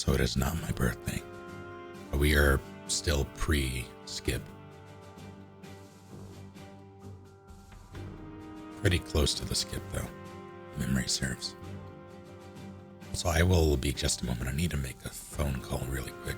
so it is not my birthday. But we are still pre-skip. Pretty close to the skip, though. Memory serves. So I will be just a moment. I need to make a phone call really quick.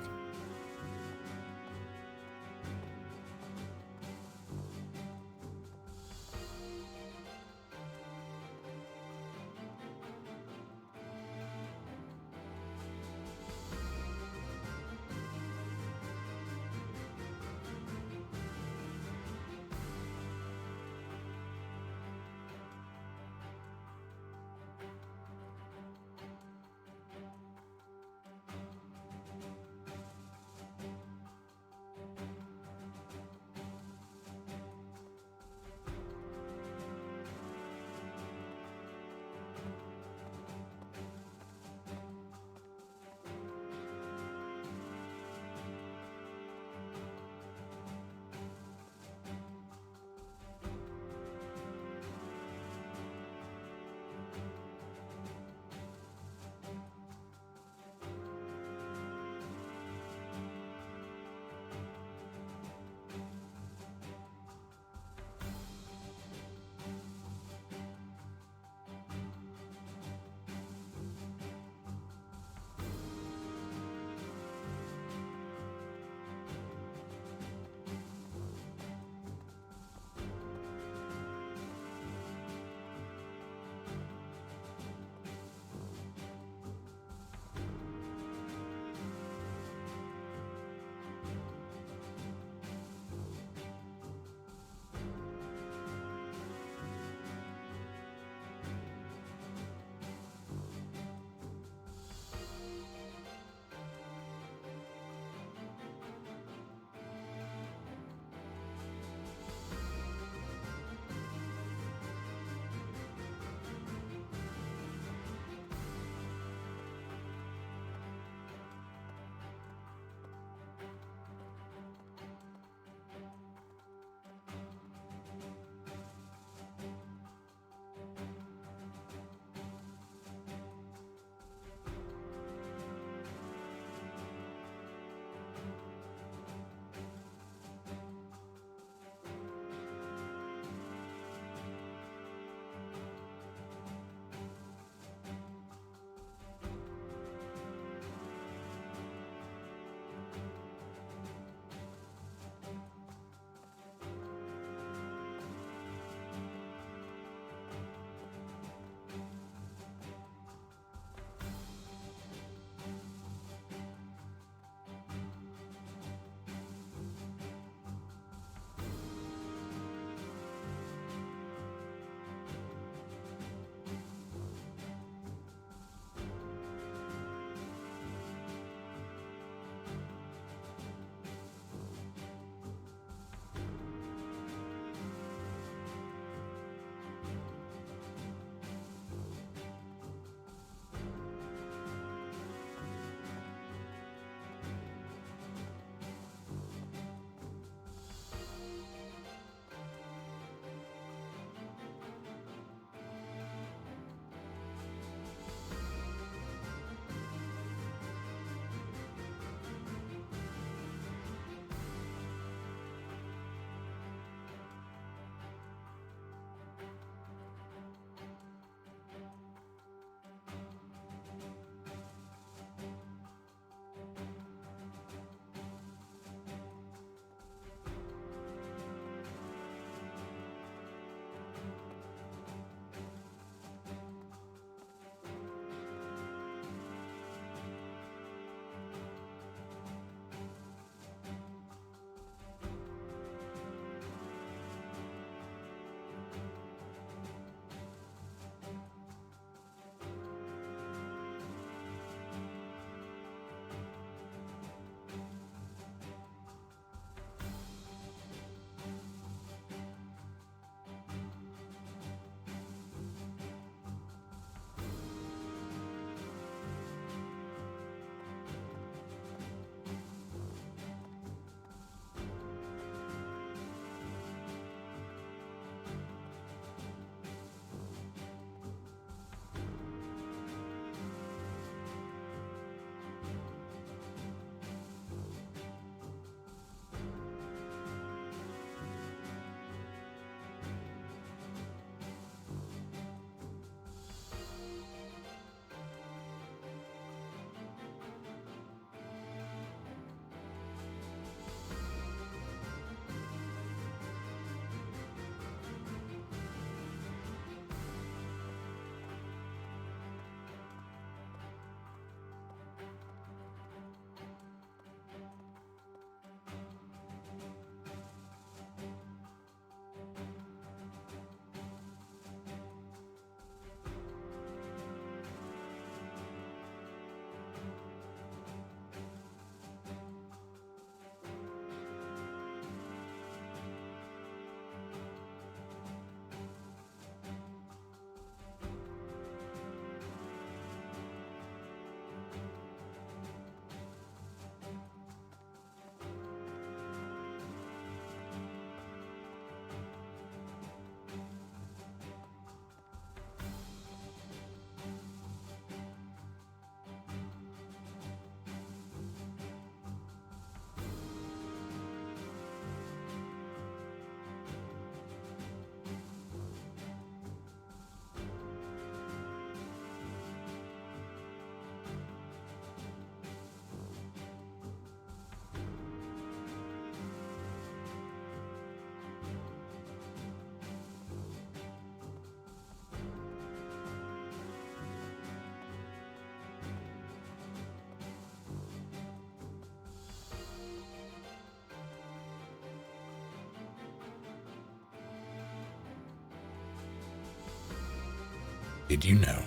Did you know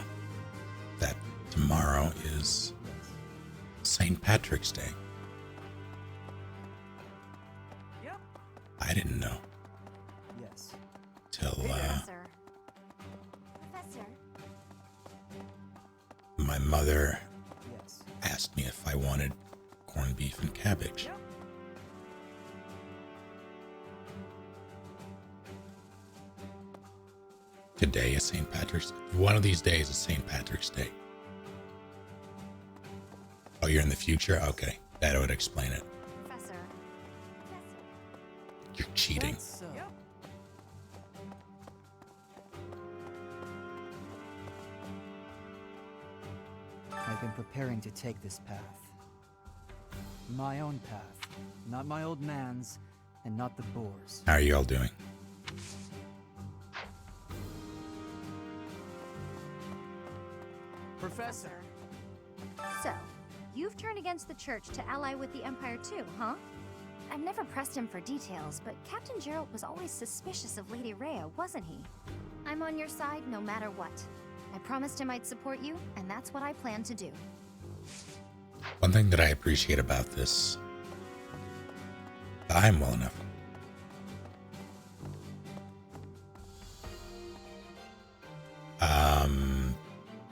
that tomorrow is St. Patrick's Day? Yep. I didn't know Yes. till Professor. my mother Yes. asked me if I wanted corned beef and cabbage. Yep. Today is St. Patrick's. One of these days is St. Patrick's Day. Oh, you're in the future? Okay, that would explain it. Professor. You're cheating. That's so. Yep. I've been preparing to take this path. My own path. Not my old man's, and not the boar's. How are you all doing? Professor. So, you've turned against the church to ally with the Empire too, huh? I've never pressed him for details, but Captain Gerald was always suspicious of Lady Rhea, wasn't he? I'm on your side no matter what. I promised him I'd support you, and that's what I plan to do. One thing that I appreciate about this, I'm well enough.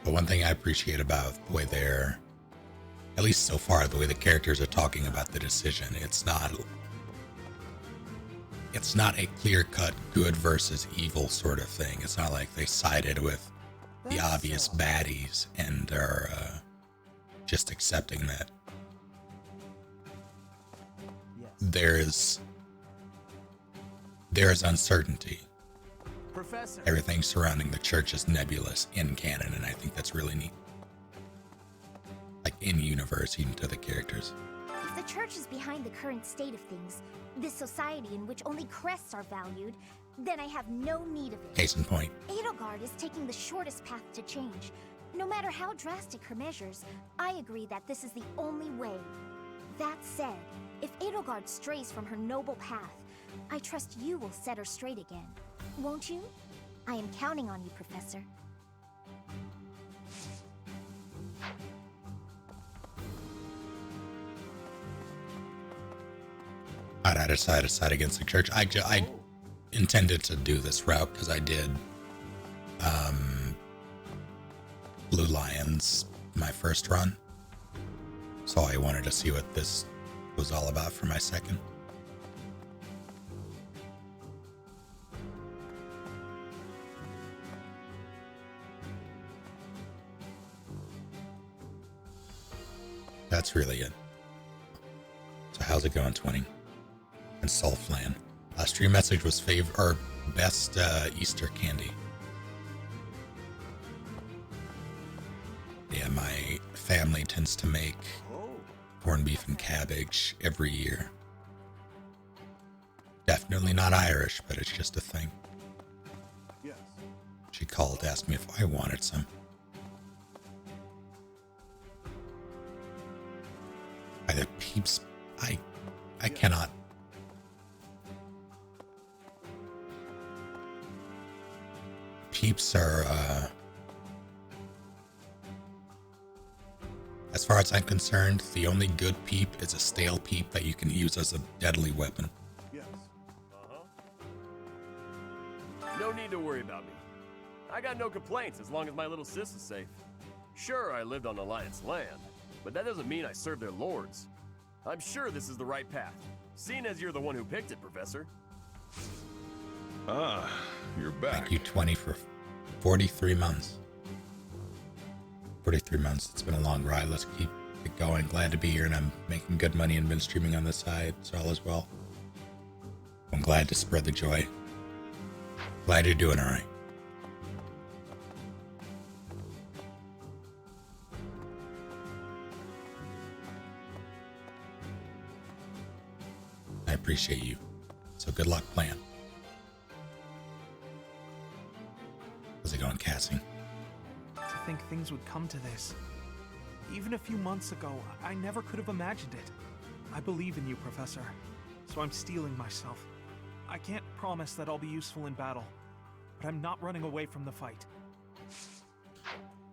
But one thing I appreciate about the way they're, at least so far, the way the characters are talking about the decision, it's not a clear-cut good versus evil sort of thing. It's not like they sided with the obvious baddies and are just accepting that. Yes. There's uncertainty. Professor. Everything surrounding the church is nebulous in canon, and I think that's really neat. Like in universe, even to the characters. If the church is behind the current state of things, this society in which only crests are valued, then I have no need of it. Case in point. Edelgard is taking the shortest path to change. No matter how drastic her measures, I agree that this is the only way. That said, if Edelgard strays from her noble path, I trust you will set her straight again. Won't you? I am counting on you, Professor. I decided to side against the church. I intended to do this route because I did Blue Lions my first run. So I wanted to see what this was all about for my second. That's really it. So how's it going, 20? And Sulflan. Last stream message was best Easter candy. Yeah, my family tends to make corned beef and cabbage every year. Definitely not Irish, but it's just a thing. Yes. She called to ask me if I wanted some. Either peeps, I cannot. Peeps are, as far as I'm concerned, the only good peep is a stale peep that you can use as a deadly weapon. Yes. No need to worry about me. I got no complaints as long as my little sis is safe. Sure, I lived on Alliance land, but that doesn't mean I serve their lords. I'm sure this is the right path, seeing as you're the one who picked it, Professor. Ah, you're back. Thank you, 20, for 43 months. 43 months. It's been a long ride. Let's keep it going. Glad to be here, and I'm making good money and been streaming on this side, so all is well. I'm glad to spread the joy. Glad you're doing all right. I appreciate you. So good luck playing. How's it going, Cassie? To think things would come to this. Even a few months ago, I never could have imagined it. I believe in you, Professor, so I'm steeling myself. I can't promise that I'll be useful in battle, but I'm not running away from the fight.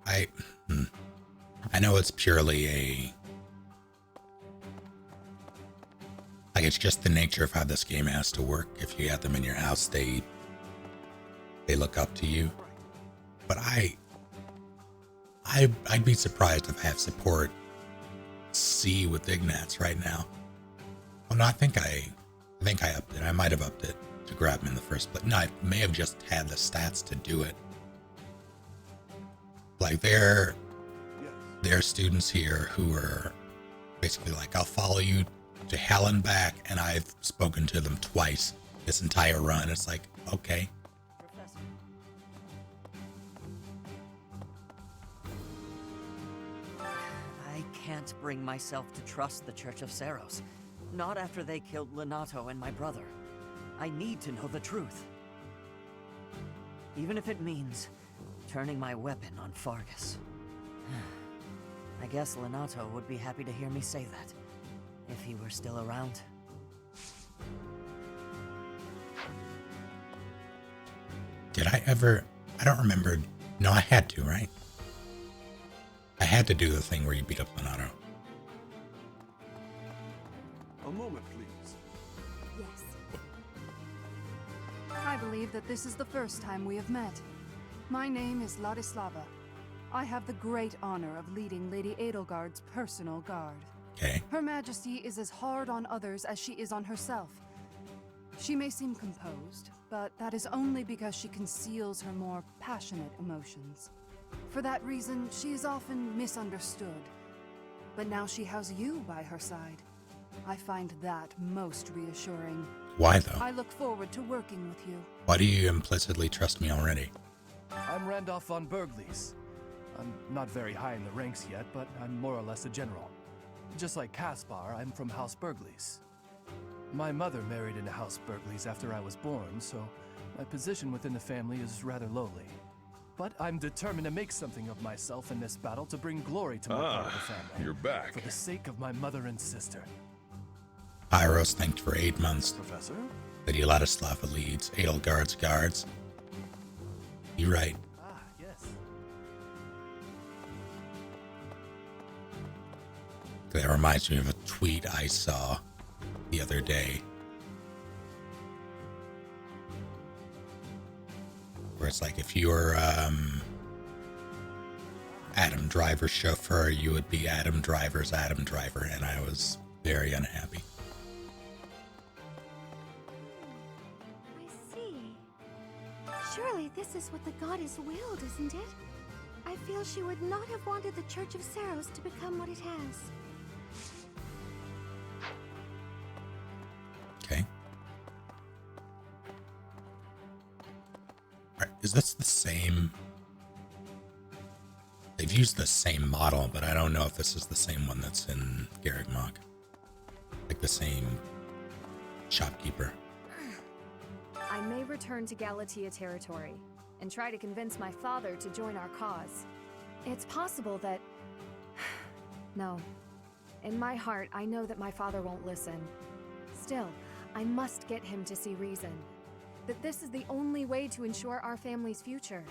I I know it's purely a like it's just the nature of how this game has to work. If you have them in your house, they look up to you. But I'd be surprised if I have support C with Ignatz right now. Oh no, I think I upped it. I might have upped it to grab him in the first place. No, I may have just had the stats to do it. Like there are students here who are basically like, I'll follow you to hell and back, and I've spoken to them twice this entire run. It's like, okay. Professor. I can't bring myself to trust the Church of Saros. Not after they killed Lenato and my brother. I need to know the truth. Even if it means turning my weapon on Fargus. I guess Lenato would be happy to hear me say that, if he were still around. Did I ever? I don't remember. No, I had to, right? I had to do the thing where you beat up Lenato. A moment, please. Yes. I believe that this is the first time we have met. My name is Ladislava. I have the great honor of leading Lady Edelgard's personal guard. Okay. Her Majesty is as hard on others as she is on herself. She may seem composed, but that is only because she conceals her more passionate emotions. For that reason, she is often misunderstood. But now she has you by her side. I find that most reassuring. Why though? I look forward to working with you. Why do you implicitly trust me already? I'm Randolph von Berglies. I'm not very high in the ranks yet, but I'm more or less a general. Just like Caspar, I'm from House Berglies. My mother married into House Berglies after I was born, so my position within the family is rather lowly. But I'm determined to make something of myself in this battle to bring glory to my part of the family. You're back. For the sake of my mother and sister. Pyros thanked for 8 months. Professor? Lady Ladislava leads Edelgard's guards. You're right. Ah, yes. That reminds me of a tweet I saw the other day. Where it's like, if you were Adam Driver's chauffeur, you would be Adam Driver's Adam Driver, and I was very unhappy. I see. Surely this is what the goddess willed, isn't it? I feel she would not have wanted the Church of Saros to become what it has. Okay. Alright, is this the same? They've used the same model, but I don't know if this is the same one that's in Garreg Mach. Like the same shopkeeper. I may return to Galatea territory and try to convince my father to join our cause. It's possible that... No. In my heart, I know that my father won't listen. Still, I must get him to see reason. That this is the only way to ensure our family's future.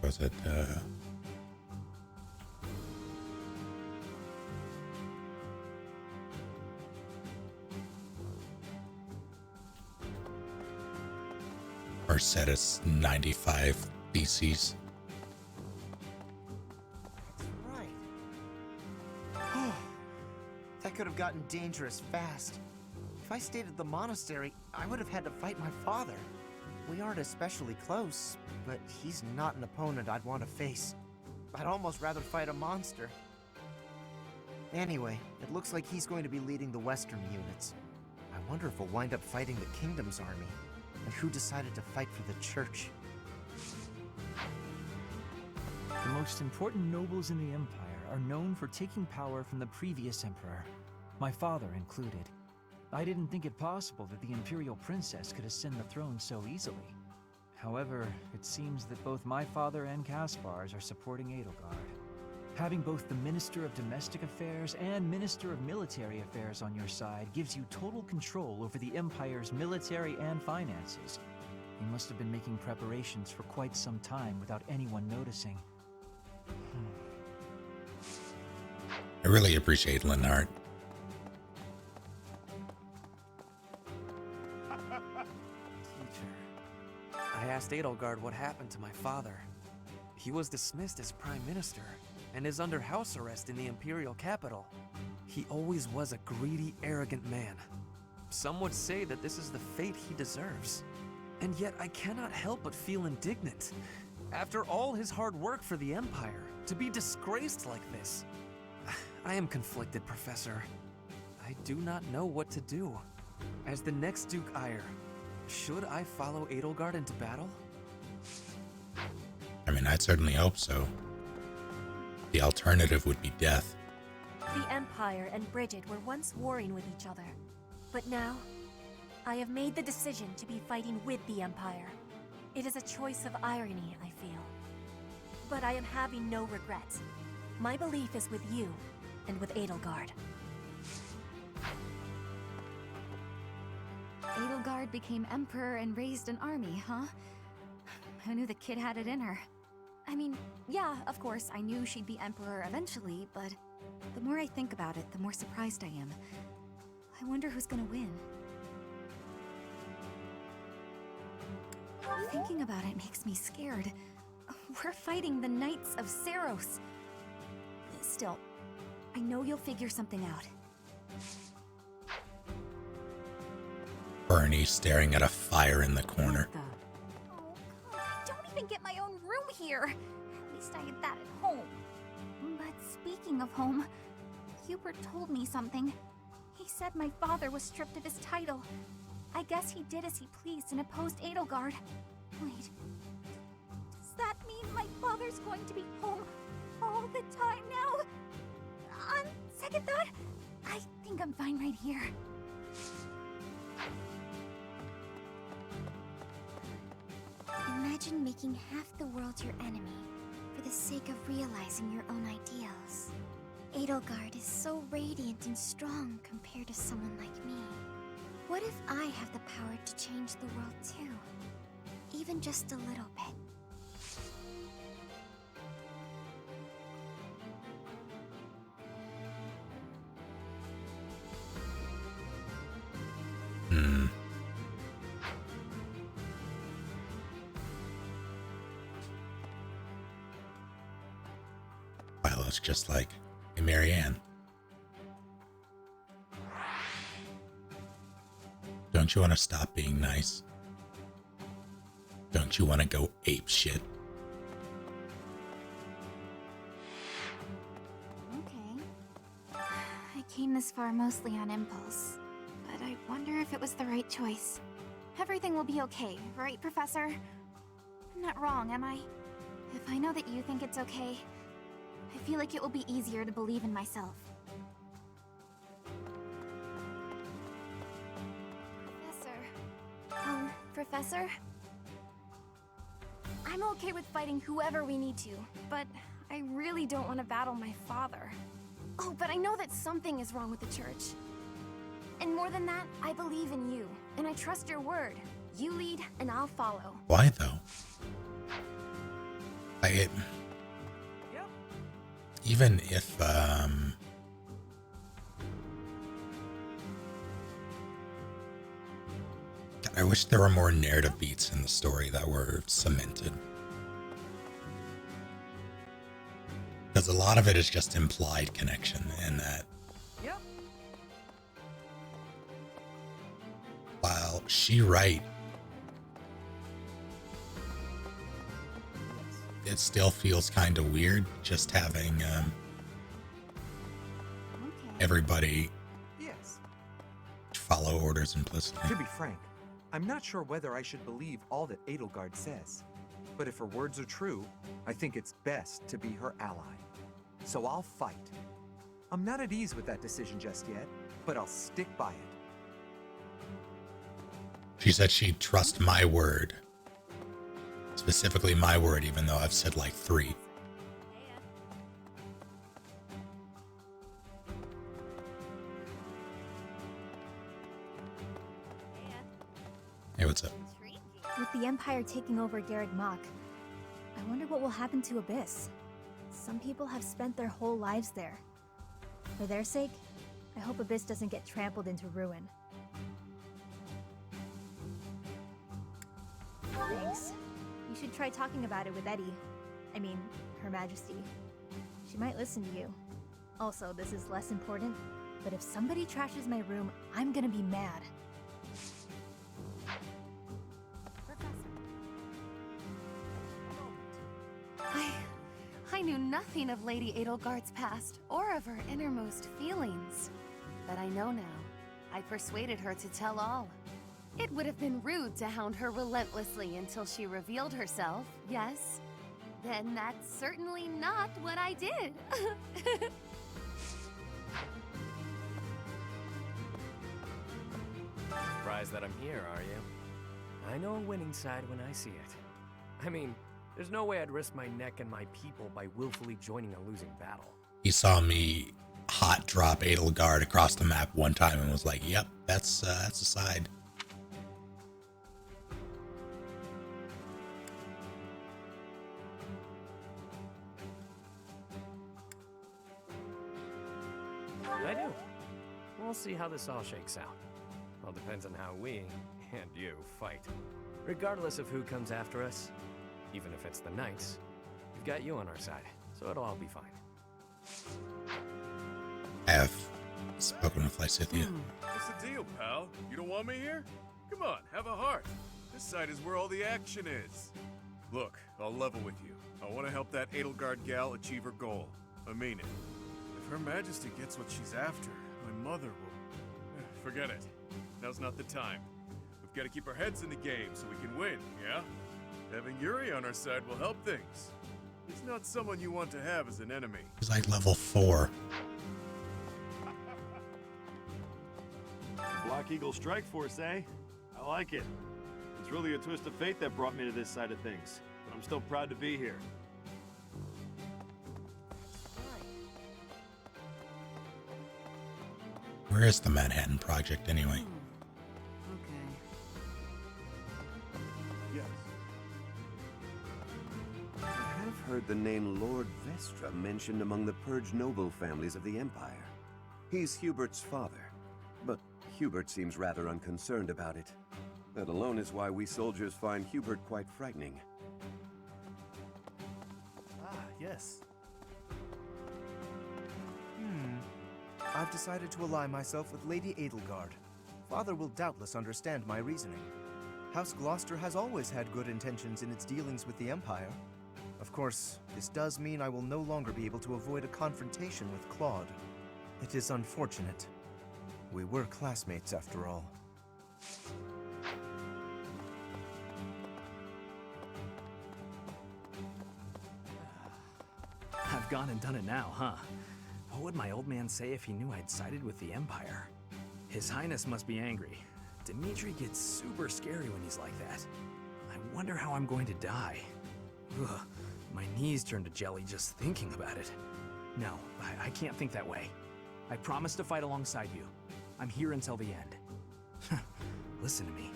Was it, Mercedes 95 Theses? Right. That could have gotten dangerous fast. If I stayed at the monastery, I would have had to fight my father. We aren't especially close, but he's not an opponent I'd want to face. I'd almost rather fight a monster. Anyway, it looks like he's going to be leading the western units. I wonder if we'll wind up fighting the Kingdom's army, and who decided to fight for the Church. The most important nobles in the Empire are known for taking power from the previous Emperor, my father included. I didn't think it possible that the Imperial Princess could ascend the throne so easily. However, it seems that both my father and Caspar's are supporting Edelgard. Having both the Minister of Domestic Affairs and Minister of Military Affairs on your side gives you total control over the Empire's military and finances. You must have been making preparations for quite some time without anyone noticing. I really appreciate Lennart. Teacher, I asked Edelgard what happened to my father. He was dismissed as Prime Minister and is under house arrest in the Imperial capital. He always was a greedy, arrogant man. Some would say that this is the fate he deserves. And yet I cannot help but feel indignant. After all his hard work for the Empire, to be disgraced like this. I am conflicted, Professor. I do not know what to do. As the next Duke Ire, should I follow Edelgard into battle? I mean, I'd certainly hope so. The alternative would be death. The Empire and Bridget were once warring with each other. But now, I have made the decision to be fighting with the Empire. It is a choice of irony, I feel. But I am having no regrets. My belief is with you, and with Edelgard. Edelgard became emperor and raised an army, huh? Who knew the kid had it in her? I mean, yeah, of course, I knew she'd be emperor eventually, but the more I think about it, the more surprised I am. I wonder who's gonna win. Thinking about it makes me scared. We're fighting the Knights of Seiros. Still, I know you'll figure something out. Bernie staring at a fire in the corner. Oh, God, I don't even get my own room here. At least I had that at home. But speaking of home, Hubert told me something. He said my father was stripped of his title. I guess he did as he pleased and opposed Edelgard. Wait, does that mean my father's going to be home all the time now? On second thought, I think I'm fine right here. Imagine making half the world your enemy for the sake of realizing your own ideals. Edelgard is so radiant and strong compared to someone like me. What if I have the power to change the world too? Even just a little bit. Violet's just like, hey, Marianne. Don't you want to stop being nice? Don't you want to go ape shit? Okay. I came this far mostly on impulse, but I wonder if it was the right choice. Everything will be okay, right, Professor? I'm not wrong, am I? If I know that you think it's okay, I feel like it will be easier to believe in myself. Professor? I'm okay with fighting whoever we need to, but I really don't want to battle my father. Oh, but I know that something is wrong with the church. And more than that, I believe in you, and I trust your word. You lead, and I'll follow. Why though? Even if I wish there were more narrative beats in the story that were cemented. Because a lot of it is just implied connection, and that while she right, it still feels kind of weird just having everybody follow orders implicitly. To be frank, I'm not sure whether I should believe all that Edelgard says. But if her words are true, I think it's best to be her ally. So I'll fight. I'm not at ease with that decision just yet, but I'll stick by it. She said she'd trust my word. Specifically my word, even though I've said like 3. the Empire taking over Garreg Mach, I wonder what will happen to Abyss. Some people have spent their whole lives there. For their sake, I hope Abyss doesn't get trampled into ruin. Thanks. You should try talking about it with Eddie. I mean, Her Majesty. She might listen to you. Also, this is less important, but if somebody trashes my room, I'm gonna be mad. I knew nothing of Lady Edelgard's past, or of her innermost feelings. But I know now. I persuaded her to tell all. It would have been rude to hound her relentlessly until she revealed herself, yes? Then that's certainly not what I did. Surprised that I'm here, are you? I know a winning side when I see it. I mean, there's no way I'd risk my neck and my people by willfully joining a losing battle. He saw me hot drop Edelgard across the map one time and was like, "Yep, that's a side." I do. We'll see how this all shakes out. All depends on how we, and you, fight. Regardless of who comes after us, even if it's the Knights, we've got you on our side, so it'll all be fine. I have spoken with Lysithia. What's the deal, pal? You don't want me here? Come on, have a heart. This side is where all the action is. Look, I'll level with you. I want to help that Edelgard gal achieve her goal. I mean it. If Her Majesty gets what she's after, my mother will... Forget it. Now's not the time. We've got to keep our heads in the game so we can win, yeah? Having Yuri on our side will help things. He's not someone you want to have as an enemy. He's like level 4. Black Eagle Strike Force, eh? I like it. It's really a twist of fate that brought me to this side of things, but I'm still proud to be here. Where is the Manhattan Project anyway? Yes. I have heard the name Lord Vestra mentioned among the Purge noble families of the Empire. He's Hubert's father, but Hubert seems rather unconcerned about it. That alone is why we soldiers find Hubert quite frightening. Ah, yes. I've decided to ally myself with Lady Edelgard. Father will doubtless understand my reasoning. House Gloucester has always had good intentions in its dealings with the Empire. Of course, this does mean I will no longer be able to avoid a confrontation with Claude. It is unfortunate. We were classmates after all. I've gone and done it now, huh? What would my old man say if he knew I'd sided with the Empire? His Highness must be angry. Dimitri gets super scary when he's like that. I wonder how I'm going to die. Ugh, my knees turn to jelly just thinking about it. No, I can't think that way. I promise to fight alongside you. I'm here until the end. Listen to me.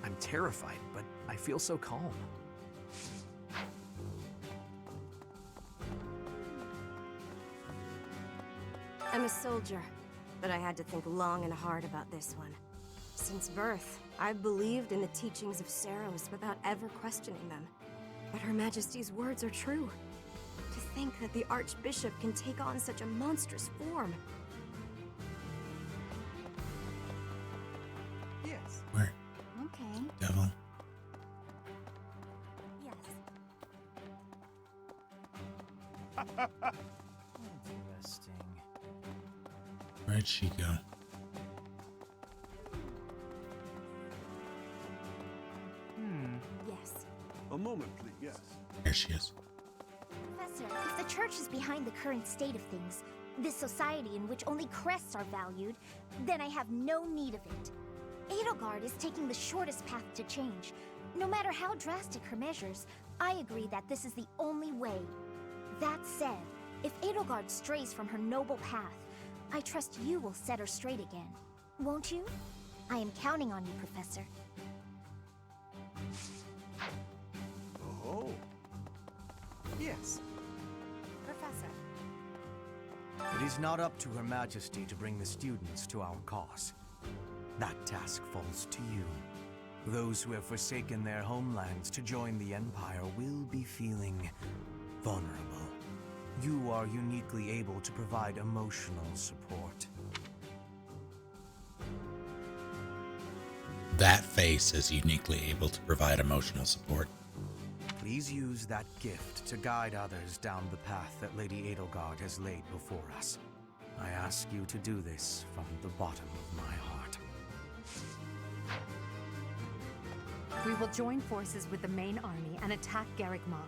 I'm terrified, but I feel so calm. I'm a soldier, but I had to think long and hard about this one. Since birth, I've believed in the teachings of Saros without ever questioning them. But Her Majesty's words are true. To think that the Archbishop can take on such a monstrous form. Yes. Where? Okay. Devil. Interesting. Where'd she go? Yes. A moment, please. Yes. There she is. Professor, if the Church is behind the current state of things, this society in which only crests are valued, then I have no need of it. Edelgard is taking the shortest path to change. No matter how drastic her measures, I agree that this is the only way. That said, if Edelgard strays from her noble path, I trust you will set her straight again. Won't you? I am counting on you, Professor. Yes. Professor. It is not up to Her Majesty to bring the students to our cause. That task falls to you. Those who have forsaken their homelands to join the Empire will be feeling vulnerable. You are uniquely able to provide emotional support. That face is uniquely able to provide emotional support. Please use that gift to guide others down the path that Lady Edelgard has laid before us. I ask you to do this from the bottom of my heart. We will join forces with the main army and attack Garrick Mach.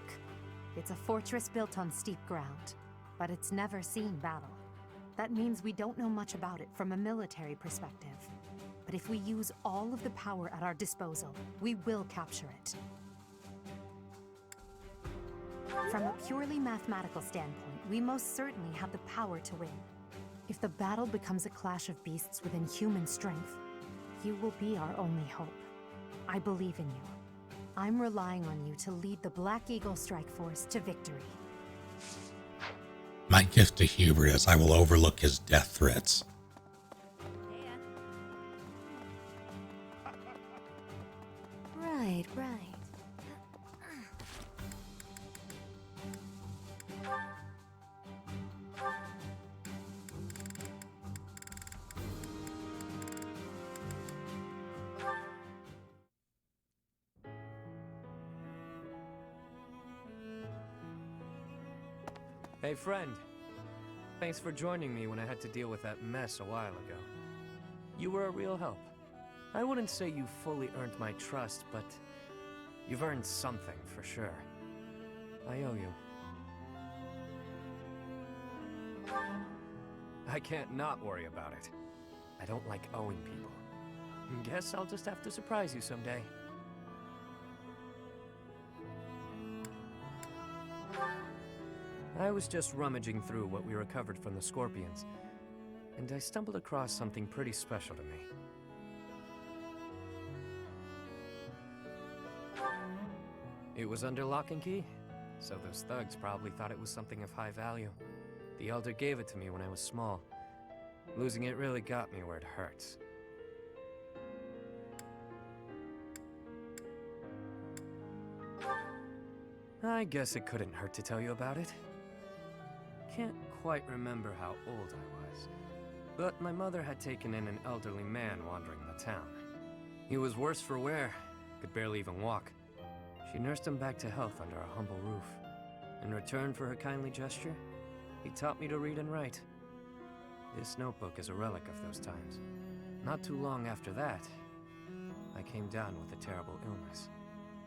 It's a fortress built on steep ground, but it's never seen battle. That means we don't know much about it from a military perspective. But if we use all of the power at our disposal, we will capture it. From a purely mathematical standpoint, we most certainly have the power to win. If the battle becomes a clash of beasts within human strength, you will be our only hope. I believe in you. I'm relying on you to lead the Black Eagle Strike Force to victory. My gift to Hubert is I will overlook his death threats. Right, right. Hey, friend. Thanks for joining me when I had to deal with that mess a while ago. You were a real help. I wouldn't say you fully earned my trust, but you've earned something for sure. I owe you. I can't not worry about it. I don't like owing people. Guess I'll just have to surprise you someday. I was just rummaging through what we recovered from the Scorpions, and I stumbled across something pretty special to me. It was under lock and key, so those thugs probably thought it was something of high value. The Elder gave it to me when I was small. Losing it really got me where it hurts. I guess it couldn't hurt to tell you about it. Can't quite remember how old I was, but my mother had taken in an elderly man wandering the town. He was worse for wear, could barely even walk. She nursed him back to health under a humble roof. In return for her kindly gesture, he taught me to read and write. This notebook is a relic of those times. Not too long after that, I came down with a terrible illness.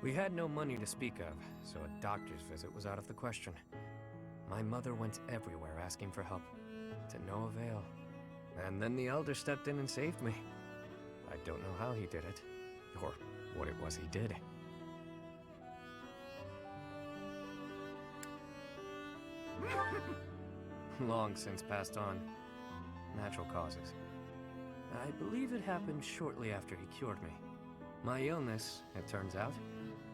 We had no money to speak of, so a doctor's visit was out of the question. My mother went everywhere asking for help, to no avail. And then the Elder stepped in and saved me. I don't know how he did it, or what it was he did. Long since passed on. Natural causes. I believe it happened shortly after he cured me. My illness, it turns out,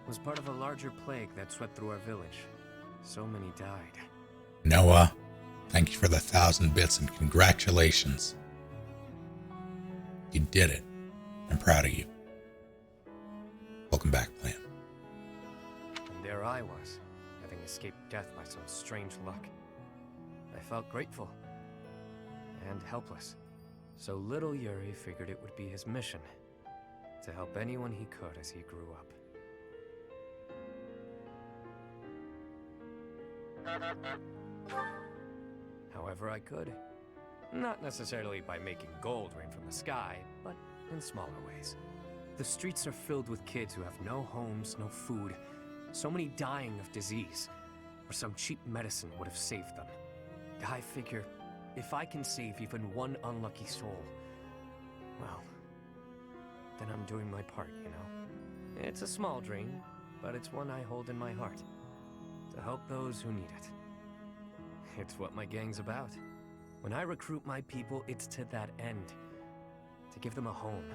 was part of a larger plague that swept through our village. So many died. Noah, thank you for the 1,000 bits and congratulations. You did it. I'm proud of you. Welcome back, Plan. And there I was, having escaped death by some strange luck. I felt grateful. And helpless. So little Yuri figured it would be his mission to help anyone he could as he grew up. However I could. Not necessarily by making gold rain from the sky, but in smaller ways. The streets are filled with kids who have no homes, no food, so many dying of disease, or some cheap medicine would have saved them. I figure, if I can save even one unlucky soul, well, then I'm doing my part, you know? It's a small dream, but it's one I hold in my heart. To help those who need it. It's what my gang's about. When I recruit my people, it's to that end. To give them a home.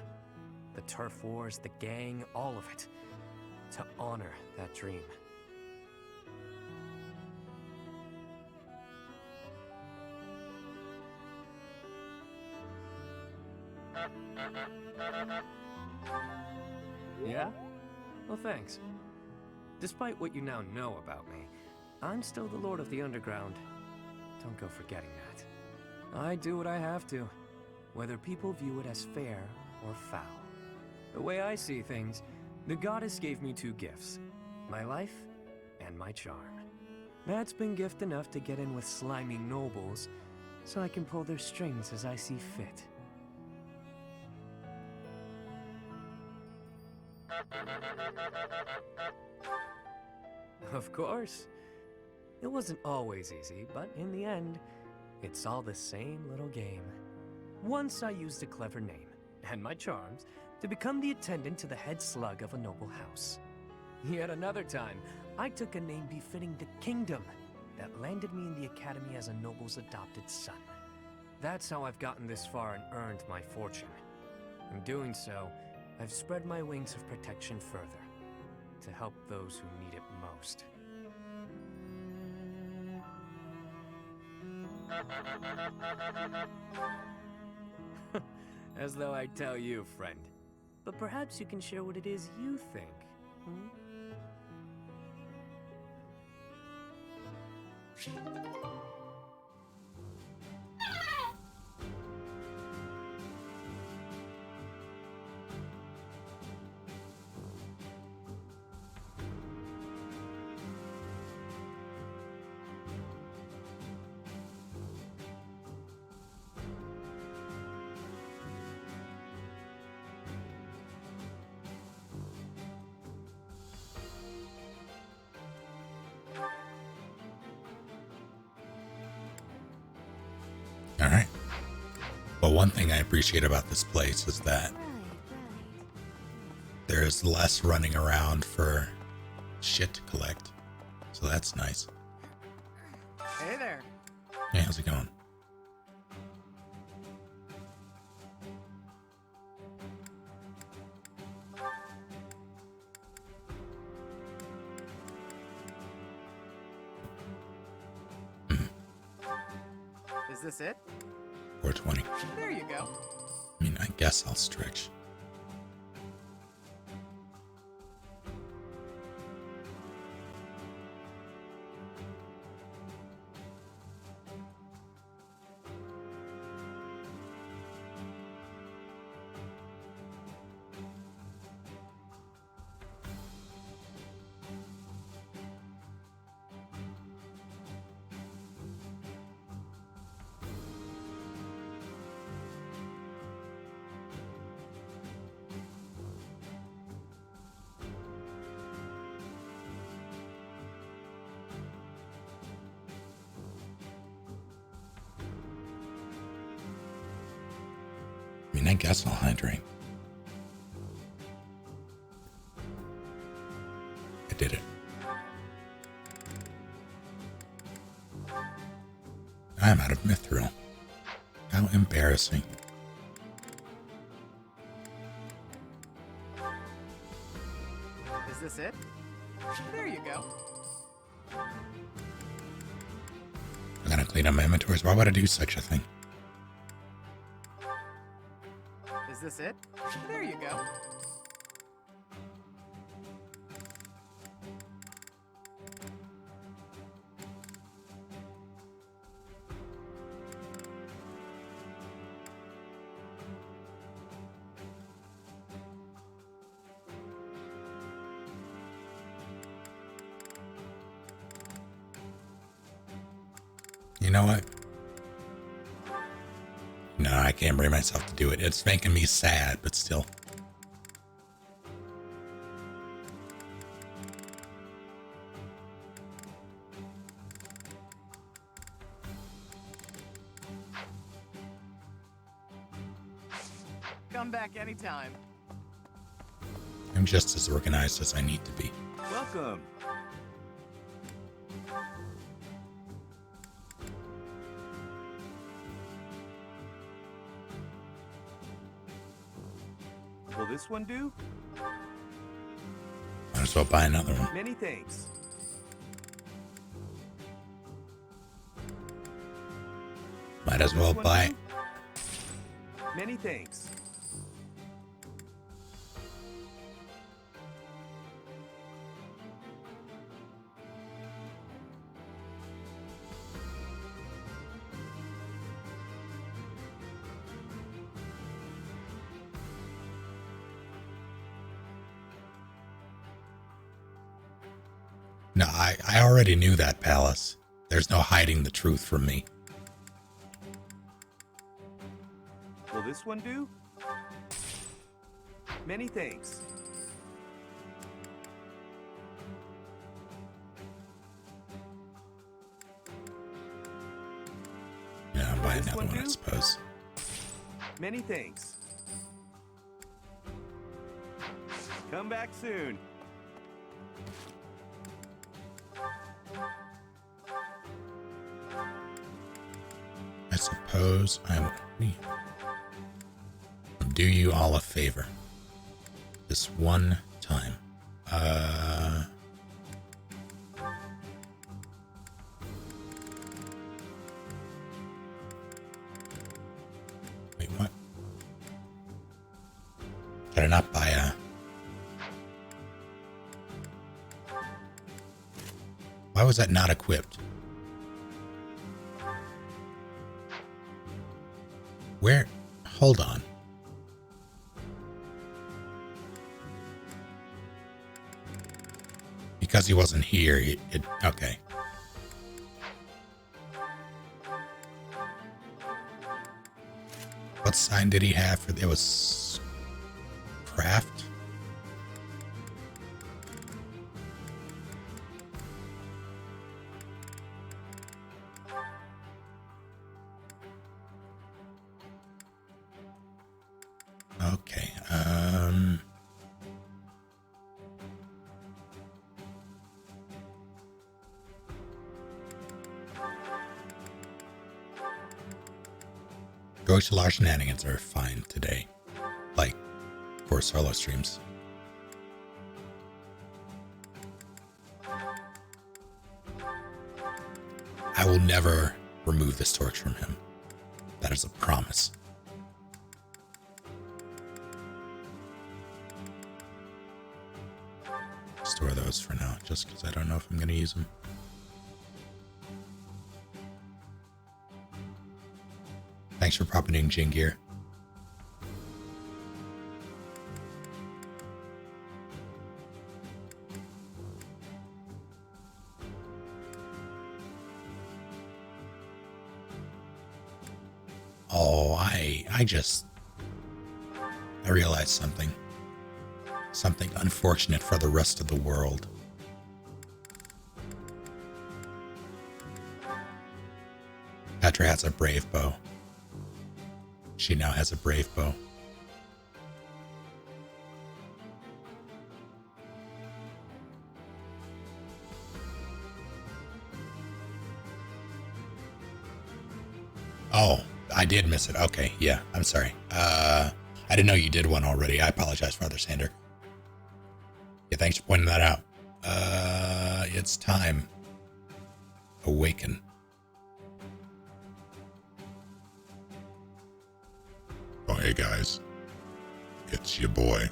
The turf wars, the gang, all of it. To honor that dream. Yeah? Well, thanks. Despite what you now know about me, I'm still the Lord of the Underground. Don't go forgetting that. I do what I have to, whether people view it as fair or foul. The way I see things, the goddess gave me two gifts, my life and my charm. That's been gift enough to get in with slimy nobles, so I can pull their strings as I see fit. Of course. It wasn't always easy, but in the end, it's all the same little game. Once I used a clever name, and my charms, to become the attendant to the head slug of a noble house. Yet another time, I took a name befitting the kingdom that landed me in the academy as a noble's adopted son. That's how I've gotten this far and earned my fortune. In doing so, I've spread my wings of protection further, to help those who need it most. As though I tell you, friend. But perhaps you can share what it is you think, hmm? All right. Well, one thing I appreciate about this place is that there's less running around for shit to collect. So that's nice. Hey there. Hey, how's it going? Is this it? 420. There you go. I mean, I guess I'll stretch. I mean, I guess I'll hydrate. I did it. I'm out of mithril. How embarrassing. Is this it? There you go. I gotta clean up my inventories. Why would I do such a thing? Is this it? There you go. You know what? No, I can't bring myself to do it. It's making me sad, but still. Come back anytime. I'm just as organized as I need to be. Welcome. Will this one do? Might as well buy another one. Many thanks. Might as well buy. Many thanks. No, I already knew that, Palace. There's no hiding the truth from me. Will this one do? Many thanks. Yeah, I'll buy another one, I suppose. Many thanks. Come back soon. I suppose I will do you all a favor. This one time. Wait, what? Can I not buy a... Why was that not equipped? Where? Hold on. Because he wasn't here, okay. What sign did he have for... It was... Craft? Okay, Ghost Large shenanigans are fine today. Like, for solo streams. I will never remove this torch from him. That is a promise. Store those for now, just because I don't know if I'm going to use them. Thanks for popping in, Jingir. Oh, I realized something. Something unfortunate for the rest of the world. Petra has a brave bow. She now has a brave bow. Oh, I did miss it. Okay, yeah, I'm sorry. I didn't know you did one already. I apologize, Father Sander. Yeah, thanks for pointing that out. It's time. Awaken. Oh, hey guys. It's your boy.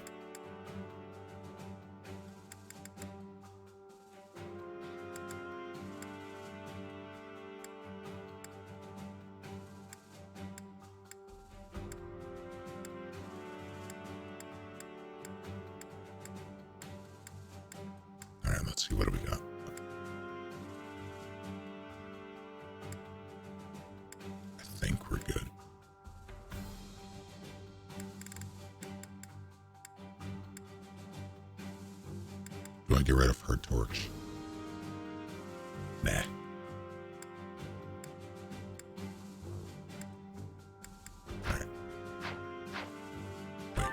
All right, let's see. What do we got? I think we're good. Do I get rid of her torch? Nah. Alright. Wait.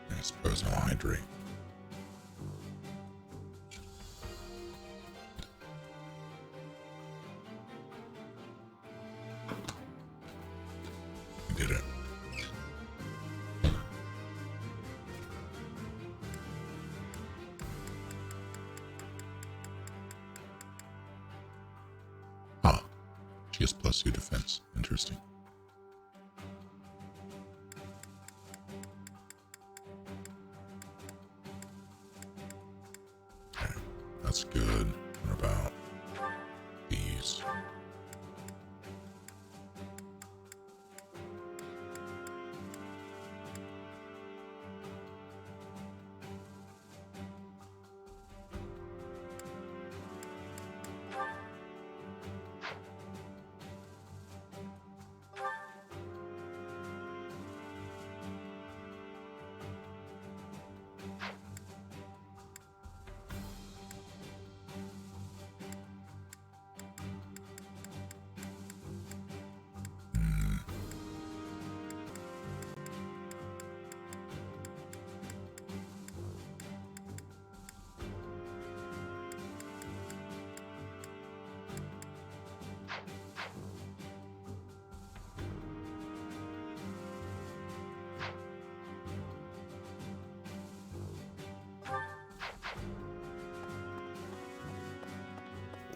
I suppose I'll hydrate. Did it. Huh. She has +2 defense. Interesting. Okay, that's good. What about these?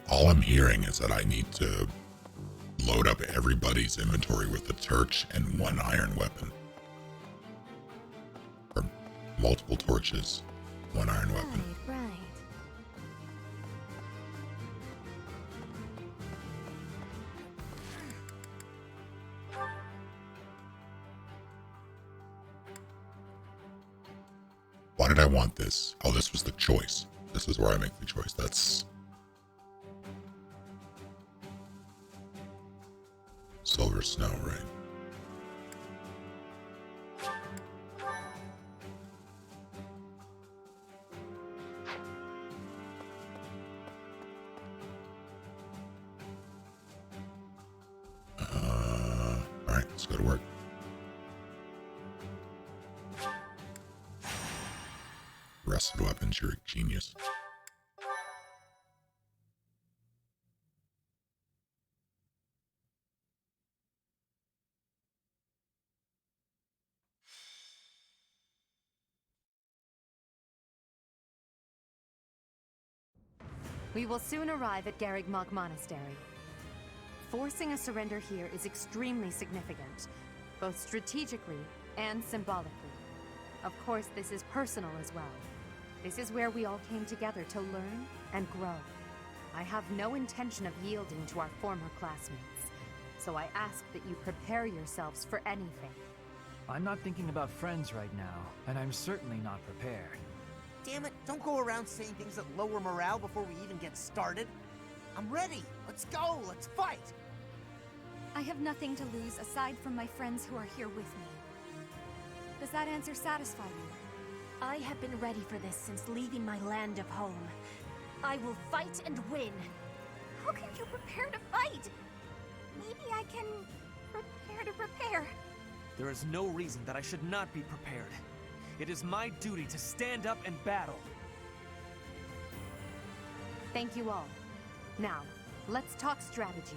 All I'm hearing is that I need to load up everybody's inventory with a torch and one iron weapon. Or multiple torches, one iron weapon. Right. Why did I want this? Oh, this was the choice. This is where I make the choice. That's Silver Snow, right? Alright, let's go to work. Rusted weapons, you're a genius. We will soon arrive at Garrigmok Monastery. Forcing a surrender here is extremely significant, both strategically and symbolically. Of course, this is personal as well. This is where we all came together to learn and grow. I have no intention of yielding to our former classmates, so I ask that you prepare yourselves for anything. I'm not thinking about friends right now, and I'm certainly not prepared. Damn it, don't go around saying things that lower morale before we even get started. I'm ready. Let's go. Let's fight. I have nothing to lose aside from my friends who are here with me. Does that answer satisfy you? I have been ready for this since leaving my land of home. I will fight and win. How can you prepare to fight? Maybe I can prepare to prepare. There is no reason that I should not be prepared. It is my duty to stand up and battle. Thank you all. Now, let's talk strategy.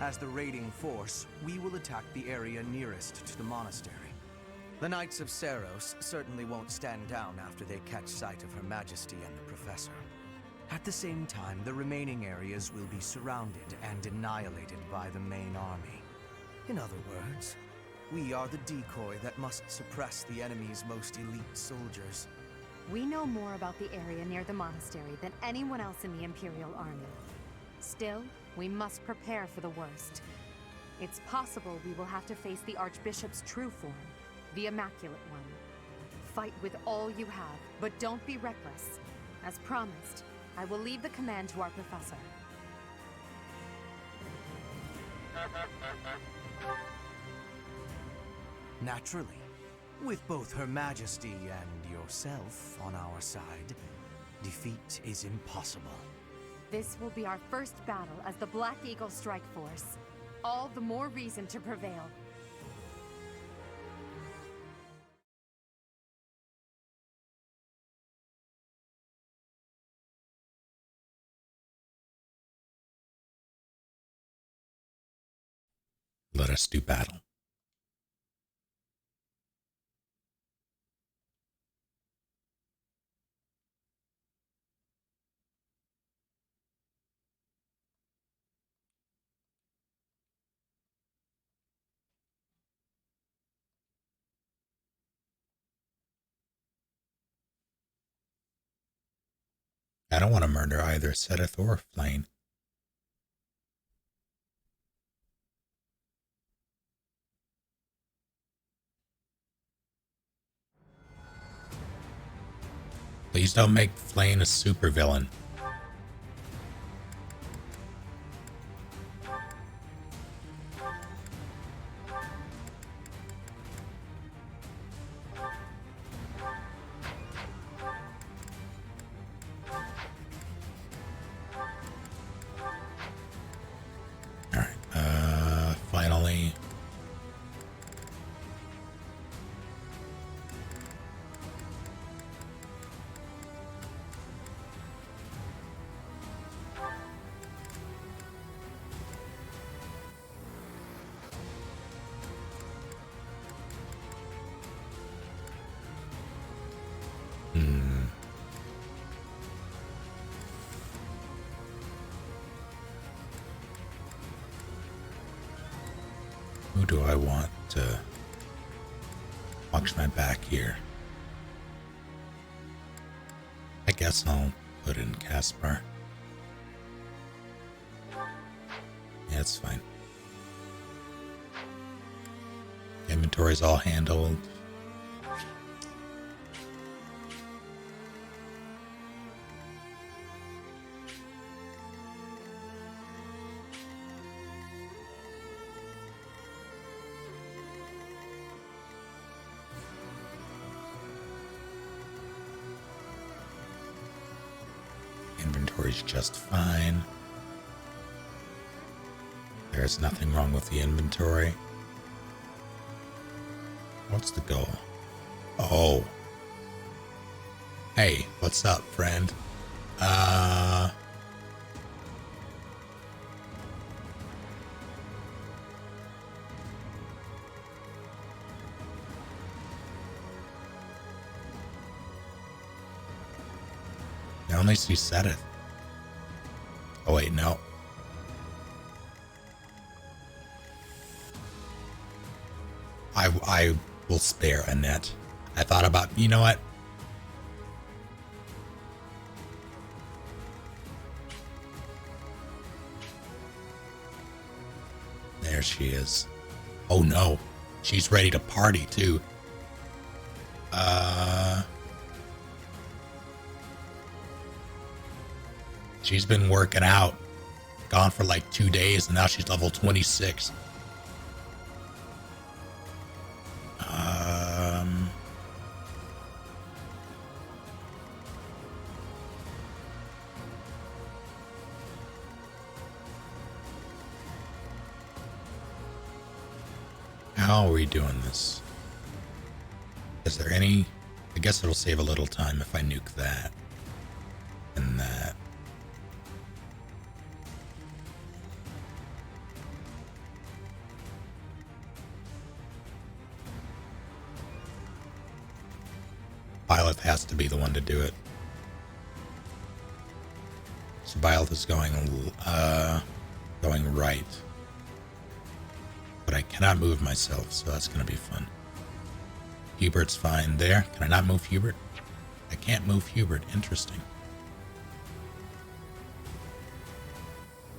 As the raiding force, we will attack the area nearest to the monastery. The Knights of Seros certainly won't stand down after they catch sight of Her Majesty and the Professor. At the same time, the remaining areas will be surrounded and annihilated by the main army. In other words, we are the decoy that must suppress the enemy's most elite soldiers. We know more about the area near the monastery than anyone else in the Imperial Army. Still, we must prepare for the worst. It's possible we will have to face the Archbishop's true form, the Immaculate One. Fight with all you have, but don't be reckless. As promised, I will leave the command to our professor. Naturally, with both Her Majesty and yourself on our side, defeat is impossible. This will be our first battle as the Black Eagle Strike Force. All the more reason to prevail. Let us do battle. I don't want to murder either Sedith or Flame. Please don't make Flame a supervillain. Finally. Who do I want to watch my back here? I guess I'll put in Caspar. Yeah, it's fine. Inventory's all handled. Inventory's just fine. There's nothing wrong with the inventory. What's the goal? Oh. Hey, what's up, friend? I only see Sedith. Oh wait, no. I will spare Annette. I thought about, you know what? There she is. Oh no, she's ready to party too. She's been working out. Gone for like 2 days and now she's level 26. How are we doing this? Is there any... I guess it'll save a little time if I nuke that. And that. Byleth has to be the one to do it. So Byleth is going right. But I cannot move myself, so that's going to be fun. Hubert's fine there. Can I not move Hubert? I can't move Hubert. Interesting.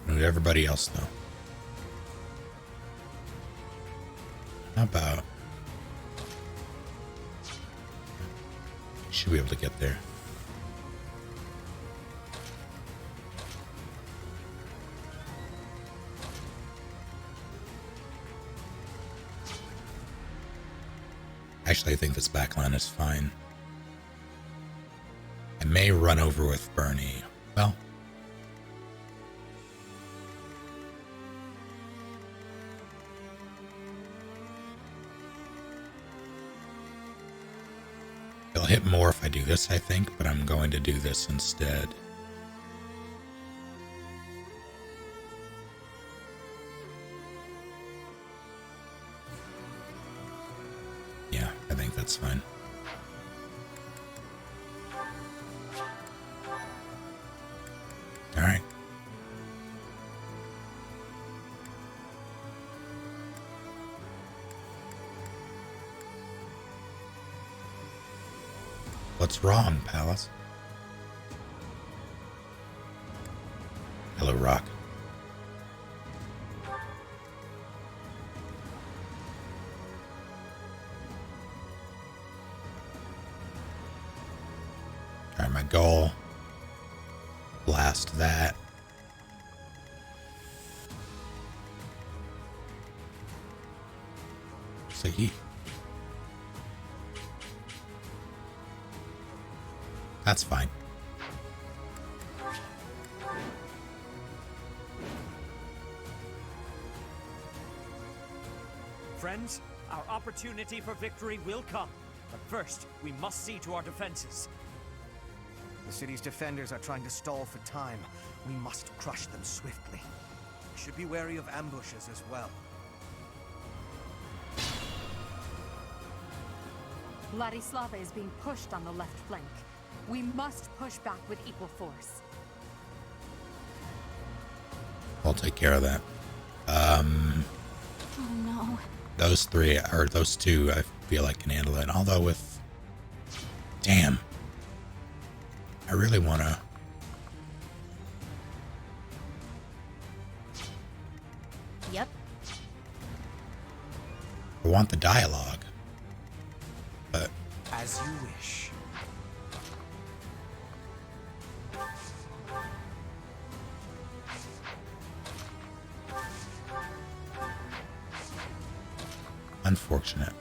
Move everybody else, though. How about... Should be able to get there. Actually, I think this backline is fine. I may run over with Bernie. Well. It'll hit more if I do this, I think, but I'm going to do this instead. Yeah, I think that's fine. All right. What's wrong, Palace? rock. Alright, my goal. Blast that. See? That's fine. Friends, our opportunity for victory will come. But first, we must see to our defenses. The city's defenders are trying to stall for time. We must crush them swiftly. We should be wary of ambushes as well. Vladislava is being pushed on the left flank. We must push back with equal force. I'll take care of that. Oh no. Those three, or those two, I feel like can handle it. Although with... Damn. I really want to... Yep. I want the dialogue. But... As you wish. Unfortunate.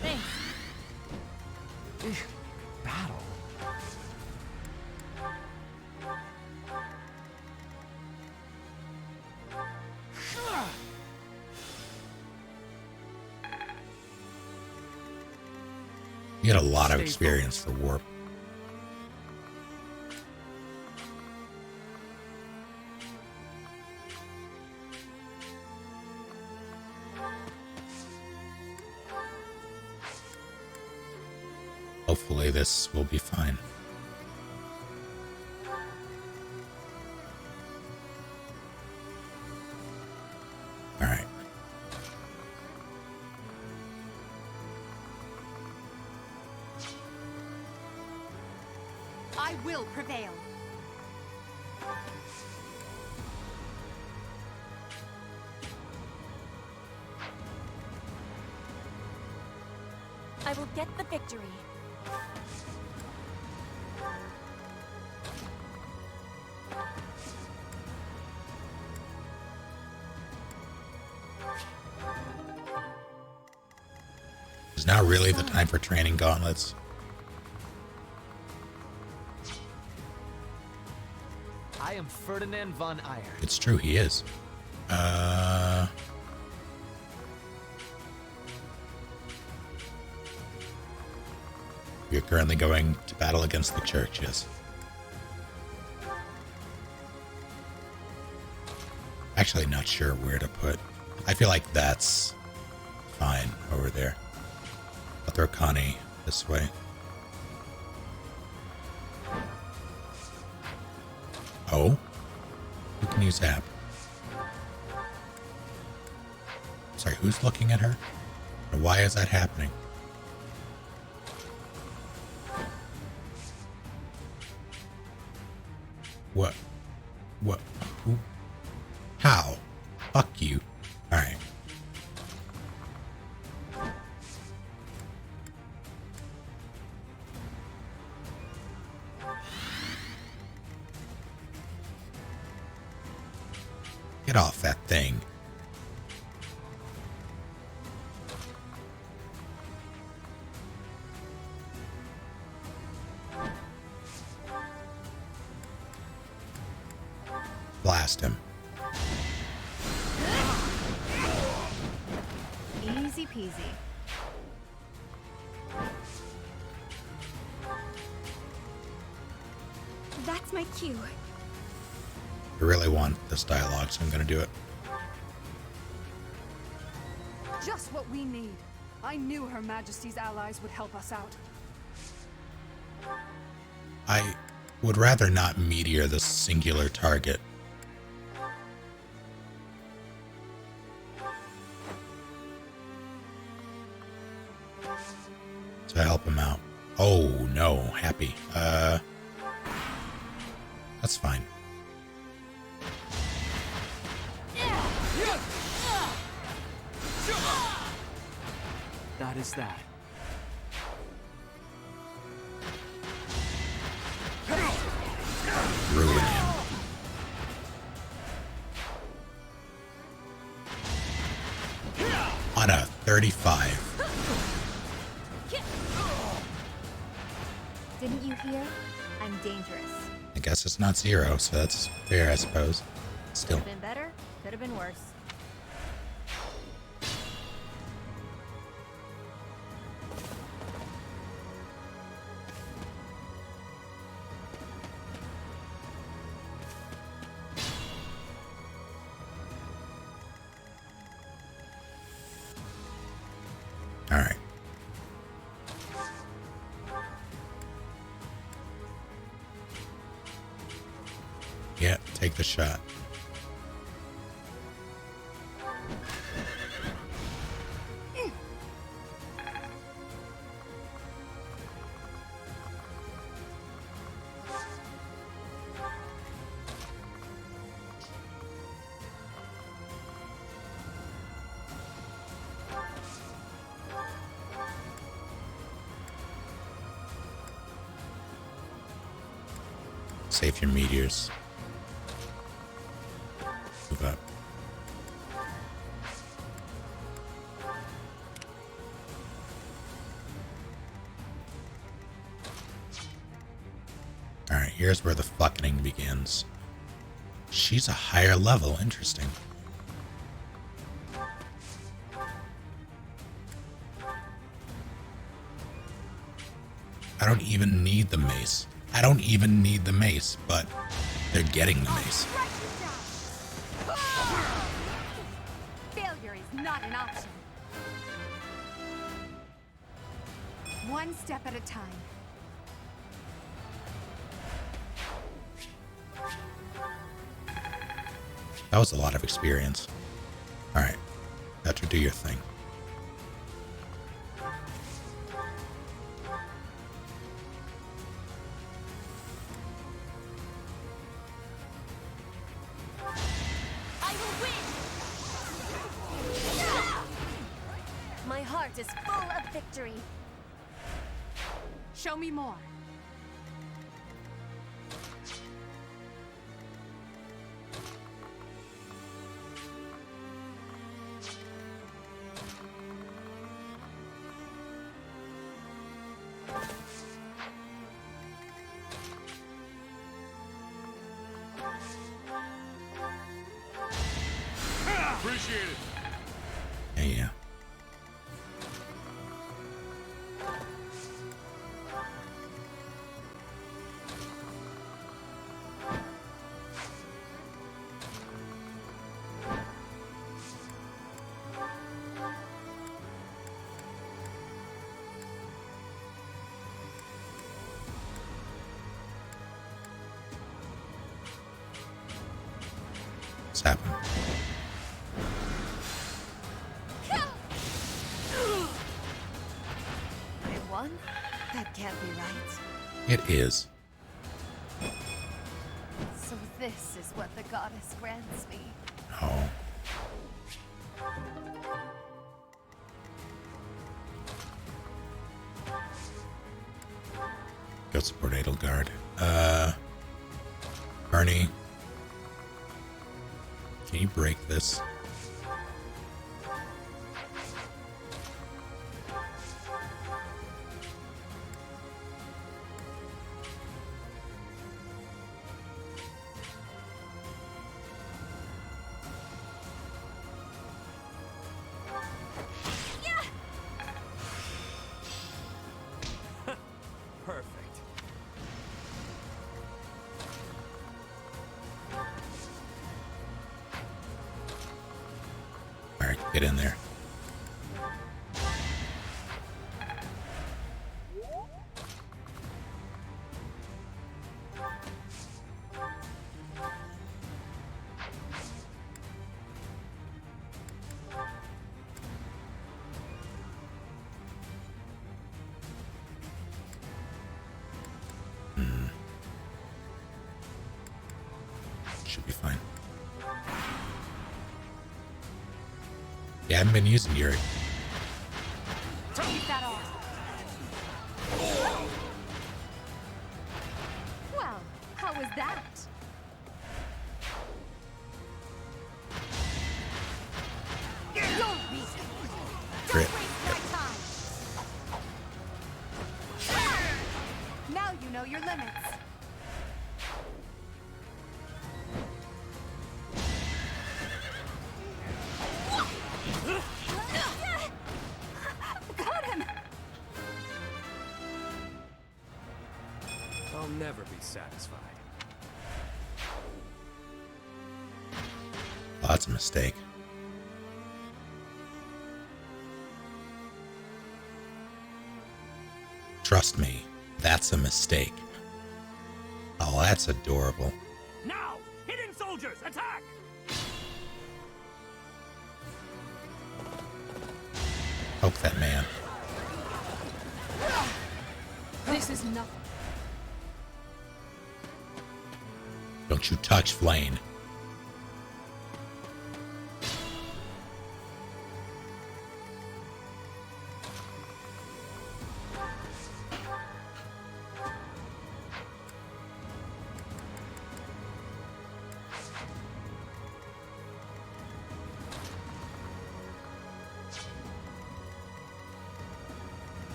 Thanks. Battle. You get a lot of experience for warp. Hopefully this will be fine. All right. I will prevail. I will get the victory. Is now really the time for training gauntlets? I am Ferdinand von Eyre. It's true, he is. You're currently going to battle against the church, yes. Actually, not sure where to put. I feel like that's fine over there. I'll throw Connie this way. Oh? Who can use app? Sorry, who's looking at her? And why is that happening? What? What? Who? How? Fuck you. Alright. Get off that thing. Blast him. Easy peasy. That's my cue. I really want this dialogue, so I'm gonna do it. Just what we need. I knew Her Majesty's allies would help us out. I would rather not meteor the singular target. To help him out. Oh no, happy. That's fine. That is that. Ruin him. On a 35. Didn't you hear? I'm dangerous. I guess it's not 0, so that's fair, I suppose. Still. Could have been better, could have been worse. All right. Yeah, take the shot. Save your meteors. Move up. Alright, here's where the fucking begins. She's a higher level, interesting. I don't even need the mace. I don't even need the mace, but they're getting the mace. Failure is not an option. One step at a time. That was a lot of experience. Alright, let her do your thing. I will win! My heart is full of victory. Show me more. Appreciate it. Yeah. What's happened? I won? That can't be right. It is. So this is what the goddess grants me. Oh. Go support Edelgard. Bernie. Can you break this? Perfect. Alright, get in there. Should be fine. Yeah, I haven't been using Yuri. Keep that off. Well, how was that? Don't be. Crit. Don't waste my time. Now you know your limits. Got him. I'll never be satisfied. Oh, that's a mistake. Trust me, that's a mistake. Oh, that's adorable. Now! Hidden soldiers, attack! Poke that man. This is nothing. Don't you touch Flane.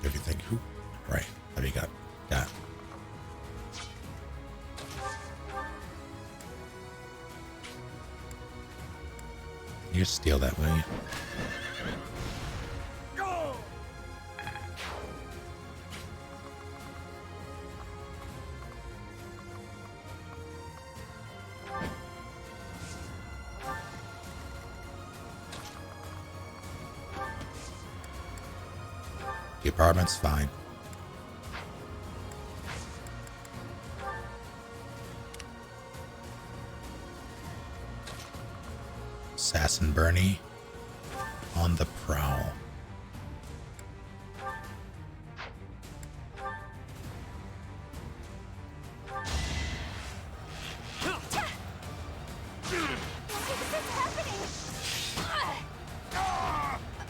Everything. Who? Right. What do you got? Got. You steal that, will you? The apartment's fine. Assassin Bernie on the prowl.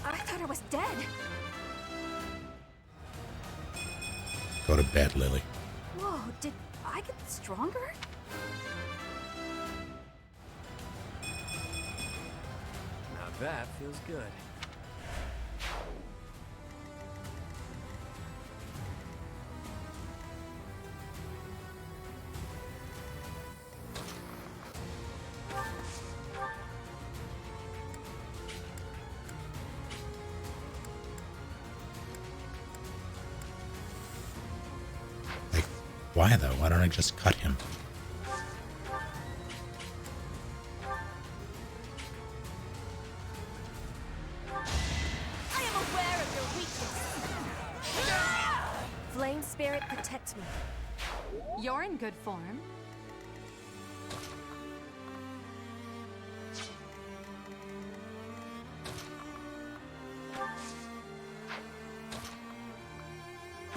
I thought I was dead. Go to bed, Lily. Whoa, did I get stronger? Now that feels good. Why though? Why don't I just cut him? I am aware of your weakness. Flame spirit, protect me. You're in good form.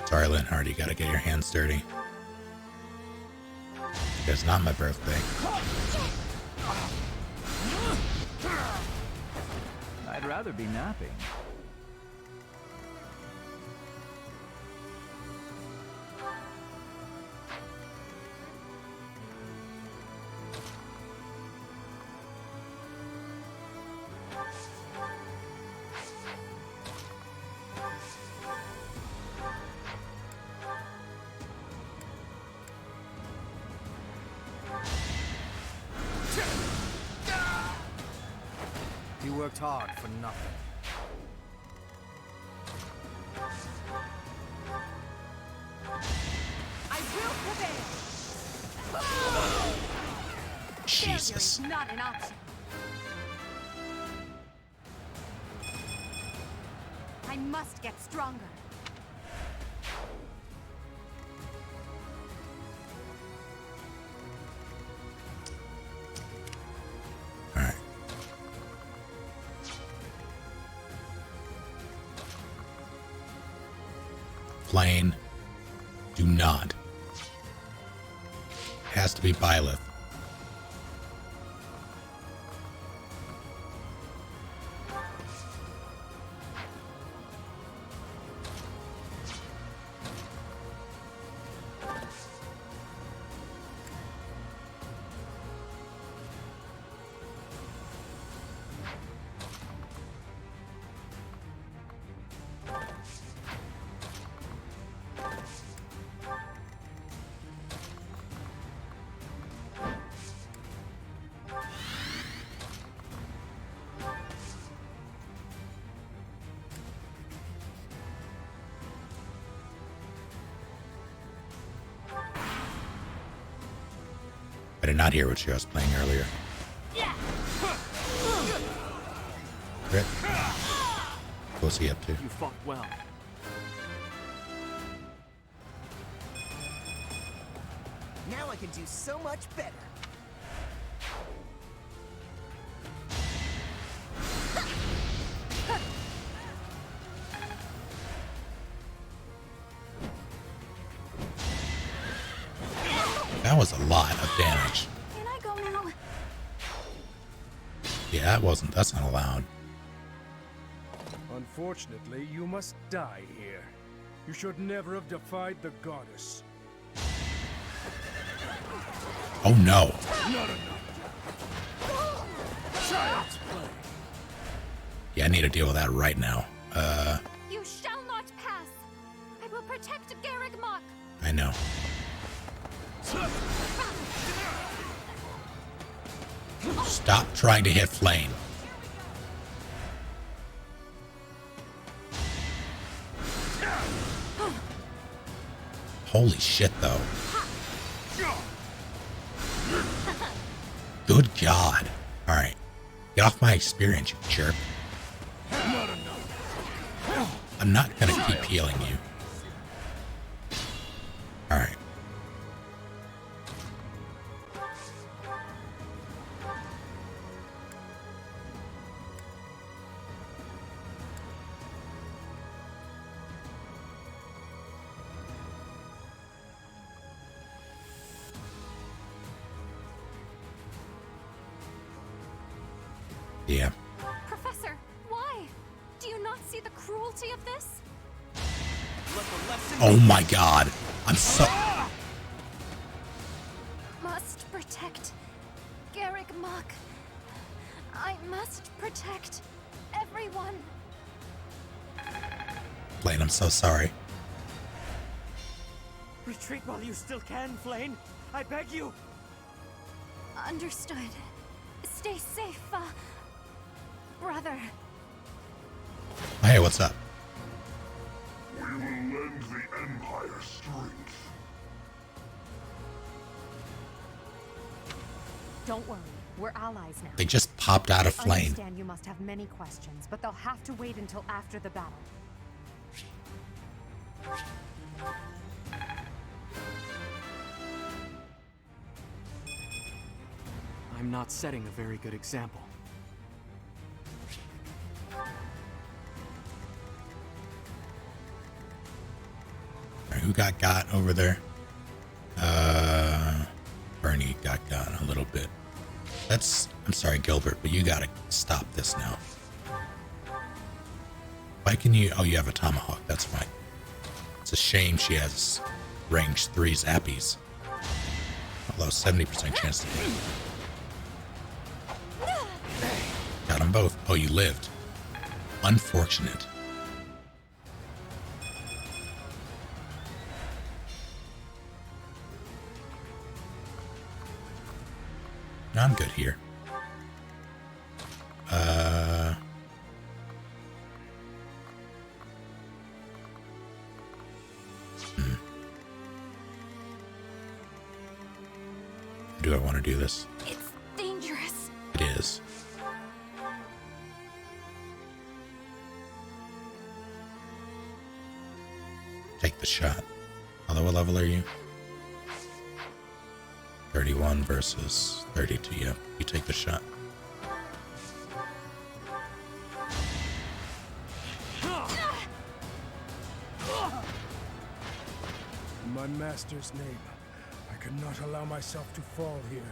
Sorry, Linhard, you gotta get your hands dirty. It's not my birthday. I'd rather be napping. You worked hard for nothing. I will prevail. Jesus. Failure is not an option. I must get stronger. Flane. Do not. Has to be Byleth. I did not hear what she was playing earlier. Crit. What's he up to? You fought well. Now I can do so much better. That was a lot of damage. Can I go now? Yeah, that's not allowed. Unfortunately, you must die here. You should never have defied the goddess. Oh no. Not enough. Child's play. Yeah, I need to deal with that right now. You shall not pass. I will protect Garrick Mock. I know. Stop trying to hit Flame. Holy shit, though. Good God. Alright. Get off my experience, you jerk. I'm not gonna keep healing you. Alright. Yeah. Professor, why? Do you not see the cruelty of this? Oh my God. I'm so... Must protect Garrick Mock. I must protect everyone. Flane, I'm so sorry. Retreat while you still can, Flane. I beg you. Understood. Stay safe, brother. Hey, what's up? We will lend the Empire strength. Don't worry, we're allies now. They just popped out of I Flame. understand you must have many questions, but they'll have to wait until after the battle. I'm not setting a very good example. Alright, who got over there? Bernie got a little bit. I'm sorry, Gilbert, but you gotta stop this now. Why can you... Oh, you have a tomahawk, that's fine. It's a shame she has range 3 zappies. Although 70% chance to hit. Got them both. Oh, you lived. Unfortunate. No, I'm good here. Do I want to do this? It's dangerous. It is. Take the shot. Although, what level are you? 31 versus 32. Yeah, you take the shot. In my master's name, I cannot allow myself to fall here.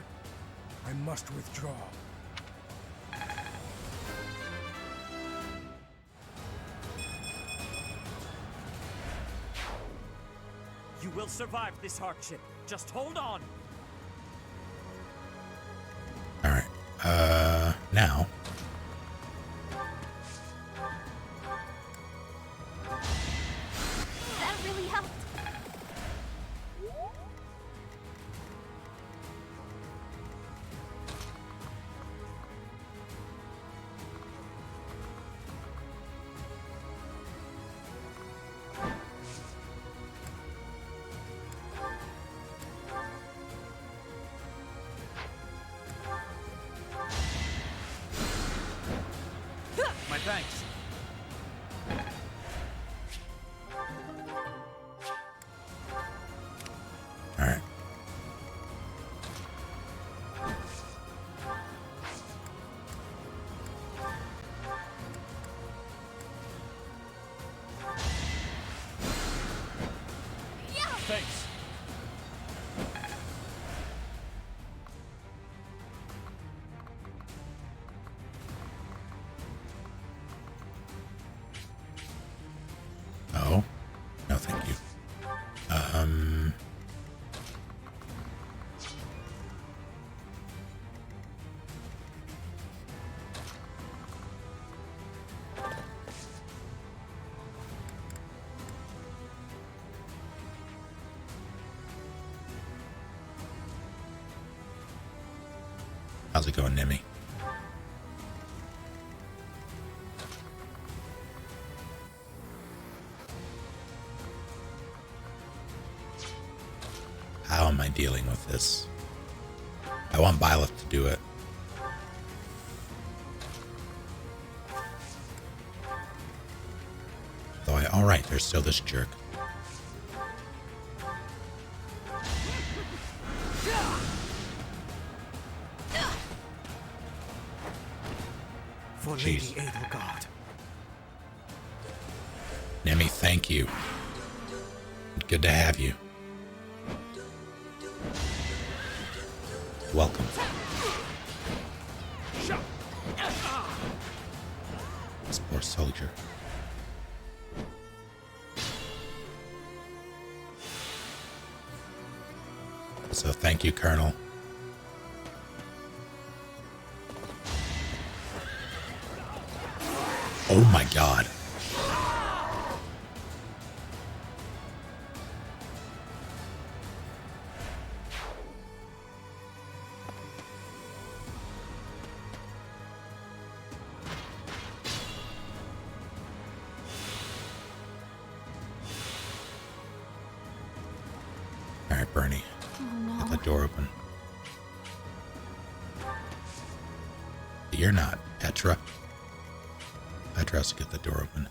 I must withdraw. You will survive this hardship. Just hold on. All right. Now. That really helped. My thanks. All right. Thanks. Oh. No, thank you. How's it going, Nimmy? How am I dealing with this? I want Byleth to do it. Though alright, there's still this jerk. For Jeez. Lady Edelgard. Nemi, thank you. Good to have you. Welcome. This poor soldier. So thank you, Colonel. Oh my God. All right, Bernie. Get the door open. You're not, Petra. Petra has to get the door open.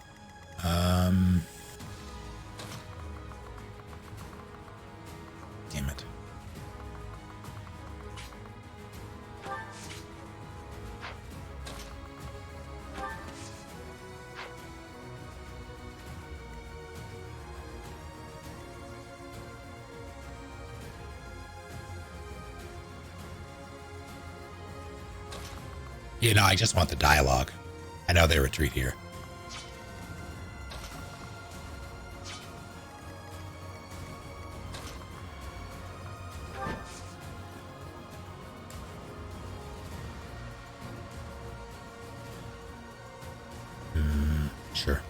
Damn it. You know, I just want the dialogue. I know they retreat here. Sure.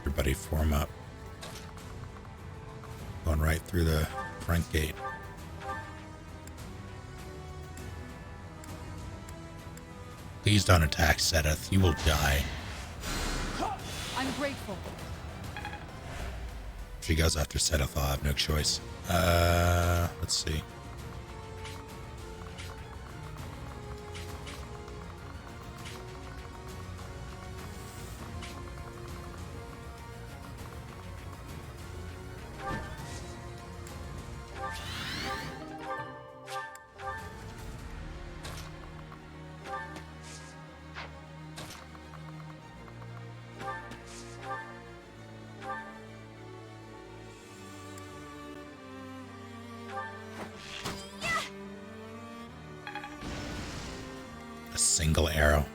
Everybody form up. Going right through the front gate. Please don't attack Sedith. You will die. I'm grateful. If she goes after Sedith, I'll have no choice. Let's see. single arrow.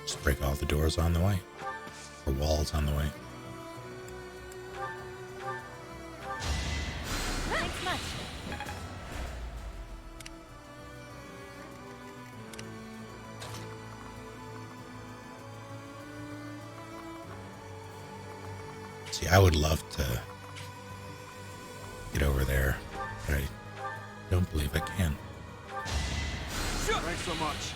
Just break all the doors on the way. Or walls on the way. Thanks much. See, I would love to get over there, but I don't believe I can. Thanks so much.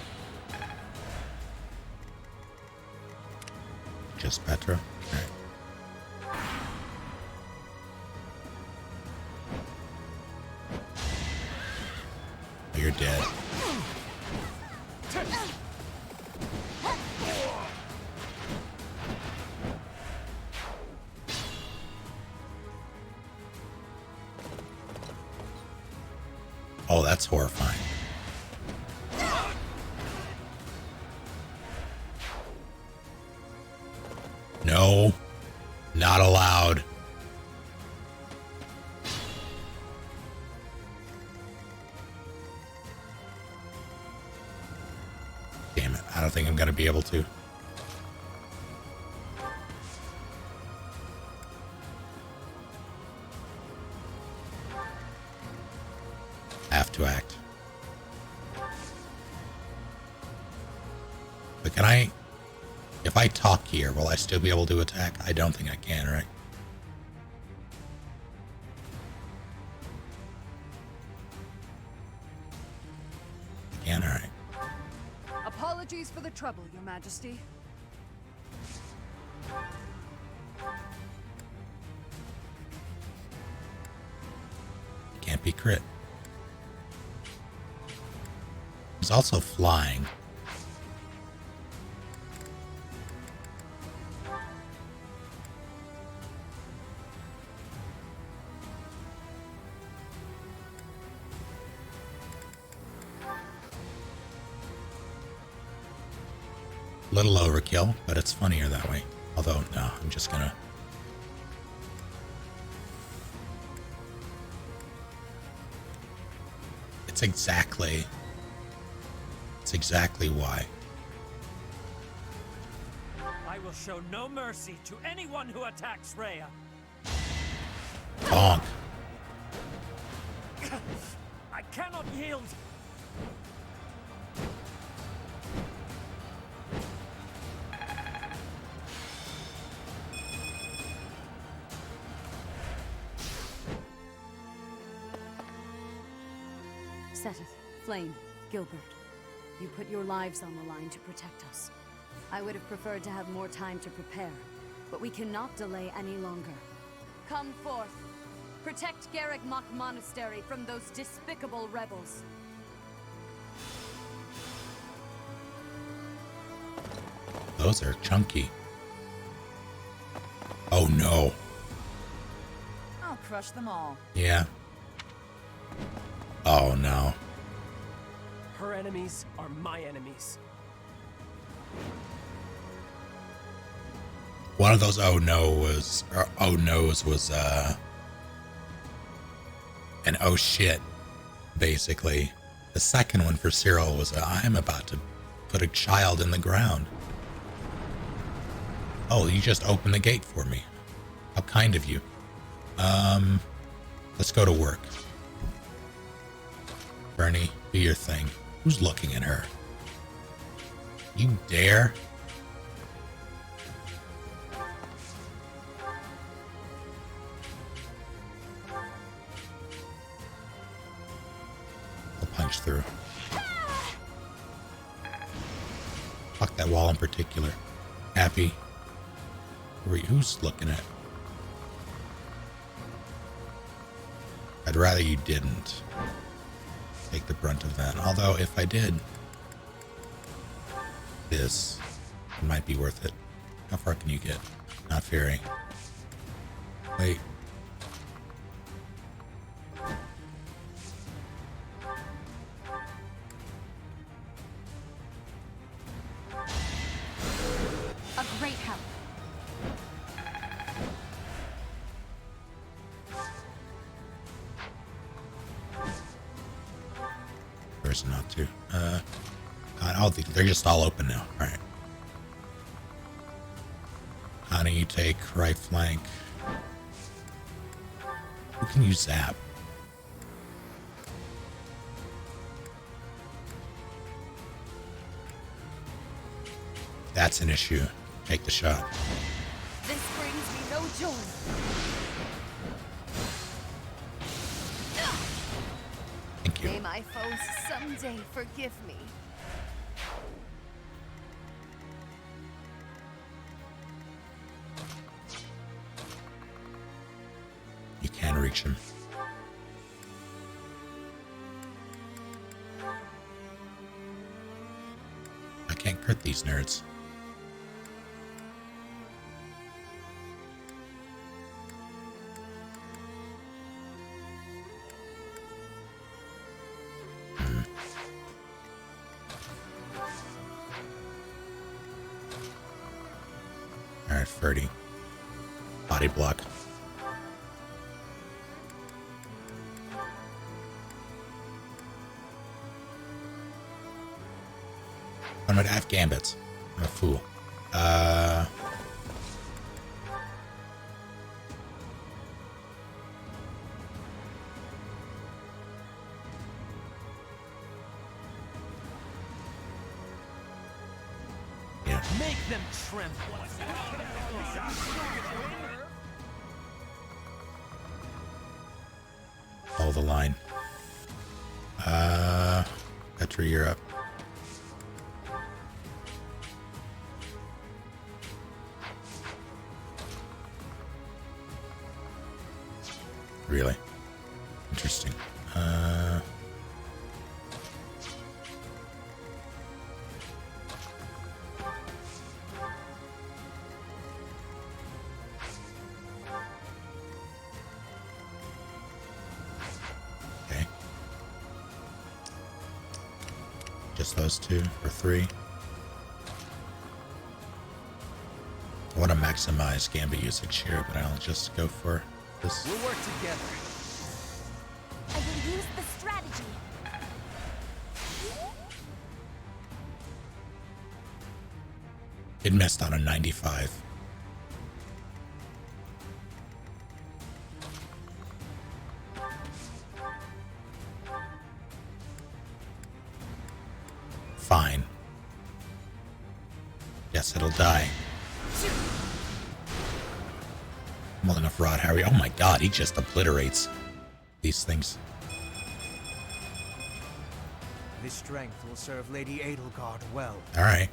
Just Petra? Alright. Oh, you're dead. Oh, that's horrifying. No, not allowed. Damn it, I don't think I'm gonna be able to. Have to act. But can I, if I talk here, will I still be able to attack? I don't think I can, right? I can, alright. Apologies for the trouble, Your Majesty. Can't be crit. He's also flying. Little overkill, but it's funnier that way. Although, no, I'm just gonna... It's exactly why. I will show no mercy to anyone who attacks Rhea. Bonk. I cannot yield. Seteth, Flame, Gilbert, you put your lives on the line to protect us. I would have preferred to have more time to prepare, but we cannot delay any longer. Come forth. Protect Garreg Mach Monastery from those despicable rebels. Those are chunky. Oh no. I'll crush them all. Yeah. Oh no. Her enemies are my enemies. One of those oh no's was an oh shit, basically. The second one for Cyril was I'm about to put a child in the ground. Oh, you just opened the gate for me. How kind of you. Let's go to work. Bernie, do your thing. Who's looking at her? You dare? I'll punch through. Fuck that wall in particular. Happy. Who's looking at? I'd rather you didn't take the brunt of that. Although, if I did, this might be worth it. How far can you get? Not very. Wait. A great help. person not to. They're just all open now. All right. Honey, you take right flank. Who can you zap? That's an issue. Take the shot. This brings me no joy. Thank you. May my foes someday forgive me. You can reach him. I can't crit these nerds. Alright, Ferdy. Body block. I'm gonna have gambits. I'm a fool. Yeah. Make them tremble. Hold the line. Petra, you're up. Really? Interesting. Okay. Just those two or three. I want to maximize Gambit usage here, but I'll just go for this. We'll work together. I will use the strategy. It missed on a 95. Fine. Yes, it'll die. Well enough, Rod Harry. Oh my god, he just obliterates these things. This strength will serve Lady Edelgard well. Alright.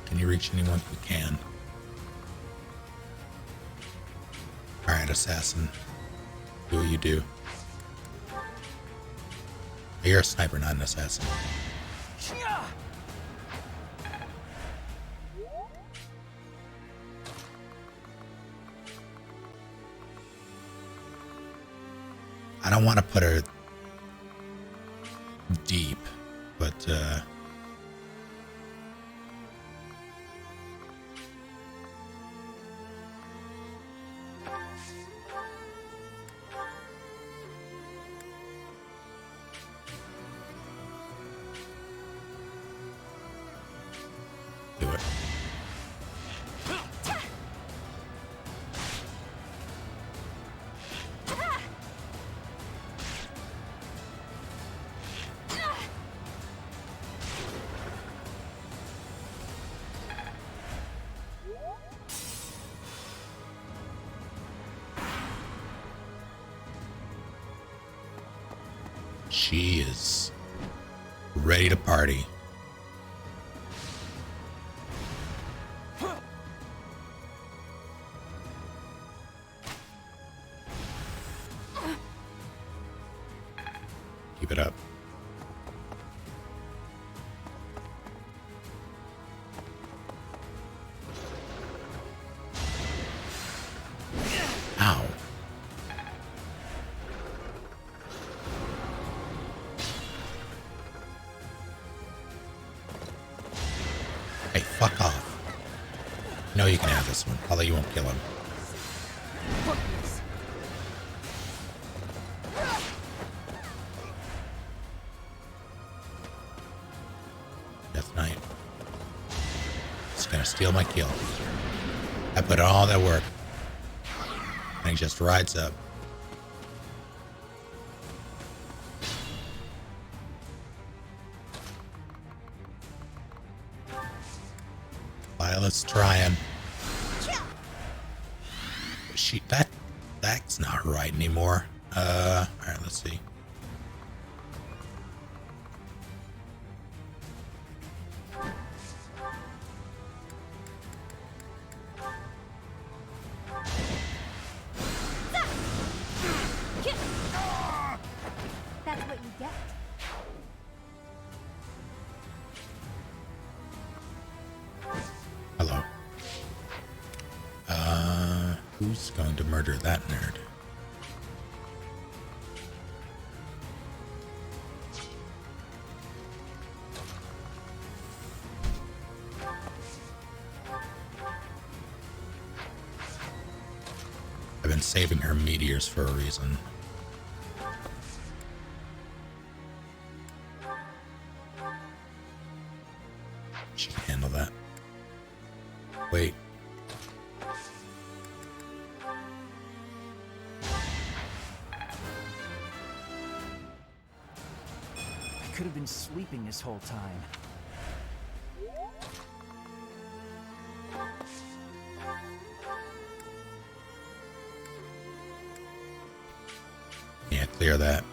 Can you reach anyone who can? Alright, assassin. Do what you do. You're a sniper, not an assassin. I don't want to put her deep, but do it. She is ready to party. Keep it up. Ow. this one. Although you won't kill him. Death Knight. Just gonna steal my kill. I put in all that work. And he just rides up. Violet's trying. That's not right anymore. Alright, let's see. That's what you get. Hello. Who's going to murder that nerd? I've been saving her meteors for a reason. She can handle that. Wait. I could have been sleeping this whole time. Yeah, clear that.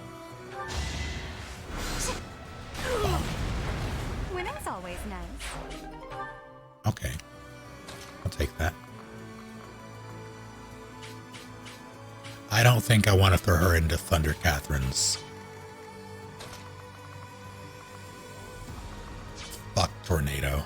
Winning's always nice. Okay. I'll take that. I don't think I want to throw her into Thunder Catherine's. Fuck tornado.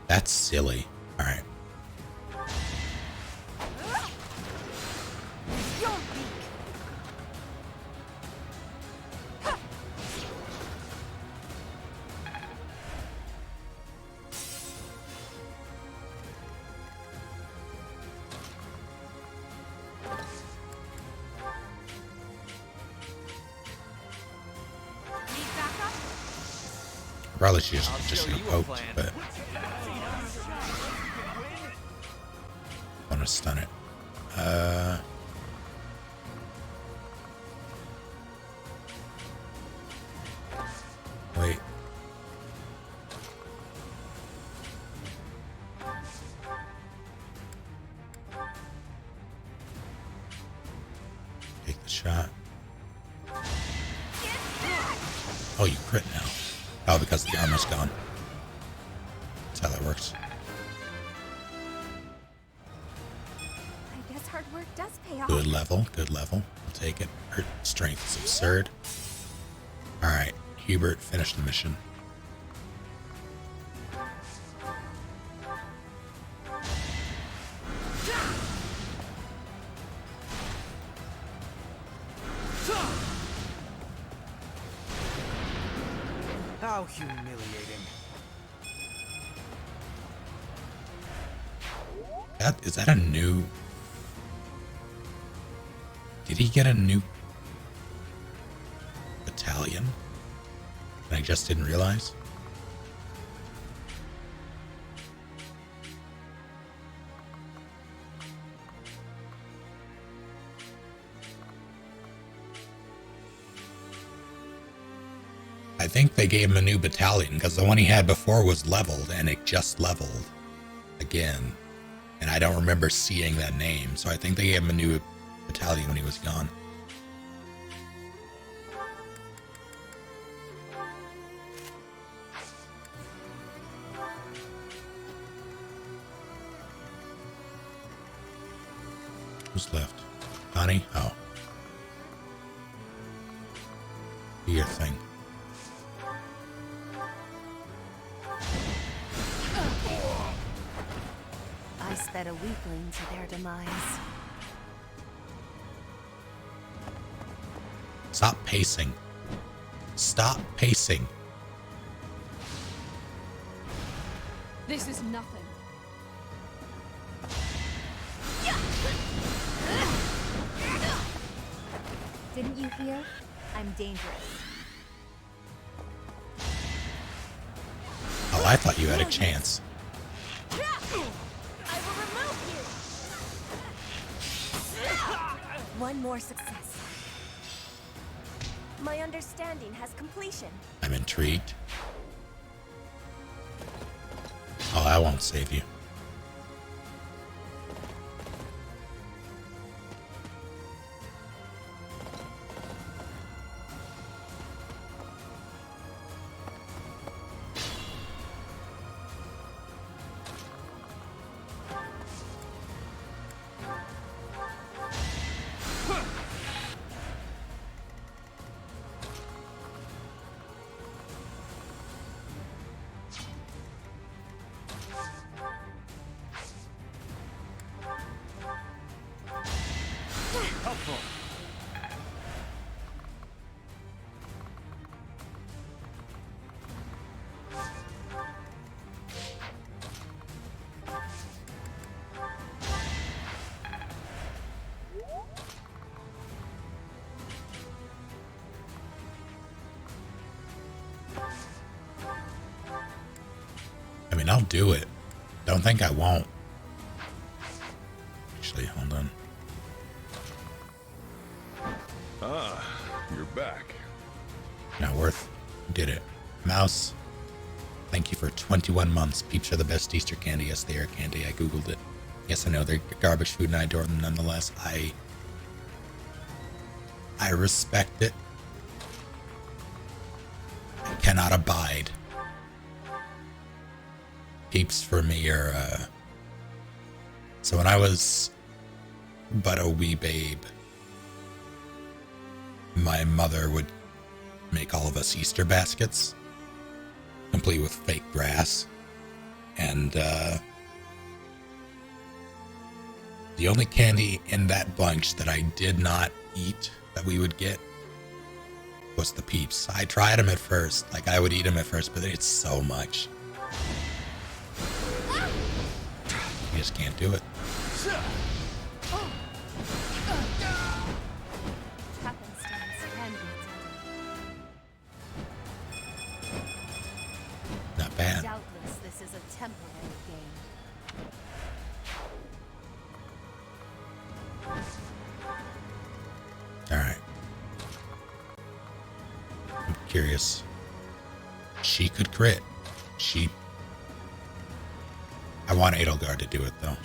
That's silly. All right. Probably she's just gonna poke, but want to stun it. Wait. Take the shot. Oh, you crit now. Oh, because the armor's gone. That's how that works. I guess hard work does pay off. Good level, good level. I'll take it. Her strength is absurd. Alright, Hubert, finish the mission. How humiliating. Is that a new... Did he get a new battalion? And I just didn't realize? I think they gave him a new battalion because the one he had before was leveled and it just leveled again. And I don't remember seeing that name, so I think they gave him a new battalion when he was gone. Who's left? Connie? Oh. Do your thing. fed a weakling to their demise. Stop pacing. Stop pacing. This is nothing. Didn't you hear? I'm dangerous. Oh, I thought you had a chance. I will remove you! One more success. My understanding has completion. I'm intrigued. Oh, I won't save you. Helpful. I mean, I'll do it. Don't think I won't. Actually, hold on. Ah, you're back. Not worth. Did it. Mouse. Thank you for 21 months. Peeps are the best Easter candy. Yes, they are candy. I googled it. Yes, I know they're garbage food and I adore them nonetheless. I respect it. I cannot abide. Peeps for me are, so when I was but a wee babe, my mother would make all of us Easter baskets, complete with fake grass. And the only candy in that bunch that I did not eat that we would get was the Peeps. I tried them at first, like I would eat them at first, but it's so much. You just can't do it. Not bad. Doubtless, this is a temporary game. All right. I'm curious. She could crit. I want Edelgard to do it, though.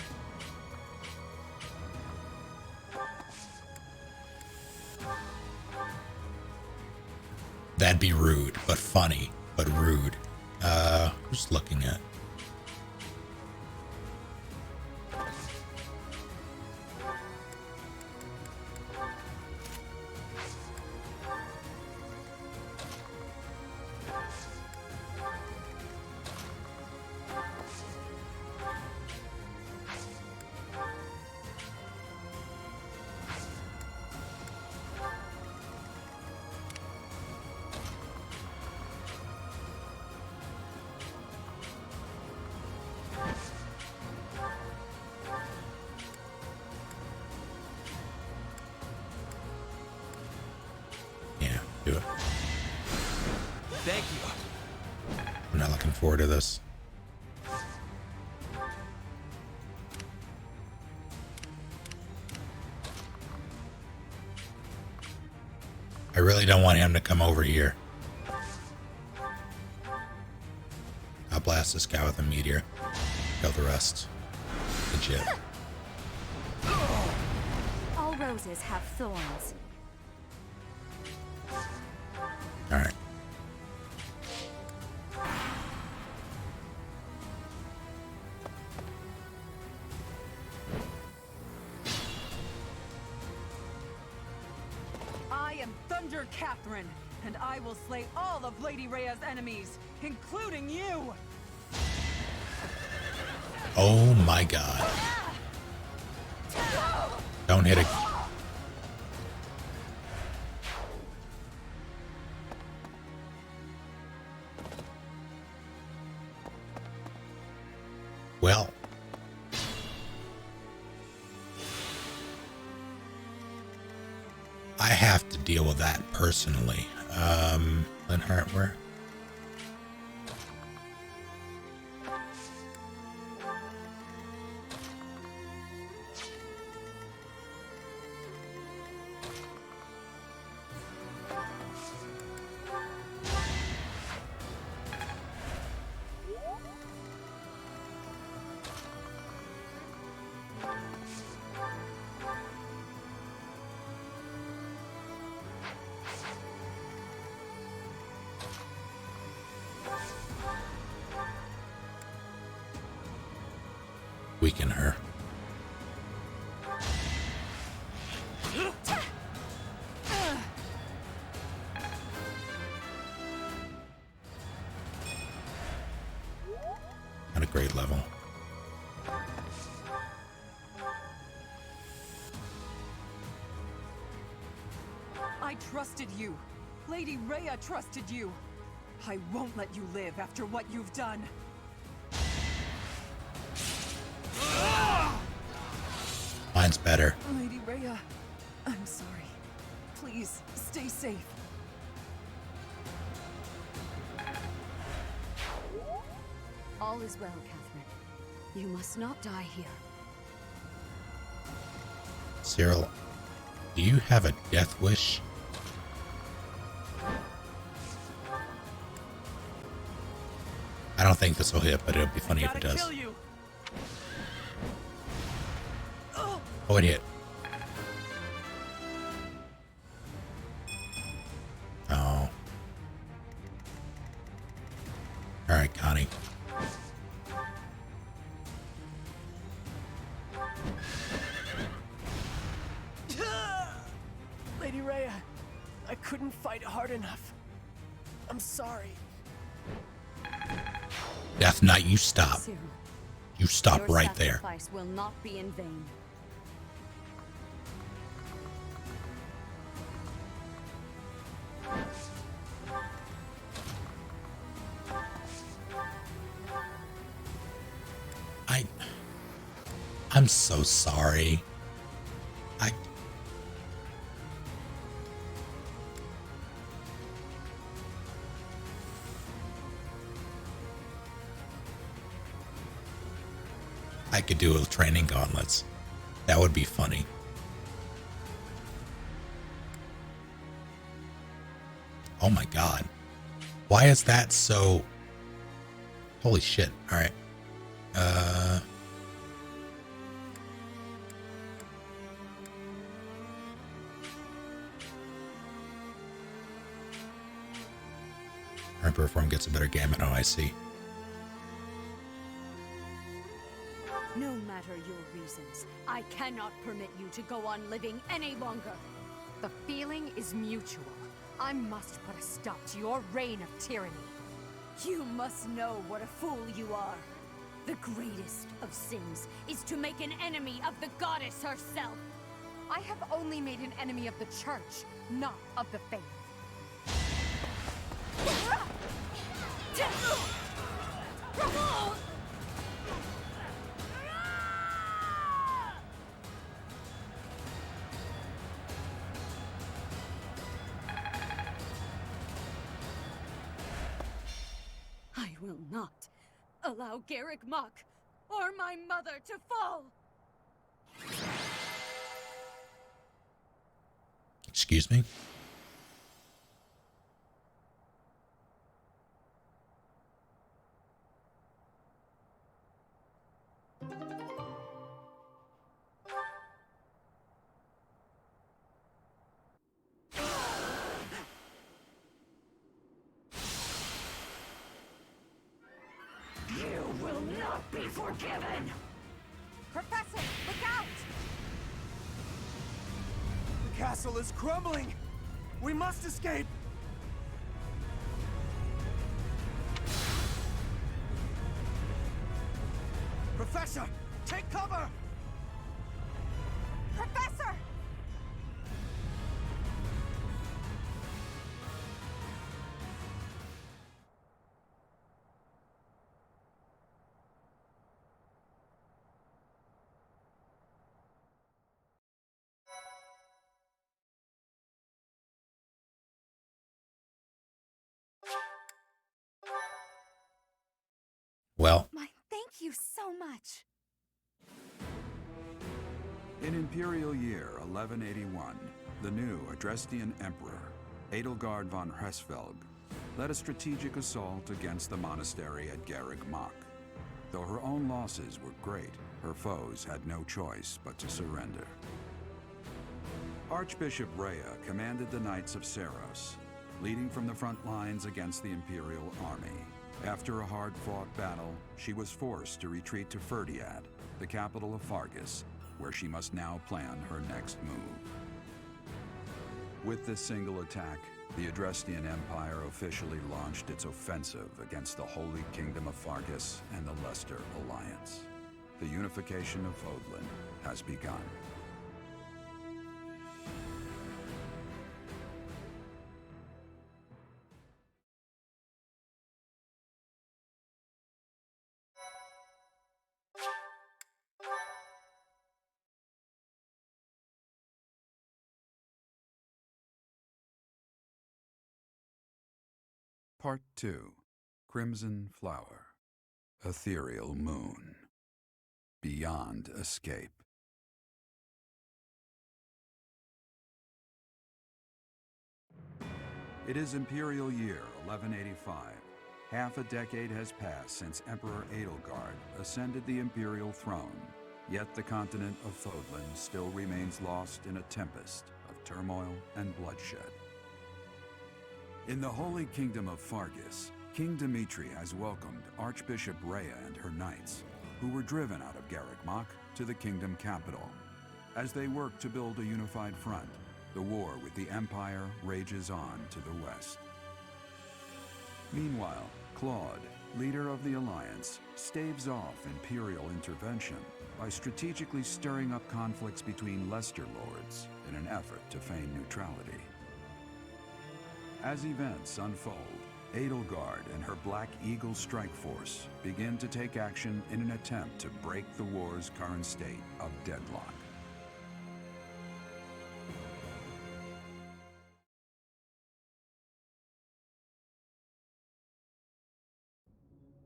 That'd be rude, but funny, but rude. Who's looking at? Do it. Thank you. I'm not looking forward to this. I really don't want him to come over here. I'll blast this guy with a meteor. Kill the rest. Legit. All roses have thorns. All right. I am Thunder Catherine, and I will slay all of Lady Rhea's enemies, including you! Oh my god. Don't hit it. Well. I have to deal with that personally. Linhart, where? Weaken her. At a great level. I trusted you. Lady Rhea trusted you. I won't let you live after what you've done. Mine's better. Lady Rhea, I'm sorry. Please, stay safe. All is well, Catherine. You must not die here. Cyril, do you have a death wish? I don't think this will hit, but it'll be funny if it does. Oh, it hit. Oh. Alright, Connie. Lady Rhea, I couldn't fight hard enough. I'm sorry. Death Knight, you stop. Cyril, You stop your right there. sacrifice will not be in vain. I'm so sorry. I could do a training gauntlets. That would be funny. Oh my god. Why is that so... Holy shit. Alright. Perform gets a better gamut. Oh, I see. No matter your reasons, I cannot permit you to go on living any longer. The feeling is mutual. I must put a stop to your reign of tyranny. You must know what a fool you are. The greatest of sins is to make an enemy of the goddess herself. I have only made an enemy of the church, not of the faith. I will not allow Garrick Mach or my mother to fall. Excuse me? You will not be forgiven! Professor, look out! The castle is crumbling! We must escape! Professor, take cover! Well, Thank you so much. In Imperial Year 1181, the new Adrestian Emperor, Edelgard von Hresvelg, led a strategic assault against the monastery at Garreg Mach. Though her own losses were great, her foes had no choice but to surrender. Archbishop Rhea commanded the Knights of Seros, leading from the front lines against the Imperial army. After a hard-fought battle, she was forced to retreat to Ferdiad, the capital of Fargus, where she must now plan her next move. With this single attack, the Adrestian Empire officially launched its offensive against the Holy Kingdom of Fargus and the Leicester Alliance. The unification of Fodlan has begun. Part 2. Crimson Flower. Ethereal Moon. Beyond Escape. It is Imperial Year 1185. Half a decade has passed since Emperor Edelgard ascended the Imperial throne, yet the continent of Fodlan still remains lost in a tempest of turmoil and bloodshed. In the Holy Kingdom of Fargus, King Dimitri has welcomed Archbishop Rhea and her knights, who were driven out of Garreg Mach to the kingdom capital. As they work to build a unified front, the war with the Empire rages on to the west. Meanwhile, Claude, leader of the Alliance, staves off Imperial intervention by strategically stirring up conflicts between Leicester lords in an effort to feign neutrality. As events unfold, Edelgard and her Black Eagle strike force begin to take action in an attempt to break the war's current state of deadlock.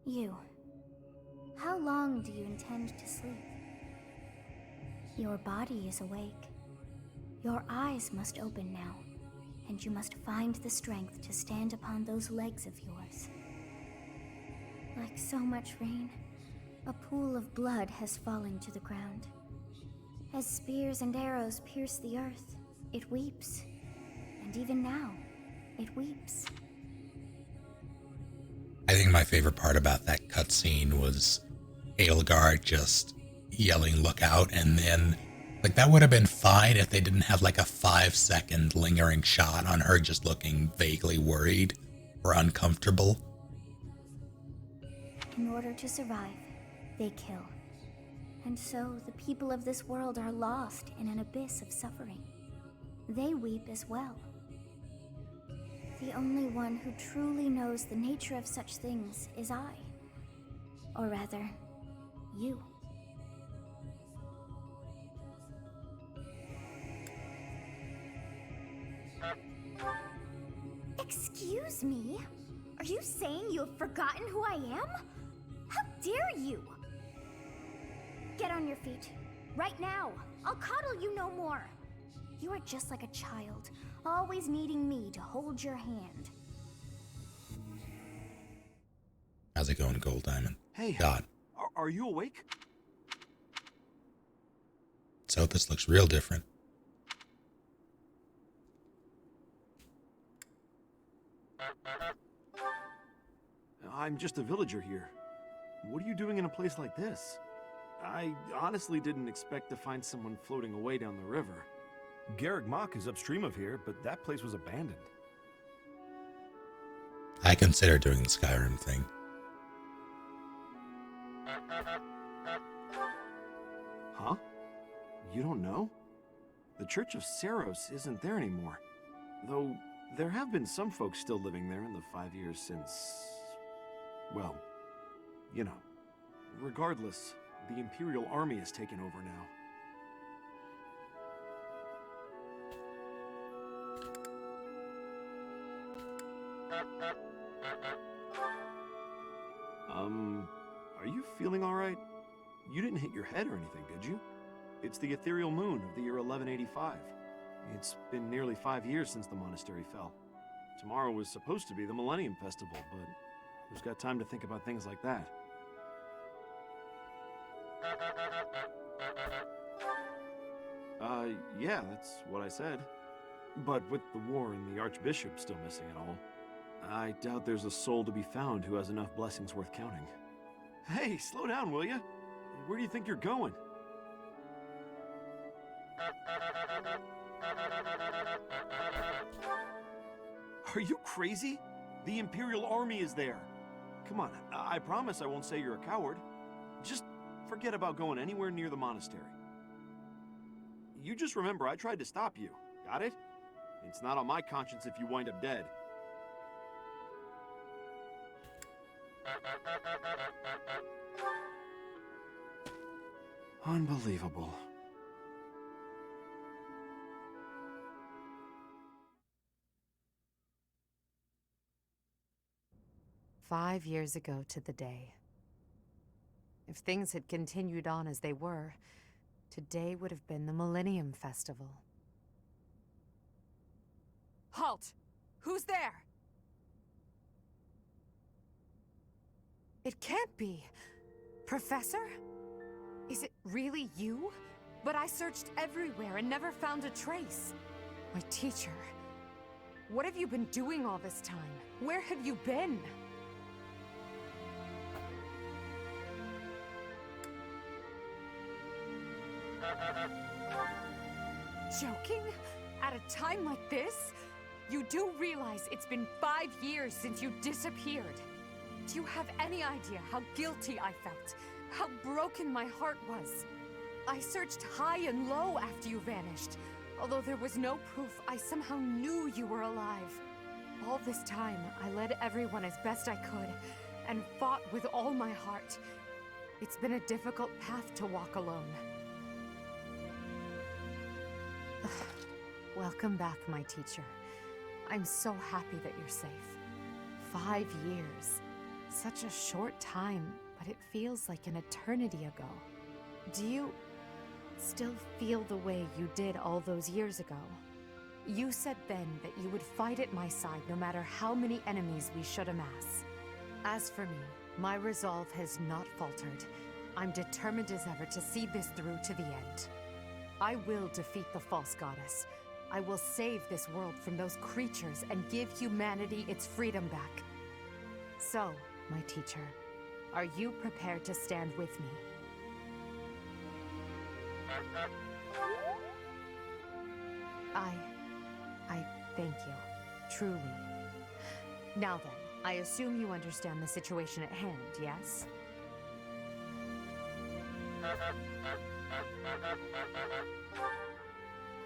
You. How long do you intend to sleep? Your body is awake. Your eyes must open now, and you must find the strength to stand upon those legs of yours. Like so much rain, a pool of blood has fallen to the ground. As spears and arrows pierce the earth, it weeps. And even now, it weeps. I think my favorite part about that cutscene was Edelgard just yelling, "Look out," and then, like, that would have been fine if they didn't have, like, a 5-second lingering shot on her just looking vaguely worried or uncomfortable. In order to survive, they kill. And so the people of this world are lost in an abyss of suffering. They weep as well. The only one who truly knows the nature of such things is I. Or rather, you. Excuse me? Are you saying you have forgotten who I am? How dare you? Get on your feet. Right now. I'll coddle you no more. You are just like a child, always needing me to hold your hand. How's it going, Gold Diamond? Hey, God. Are you awake? So this looks real different. I'm just a villager here. What are you doing in a place like this? I honestly didn't expect to find someone floating away down the river. Garreg Mach is upstream of here, but that place was abandoned. I consider doing the Skyrim thing. Huh? You don't know? The Church of Seros isn't there anymore. Though, there have been some folks still living there in the 5 years since... well, you know. Regardless, the Imperial Army has taken over now. Are you feeling alright? You didn't hit your head or anything, did you? It's the ethereal moon of the year 1185. It's been nearly 5 years since the monastery fell. Tomorrow was supposed to be the Millennium Festival, but who's got time to think about things like that? Yeah, that's what I said. But with the war and the Archbishop still missing and all, I doubt there's a soul to be found who has enough blessings worth counting. Hey, slow down, will ya? Where do you think you're going? Are you crazy? The Imperial Army is there. Come on, I promise I won't say you're a coward. Just forget about going anywhere near the monastery. You just remember I tried to stop you. Got it? It's not on my conscience if you wind up dead. Unbelievable. "5 years ago to the day. If things had continued on as they were, today would have been the Millennium Festival." Halt! Who's there? It can't be. Professor? Is it really you? But I searched everywhere and never found a trace. My teacher. What have you been doing all this time? Where have you been? Joking? At a time like this? You do realize it's been 5 years since you disappeared. Do you have any idea how guilty I felt? How broken my heart was? I searched high and low after you vanished. Although there was no proof, I somehow knew you were alive. All this time, I led everyone as best I could, and fought with all my heart. It's been a difficult path to walk alone. Welcome back, my teacher. I'm so happy that you're safe. 5 years. Such a short time, but it feels like an eternity ago. Do you still feel the way you did all those years ago? You said then that you would fight at my side no matter how many enemies we should amass. As for me, my resolve has not faltered. I'm determined as ever to see this through to the end. I will defeat the false goddess. I will save this world from those creatures and give humanity its freedom back. So, my teacher, are you prepared to stand with me? I thank you. Truly. Now then, I assume you understand the situation at hand, yes?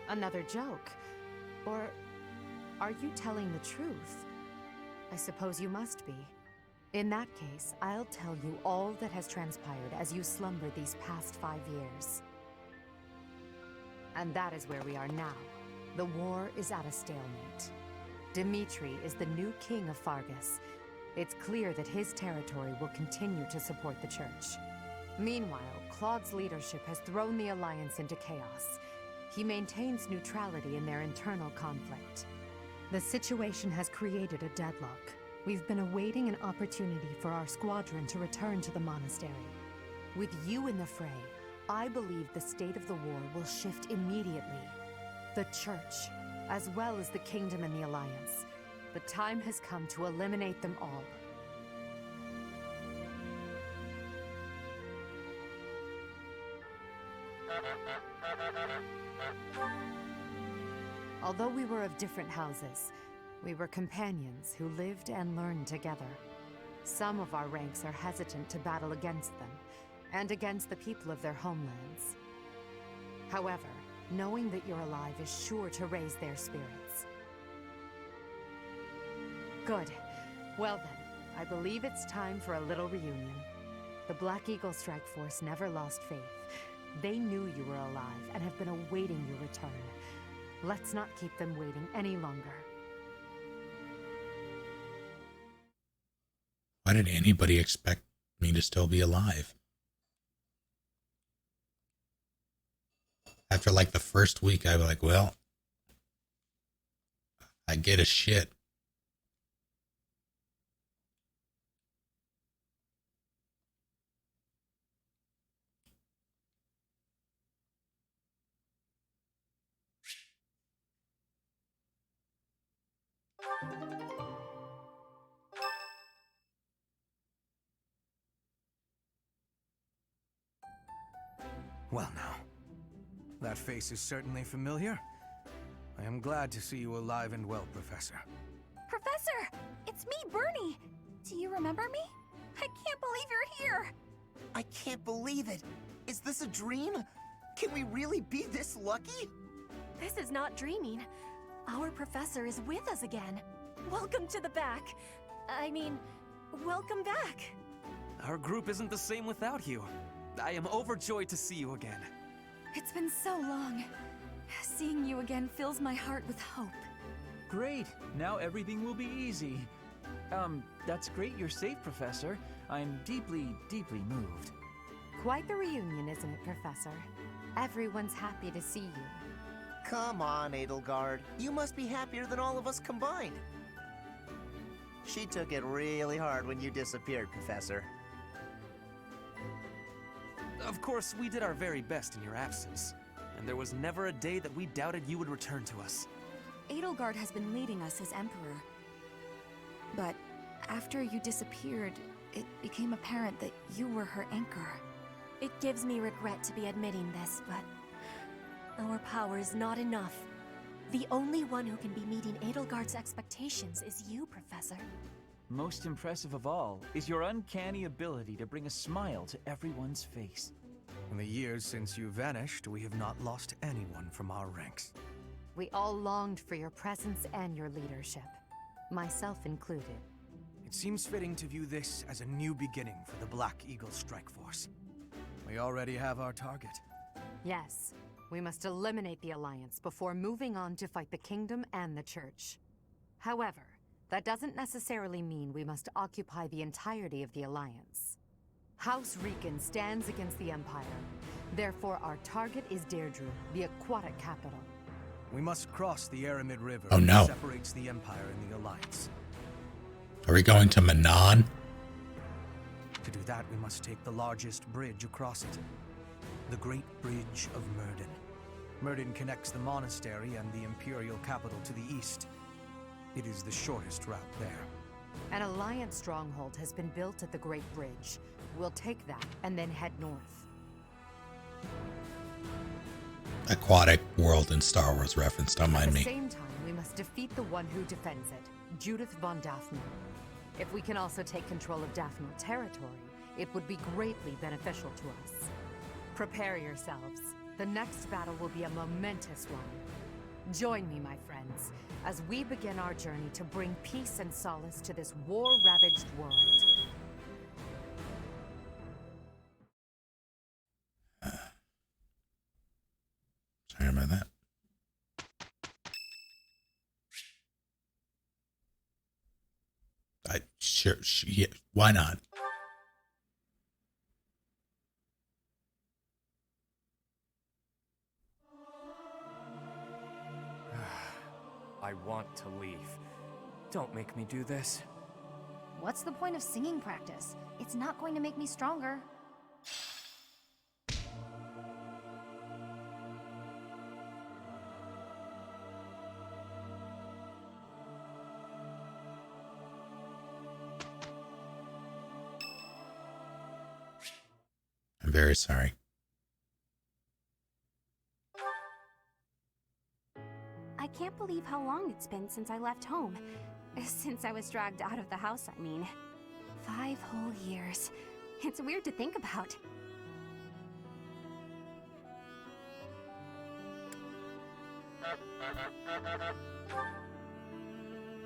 Another joke? Or are you telling the truth? I suppose you must be. In that case, I'll tell you all that has transpired as you slumber these past 5 years. And that is where we are now. The war is at a stalemate. Dimitri is the new king of Fargus. It's clear that his territory will continue to support the church. Meanwhile, Claude's leadership has thrown the Alliance into chaos. He maintains neutrality in their internal conflict. The situation has created a deadlock. We've been awaiting an opportunity for our squadron to return to the monastery. With you in the fray, I believe the state of the war will shift immediately. The church, as well as the kingdom and the Alliance. The time has come to eliminate them all. Although we were of different houses, we were companions who lived and learned together. Some of our ranks are hesitant to battle against them, and against the people of their homelands. However, knowing that you're alive is sure to raise their spirits. Good. Well then, I believe it's time for a little reunion. The Black Eagle Strike Force never lost faith. They knew you were alive and have been awaiting your return. Let's not keep them waiting any longer. Why did anybody expect me to still be alive. After like the first week, I was like, well, I get a shit. Well now, that face is certainly familiar. I am glad to see you alive and well, Professor. Professor! It's me, Bernie! Do you remember me? I can't believe you're here! I can't believe it. Is this a dream? Can we really be this lucky? This is not dreaming. Our professor is with us again. Welcome to the back. I mean, welcome back. Our group isn't the same without you. I am overjoyed to see you again. It's been so long. Seeing you again fills my heart with hope. Great. Now everything will be easy. That's great you're safe, Professor. I'm deeply, deeply moved. Quite the reunion, isn't it, Professor? Everyone's happy to see you. Come on, Edelgard. You must be happier than all of us combined. She took it really hard when you disappeared, Professor. Of course, we did our very best in your absence. And there was never a day that we doubted you would return to us. Edelgard has been leading us as Emperor. But after you disappeared, it became apparent that you were her anchor. It gives me regret to be admitting this, but our power is not enough. The only one who can be meeting Edelgard's expectations is you, Professor. Most impressive of all is your uncanny ability to bring a smile to everyone's face. In the years since you vanished, we have not lost anyone from our ranks. We all longed for your presence and your leadership, myself included. It seems fitting to view this as a new beginning for the Black Eagle Strike Force. We already have our target. Yes, we must eliminate the Alliance before moving on to fight the Kingdom and the Church. However, that doesn't necessarily mean we must occupy the entirety of the Alliance. House Riken stands against the Empire. Therefore, our target is Deirdre, the aquatic capital. We must cross the Aramid River Oh, no. that separates the Empire and the Alliance. Are we going to Manon? To do that, we must take the largest bridge across it. The Great Bridge of Myrden. Myrden connects the monastery and the Imperial capital to the east. It is the shortest route there. An Alliance stronghold has been built at the Great Bridge. We'll take that and then head north. Aquatic world in Star Wars reference, don't mind At the me. same time, we must defeat the one who defends it, Judith von Daphne. If we can also take control of Daphne territory, it would be greatly beneficial to us. Prepare yourselves. The next battle will be a momentous one. Join me, my friends, as we begin our journey to bring peace and solace to this war-ravaged world. Sorry about that. Sure, yeah, why not? I want to leave. Don't make me do this. What's the point of singing practice? It's not going to make me stronger. I'm very sorry. I can't believe how long it's been since I left home. Since I was dragged out of the house, I mean. 5 whole years. It's weird to think about.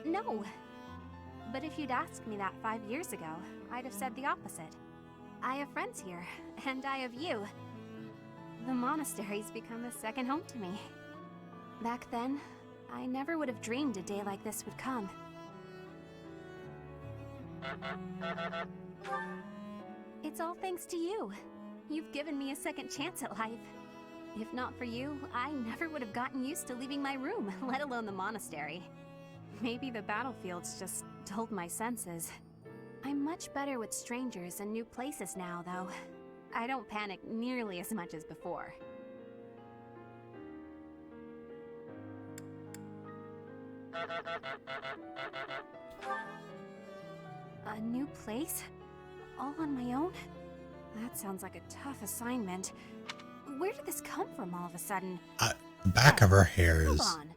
No. But if you'd asked me that 5 years ago, I'd have said the opposite. I have friends here, and I have you. The monastery's become a second home to me. Back then, I never would have dreamed a day like this would come. It's all thanks to you. You've given me a second chance at life. If not for you, I never would have gotten used to leaving my room, let alone the monastery. Maybe the battlefield's just dulled my senses. I'm much better with strangers and new places now, though. I don't panic nearly as much as before. A new place? All on my own? That sounds like a tough assignment. Where did this come from all of a sudden? The back of her hair Hold is on.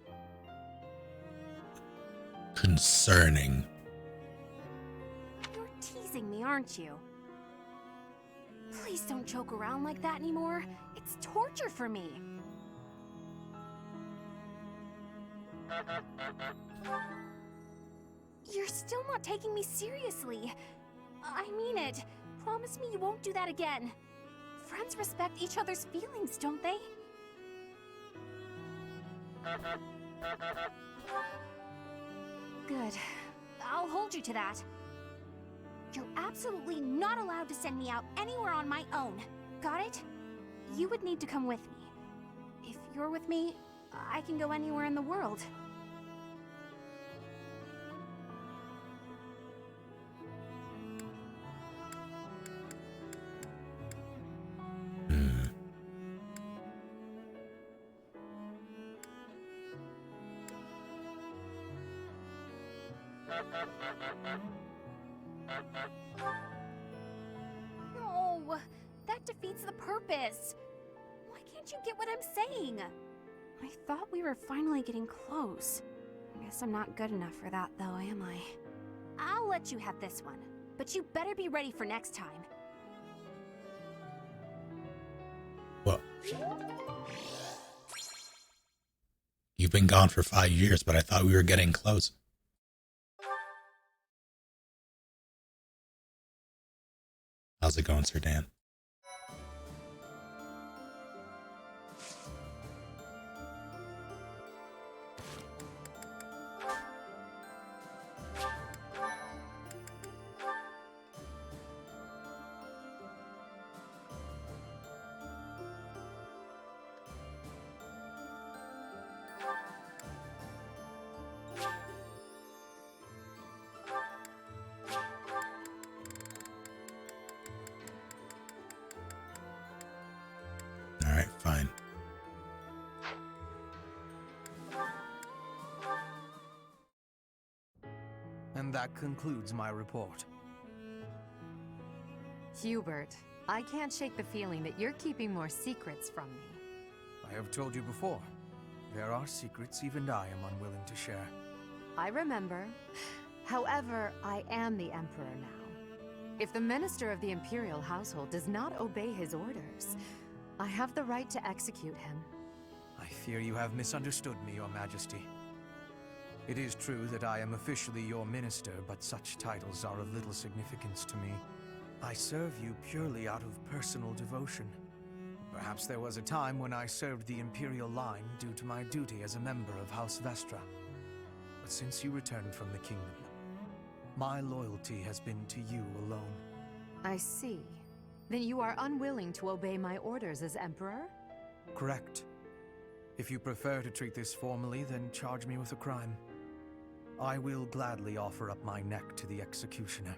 concerning. You're teasing me, aren't you? Please don't joke around like that anymore. It's torture for me. You're still not taking me seriously. I mean it. Promise me you won't do that again. Friends respect each other's feelings, don't they? Good. I'll hold you to that. You're absolutely not allowed to send me out anywhere on my own. Got it? You would need to come with me. If you're with me, I can go anywhere in the world. No, that defeats the purpose. Why can't you get what I'm saying? I thought we were finally getting close. I guess I'm not good enough for that, though, am I? I'll let you have this one, but you better be ready for next time. Well, you've been gone for 5 years, but I thought we were getting close. How's it going, Sir Dan? Alright, fine. And that concludes my report. Hubert, I can't shake the feeling that you're keeping more secrets from me. I have told you before, there are secrets even I am unwilling to share. I remember. However, I am the Emperor now. If the Minister of the Imperial Household does not obey his orders, I have the right to execute him. I fear you have misunderstood me, Your Majesty. It is true that I am officially your minister, but such titles are of little significance to me. I serve you purely out of personal devotion. Perhaps there was a time when I served the Imperial line due to my duty as a member of House Vestra. But since you returned from the kingdom, my loyalty has been to you alone. I see. Then you are unwilling to obey my orders as Emperor? Correct. If you prefer to treat this formally, then charge me with a crime. I will gladly offer up my neck to the executioner.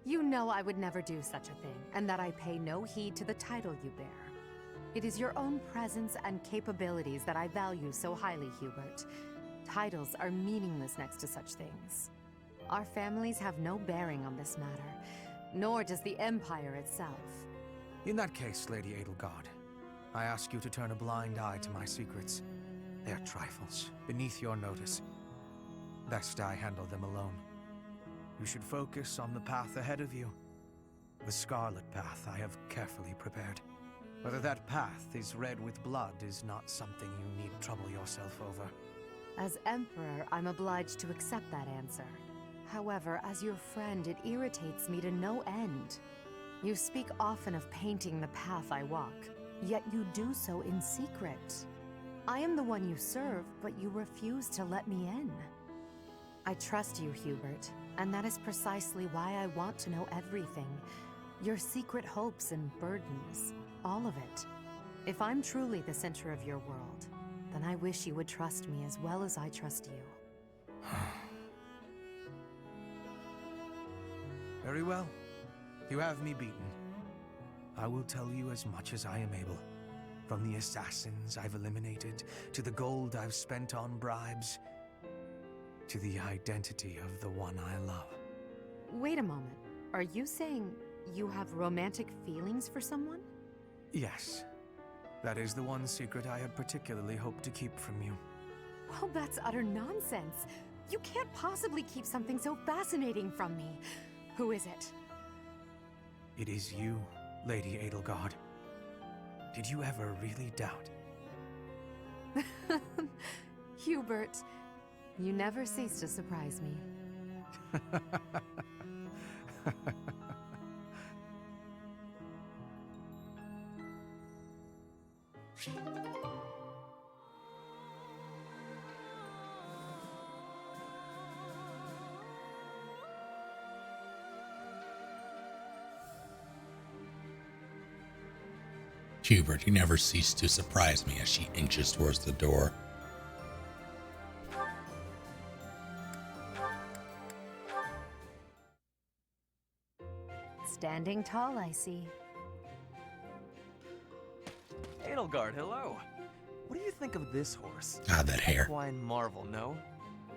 You know I would never do such a thing, and that I pay no heed to the title you bear. It is your own presence and capabilities that I value so highly, Hubert. Titles are meaningless next to such things. Our families have no bearing on this matter, nor does the Empire itself. In that case, Lady Edelgard, I ask you to turn a blind eye to my secrets. They are trifles, beneath your notice. Best I handle them alone. You should focus on the path ahead of you. The Scarlet Path I have carefully prepared. Whether that path is red with blood is not something you need trouble yourself over. As Emperor, I'm obliged to accept that answer. However, as your friend, it irritates me to no end. You speak often of painting the path I walk, yet you do so in secret. I am the one you serve, but you refuse to let me in. I trust you, Hubert, and that is precisely why I want to know everything. Your secret hopes and burdens. All of it. If I'm truly the center of your world, then I wish you would trust me as well as I trust you. Very well. You have me beaten. I will tell you as much as I am able. From the assassins I've eliminated, to the gold I've spent on bribes, to the identity of the one I love. Wait a moment. Are you saying you have romantic feelings for someone? Yes. That is the one secret I had particularly hoped to keep from you. Well, that's utter nonsense. You can't possibly keep something so fascinating from me. Who is it? It is you, Lady Edelgard. Did you ever really doubt? Hubert, you never cease to surprise me. Hubert, you never cease to surprise me as she inches towards the door. Standing tall, I see. Edelgard, hello. What do you think of this horse? God, that hair. Equine marvel, no?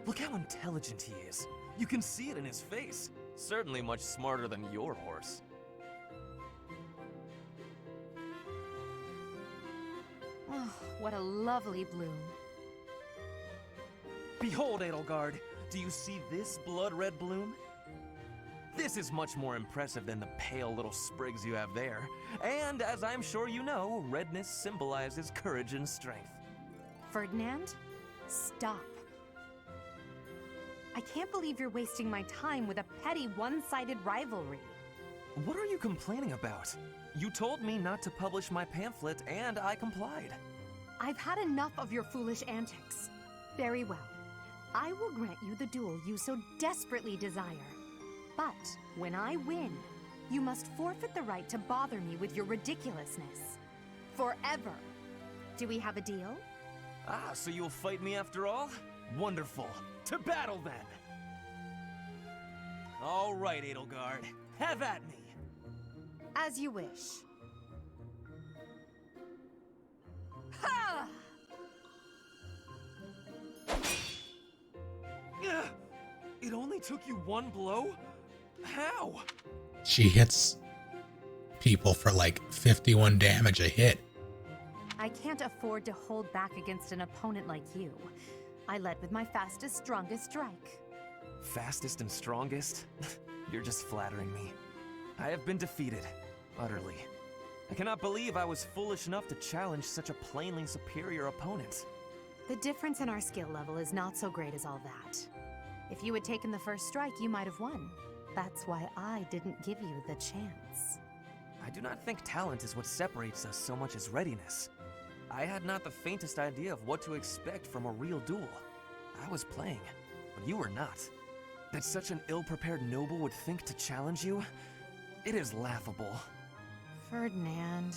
Look how intelligent he is. You can see it in his face. Certainly much smarter than your horse. Oh, what a lovely bloom. Behold, Edelgard. Do you see this blood-red bloom? This is much more impressive than the pale little sprigs you have there. And as I'm sure you know, redness symbolizes courage and strength. Ferdinand, stop. I can't believe you're wasting my time with a petty one-sided rivalry. What are you complaining about? You told me not to publish my pamphlet, and I complied. I've had enough of your foolish antics. Very well. I will grant you the duel you so desperately desire. But when I win, you must forfeit the right to bother me with your ridiculousness. Forever. Do we have a deal? Ah, so you'll fight me after all? Wonderful. To battle, then! All right, Edelgard. Have at me! As you wish. Ha! It only took you one blow? How? She hits people for like 51 damage a hit. I can't afford to hold back against an opponent like you. I led with my fastest, strongest strike. Fastest and strongest? You're just flattering me. I have been defeated. Utterly. I cannot believe I was foolish enough to challenge such a plainly superior opponent. The difference in our skill level is not so great as all that. If you had taken the first strike, you might have won. That's why I didn't give you the chance. I do not think talent is what separates us so much as readiness. I had not the faintest idea of what to expect from a real duel. I was playing, but you were not. That such an ill-prepared noble would think to challenge you? It is laughable. Ferdinand.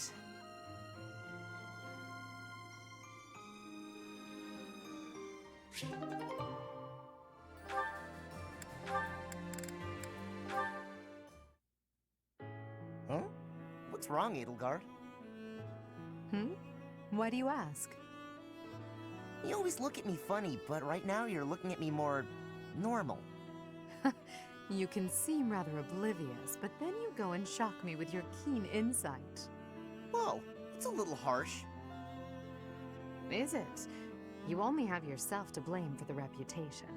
Huh? What's wrong, Edelgard? Why do you ask? You always look at me funny, but right now you're looking at me more normal. You can seem rather oblivious, but then you go and shock me with your keen insight. Whoa, it's a little harsh. Is it? You only have yourself to blame for the reputation.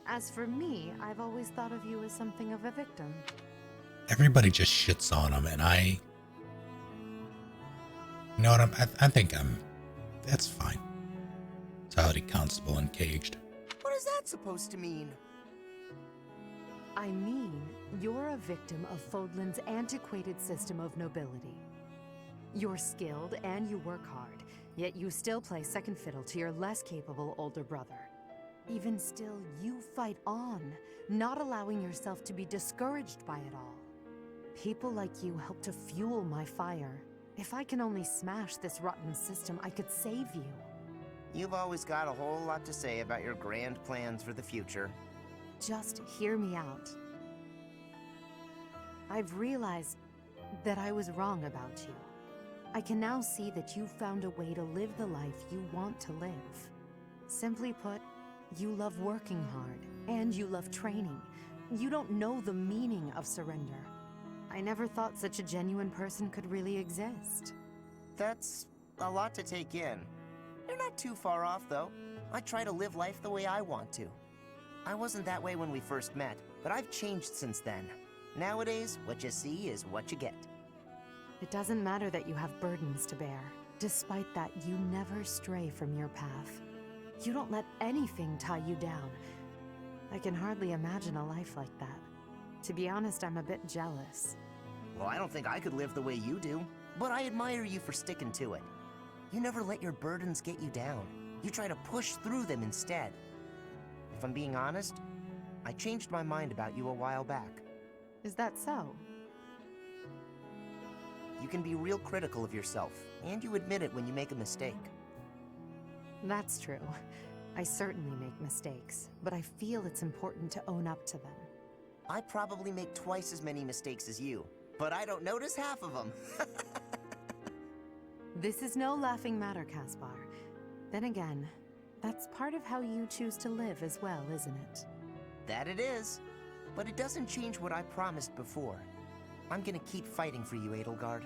As for me, I've always thought of you as something of a victim. Everybody just shits on him, and you know what? I think that's fine. Saudi Constable and Caged. What is that supposed to mean? I mean, you're a victim of Fodlan's antiquated system of nobility. You're skilled and you work hard, yet you still play second fiddle to your less capable older brother. Even still, you fight on, not allowing yourself to be discouraged by it all. People like you help to fuel my fire. If I can only smash this rotten system, I could save you. You've always got a whole lot to say about your grand plans for the future. Just hear me out. I've realized that I was wrong about you. I can now see that you found a way to live the life you want to live. Simply put, you love working hard, and you love training. You don't know the meaning of surrender. I never thought such a genuine person could really exist. That's a lot to take in. You're not too far off, though. I try to live life the way I want to. I wasn't that way when we first met, but I've changed since then. Nowadays, what you see is what you get. It doesn't matter that you have burdens to bear. Despite that, you never stray from your path. You don't let anything tie you down. I can hardly imagine a life like that. To be honest, I'm a bit jealous. Well, I don't think I could live the way you do, but I admire you for sticking to it. You never let your burdens get you down. You try to push through them instead. If I'm being honest, I changed my mind about you a while back. Is that so? You can be real critical of yourself, and you admit it when you make a mistake. That's true. I certainly make mistakes, but I feel it's important to own up to them. I probably make twice as many mistakes as you, but I don't notice half of them. This is no laughing matter, Caspar. Then again, that's part of how you choose to live as well, isn't it? That it is. But it doesn't change what I promised before. I'm gonna keep fighting for you, Edelgard.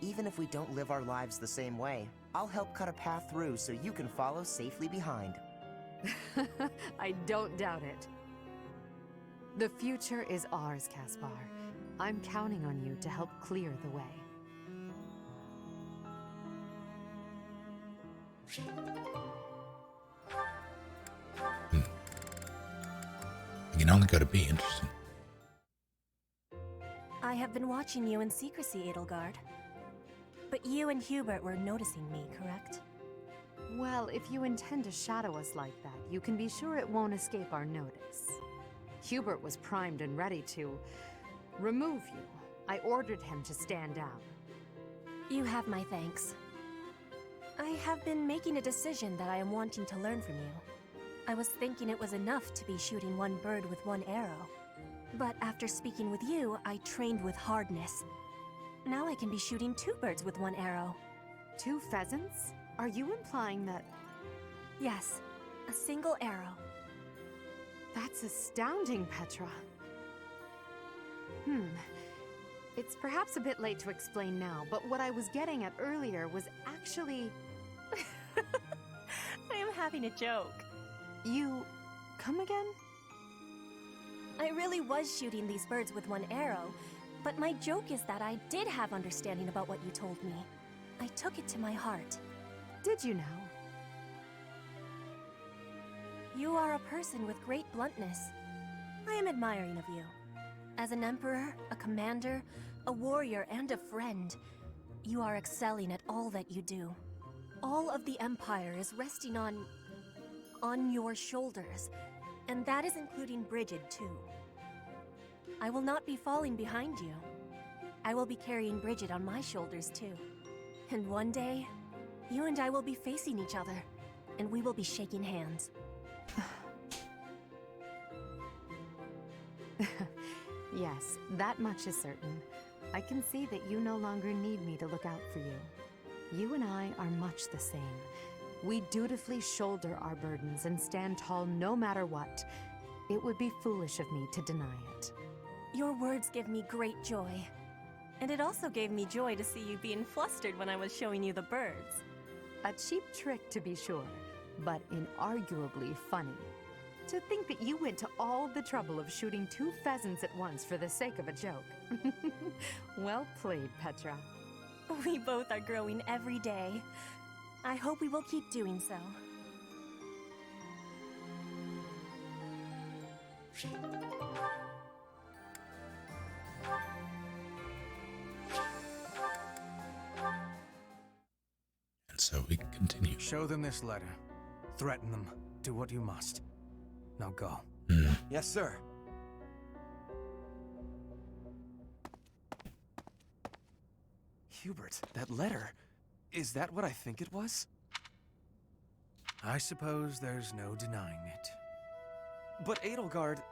Even if we don't live our lives the same way, I'll help cut a path through so you can follow safely behind. I don't doubt it. The future is ours, Caspar. I'm counting on you to help clear the way. You can only go to B. Interesting. I have been watching you in secrecy, Edelgard. But you and Hubert were noticing me, correct? Well, if you intend to shadow us like that, you can be sure it won't escape our notice. Hubert was primed and ready to remove you. I ordered him to stand down. You have my thanks. I have been making a decision that I am wanting to learn from you. I was thinking it was enough to be shooting one bird with one arrow. But after speaking with you, I trained with hardness. Now I can be shooting 2 birds with 1 arrow. 2 pheasants? Are you implying that... Yes, a single arrow. That's astounding, Petra. It's perhaps a bit late to explain now, but what I was getting at earlier was actually... I am having a joke. You... come again? I really was shooting these birds with 1 arrow, but my joke is that I did have understanding about what you told me. I took it to my heart. Did you now? You are a person with great bluntness. I am admiring of you. As an emperor, a commander, a warrior, and a friend, you are excelling at all that you do. All of the Empire is resting on your shoulders, and that is including Brigid, too. I will not be falling behind you. I will be carrying Brigid on my shoulders, too. And one day, you and I will be facing each other, and we will be shaking hands. Yes, that much is certain. I can see that you no longer need me to look out for you. You and I are much the same. We dutifully shoulder our burdens and stand tall no matter what. It would be foolish of me to deny it. Your words give me great joy. And it also gave me joy to see you being flustered when I was showing you the birds. A cheap trick, to be sure, but inarguably funny. To think that you went to all the trouble of shooting 2 pheasants at once for the sake of a joke. Well played, Petra. We both are growing every day. I hope we will keep doing so. And so we continue. Show them this letter. Threaten them. Do what you must. Now go. Yes, sir. Hubert, that letter. Is that what I think it was? I suppose there's no denying it. But Edelgard...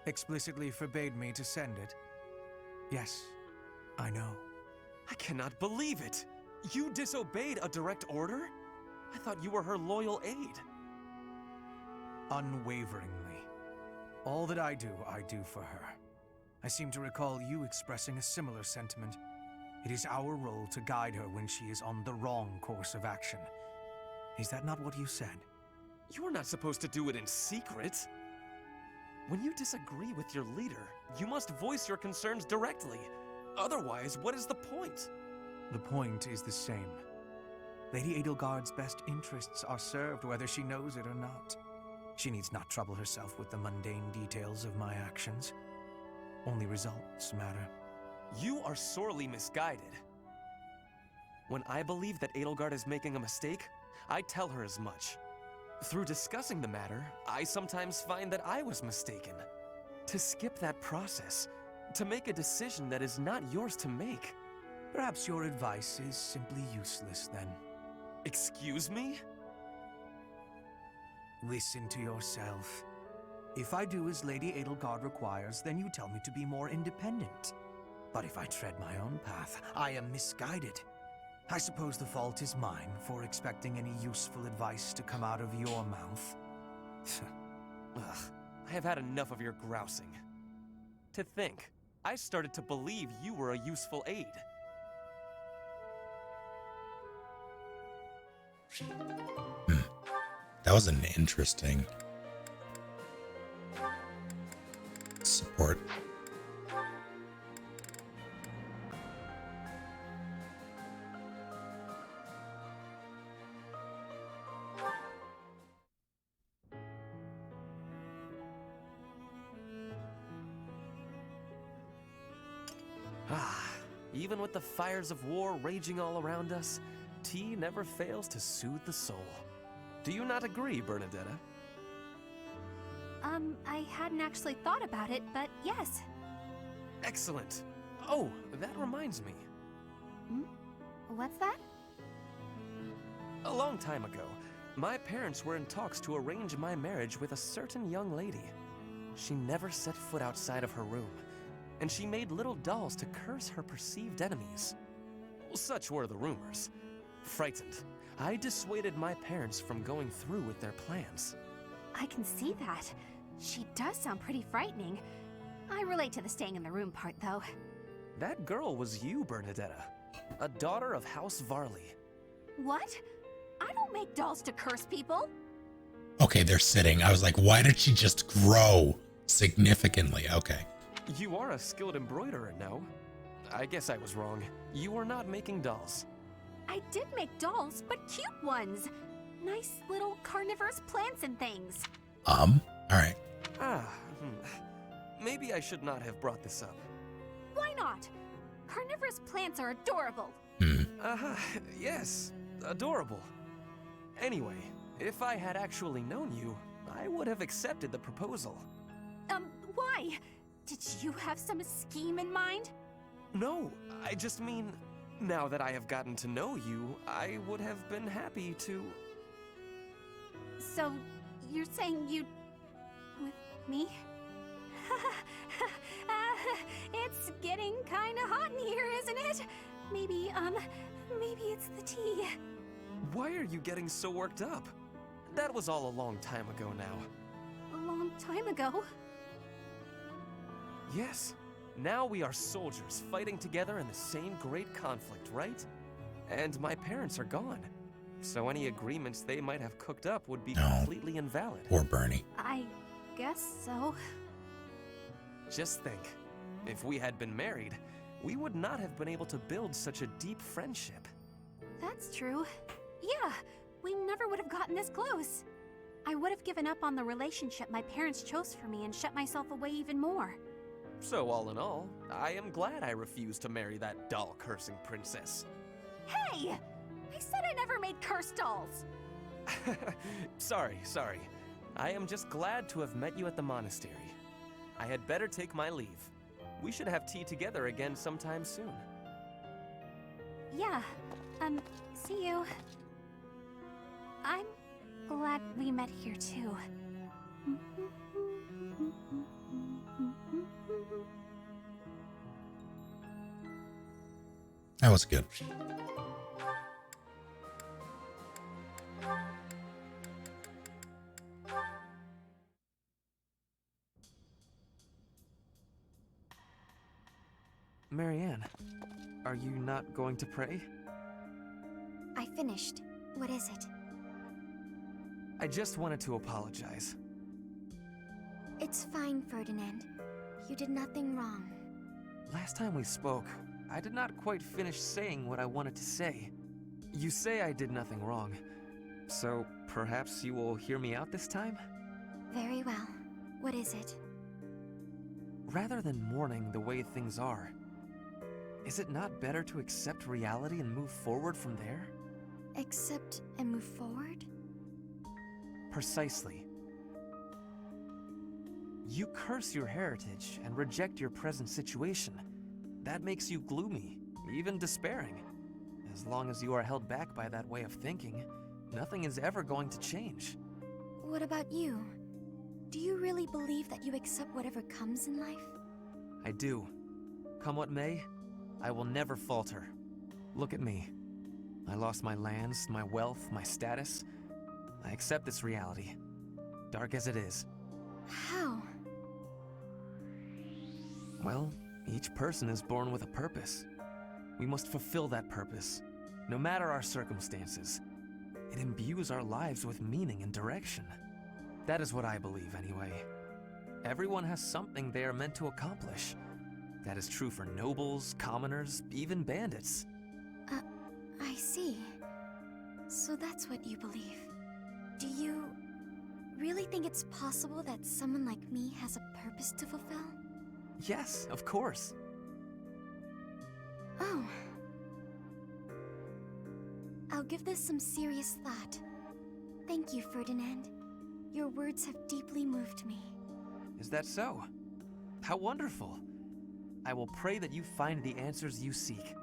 explicitly forbade me to send it. Yes, I know. I cannot believe it! You disobeyed a direct order? I thought you were her loyal aide. Unwaveringly. All that I do for her. I seem to recall you expressing a similar sentiment. It is our role to guide her when she is on the wrong course of action. Is that not what you said? You're not supposed to do it in secret. When you disagree with your leader, you must voice your concerns directly. Otherwise, what is the point? The point is the same. Lady Edelgard's best interests are served whether she knows it or not. She needs not trouble herself with the mundane details of my actions. Only results matter. You are sorely misguided. When I believe that Edelgard is making a mistake, I tell her as much. Through discussing the matter, I sometimes find that I was mistaken. To skip that process, to make a decision that is not yours to make. Perhaps your advice is simply useless then. Excuse me? Listen to yourself. If I do as Lady Edelgard requires, then you tell me to be more independent. But if I tread my own path, I am misguided. I suppose the fault is mine for expecting any useful advice to come out of your mouth. Ugh, I have had enough of your grousing. To think, I started to believe you were a useful aide. That was an interesting support. Even with the fires of war raging all around us, tea never fails to soothe the soul. Do you not agree, Bernadetta? I hadn't actually thought about it, but yes. Excellent. Oh, that reminds me. What's that? A long time ago, my parents were in talks to arrange my marriage with a certain young lady. She never set foot outside of her room, and she made little dolls to curse her perceived enemies. Such were the rumors. Frightened, I dissuaded my parents from going through with their plans. I can see that. She does sound pretty frightening. I relate to the staying in the room part, though. That girl was you, Bernadetta. A daughter of House Varley. What? I don't make dolls to curse people. Okay, they're sitting. I was like, why did she just grow significantly? Okay. You are a skilled embroiderer, no? I guess I was wrong. You were not making dolls. I did make dolls, but cute ones. Nice little carnivorous plants and things. All right. Maybe I should not have brought this up. Why not? Carnivorous plants are adorable. Yes, adorable. Anyway, if I had actually known you, I would have accepted the proposal. Why? Did you have some scheme in mind? No, I just mean, now that I have gotten to know you, I would have been happy to... So, you're saying you'd... with me? It's getting kinda hot in here, isn't it? Maybe it's the tea. Why are you getting so worked up? That was all a long time ago now. A long time ago? Yes. Now we are soldiers fighting together in the same great conflict, right? And my parents are gone. So any agreements they might have cooked up would be completely invalid. Poor Bernie. I guess so. Just think, if we had been married, we would not have been able to build such a deep friendship. That's true. Yeah, we never would have gotten this close. I would have given up on the relationship my parents chose for me and shut myself away even more. So all in all, I am glad I refused to marry that doll-cursing princess. Hey! I said I never made cursed dolls! Sorry. I am just glad to have met you at the monastery. I had better take my leave. We should have tea together again sometime soon. Yeah, see you. I'm glad we met here too. That was good. Marianne, are you not going to pray? I finished. What is it? I just wanted to apologize. It's fine, Ferdinand. You did nothing wrong. Last time we spoke, I did not quite finish saying what I wanted to say. You say I did nothing wrong, so perhaps you will hear me out this time? Very well. What is it? Rather than mourning the way things are, is it not better to accept reality and move forward from there? Accept and move forward? Precisely. You curse your heritage and reject your present situation. That makes you gloomy, even despairing. As long as you are held back by that way of thinking, nothing is ever going to change. What about you? Do you really believe that you accept whatever comes in life? I do. Come what may, I will never falter. Look at me. I lost my lands, my wealth, my status. I accept this reality, dark as it is. How? Well, each person is born with a purpose. We must fulfill that purpose, no matter our circumstances. It imbues our lives with meaning and direction. That is what I believe, anyway. Everyone has something they are meant to accomplish. That is true for nobles, commoners, even bandits. I see. So that's what you believe. Do you really think it's possible that someone like me has a purpose to fulfill? Yes, of course. Oh. I'll give this some serious thought. Thank you, Ferdinand. Your words have deeply moved me. Is that so? How wonderful. I will pray that you find the answers you seek.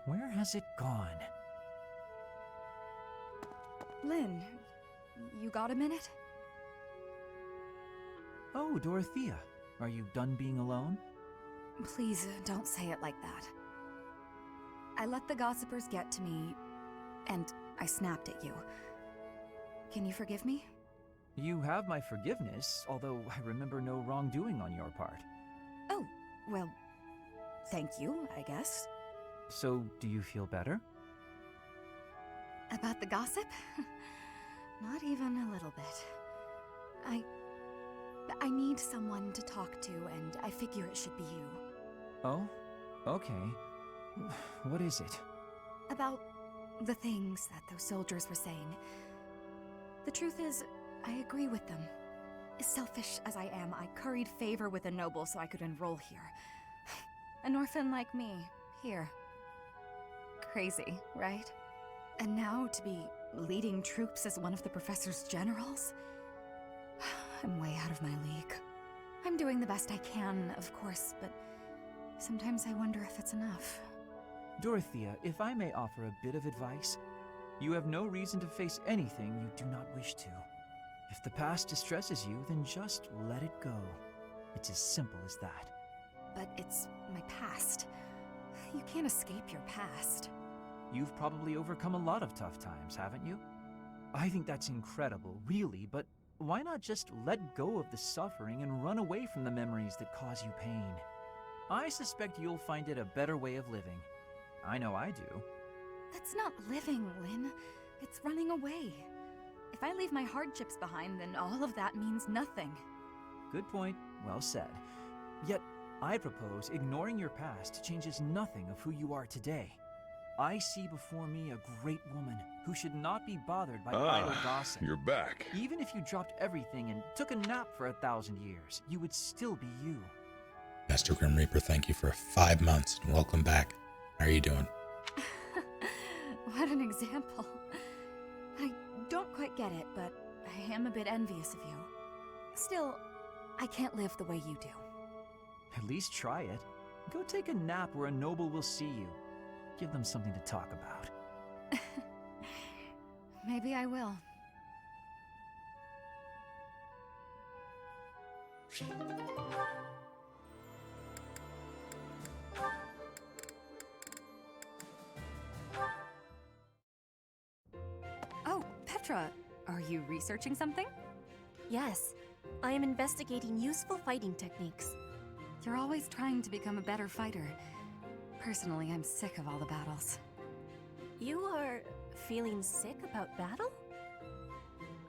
Where has it gone? Lynn, you got a minute? Oh, Dorothea. Are you done being alone? Please, don't say it like that. I let the gossipers get to me, and I snapped at you. Can you forgive me? You have my forgiveness, although I remember no wrongdoing on your part. Oh, well, thank you, I guess. So, do you feel better? About the gossip? Not even a little bit. I need someone to talk to, and I figure it should be you. Oh? Okay. What is it? About the things that those soldiers were saying. The truth is, I agree with them. As selfish as I am, I curried favor with a noble so I could enroll here. An orphan like me, here. Crazy, right? And now to be leading troops as one of the professor's generals? I'm way out of my league. I'm doing the best I can, of course, but sometimes I wonder if it's enough. Dorothea, if I may offer a bit of advice, you have no reason to face anything you do not wish to. If the past distresses you, then just let it go. It's as simple as that. But it's my past. You can't escape your past. You've probably overcome a lot of tough times, haven't you? I think that's incredible, really, but why not just let go of the suffering and run away from the memories that cause you pain? I suspect you'll find it a better way of living. I know I do. That's not living, Lynn. It's running away. If I leave my hardships behind, then all of that means nothing. Good point. Well said. Yet, I propose ignoring your past changes nothing of who you are today. I see before me a great woman who should not be bothered by idle gossip. You're back. Even if you dropped everything and took a nap for 1,000 years, you would still be you. Master Grim Reaper, thank you for 5 months and welcome back. How are you doing? What an example. I don't quite get it, but I am a bit envious of you. Still, I can't live the way you do. At least try it. Go take a nap where a noble will see you. Give them something to talk about. Maybe I will. Oh, Petra, are you researching something? Yes, I am investigating useful fighting techniques. You're always trying to become a better fighter. Personally, I'm sick of all the battles. You are feeling sick about battle?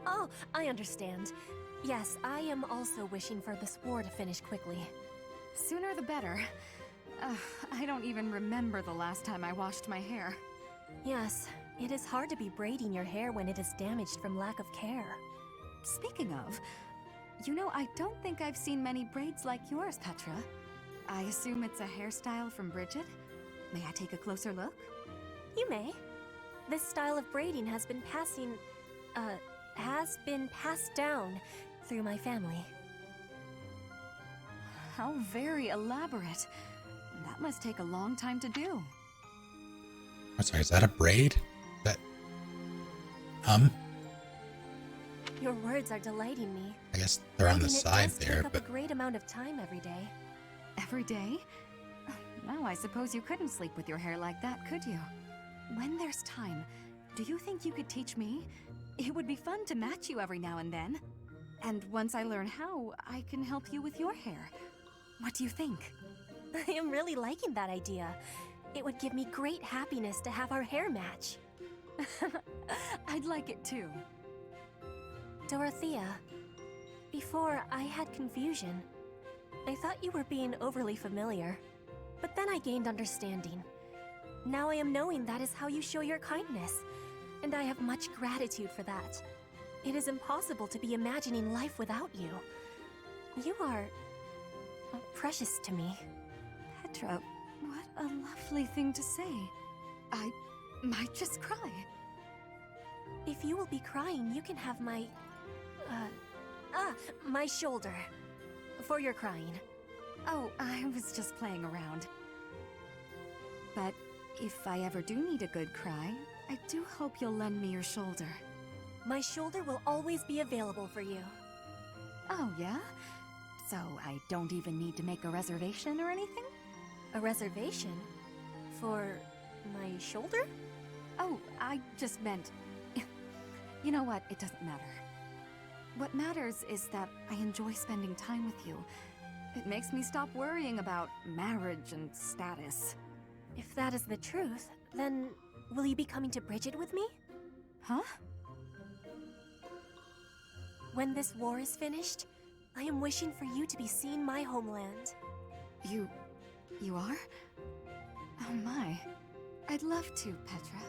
Oh, I understand. Yes, I am also wishing for this war to finish quickly. Sooner the better. I don't even remember the last time I washed my hair. Yes, it is hard to be braiding your hair when it is damaged from lack of care. Speaking of, you know, I don't think I've seen many braids like yours, Petra. I assume it's a hairstyle from Bridget? May I take a closer look? You may. This style of braiding has been passed down through my family. How very elaborate. That must take a long time to do. I'm sorry, is that a braid? That... Your words are delighting me. I guess they're on the Braiding it side does there, take up but... a great amount of time every day. Every day? Well, I suppose you couldn't sleep with your hair like that, could you? When there's time, do you think you could teach me? It would be fun to match you every now and then. And once I learn how, I can help you with your hair. What do you think? I am really liking that idea. It would give me great happiness to have our hair match. I'd like it too. Dorothea, before I had confusion. I thought you were being overly familiar, but then I gained understanding. Now I am knowing that is how you show your kindness, and I have much gratitude for that. It is impossible to be imagining life without you. You are precious to me. Petra, what a lovely thing to say. I might just cry. If you will be crying, you can have my... my shoulder. For your crying. Oh, I was just playing around. But if I ever do need a good cry, I do hope you'll lend me your shoulder. My shoulder will always be available for you. Oh, yeah? So I don't even need to make a reservation or anything? A reservation? For my shoulder? Oh, I just meant... You know what? It doesn't matter. What matters is that I enjoy spending time with you. It makes me stop worrying about marriage and status. If that is the truth, then will you be coming to Bridget with me? Huh? When this war is finished, I am wishing for you to be seeing my homeland. You are? Oh my. I'd love to, Petra.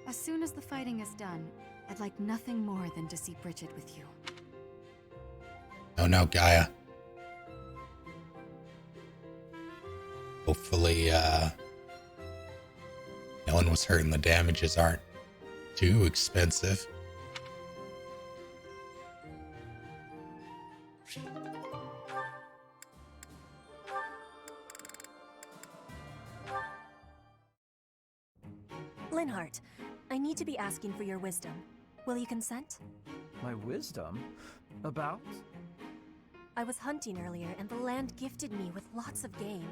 As soon as the fighting is done, I'd like nothing more than to see Bridget with you. Oh no, Gaia. Hopefully, no one was hurt and the damages aren't too expensive. Linhardt, I need to be asking for your wisdom. Will you consent? My wisdom? About? I was hunting earlier and the land gifted me with lots of game.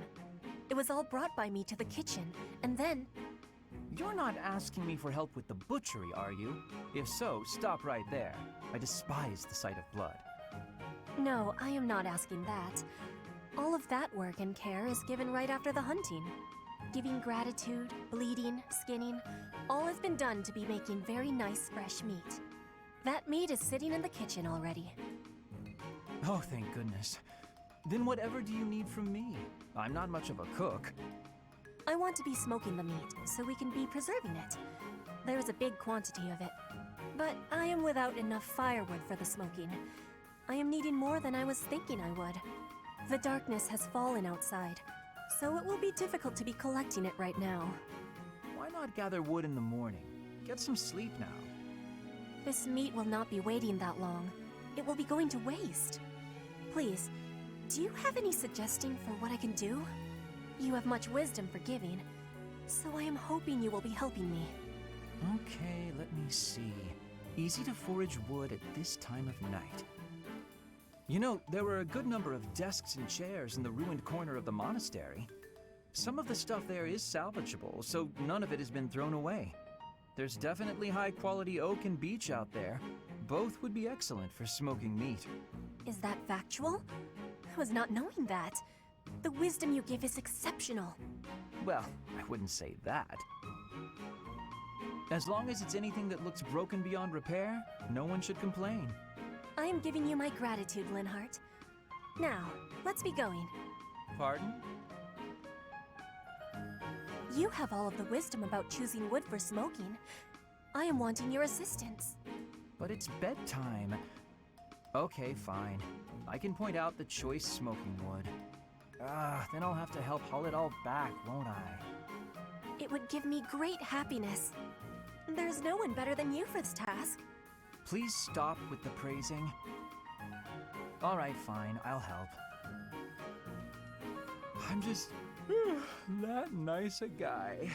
It was all brought by me to the kitchen, and then... You're not asking me for help with the butchery, are you? If so, stop right there. I despise the sight of blood. No, I am not asking that. All of that work and care is given right after the hunting. Giving gratitude, bleeding, skinning, all has been done to be making very nice fresh meat. That meat is sitting in the kitchen already. Oh, thank goodness. Then whatever do you need from me? I'm not much of a cook. I want to be smoking the meat, so we can be preserving it. There is a big quantity of it. But I am without enough firewood for the smoking. I am needing more than I was thinking I would. The darkness has fallen outside, so it will be difficult to be collecting it right now. Why not gather wood in the morning? Get some sleep now. This meat will not be waiting that long. It will be going to waste. Please, do you have any suggestion for what I can do? You have much wisdom for giving, so I am hoping you will be helping me. Okay, let me see. Easy to forage wood at this time of night. You know, there were a good number of desks and chairs in the ruined corner of the monastery. Some of the stuff there is salvageable, so none of it has been thrown away. There's definitely high-quality oak and beech out there. Both would be excellent for smoking meat. Is that factual? I was not knowing that. The wisdom you give is exceptional. Well, I wouldn't say that. As long as it's anything that looks broken beyond repair, no one should complain. I am giving you my gratitude, Linhart. Now, let's be going. Pardon? You have all of the wisdom about choosing wood for smoking. I am wanting your assistance. But it's bedtime. Okay, fine. I can point out the choice smoking wood. Then I'll have to help haul it all back, won't I? It would give me great happiness. There's no one better than you for this task. Please stop with the praising. All right, fine, I'll help. I'm just that nice a guy.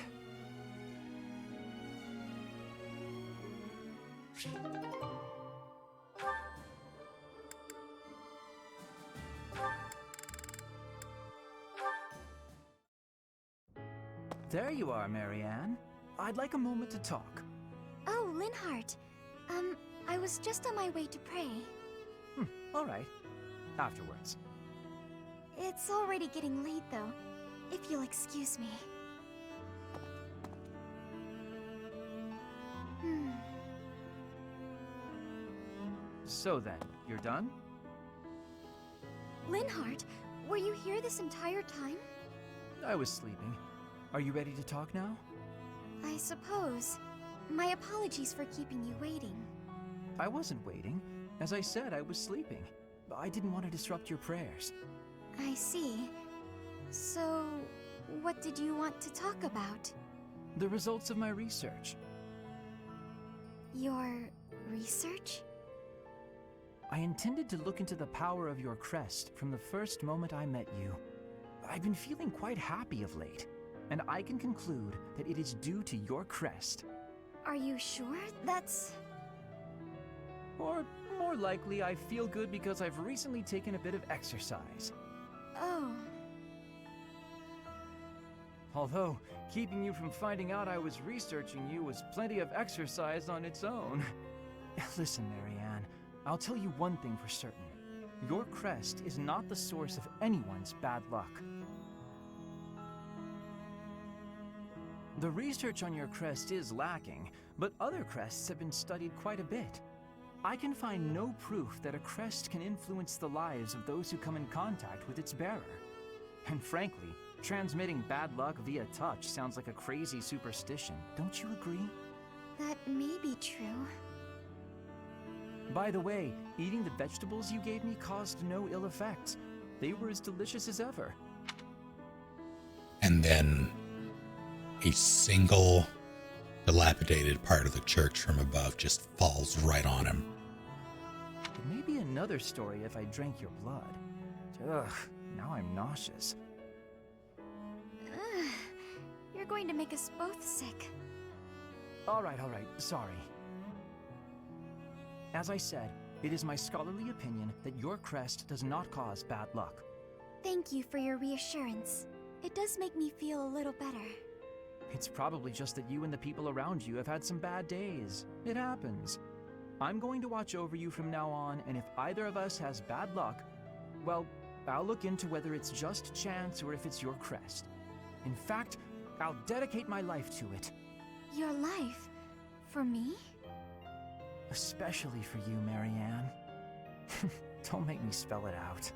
There you are, Marianne. I'd like a moment to talk. Oh, Linhart. I was just on my way to pray. All right. Afterwards. It's already getting late, though. If you'll excuse me. So then, you're done? Linhart, were you here this entire time? I was sleeping. Are you ready to talk now? I suppose. My apologies for keeping you waiting. I wasn't waiting. As I said, I was sleeping. I didn't want to disrupt your prayers. I see. So, what did you want to talk about? The results of my research. Your research? I intended to look into the power of your crest from the first moment I met you. I've been feeling quite happy of late, and I can conclude that it is due to your crest. Are you sure that's... Or more likely, I feel good because I've recently taken a bit of exercise. Oh. Although, keeping you from finding out I was researching you was plenty of exercise on its own. Listen, Marianne, I'll tell you one thing for certain. Your crest is not the source of anyone's bad luck. The research on your crest is lacking, but other crests have been studied quite a bit. I can find no proof that a crest can influence the lives of those who come in contact with its bearer. And frankly, transmitting bad luck via touch sounds like a crazy superstition, don't you agree? That may be true. By the way, eating the vegetables you gave me caused no ill effects. They were as delicious as ever. And then a single dilapidated part of the church from above just falls right on him. It may be another story if I drank your blood. Ugh, now I'm nauseous. Ugh, you're going to make us both sick. All right, sorry. As I said, it is my scholarly opinion that your crest does not cause bad luck. Thank you for your reassurance. It does make me feel a little better. It's probably just that you and the people around you have had some bad days. It happens. I'm going to watch over you from now on, and if either of us has bad luck, well, I'll look into whether it's just chance or if it's your crest. In fact, I'll dedicate my life to it. Your life? For me? Especially for you, Marianne. Don't make me spell it out.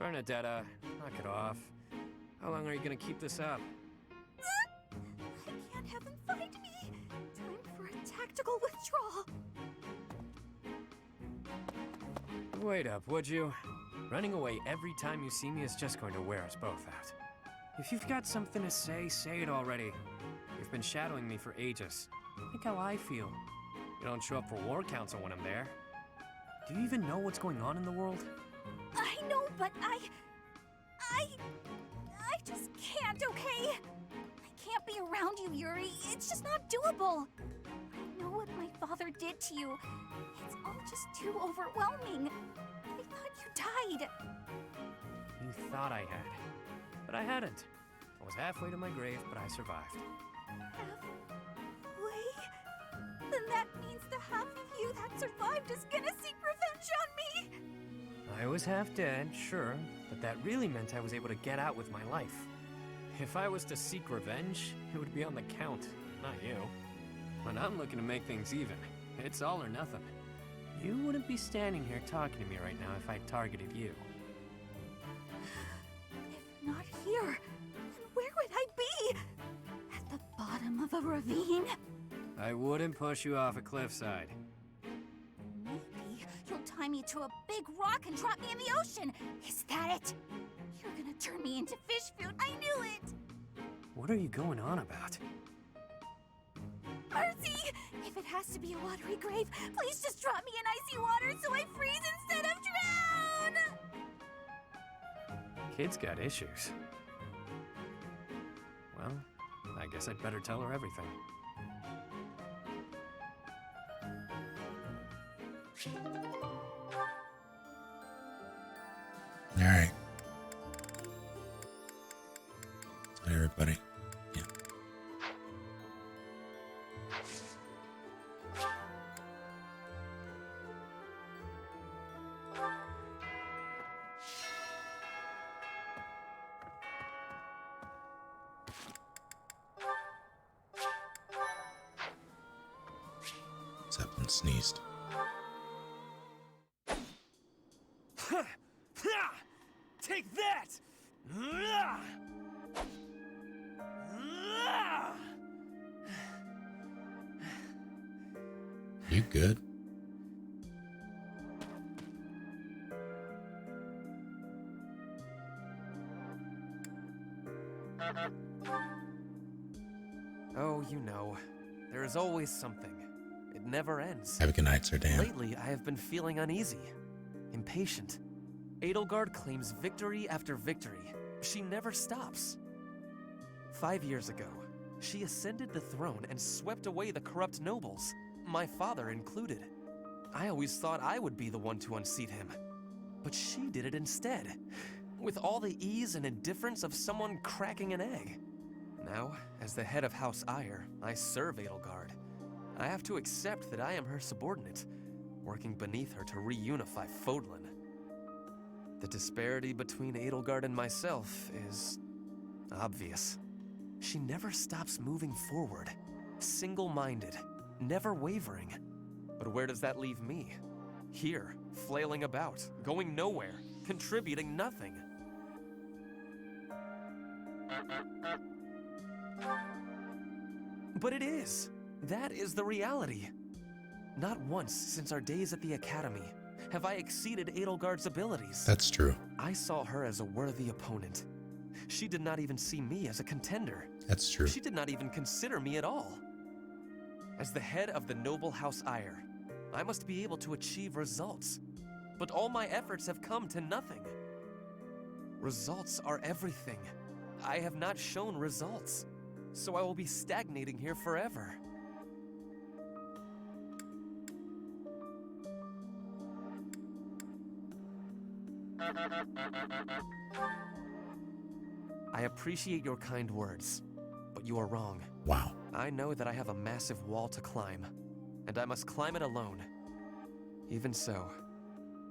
Bernadetta, knock it off. How long are you gonna keep this up? I can't have him find me. Time for a tactical withdrawal. Wait up, would you? Running away every time you see me is just going to wear us both out. If you've got something to say, say it already. You've been shadowing me for ages. Think how I feel. You don't show up for war council when I'm there. Do you even know what's going on in the world? I know, but I just can't, okay? I can't be around you, Yuri. It's just not doable. I know what my father did to you. It's all just too overwhelming. I thought you died. You thought I had. But I hadn't. I was halfway to my grave, but I survived. Halfway? Then that means the half of you that survived is gonna seek revenge on me! I was half dead, sure, but that really meant I was able to get out with my life. If I was to seek revenge, it would be on the Count, not you. But I'm looking to make things even. It's all or nothing. You wouldn't be standing here talking to me right now if I targeted you. If not here, then where would I be? At the bottom of a ravine? I wouldn't push you off a cliffside. Maybe you'll tie me to a big rock and drop me in the ocean. Is that it? You're gonna turn me into fish food. I knew it! What are you going on about? Mercy! If it has to be a watery grave, please just drop me in icy water so I freeze instead of drown! Kid's got issues. Well, I guess I'd better tell her everything. All right. Hi, everybody. Yeah. Zeppelin sneezed. Take that! You good? Oh, you know, there is always something. It never ends. Have a good night, Sir Dan. Lately, I have been feeling uneasy, impatient. Edelgard claims victory after victory. She never stops. 5 years ago, she ascended the throne and swept away the corrupt nobles, my father included. I always thought I would be the one to unseat him. But she did it instead, with all the ease and indifference of someone cracking an egg. Now, as the head of House Eyre, I serve Edelgard. I have to accept that I am her subordinate, working beneath her to reunify Fodlan. The disparity between Edelgard and myself is obvious. She never stops moving forward, single-minded, never wavering. But where does that leave me? Here, flailing about, going nowhere, contributing nothing. But it is. That is the reality. Not once since our days at the Academy have I exceeded Edelgard's abilities. That's true. I saw her as a worthy opponent. She did not even see me as a contender. That's true. She did not even consider me at all. As the head of the noble House Eyre, I must be able to achieve results. But all my efforts have come to nothing. Results are everything. I have not shown results, so I will be stagnating here forever. I appreciate your kind words, but you are wrong. Wow. I know that I have a massive wall to climb, and I must climb it alone. Even so,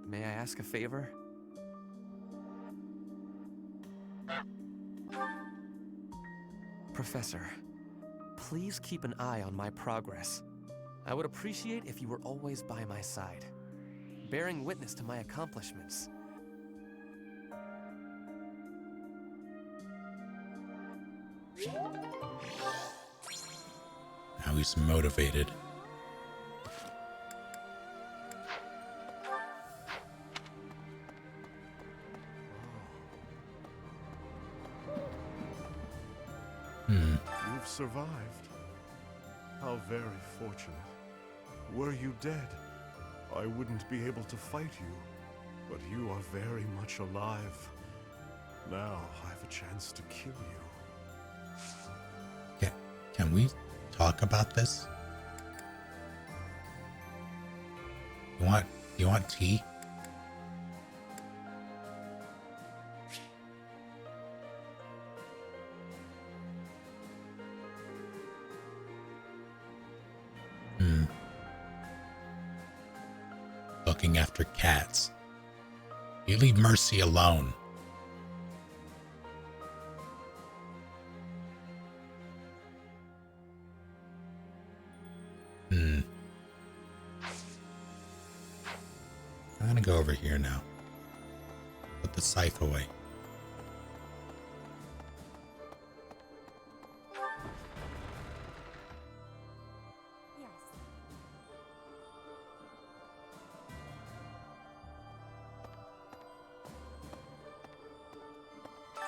may I ask a favor? Professor, please keep an eye on my progress. I would appreciate if you were always by my side, bearing witness to my accomplishments. Now he's motivated. You've survived. How very fortunate. Were you dead, I wouldn't be able to fight you. But you are very much alive. Now I have a chance to kill you. Can we talk about this? You want tea? Looking after cats. You leave Mercy alone. I'm gonna go over here now. Put the scythe away.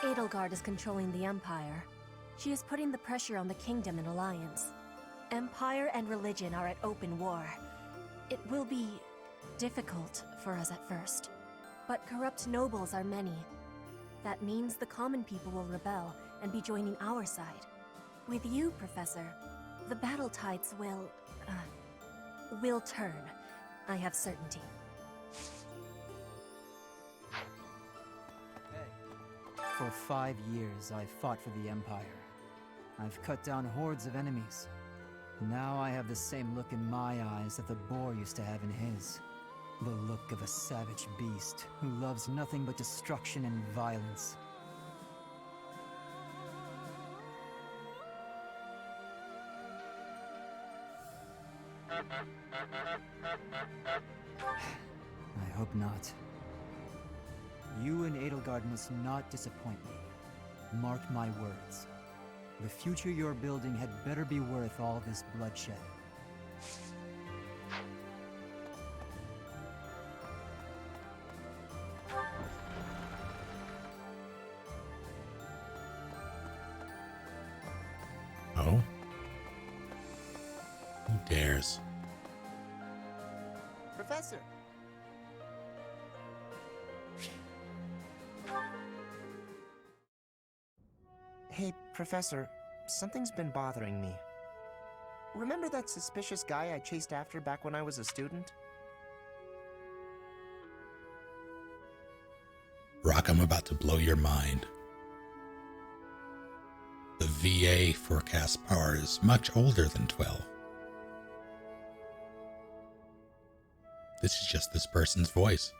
Edelgard is controlling the Empire. She is putting the pressure on the Kingdom in alliance. Empire and religion are at open war. It will be difficult for us at first, but corrupt nobles are many. That means the common people will rebel and be joining our side. With you, Professor, the battle tides will turn. I have certainty. For 5 years, I've fought for the Empire. I've cut down hordes of enemies. Now I have the same look in my eyes that the boar used to have in his. The look of a savage beast who loves nothing but destruction and violence. I hope not. You and Edelgard must not disappoint me. Mark my words. The future you're building had better be worth all this bloodshed. Oh? Who dares? Professor! Hey, Professor, something's been bothering me. Remember that suspicious guy I chased after back when I was a student? Rock, I'm about to blow your mind. The VA forecast power is much older than 12. This is just this person's voice.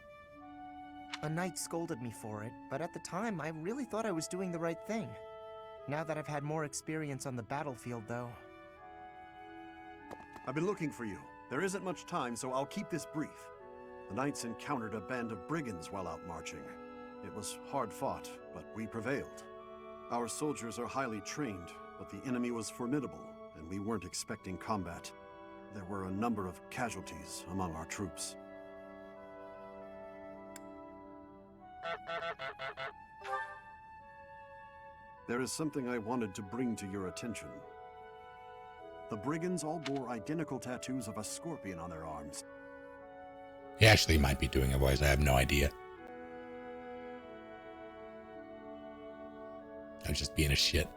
A knight scolded me for it, but at the time I really thought I was doing the right thing. Now that I've had more experience on the battlefield, though... I've been looking for you. There isn't much time, so I'll keep this brief. The knights encountered a band of brigands while out marching. It was hard fought, but we prevailed. Our soldiers are highly trained, but the enemy was formidable, and we weren't expecting combat. There were a number of casualties among our troops. There is something I wanted to bring to your attention. The brigands all bore identical tattoos of a scorpion on their arms. He actually might be doing a voice, I have no idea. I was just being a shit.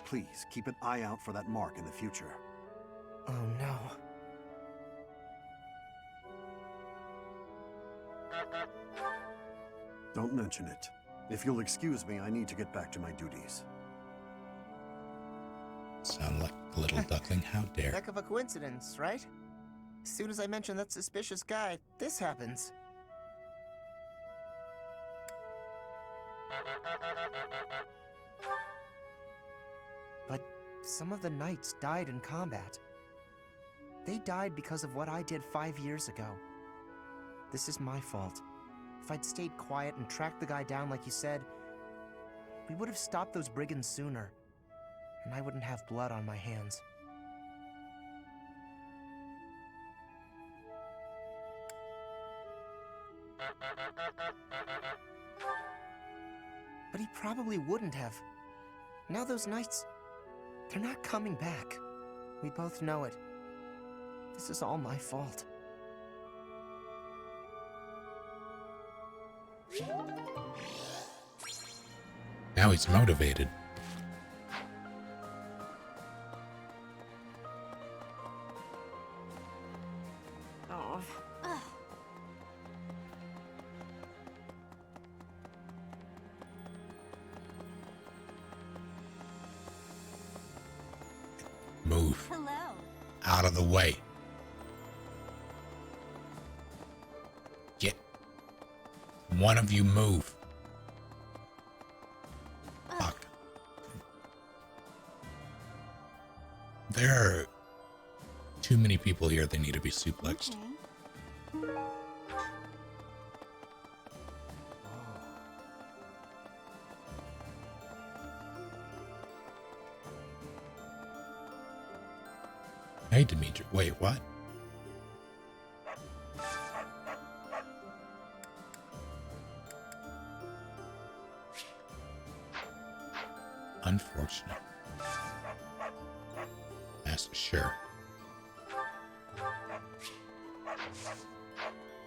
Please, keep an eye out for that mark in the future. Oh no. Don't mention it. If you'll excuse me, I need to get back to my duties. Sound like a little duckling, how dare. Heck of a coincidence, right? As soon as I mention that suspicious guy, this happens. But some of the knights died in combat. They died because of what I did 5 years ago. This is my fault. If I'd stayed quiet and tracked the guy down like you said, we would have stopped those brigands sooner, and I wouldn't have blood on my hands. But he probably wouldn't have. Now those knights, they're not coming back. We both know it. This is all my fault. Now he's motivated. Oh. Move. Hello. Out of the way. Get. One of you move. Fuck. There are too many people here that need to be suplexed. Hey, Dimitri. Wait, what? Unfortunate. That's sure.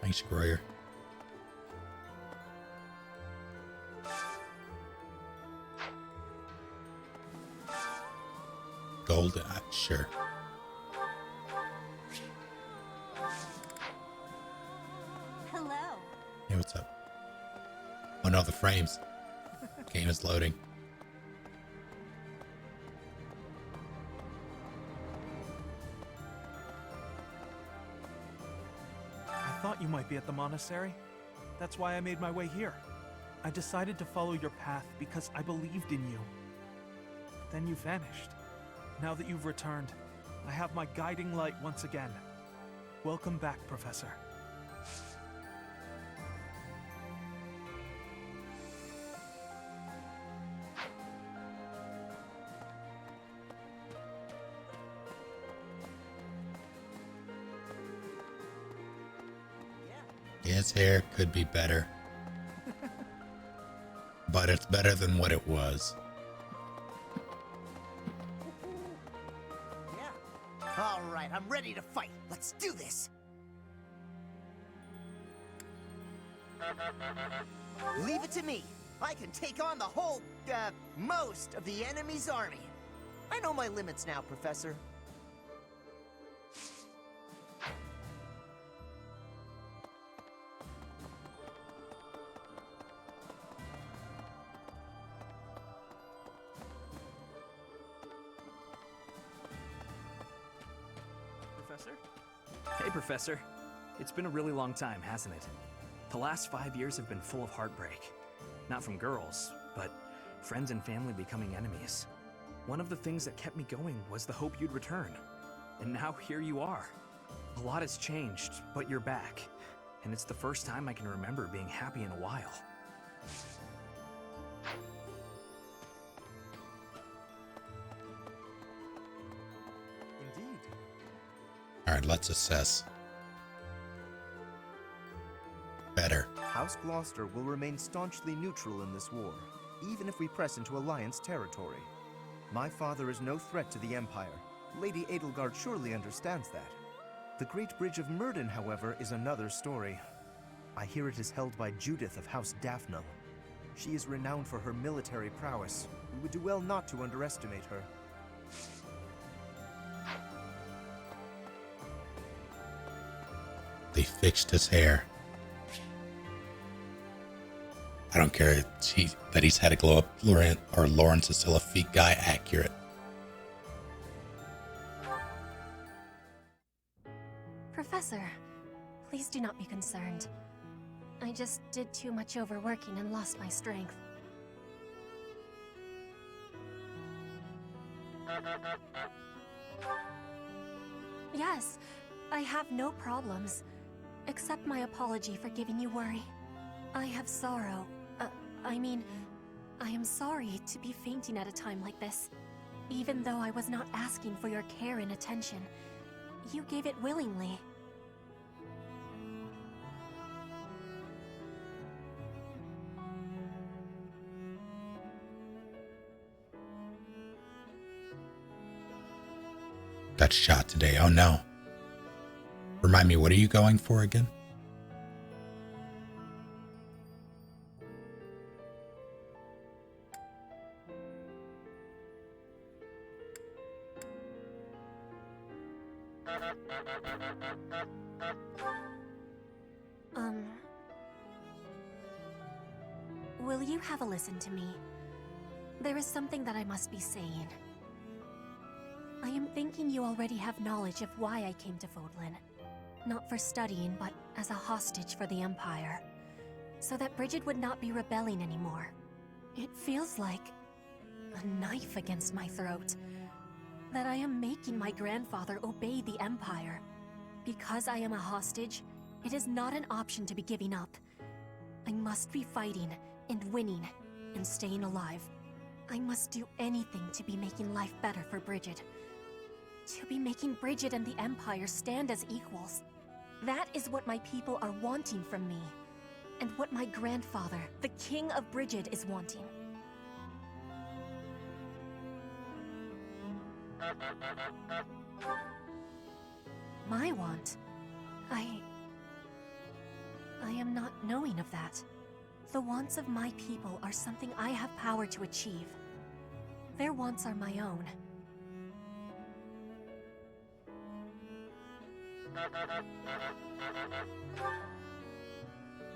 Thanks, Groyer. Gold, sure. Hello. Hey, what's up? Oh no, the frames. Game is loading. I thought you might be at the monastery. That's why I made my way here. I decided to follow your path because I believed in you. Then you vanished. Now that you've returned, I have my guiding light once again. Welcome back, Professor. His hair could be better. But it's better than what it was. All right, I'm ready to fight. Let's do this. Leave it to me. I can take on the whole, most of the enemy's army. I know my limits now, Professor. Professor? Hey, Professor. It's been a really long time, hasn't it? The last 5 years have been full of heartbreak. Not from girls, but friends and family becoming enemies. One of the things that kept me going was the hope you'd return. And now here you are. A lot has changed, but you're back. And it's the first time I can remember being happy in a while. Indeed. Alright, let's assess. Better. House Gloucester will remain staunchly neutral in this war, even if we press into Alliance territory. My father is no threat to the Empire. Lady Edelgard surely understands that. The Great Bridge of Myrden, however, is another story. I hear it is held by Judith of House Daphne. She is renowned for her military prowess. We would do well not to underestimate her. They fixed his hair. I don't care that he's had a glow up. Lawrence is still a feet guy. Accurate. Professor, please do not be concerned. I just did too much overworking and lost my strength. Yes, I have no problems. Accept my apology for giving you worry. I have sorrow. I am sorry to be fainting at a time like this. Even though I was not asking for your care and attention, you gave it willingly. got shot today. Oh no. Remind me, what are you going for again? Will you have a listen to me? There is something that I must be saying. I am thinking you already have knowledge of why I came to Vodlin. Not for studying, but as a hostage for the Empire. So that Bridget would not be rebelling anymore. It feels like a knife against my throat. That I am making my grandfather obey the Empire. Because I am a hostage, it is not an option to be giving up. I must be fighting, and winning, and staying alive. I must do anything to be making life better for Bridget. To be making Bridget and the Empire stand as equals. That is what my people are wanting from me. And what my grandfather, the King of Bridget, is wanting. My want? I am not knowing of that. The wants of my people are something I have power to achieve. Their wants are my own.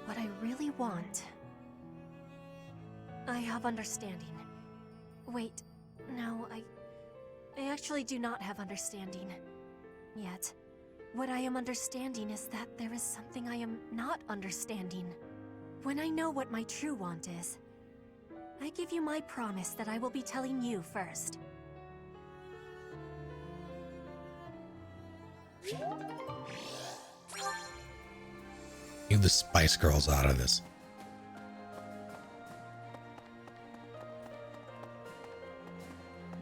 What I really want... I have understanding. Wait, no, I actually do not have understanding. Yet. What I am understanding is that there is something I am not understanding. When I know what my true want is, I give you my promise that I will be telling you first. Leave the Spice Girls out of this.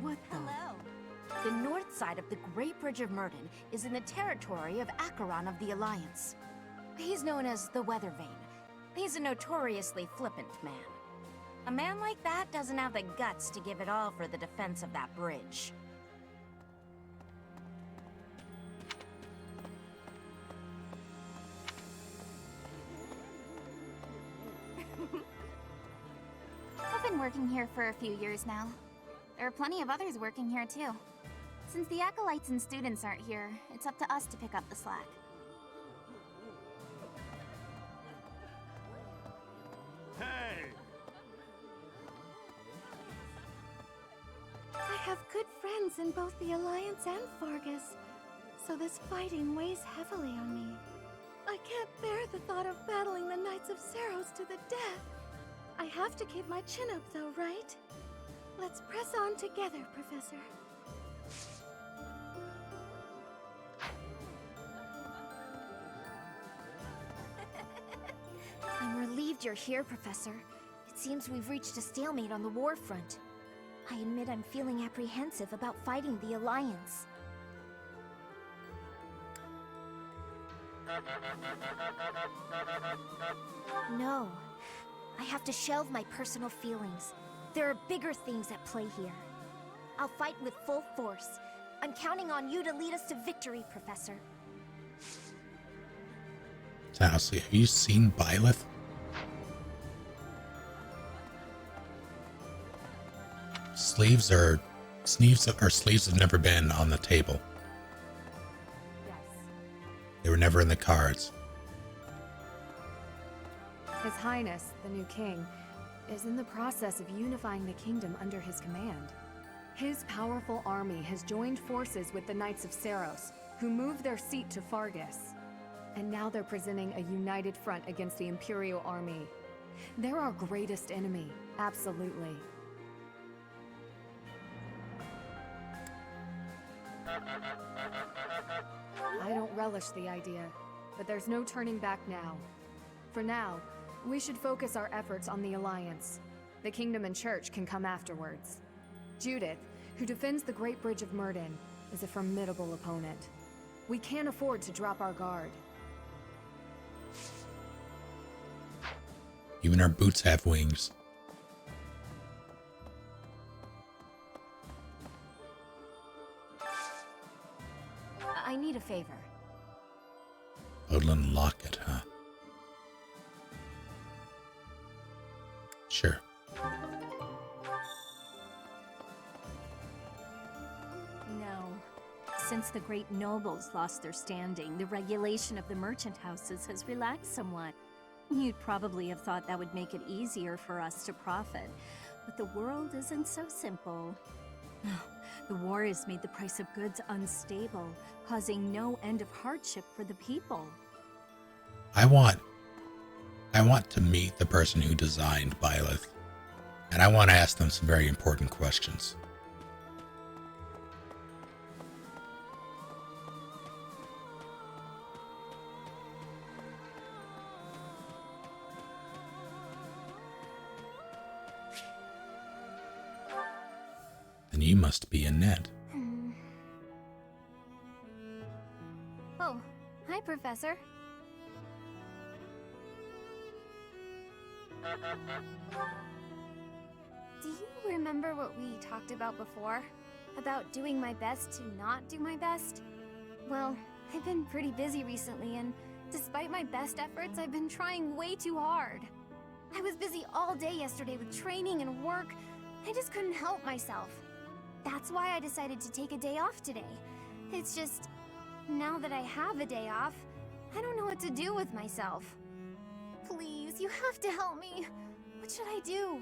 What the? Hello. The north side of the Great Bridge of Murden is in the territory of Acheron of the Alliance. He's known as the Weather Vane. He's a notoriously flippant man. A man like that doesn't have the guts to give it all for the defense of that bridge. I've been working here for a few years now. There are plenty of others working here too. Since the acolytes and students aren't here, it's up to us to pick up the slack. Hey! I have good friends in both the Alliance and Fargus, so this fighting weighs heavily on me. I can't bear the thought of battling the Knights of Saros to the death. I have to keep my chin up though, right? Let's press on together, Professor. I'm relieved you're here, Professor. It seems we've reached a stalemate on the war front. I admit I'm feeling apprehensive about fighting the Alliance. No. I have to shelve my personal feelings. There are bigger things at play here. I'll fight with full force. I'm counting on you to lead us to victory, Professor. Honestly, have you seen Byleth? Sleeves have never been on the table. Yes. They were never in the cards. His Highness, the new king, is in the process of unifying the kingdom under his command. His powerful army has joined forces with the Knights of Saros, who moved their seat to Fargus. And now they're presenting a united front against the Imperial army. They're our greatest enemy, absolutely. I don't relish the idea, but there's no turning back now. For now, we should focus our efforts on the Alliance. The Kingdom and Church can come afterwards. Judith, who defends the Great Bridge of Murden, is a formidable opponent. We can't afford to drop our guard. Even our boots have wings. need a favor. Odlin Locket, huh? Sure. No. Since the great nobles lost their standing, the regulation of the merchant houses has relaxed somewhat. You'd probably have thought that would make it easier for us to profit, but the world isn't so simple. The war has made the price of goods unstable, causing no end of hardship for the people. I want to meet the person who designed Byleth, and I want to ask them some very important questions. Then you must be Annette. Oh, hi, Professor. Do you remember what we talked about before? About doing my best to not do my best? Well, I've been pretty busy recently, and despite my best efforts, I've been trying way too hard. I was busy all day yesterday with training and work. I just couldn't help myself. That's why I decided to take a day off today. It's just, now that I have a day off, I don't know what to do with myself. Please, you have to help me. What should I do?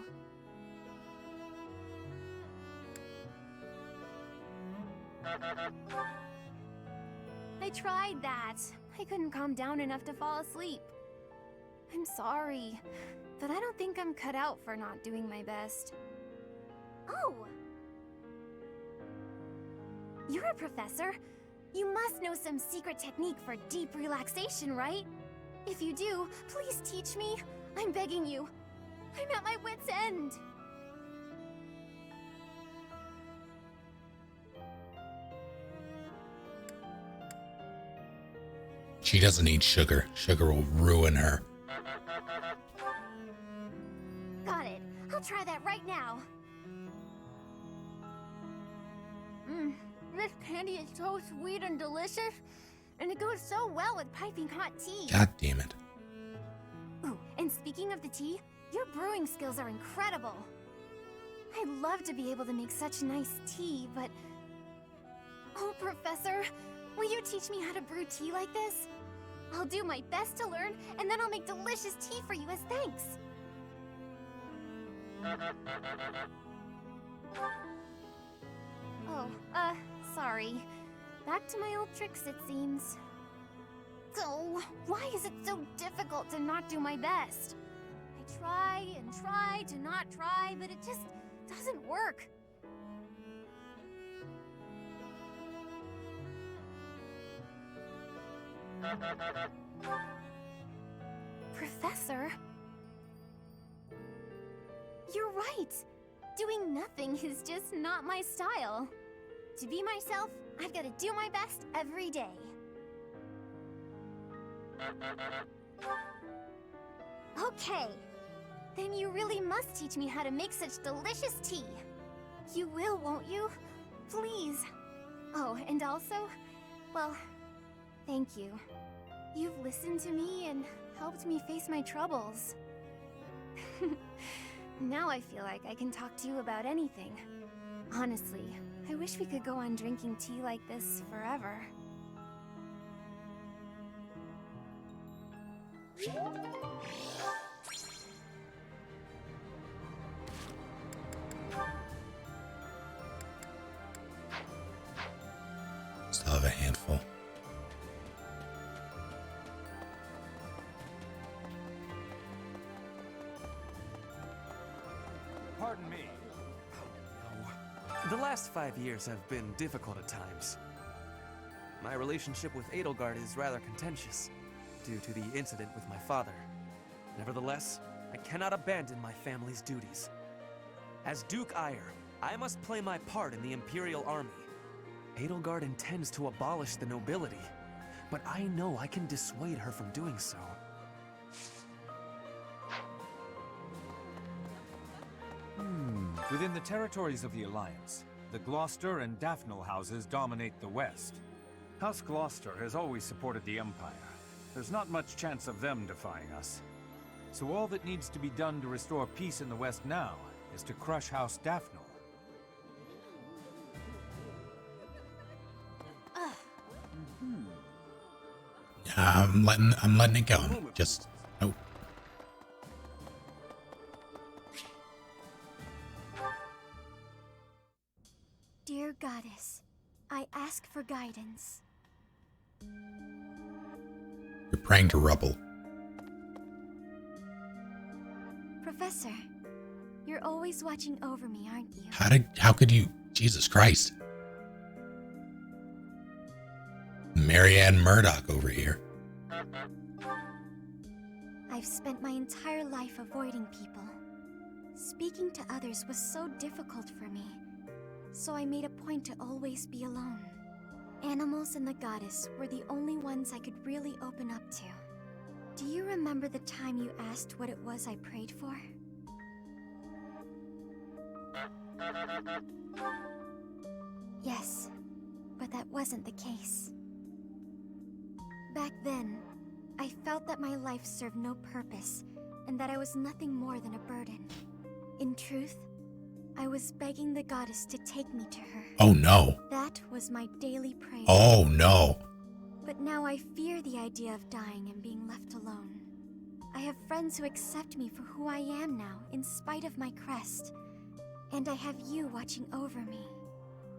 I tried that. I couldn't calm down enough to fall asleep. I'm sorry, but I don't think I'm cut out for not doing my best. Oh! You're a professor. You must know some secret technique for deep relaxation, right? If you do, please teach me. I'm begging you. I'm at my wit's end. She doesn't need sugar. Sugar will ruin her. Got it. I'll try that right now. This candy is so sweet and delicious, and it goes so well with piping hot tea. God damn it. Ooh, and speaking of the tea, your brewing skills are incredible. I'd love to be able to make such nice tea, but... Oh, Professor, will you teach me how to brew tea like this? I'll do my best to learn, and then I'll make delicious tea for you as thanks. Oh, sorry. Back to my old tricks, it seems. So, why is it so difficult to not do my best? I try and try to not try, but it just doesn't work. Professor? You're right. Doing nothing is just not my style. To be myself, I've got to do my best every day. Okay. Then you really must teach me how to make such delicious tea. You will, won't you? Please. Oh, and also, well, thank you. You've listened to me and helped me face my troubles. Now I feel like I can talk to you about anything. Honestly, I wish we could go on drinking tea like this forever. Still have a handful. Pardon me. The last 5 years have been difficult at times. My relationship with Edelgard is rather contentious, due to the incident with my father. Nevertheless, I cannot abandon my family's duties. As Duke Ire, I must play my part in the Imperial Army. Edelgard intends to abolish the nobility, but I know I can dissuade her from doing so. Within the territories of the Alliance, the Gloucester and Daphne houses dominate the West. House Gloucester has always supported the Empire. There's not much chance of them defying us. So all that needs to be done to restore peace in the West now is to crush House Daphne. I'm letting it go. Just oh. Dear Goddess, I ask for guidance. You're praying to rubble. Professor, you're always watching over me, aren't you? How could you? Jesus Christ. Marianne Murdoch over here. I've spent my entire life avoiding people. Speaking to others was so difficult for me, so I made a point to always be alone. Animals and the goddess were the only ones I could really open up to. Do you remember the time you asked what it was I prayed for? Yes, but that wasn't the case. Back then, I felt that my life served no purpose, and that I was nothing more than a burden. In truth, I was begging the goddess to take me to her. Oh no. That was my daily prayer. Oh no. But now I fear the idea of dying and being left alone. I have friends who accept me for who I am now, in spite of my crest. And I have you watching over me.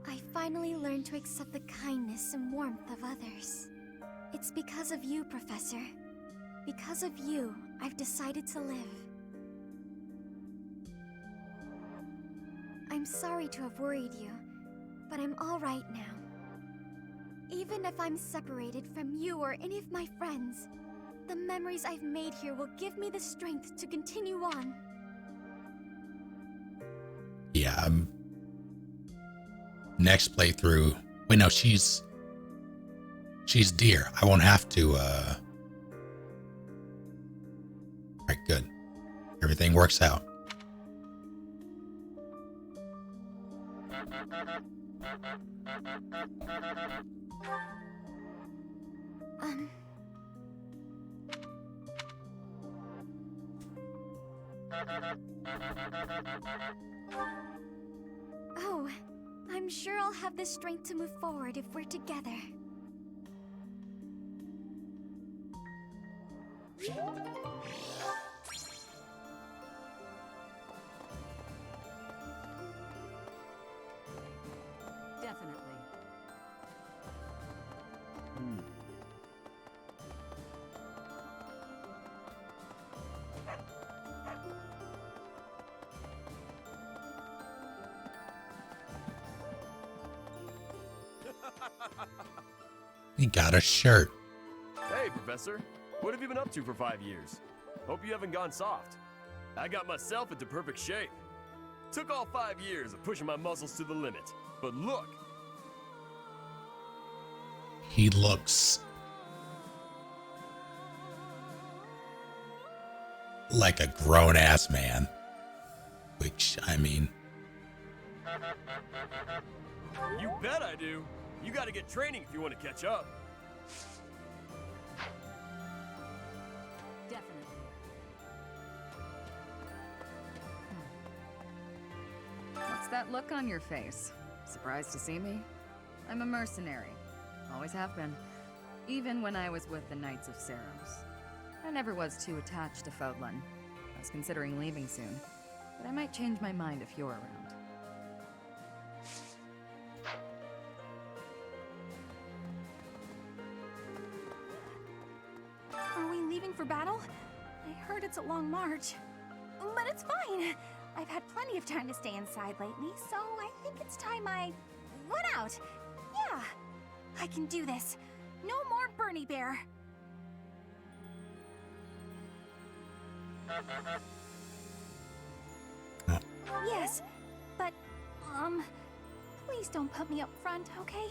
I finally learned to accept the kindness and warmth of others. It's because of you, Professor. Because of you, I've decided to live. I'm sorry to have worried you, but I'm all right now. Even if I'm separated from you or any of my friends, the memories I've made here will give me the strength to continue on. Yeah. Next playthrough. Wait, no, she's deer. I won't have to. Alright, good. Everything works out. Oh, I'm sure I'll have the strength to move forward if we're together. Definitely. He got a shirt. Hey, Professor. What have you been up to for 5 years? Hope you haven't gone soft. I got myself into perfect shape. Took all 5 years of pushing my muscles to the limit. But look! He looks like a grown-ass man. Which, I mean... You bet I do. You gotta get training if you want to catch up. Definitely. What's that look on your face? Surprised to see me? I'm a mercenary. Always have been. Even when I was with the Knights of Saros. I never was too attached to Fodlan. I was considering leaving soon, but I might change my mind if you're around. Are we leaving for battle? I heard it's a long march. But it's fine. I've had plenty of time to stay inside lately, so I think it's time I went out. Yeah, I can do this. No more Bernie Bear. Yes, but, please don't put me up front, okay?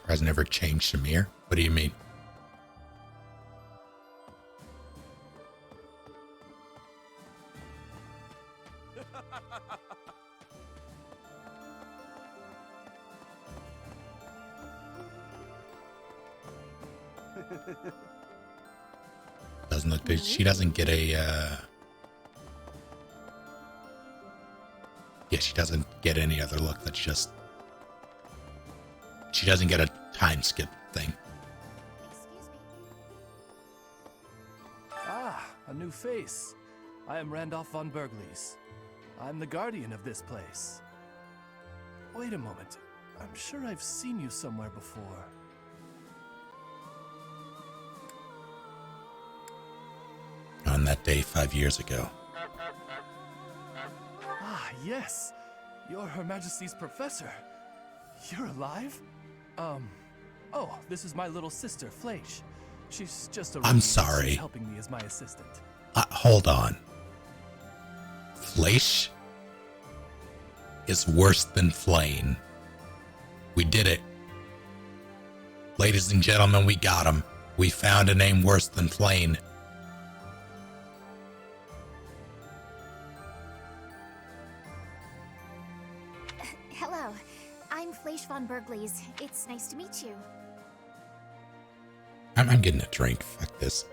Has never changed Shamir? What do you mean? Doesn't look good. She doesn't get a, yeah, she doesn't get any other look. That's just, she doesn't get a time skip thing. Ah, a new face. I am Randolph von Bergles. I'm the guardian of this place. Wait a moment. I'm sure I've seen you somewhere before. On that day 5 years ago. Ah, yes. You're Her Majesty's professor. You're alive? Oh, this is my little sister, Fleisch. She's just a I'm sorry. She's helping me as my assistant. Hold on. Fleisch is worse than Flame. We did it. Ladies and gentlemen, we got him. We found a name worse than Flame. Hello, I'm Fleisch von Bergles. It's nice to meet you. I'm getting a drink. Fuck this.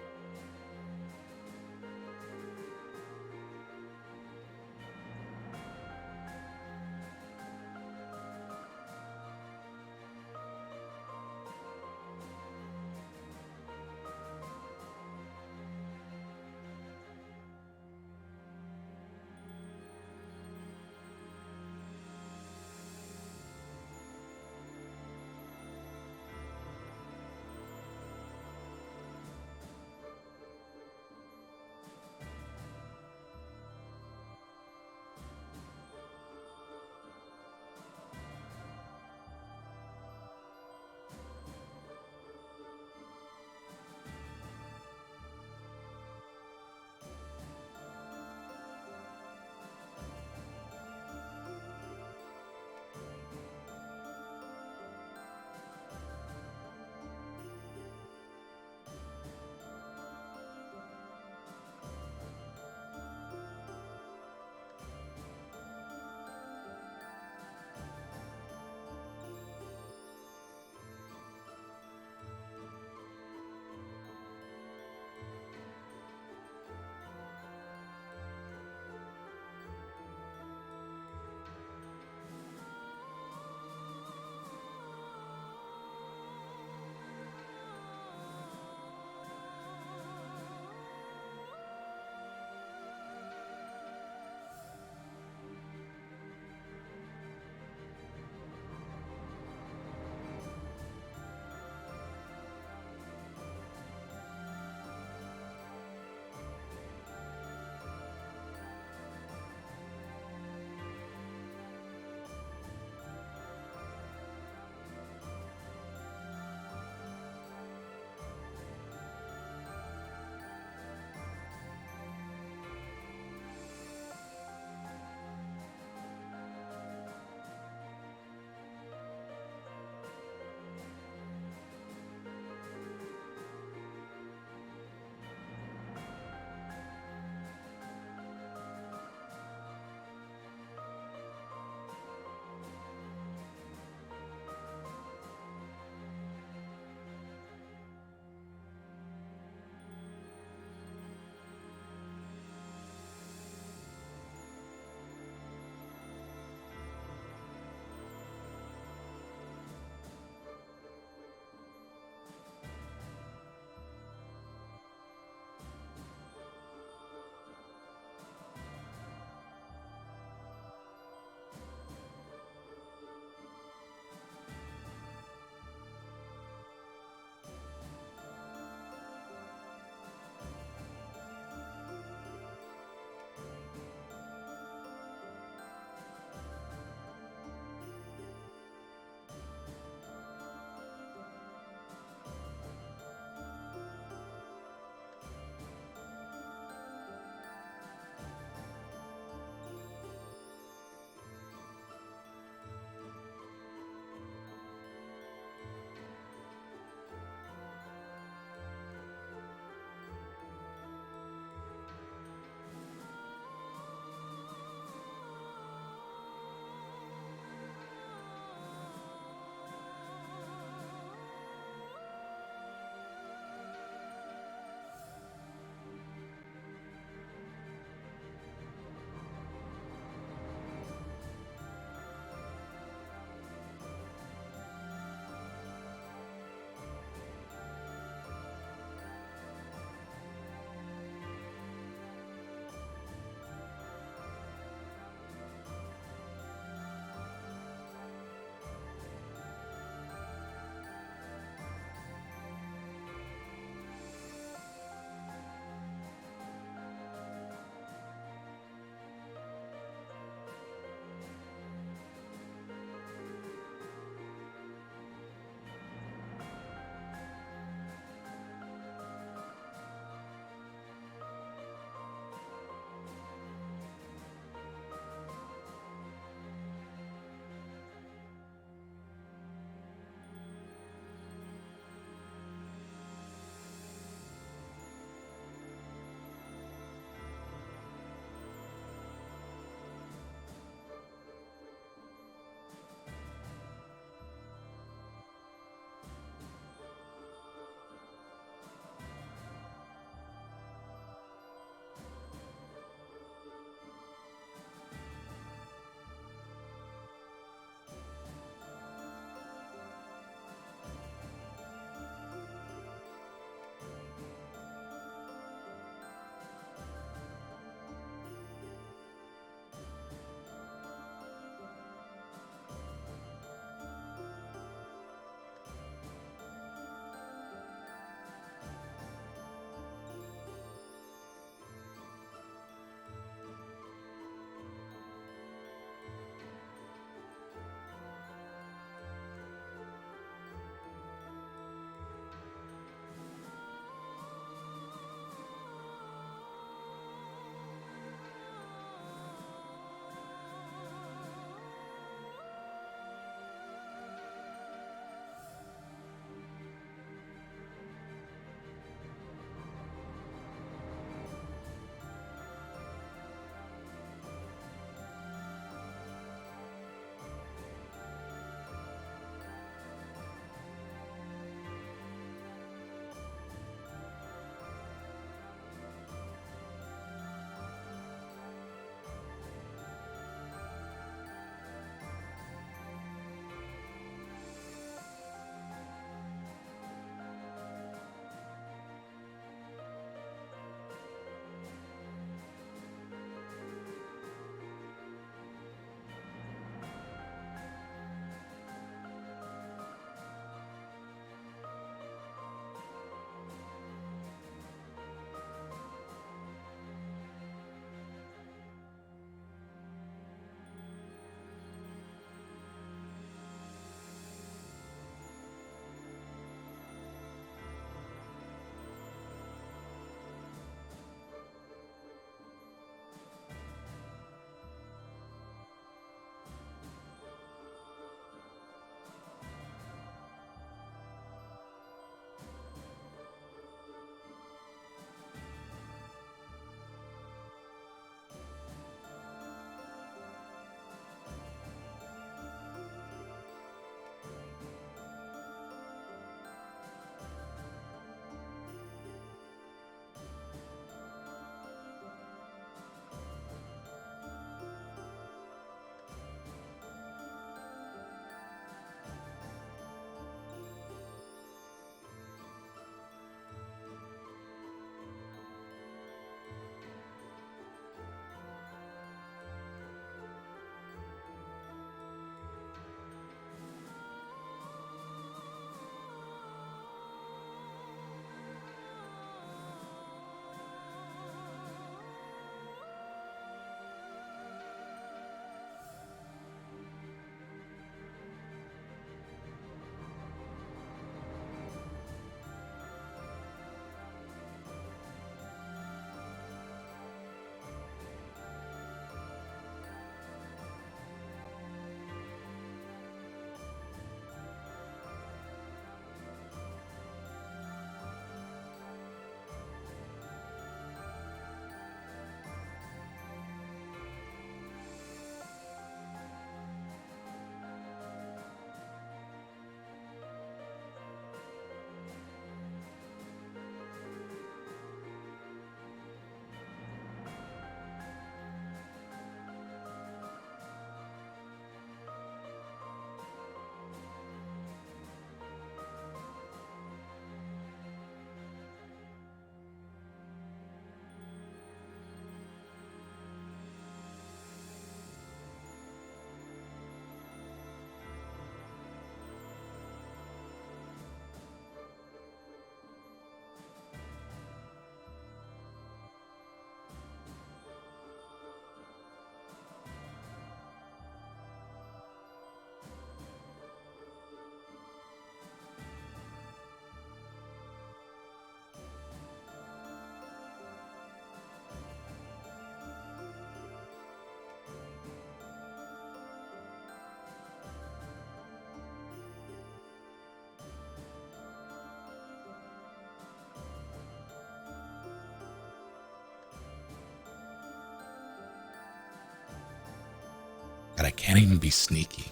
I can't even be sneaky.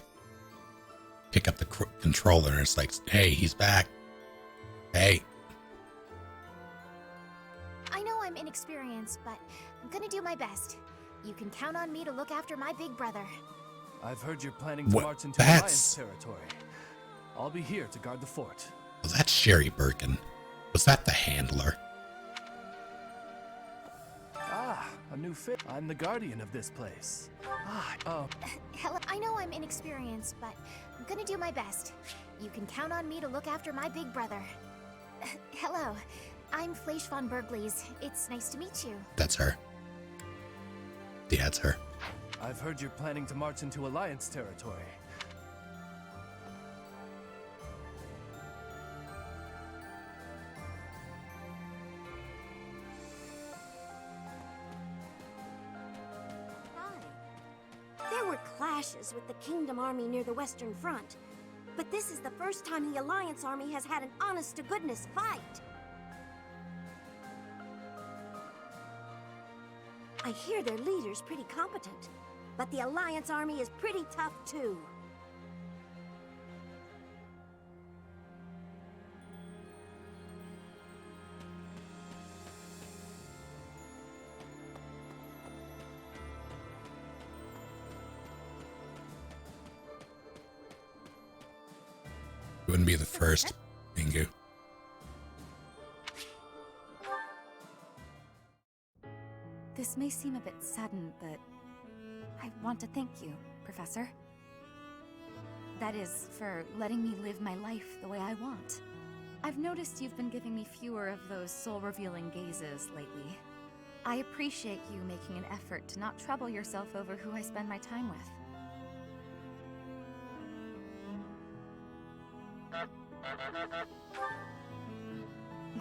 Pick up the controller and it's like, hey, he's back. Hey. I know I'm inexperienced, but I'm gonna do my best. You can count on me to look after my big brother. I've heard you're planning to What? march into That's- Alliance territory. I'll be here to guard the fort. Was that Sherry Birkin? Was that the handler? Ah, a new fit. I'm the guardian of this place. Hello. I know I'm inexperienced, but I'm gonna do my best. You can count on me to look after my big brother. Hello. I'm Fleisch von Berglies. It's nice to meet you. That's her. Yeah, it's her. I've heard you're planning to march into Alliance territory. There were clashes with the Kingdom Army near the Western Front, but this is the first time the Alliance Army has had an honest-to-goodness fight. I hear their leader's pretty competent, but the Alliance Army is pretty tough too. You wouldn't be the first, Bingu. This may seem a bit sudden, but I want to thank you, Professor. That is, for letting me live my life the way I want. I've noticed you've been giving me fewer of those soul-revealing gazes lately. I appreciate you making an effort to not trouble yourself over who I spend my time with.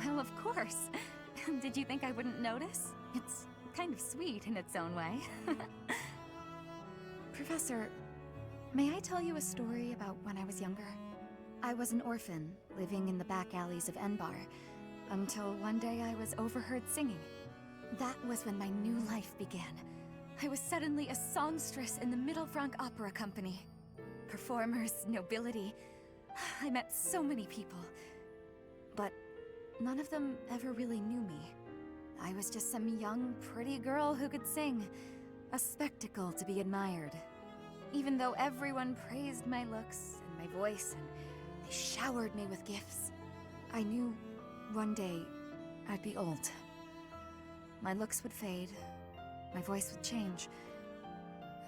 Well, of course. Did you think I wouldn't notice? It's kind of sweet in its own way. Professor, may I tell you a story about when I was younger? I was an orphan, living in the back alleys of Enbar, until one day I was overheard singing. That was when my new life began. I was suddenly a songstress in the Mittelfrank Opera Company. Performers, nobility. I met so many people. But none of them ever really knew me. I was just some young, pretty girl who could sing. A spectacle to be admired. Even though everyone praised my looks and my voice, and they showered me with gifts, I knew one day I'd be old. My looks would fade, my voice would change.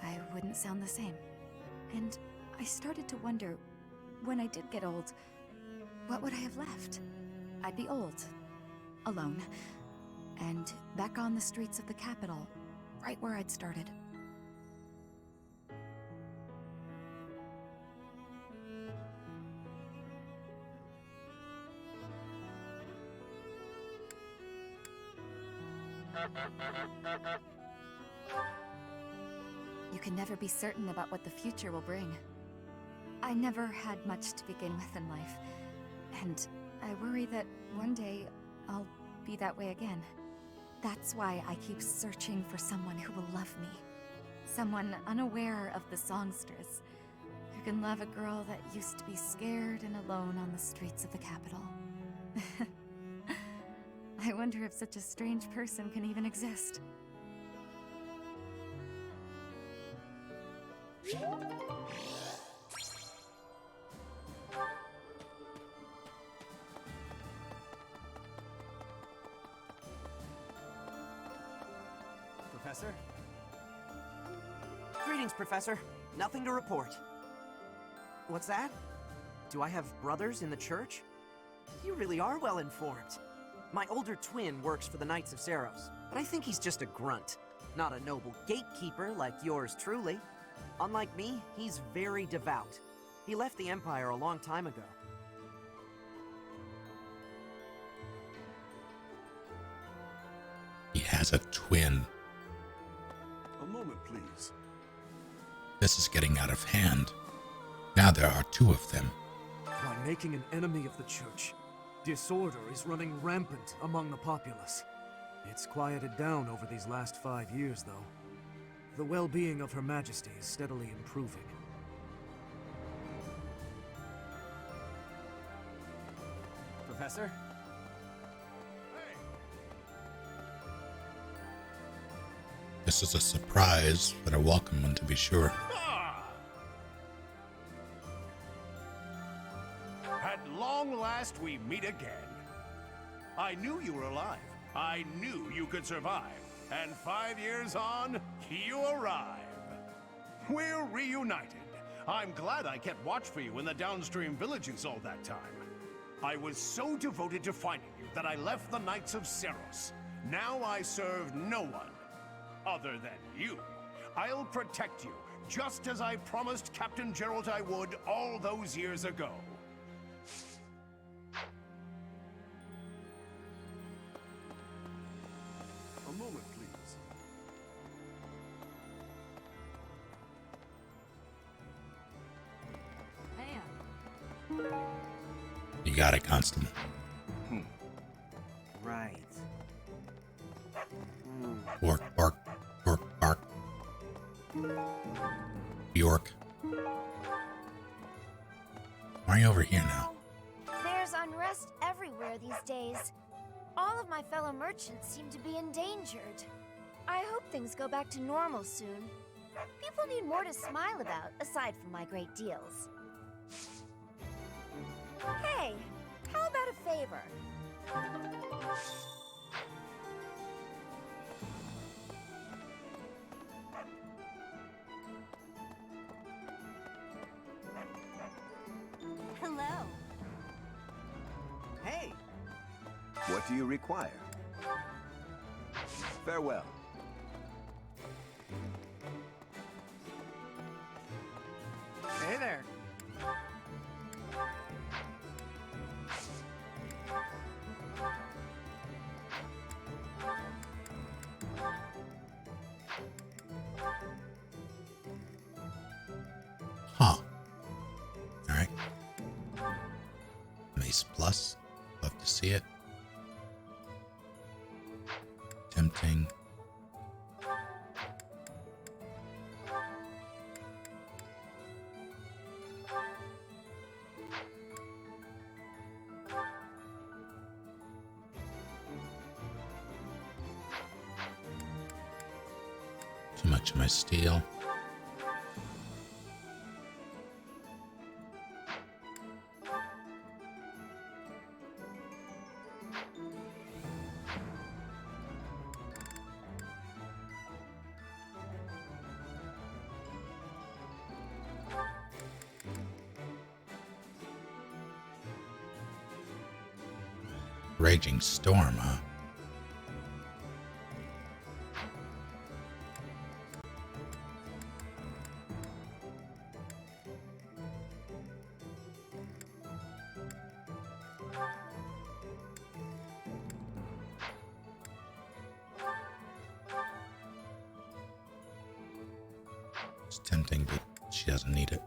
I wouldn't sound the same. And I started to wonder, when I did get old, what would I have left? I'd be old, alone, and back on the streets of the capital, right where I'd started. You can never be certain about what the future will bring. I never had much to begin with in life, and I worry that one day I'll be that way again. That's why I keep searching for someone who will love me. Someone unaware of the songstress, who can love a girl that used to be scared and alone on the streets of the capital. I wonder if such a strange person can even exist. Professor? Greetings, Professor. Nothing to report. What's that? Do I have brothers in the church? You really are well informed. My older twin works for the Knights of Saros, but I think he's just a grunt, not a noble gatekeeper like yours truly. Unlike me, he's very devout. He left the Empire a long time ago. He has a twin. A moment, please. This is getting out of hand. Now there are two of them. By making an enemy of the church, disorder is running rampant among the populace. It's quieted down over these last 5 years, though. The well-being of Her Majesty is steadily improving. Professor? This is a surprise, but a welcome one to be sure. At long last, we meet again. I knew you were alive. I knew you could survive. And 5 years on, you arrive. We're reunited. I'm glad I kept watch for you in the downstream villages all that time. I was so devoted to finding you that I left the Knights of Seros. Now I serve no one other than you. I'll protect you, just as I promised Captain Gerald I would all those years ago. A moment, please. You got it, Constable. Right. Bork, bark, bork, bark. York. Why are you over here now? There's unrest everywhere these days. All of my fellow merchants seem to be endangered. I hope things go back to normal soon. People need more to smile about, aside from my great deals. Hey, how about a favor? Hello. Hey! What do you require? Farewell. Hey there. Huh. Alright. Mace Plus. Love to see it. Tempting. Too much of my steel. Raging storm, huh? It's tempting, but she doesn't need it.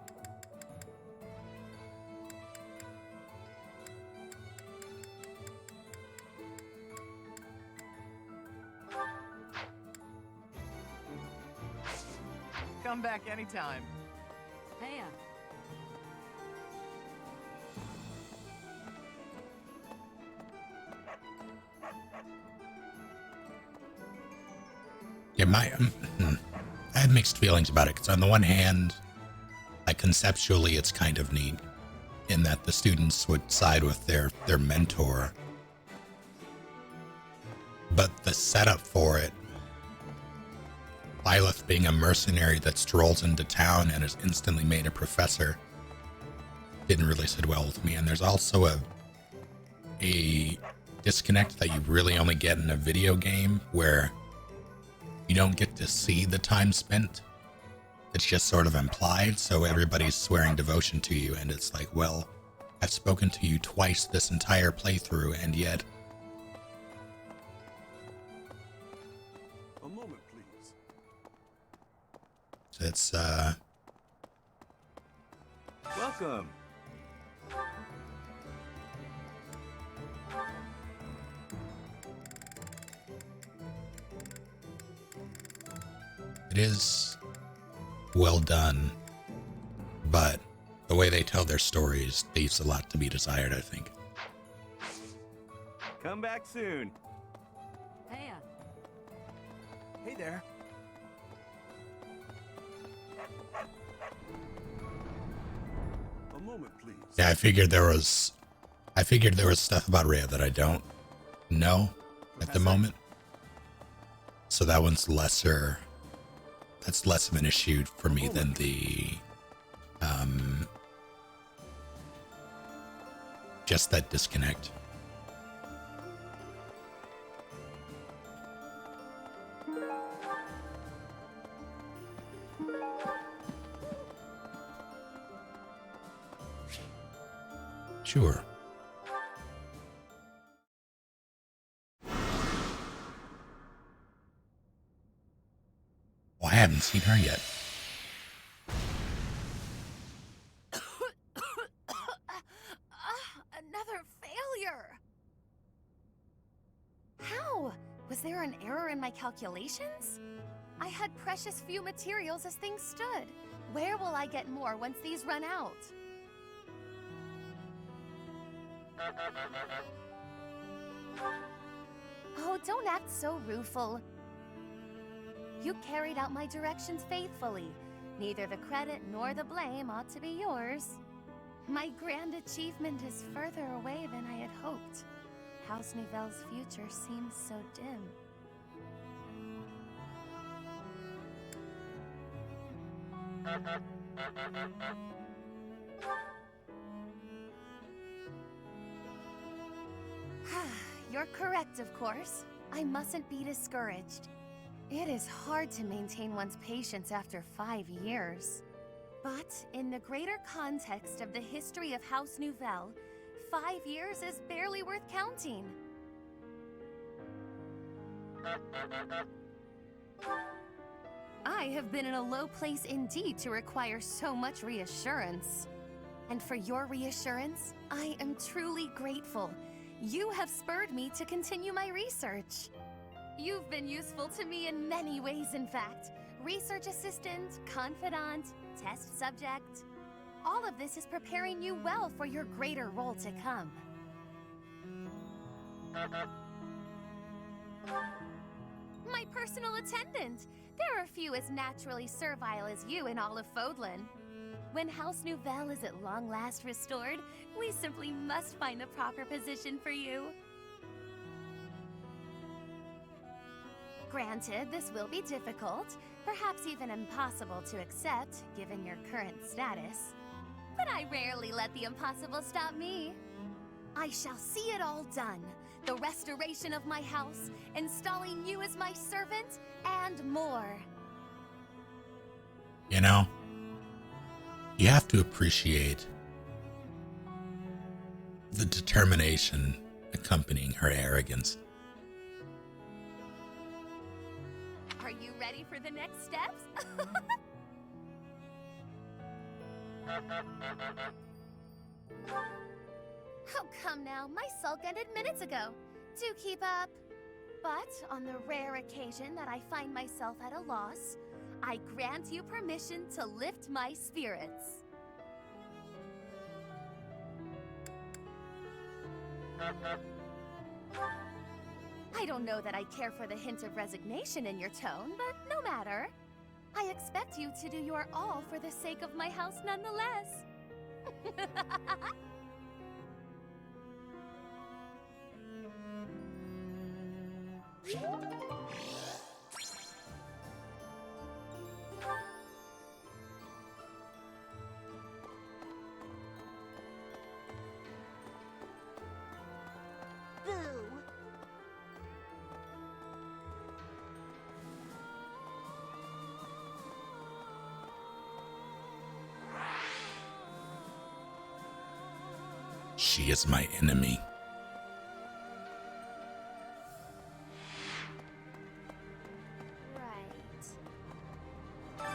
Come back anytime. Hey, Yeah, I had mixed feelings about it, because on the one hand, conceptually it's kind of neat in that the students would side with their mentor, but the setup for it, Lilith being a mercenary that strolls into town and is instantly made a professor, didn't really sit well with me. And there's also a disconnect that you really only get in a video game, where you don't get to see the time spent. It's just sort of implied, so everybody's swearing devotion to you, and it's like, well, I've spoken to you twice this entire playthrough, and yet... A moment, please. It's, Welcome. It is well done, but the way they tell their stories leaves a lot to be desired, I think. Come back soon. Hey, Hey there. A moment, please. Yeah, I figured there was stuff about Rhea that I don't know at the moment. So that one's lesser. That's less of an issue for me than the just that disconnect. Sure. Well, I haven't seen her yet. Another failure! How? Was there an error in my calculations? I had precious few materials as things stood. Where will I get more once these run out? Oh, don't act so rueful. You carried out my directions faithfully. Neither the credit nor the blame ought to be yours. My grand achievement is further away than I had hoped. House Nouvelle's future seems so dim. You're correct, of course. I mustn't be discouraged. It is hard to maintain one's patience after 5 years. But in the greater context of the history of House Nouvelle, 5 years is barely worth counting. I have been in a low place indeed to require so much reassurance. And for your reassurance, I am truly grateful. You have spurred me to continue my research. You've been useful to me in many ways, in fact. Research assistant, confidant, test subject. All of this is preparing you well for your greater role to come. My personal attendant! There are few as naturally servile as you in all of Fodlan. When House Nouvelle is at long last restored, we simply must find the proper position for you. Granted, this will be difficult, perhaps even impossible to accept, given your current status. But I rarely let the impossible stop me. I shall see it all done. The restoration of my house, installing you as my servant, and more. You know, you have to appreciate the determination accompanying her arrogance. Are you ready for the next steps? Oh, come now. My sulk ended minutes ago. Do keep up. But on the rare occasion that I find myself at a loss, I grant you permission to lift my spirits. I don't know that I care for the hint of resignation in your tone, but no matter. I expect you to do your all for the sake of my house nonetheless. Boo! She is my enemy.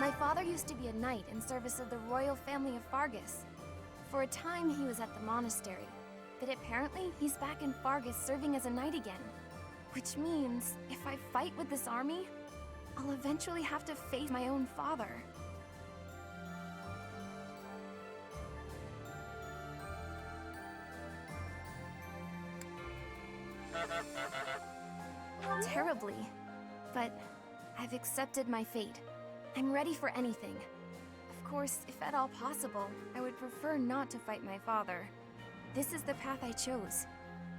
My father used to be a knight in service of the royal family of Fargus. For a time, he was at the monastery, but apparently he's back in Fargus serving as a knight again. Which means, if I fight with this army, I'll eventually have to face my own father. Terribly. But I've accepted my fate. I'm ready for anything. Of course, if at all possible, I would prefer not to fight my father. This is the path I chose.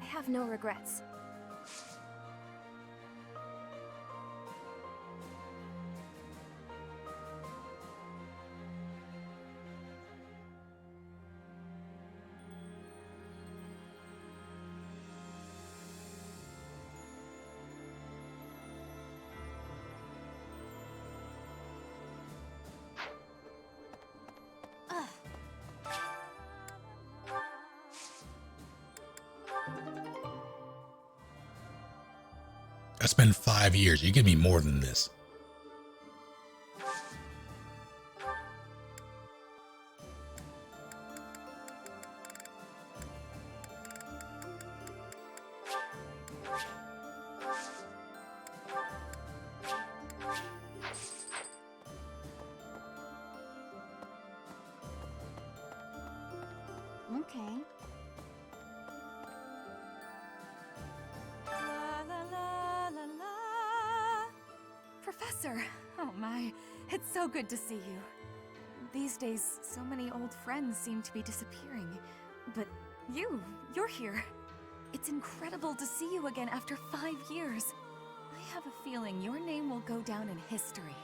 I have no regrets. It's been 5 years. You give me more than this. Okay. Professor! Oh my, it's so good to see you. These days, so many old friends seem to be disappearing. But you're here. It's incredible to see you again after 5 years. I have a feeling your name will go down in history.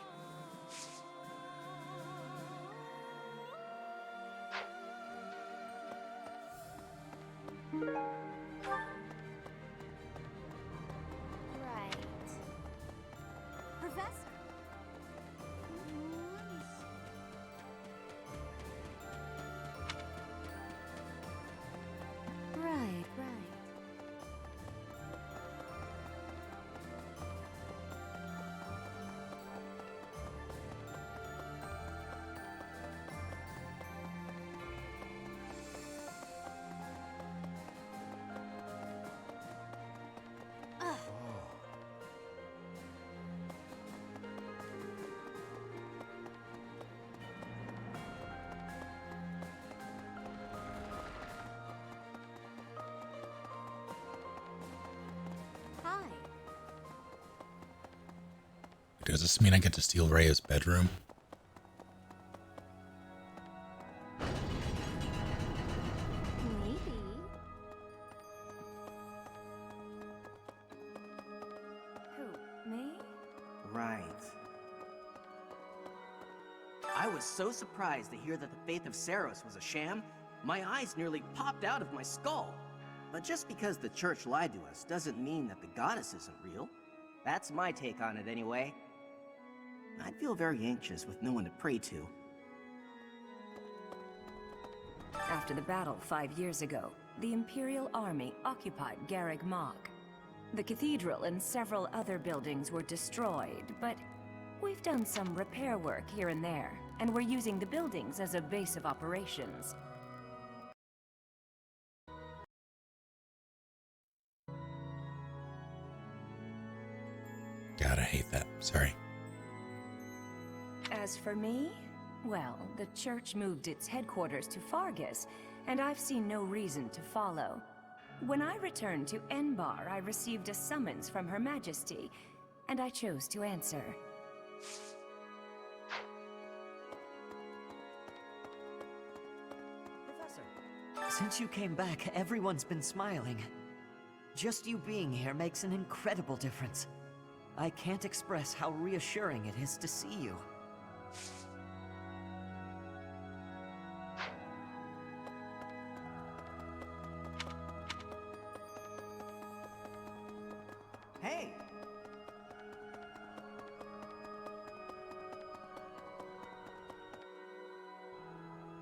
Right. Professor! Right, right. Hi. Does this mean I get to steal Rhea's bedroom? Maybe. Who, me? Right. I was so surprised to hear that the faith of Saros was a sham, my eyes nearly popped out of my skull. But just because the church lied to us doesn't mean that the goddess isn't real. That's my take on it anyway. I'd feel very anxious with no one to pray to. After the battle 5 years ago, the Imperial Army occupied Garreg Mach. The cathedral and several other buildings were destroyed, but we've done some repair work here and there, and we're using the buildings as a base of operations. God, I hate that. Sorry. As for me, well, the church moved its headquarters to Fargus, and I've seen no reason to follow. When I returned to Enbar, I received a summons from Her Majesty, and I chose to answer. Professor, since you came back, everyone's been smiling. Just you being here makes an incredible difference. I can't express how reassuring it is to see you. Hey!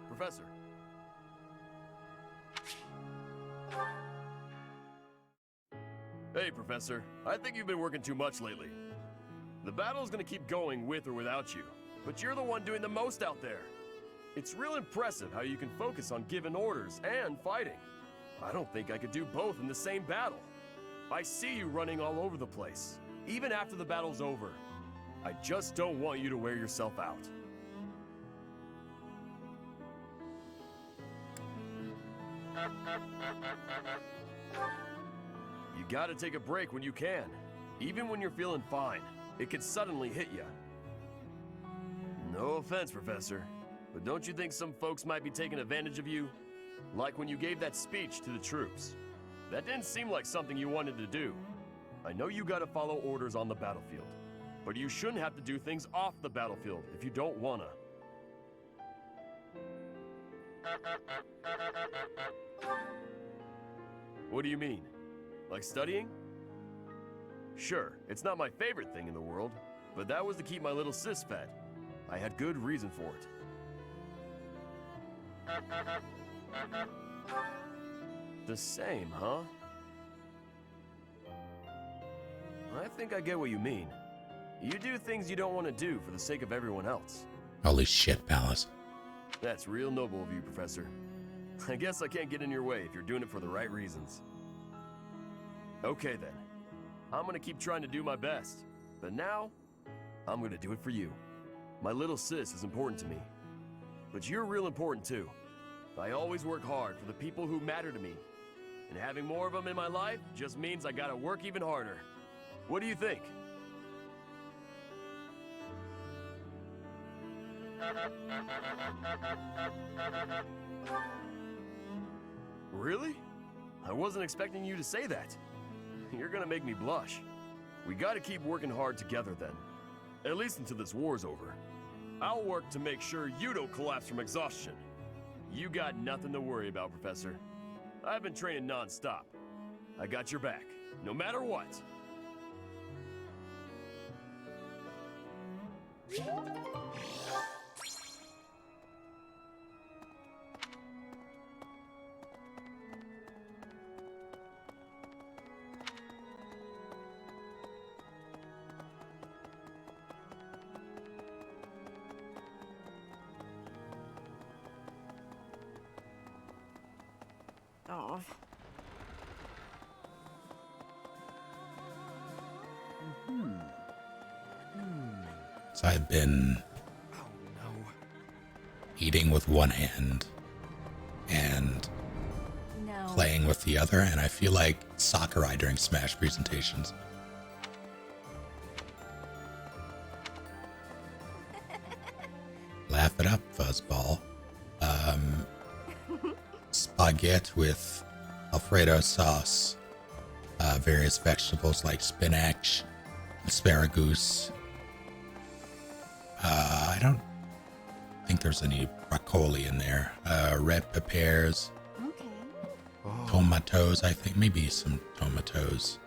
Professor. Hey, Professor. I think you've been working too much lately. The battle's gonna keep going with or without you, but you're the one doing the most out there. It's real impressive how you can focus on giving orders and fighting. I don't think I could do both in the same battle. I see you running all over the place, even after the battle's over. I just don't want you to wear yourself out. You gotta take a break when you can. Even when you're feeling fine, it can suddenly hit you. No offense, Professor, but don't you think some folks might be taking advantage of you? Like when you gave that speech to the troops. That didn't seem like something you wanted to do. I know you gotta follow orders on the battlefield, but you shouldn't have to do things off the battlefield if you don't wanna. What do you mean? Like studying? Sure, it's not my favorite thing in the world, but that was to keep my little sis fed. I had good reason for it. The same, huh? I think I get what you mean. You do things you don't want to do for the sake of everyone else. Holy shit, Palace. That's real noble of you, Professor. I guess I can't get in your way if you're doing it for the right reasons. Okay then. I'm gonna keep trying to do my best. But now, I'm gonna do it for you. My little sis is important to me. But you're real important too. I always work hard for the people who matter to me. And having more of them in my life just means I gotta work even harder. What do you think? Really? I wasn't expecting you to say that. You're gonna make me blush. We gotta keep working hard together then. At least until this war's over. I'll work to make sure you don't collapse from exhaustion. You got nothing to worry about, Professor. I've been training non-stop. I got your back, no matter what. Oh. So I've been eating with one hand and playing with the other, and I feel like Sakurai during Smash presentations. Laugh it up, fuzzball. Spaghetti with Alfredo sauce, various vegetables like spinach, asparagus. I don't think there's any broccoli in there. Red peppers, tomatoes, I think, maybe some tomatoes.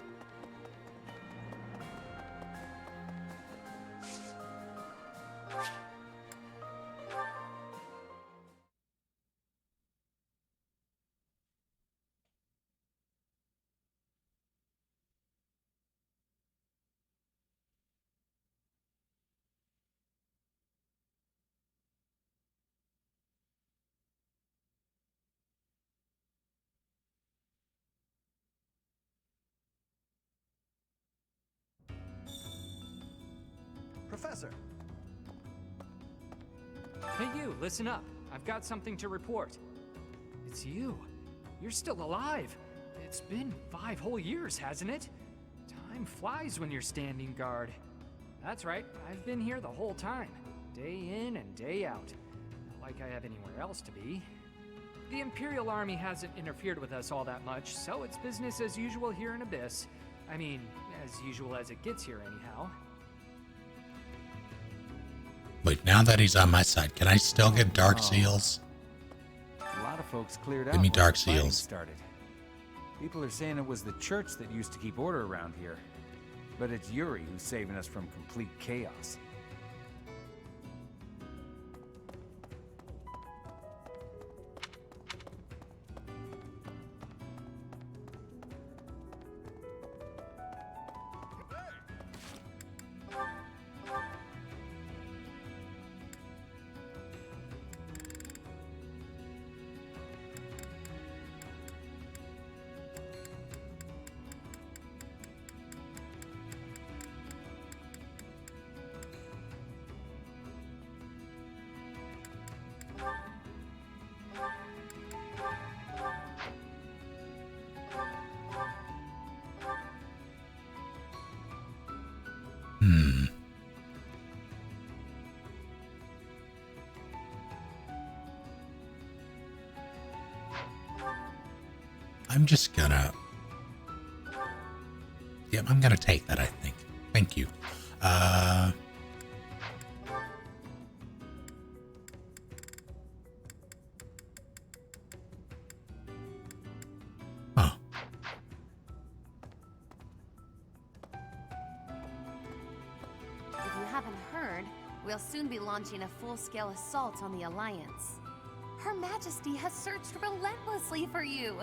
Professor! Hey you, listen up. I've got something to report. It's you. You're still alive. It's been 5 whole years, hasn't it? Time flies when you're standing guard. That's right, I've been here the whole time. Day in and day out. Not like I have anywhere else to be. The Imperial Army hasn't interfered with us all that much, so it's business as usual here in Abyss. I mean, as usual as it gets here anyhow. Wait, now that he's on my side, can I still get Dark Seals? A lot of folks cleared out. Give me once Dark the fighting Seals. started. People are saying it was the church that used to keep order around here. But it's Yuri who's saving us from complete chaos. Hmm. I'm just gonna... Yep, I'm gonna take that, I think. Thank you. Huh. If you haven't heard, we'll soon be launching a full-scale assault on the Alliance. Her Majesty has searched relentlessly for you.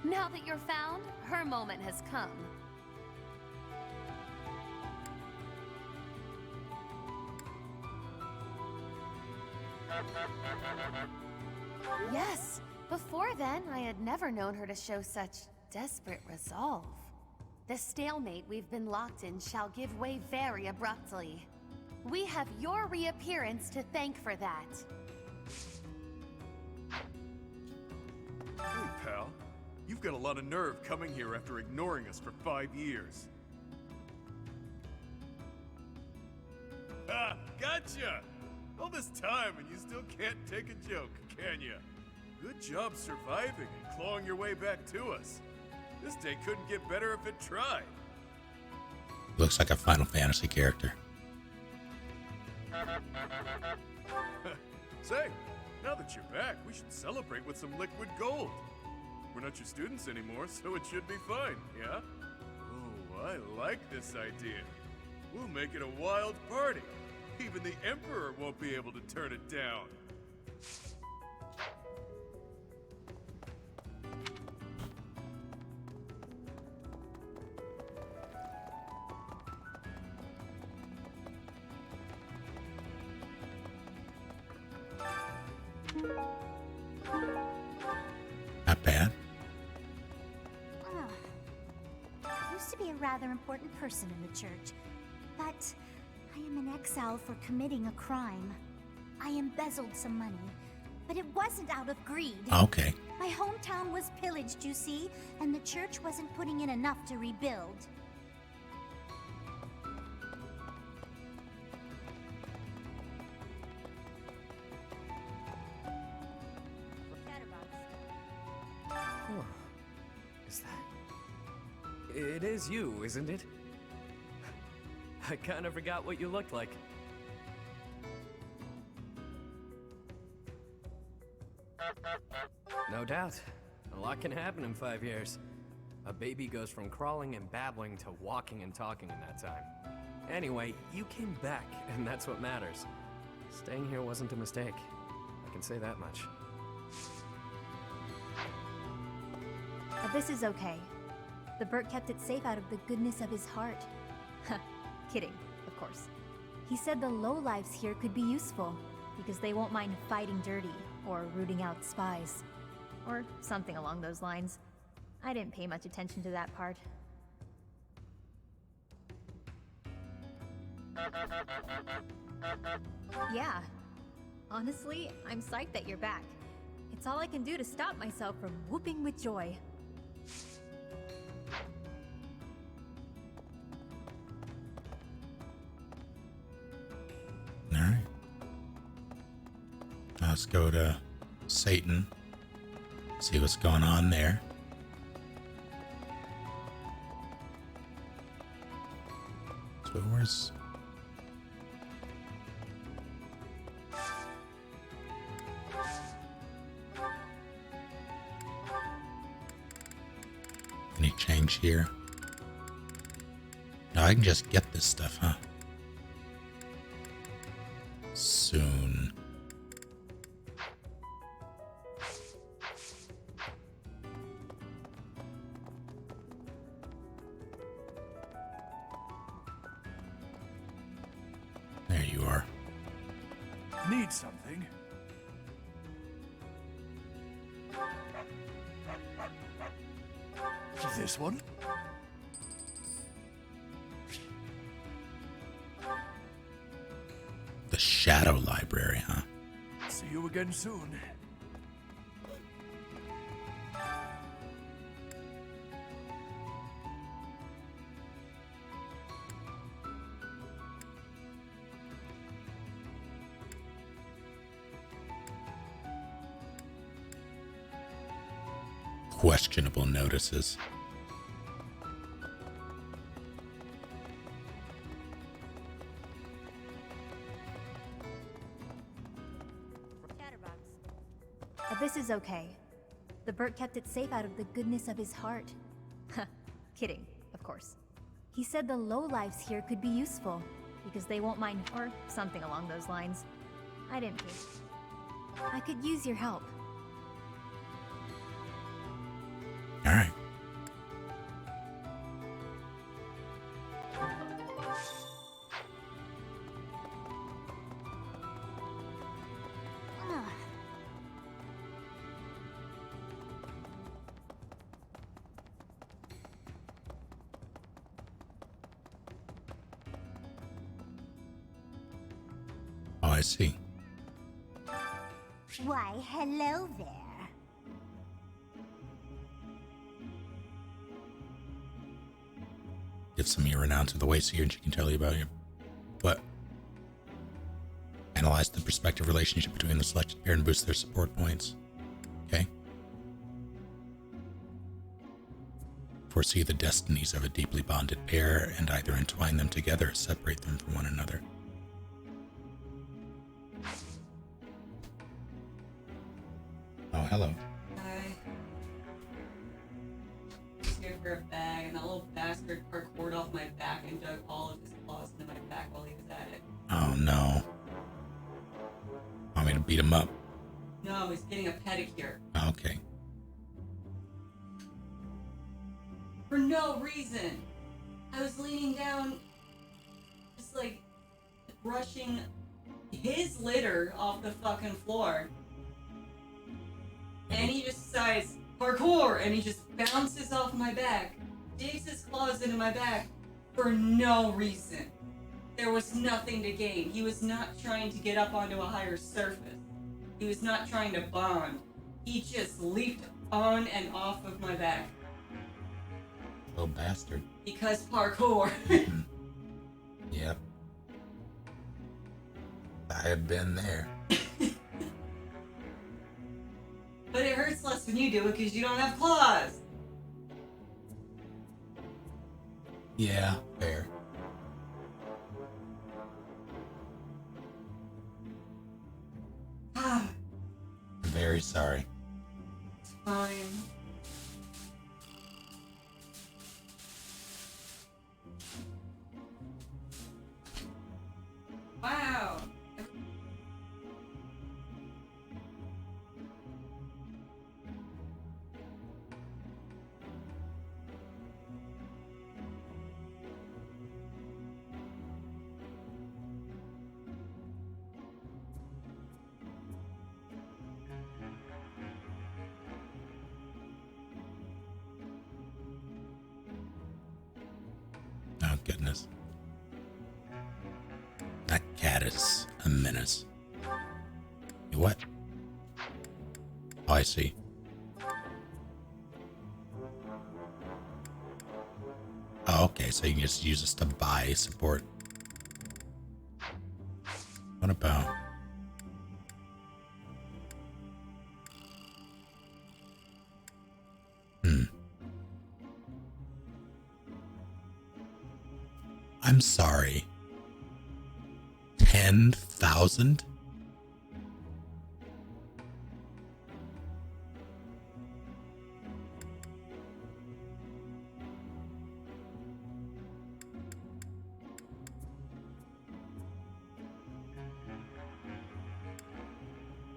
Now that you're found, her moment has come. Yes, before then, I had never known her to show such desperate resolve. The stalemate we've been locked in shall give way very abruptly. We have your reappearance to thank for that. Hey, pal. You've got a lot of nerve coming here after ignoring us for 5 years. Ha! Gotcha! All this time and you still can't take a joke, can ya? Good job surviving and clawing your way back to us. This day couldn't get better if it tried. Looks like a Final Fantasy character. Say, now that you're back, we should celebrate with some liquid gold. We're not your students anymore, so it should be fine, yeah? Oh, I like this idea. We'll make it a wild party. Even the Emperor won't be able to turn it down. Not bad. I used to be a rather important person in the church, but I am in exile for committing a crime. I embezzled some money, but it wasn't out of greed. Okay. My hometown was pillaged, you see, and the church wasn't putting in enough to rebuild. Is that... It is you, isn't it? I kind of forgot what you looked like. No doubt. A lot can happen in 5 years. A baby goes from crawling and babbling to walking and talking in that time. Anyway, you came back, and that's what matters. Staying here wasn't a mistake. I can say that much. This is okay. The Burt kept it safe out of the goodness of his heart. Kidding, of course. He said the lowlives here could be useful, because they won't mind fighting dirty, or rooting out spies. Or something along those lines. I didn't pay much attention to that part. Yeah. Honestly, I'm psyched that you're back. It's all I can do to stop myself from whooping with joy. Alright. Let's go to Satan. See what's going on there. So where's... Any change here? No, I can just get this stuff, huh? Soon. There you are. Need something? This one? The Shadow Library, huh? See you again soon. questionable notices. This is okay. The Burt kept it safe out of the goodness of his heart. Kidding, of course. He said the lowlifes here could be useful, because they won't mind, or something along those lines. I didn't care. I could use your help. Alright. Oh, I see. Why, hello there. Get some of your renown to the waste here and she can tell you about you. What? Analyze the prospective relationship between the selected pair and boost their support points. Okay. Foresee the destinies of a deeply bonded pair and either entwine them together or separate them from one another. Oh, hello. Hi. Just here for a bag, and that little bastard parkoured off my back and dug all of his claws into my back while he was at it. Oh, no. Want me to beat him up? No, he's getting a pedicure. Okay. For no reason. I was leaning down, just like, brushing his litter off the fucking floor. And he just decides, parkour! And he just bounces off my back, digs his claws into my back for no reason. There was nothing to gain. He was not trying to get up onto a higher surface. He was not trying to bond. He just leaped on and off of my back. Little bastard. Because parkour. Yep. I have been there. But it hurts less when you do it because you don't have claws. Yeah, fair. I'm very sorry. It's fine. Wow. Oh, goodness. That cat is a menace. What? Oh, I see. Oh, okay, so you can just use this to buy support. What about... I'm sorry. 10,000?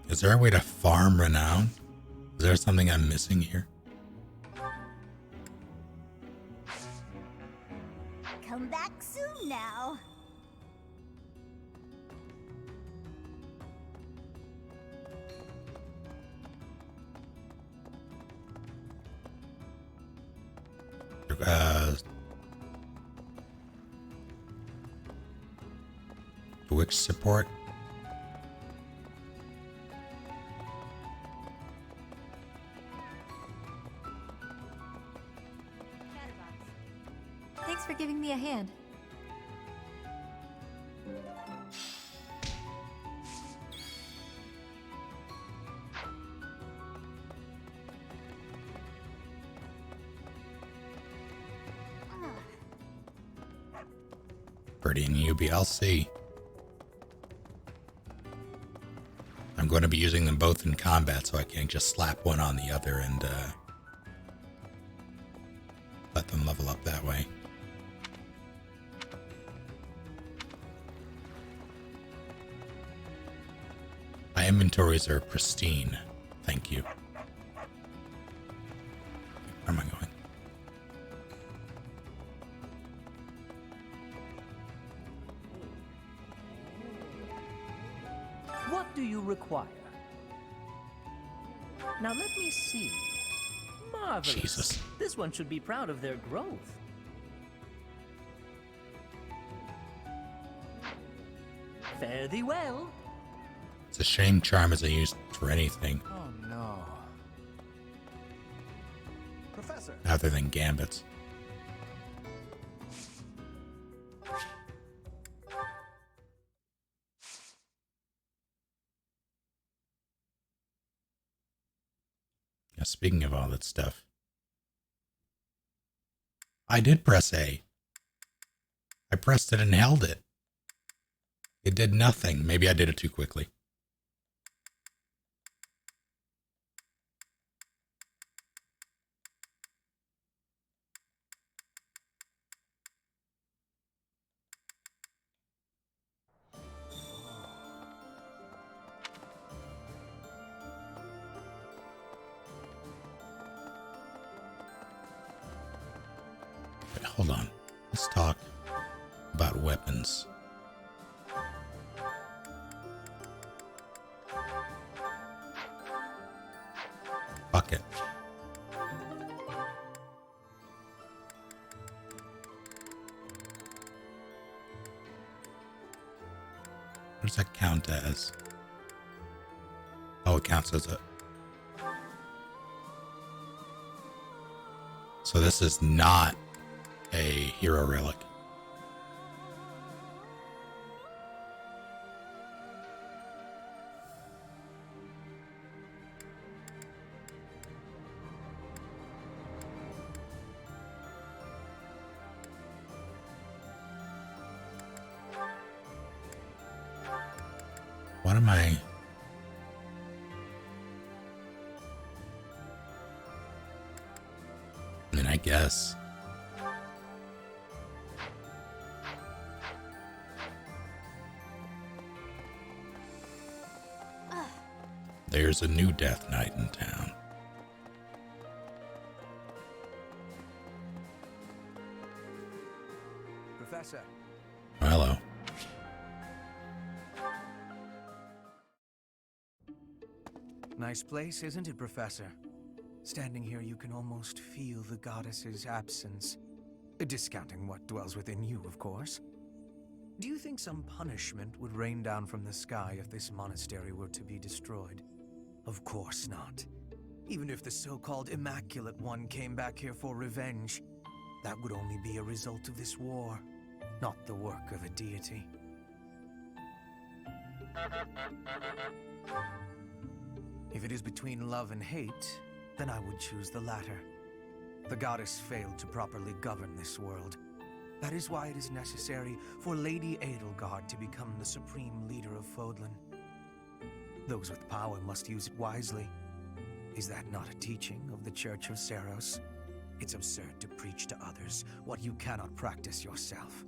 Is there a way to farm renown? Is there something I'm missing here? Come back soon now. Twitch support? Thanks for giving me a hand. Birdie and UBLC. I'm going to be using them both in combat, so I can't just slap one on the other and let them level up that way. My inventories are pristine. Thank you. Where am I going? What do you require? Now let me see. Marvelous. Jesus. This one should be proud of their growth. Fare thee well. It's a shame charm isn't used for anything Oh no. Professor! other than gambits. Now, speaking of all that stuff, I did press A. I pressed it and held it. It did nothing. Maybe I did it too quickly. But hold on. Let's talk about weapons. Fuck it. What does that count as? Oh, it counts as a... So this is not a hero relic. What am I... I mean, I guess. There's a new Death Knight in town. Professor. Hello. Nice place, isn't it, Professor? Standing here, you can almost feel the goddess's absence. Discounting what dwells within you, of course. Do you think some punishment would rain down from the sky if this monastery were to be destroyed? Of course not. Even if the so-called Immaculate One came back here for revenge, that would only be a result of this war, not the work of a deity. If it is between love and hate, then I would choose the latter. The goddess failed to properly govern this world. That is why it is necessary for Lady Edelgard to become the supreme leader of Fodlan. Those with power must use it wisely. Is that not a teaching of the Church of Seros? It's absurd to preach to others what you cannot practice yourself.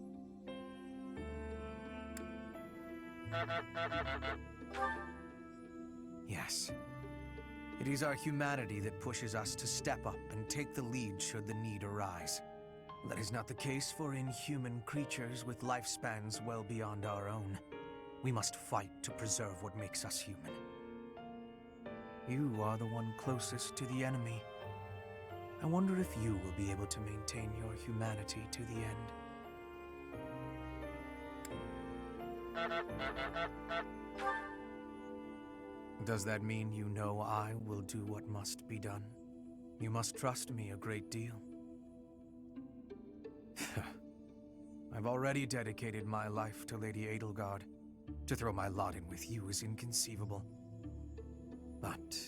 Yes. It is our humanity that pushes us to step up and take the lead should the need arise. That is not the case for inhuman creatures with lifespans well beyond our own. We must fight to preserve what makes us human. You are the one closest to the enemy. I wonder if you will be able to maintain your humanity to the end. Does that mean you know I will do what must be done? You must trust me a great deal. I've already dedicated my life to Lady Edelgard. To throw my lot in with you is inconceivable. But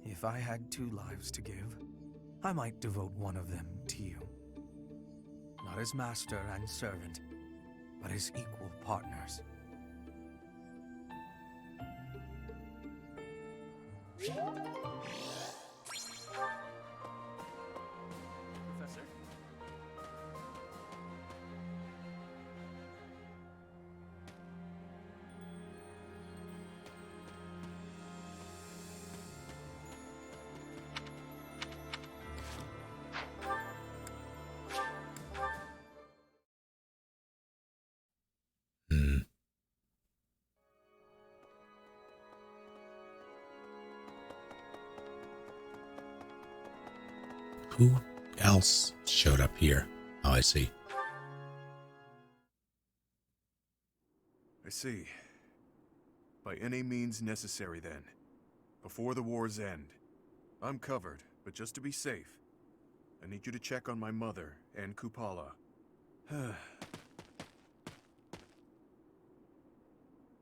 if I had 2 lives to give, I might devote one of them to you. Not as master and servant, but as equal partners. Professor? Hmm. Who else showed up here? Oh, I see. I see. By any means necessary, then. Before the war's end. I'm covered, but just to be safe, I need you to check on my mother and Kupala.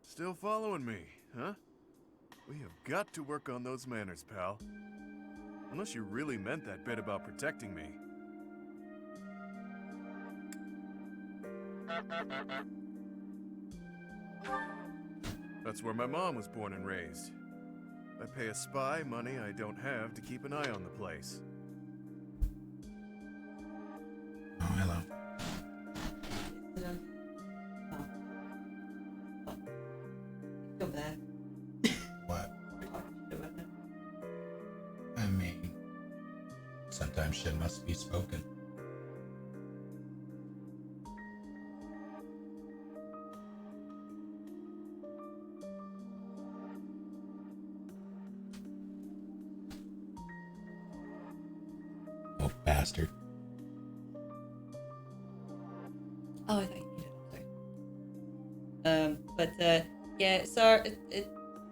Still following me, huh? We have got to work on those manners, pal. Unless you really meant that bit about protecting me. That's where my mom was born and raised. I pay a spy money I don't have to keep an eye on the place. Oh, hello. Feel bad. What? I mean, sometimes shit must be spoken. Oh, bastard. Oh, I thought you did. Sorry. Yeah, sorry.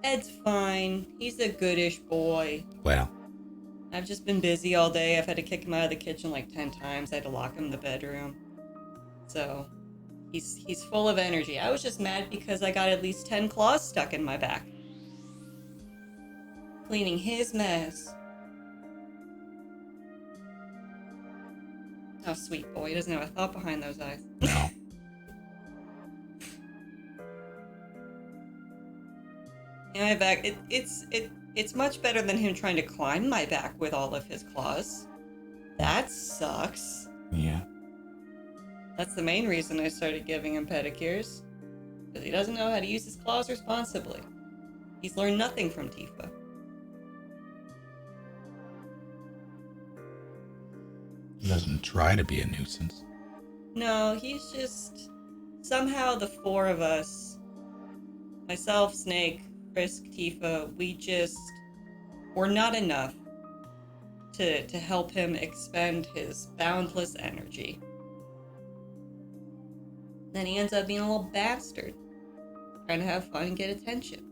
Ed's fine. He's a goodish boy. Well. I've just been busy all day. I've had to kick him out of the kitchen like 10 times. I had to lock him in the bedroom. So, he's full of energy. I was just mad because I got at least 10 claws stuck in my back. Cleaning his mess. Oh, sweet boy. He doesn't have a thought behind those eyes. No. Yeah, my back. It's much better than him trying to climb my back with all of his claws. That sucks. Yeah. That's the main reason I started giving him pedicures. Because he doesn't know how to use his claws responsibly. He's learned nothing from Tifa. He doesn't try to be a nuisance. No, he's just... Somehow the four of us, myself, Snake, Frisk, Tifa, we're not enough to help him expend his boundless energy. Then he ends up being a little bastard, trying to have fun and get attention.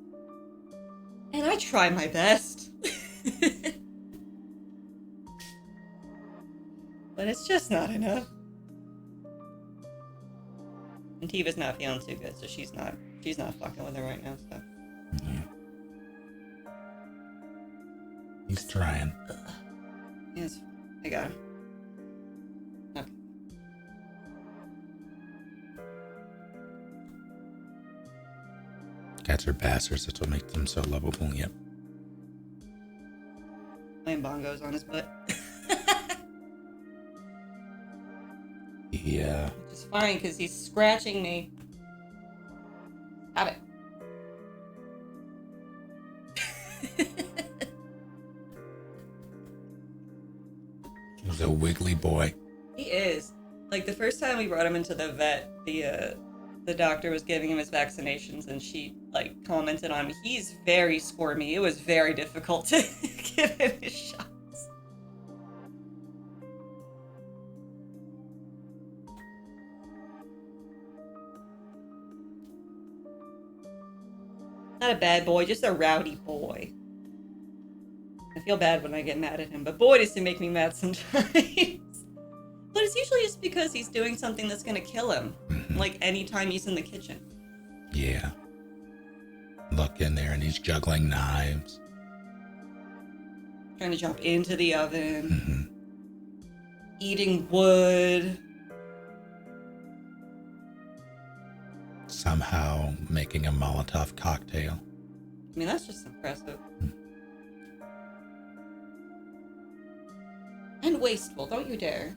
And I try my best. But it's just not enough. And Tifa's not feeling too good, so she's not fucking with her right now, so. Yeah. He's trying. Yes, I got him. Okay. Cats are bastards. That's what makes them so lovable. Yep. Playing bongos on his butt. Yeah. Which is fine, because he's scratching me. Stop it. He's a wiggly boy. He is. Like, the first time we brought him into the vet, the doctor was giving him his vaccinations, and she, like, commented on him. He's very squirmy. It was very difficult to give him his shots. Not a bad boy, just a rowdy boy. I feel bad when I get mad at him, but boy, does he make me mad sometimes. But it's usually just because he's doing something that's gonna kill him. Like anytime he's in the kitchen. Yeah. Look in there and he's juggling knives. Trying to jump into the oven. Eating wood. somehow making a Molotov cocktail. I mean, that's just impressive. And wasteful, don't you dare.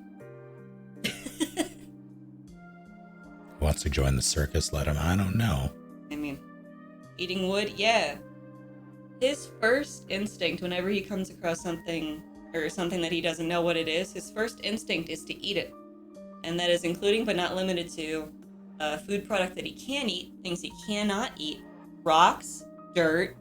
Wants to join the circus, let him. I don't know. I mean, eating wood, yeah. His first instinct whenever he comes across something, or something that he doesn't know what it is, his first instinct is to eat it. And that is including but not limited to a food product that he can eat, things he cannot eat, rocks, dirt,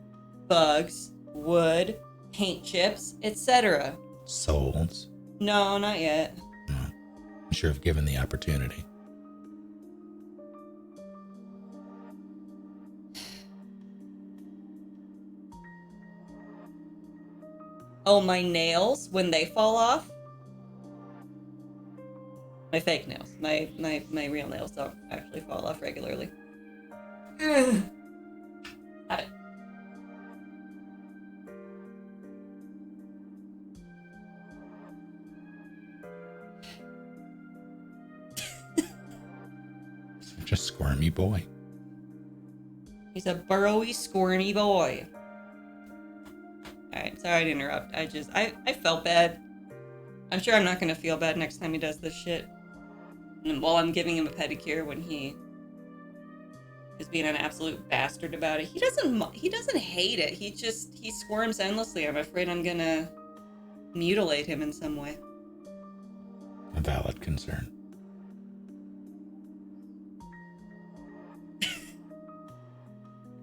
bugs, wood, paint chips, etc. Souls. No, not yet. I'm sure if given the opportunity. Oh, my nails, when they fall off? My fake nails. My real nails don't actually fall off regularly. Ugh. Got it. Such a squirmy boy. He's a burrowy, squirmy boy. Alright, sorry to interrupt. I felt bad. I'm sure I'm not gonna feel bad next time he does this shit. And while I'm giving him a pedicure when he is being an absolute bastard about it. He doesn't hate it. He squirms endlessly. I'm afraid I'm gonna mutilate him in some way. A valid concern.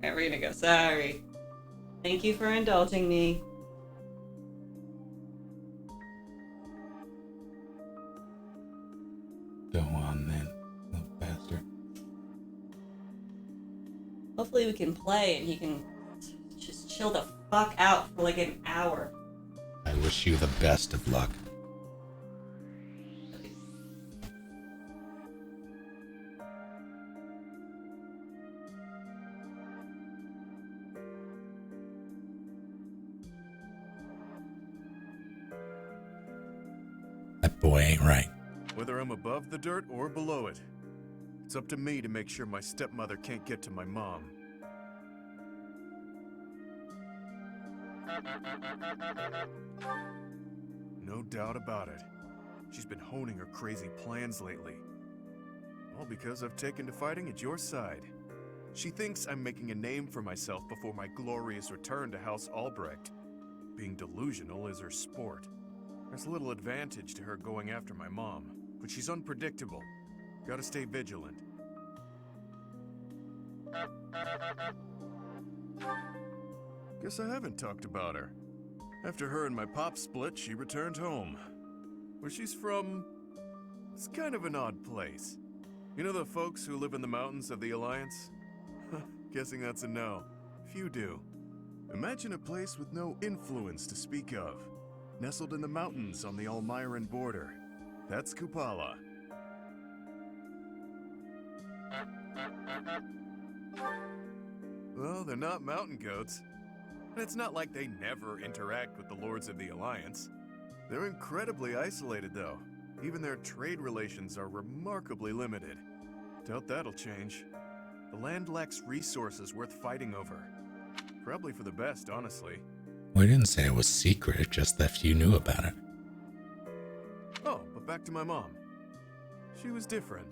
Alright, we're gonna go. Sorry. Thank you for indulging me. Go on then, little bastard. Hopefully we can play and he can just chill the fuck out for like an hour. I wish you the best of luck. That boy ain't right. Whether I'm above the dirt or below it, it's up to me to make sure my stepmother can't get to my mom. No doubt about it. She's been honing her crazy plans lately. All because I've taken to fighting at your side. She thinks I'm making a name for myself before my glorious return to House Albrecht. Being delusional is her sport. There's little advantage to her going after my mom, but she's unpredictable. Gotta stay vigilant. Guess I haven't talked about her. After her and my pop split, she returned home. Where she's from, it's kind of an odd place. You know the folks who live in the mountains of the Alliance? Guessing that's a no. Few do. Imagine a place with no influence to speak of. Nestled in the mountains on the Almyran border. That's Kupala. Well, they're not mountain goats. And it's not like they never interact with the Lords of the Alliance. They're incredibly isolated, though. Even their trade relations are remarkably limited. Doubt that'll change. The land lacks resources worth fighting over. Probably for the best, honestly. We didn't say it was secret, just that few knew about it. Oh, but back to my mom. She was different.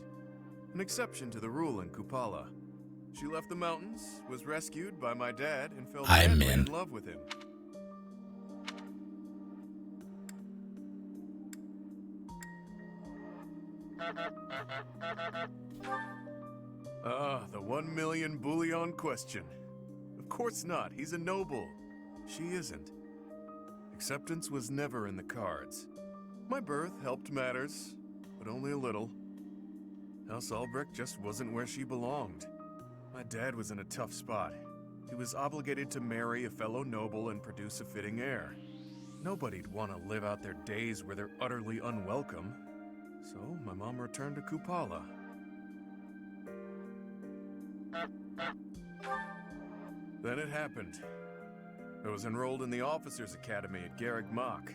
An exception to the rule in Kupala. She left the mountains, was rescued by my dad, and fell madly in love with him. Ah, the 1 million bullion question. Of course not, he's a noble. She isn't. Acceptance was never in the cards. My birth helped matters, but only a little. House Albrecht just wasn't where she belonged. My dad was in a tough spot. He was obligated to marry a fellow noble and produce a fitting heir. Nobody'd want to live out their days where they're utterly unwelcome. So my mom returned to Kupala. Then it happened. I was enrolled in the Officers' Academy at Garrick Mach,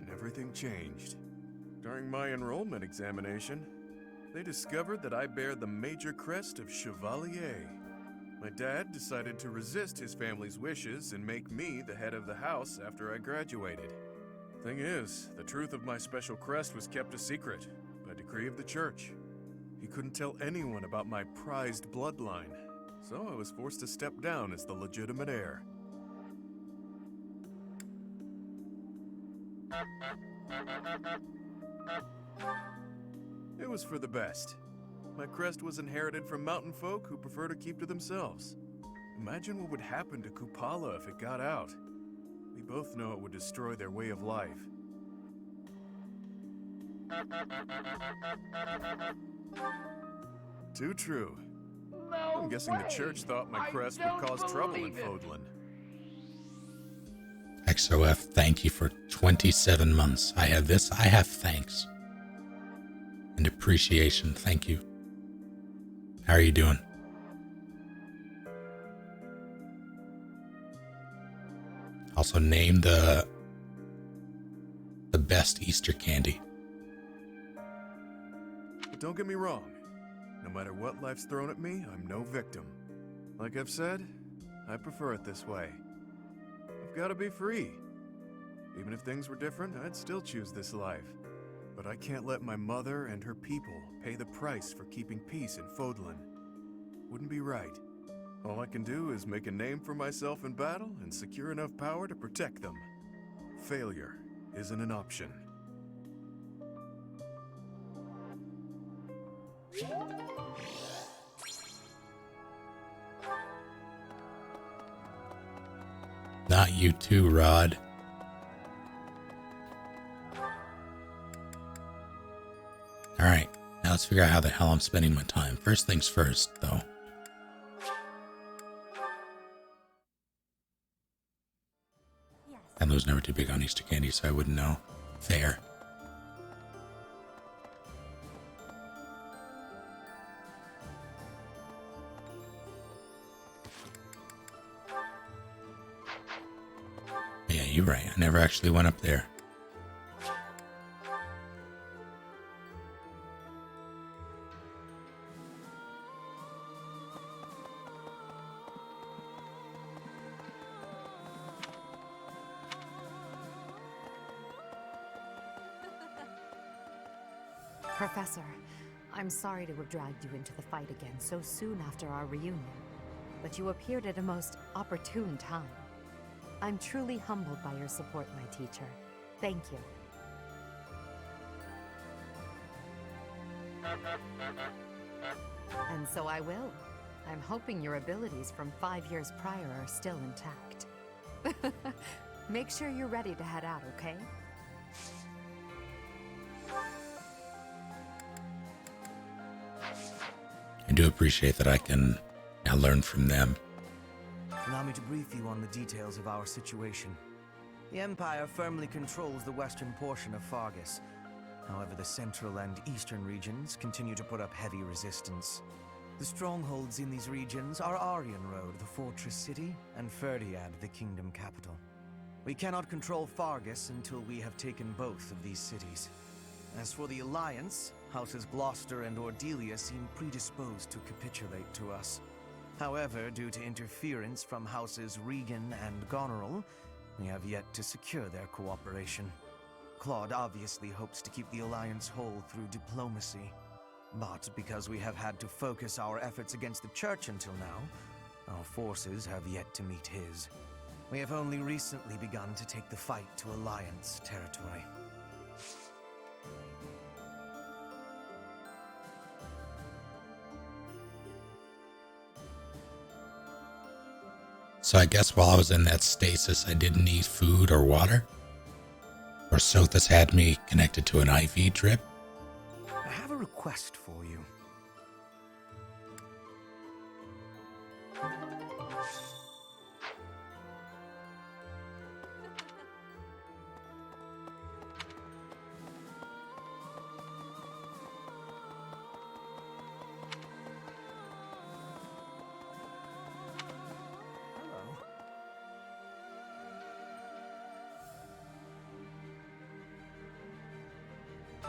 and everything changed. During my enrollment examination, they discovered that I bear the major crest of Chevalier. My dad decided to resist his family's wishes and make me the head of the house after I graduated. Thing is, the truth of my special crest was kept a secret by decree of the church. He couldn't tell anyone about my prized bloodline, so I was forced to step down as the legitimate heir. It was for the best. My crest was inherited from mountain folk who prefer to keep to themselves. Imagine what would happen to Kupala if it got out. We both know it would destroy their way of life. Too true. I'm guessing the church thought my crest would cause trouble in Fodlan. XOF, thank you for 27 months. I have this. I have thanks. And appreciation. Thank you. How are you doing? Also, name the best Easter candy. But don't get me wrong. No matter what life's thrown at me, I'm no victim. Like I've said, I prefer it this way. I've got to be free. Even if things were different, I'd still choose this life. But I can't let my mother and her people pay the price for keeping peace in Fodlan. Wouldn't be right. All I can do is make a name for myself in battle and secure enough power to protect them. Failure isn't an option. Not you too, Rod. Alright, now let's figure out how the hell I'm spending my time. First things first, though. And was never too big on Easter candy, so I wouldn't know. Fair. Yeah, you're right. I never actually went up there. Professor, I'm sorry to have dragged you into the fight again so soon after our reunion, but you appeared at a most opportune time. I'm truly humbled by your support, my teacher. Thank you. And so I will. I'm hoping your abilities from 5 years prior are still intact. Make sure you're ready to head out, okay? I do appreciate that I can now learn from them. Allow me to brief you on the details of our situation. The Empire firmly controls the western portion of Fargus. However, the central and eastern regions continue to put up heavy resistance. The strongholds in these regions are Aryan Road, the fortress city, and Ferdiad, the kingdom capital. We cannot control Fargus until we have taken both of these cities. As for the Alliance, Houses Gloucester and Ordelia seem predisposed to capitulate to us. However, due to interference from Houses Regan and Goneril, we have yet to secure their cooperation. Claude obviously hopes to keep the Alliance whole through diplomacy. But because we have had to focus our efforts against the Church until now, our forces have yet to meet his. We have only recently begun to take the fight to Alliance territory. So I guess while I was in that stasis, I didn't need food or water? Or Sothis had me connected to an IV drip? I have a request for you.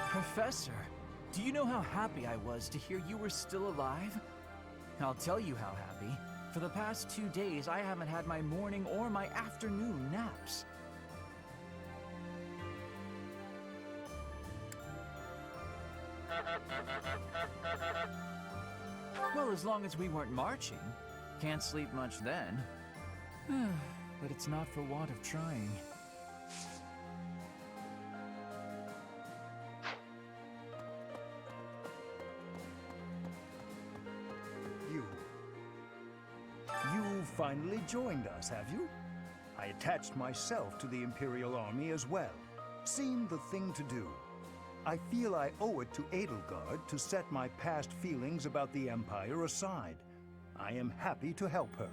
Professor, Do you know how happy I was to hear you were still alive? I'll tell you how happy. For the past 2 days, I haven't had my morning or my afternoon naps. Well, as long as we weren't marching. Can't sleep much then. But it's not for want of trying. You finally joined us, have you? I attached myself to the Imperial Army as well. Seemed the thing to do. I feel I owe it to Edelgard to set my past feelings about the Empire aside. I am happy to help her.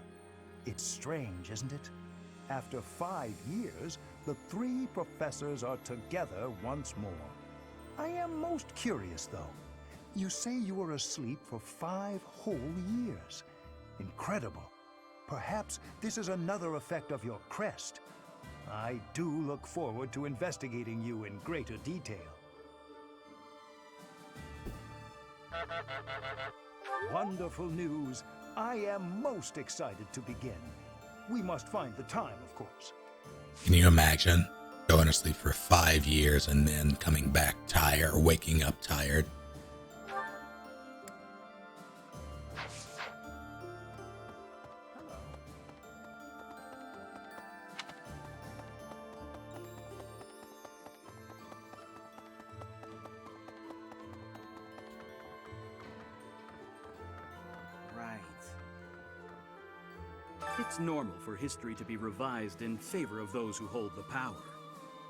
It's strange, isn't it? After 5 years, the 3 professors are together once more. I am most curious, though. You say you were asleep for 5 whole years. Incredible. Perhaps this is another effect of your crest. I do look forward to investigating you in greater detail. Wonderful news. I am most excited to begin. We must find the time, of course. Can you imagine going to sleep for 5 years and then coming back tired, or waking up tired? It's normal for history to be revised in favor of those who hold the power.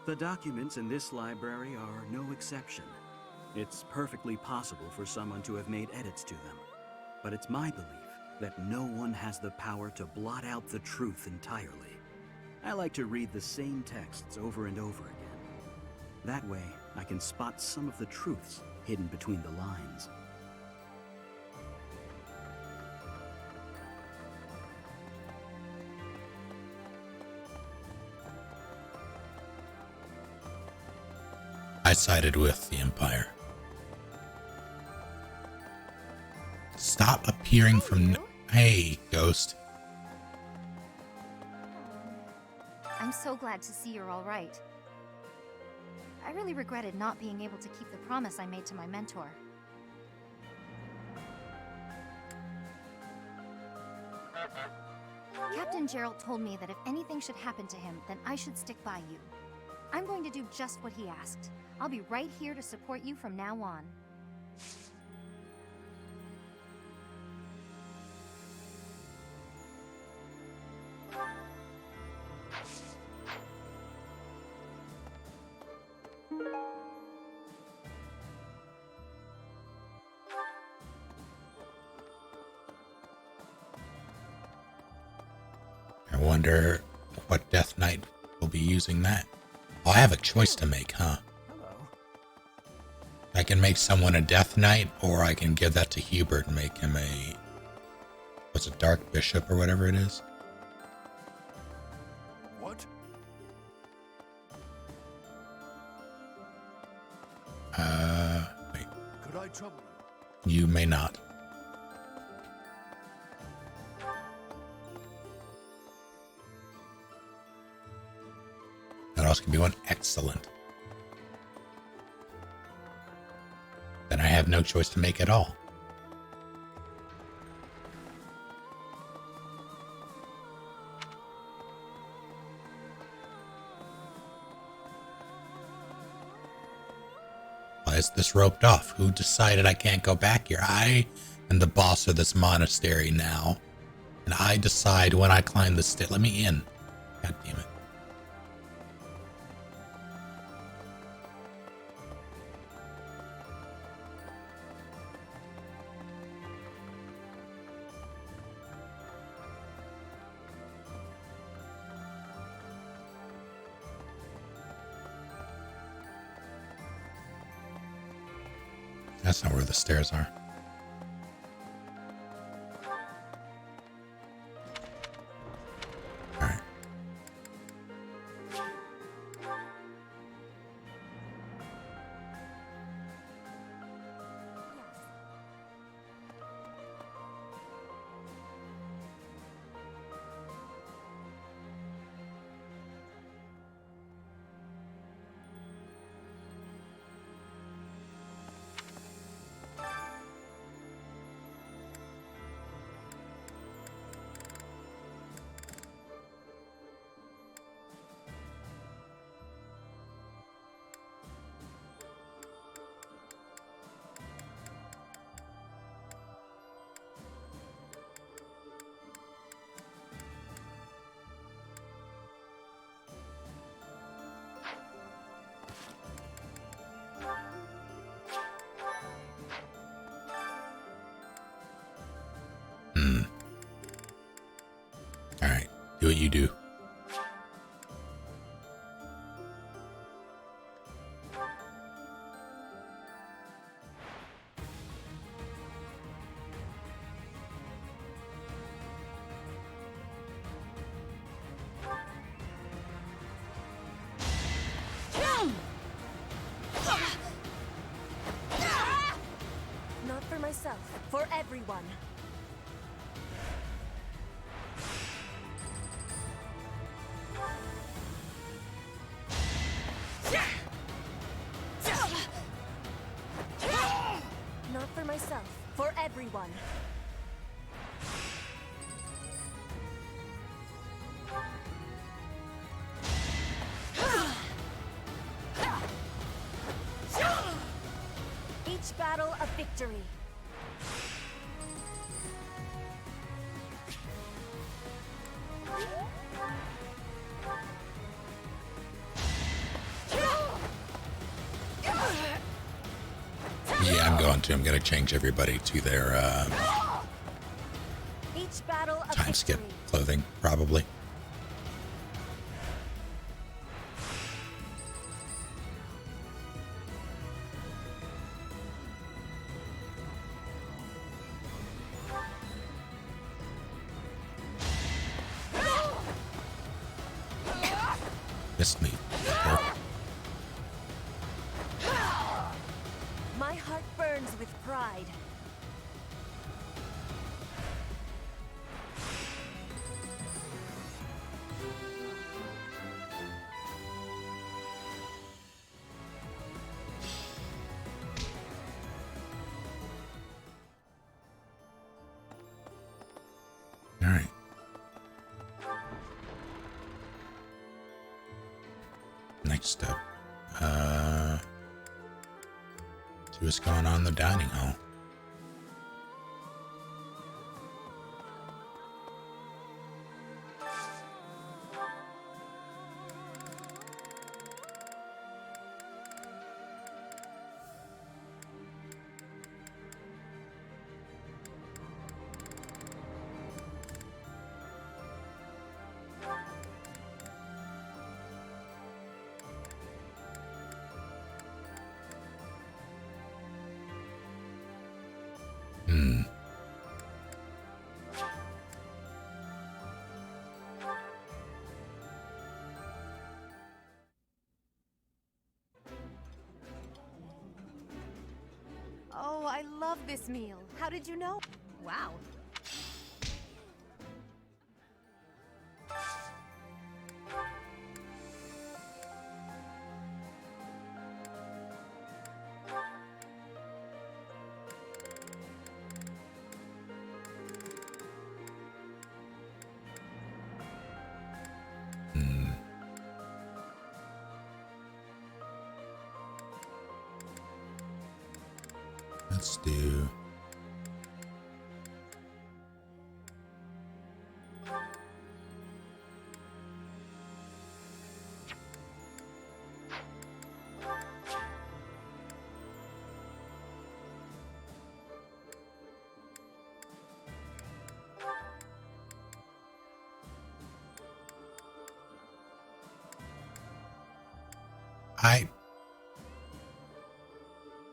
The documents in this library are no exception. It's perfectly possible for someone to have made edits to them. But it's my belief that no one has the power to blot out the truth entirely. I like to read the same texts over and over again. That way, I can spot some of the truths hidden between the lines. I sided with the Empire. Stop appearing from... Hey, Ghost. I'm so glad to see you're all right. I really regretted not being able to keep the promise I made to my mentor. Captain Gerald told me that if anything should happen to him, then I should stick by you. I'm going to do just what he asked. I'll be right here to support you from now on. I wonder what Death Knight will be using that. Oh, I have a choice to make, huh? I can make someone a Death Knight, or I can give that to Hubert and make him a... what's it, Dark Bishop or whatever it is? What? Wait. Could I trouble You may not. That also can be one. Excellent. Then I have no choice to make at all. Why is this roped off? Who decided I can't go back here? I am the boss of this monastery now. And I decide when I climb the stairs. Let me in. God damn it. That's not where the stairs are. All right. what you do. Not for myself, for everyone. Not for myself, for everyone. Each battle a victory. Yeah, I'm gonna change everybody to their Each battle a time victory. skip clothing, probably. Missed me. My heart burns with pride. All right. Next up, see what's going on in the dining hall. Oh, I love this meal. How did you know? Wow. Let's do.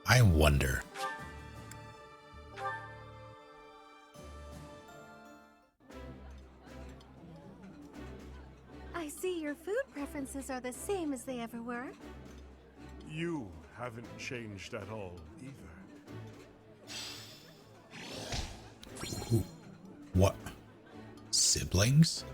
I wonder. I see your food preferences are the same as they ever were. You haven't changed at all, either. Ooh, what? Siblings?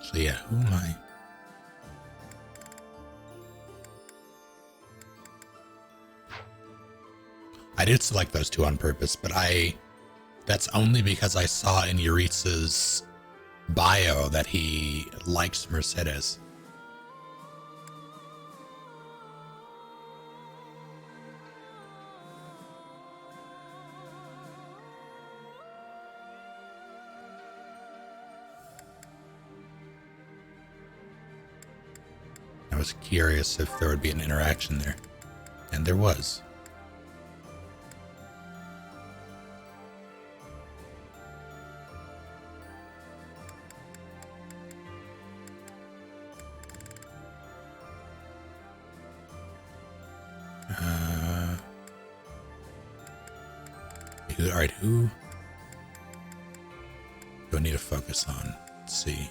So yeah, who am I? I did select those two on purpose, but that's only because I saw in Yuritsa's bio that he likes Mercedes. was curious if there would be an interaction there. And there was. Alright, who do I need to focus on? Let's see.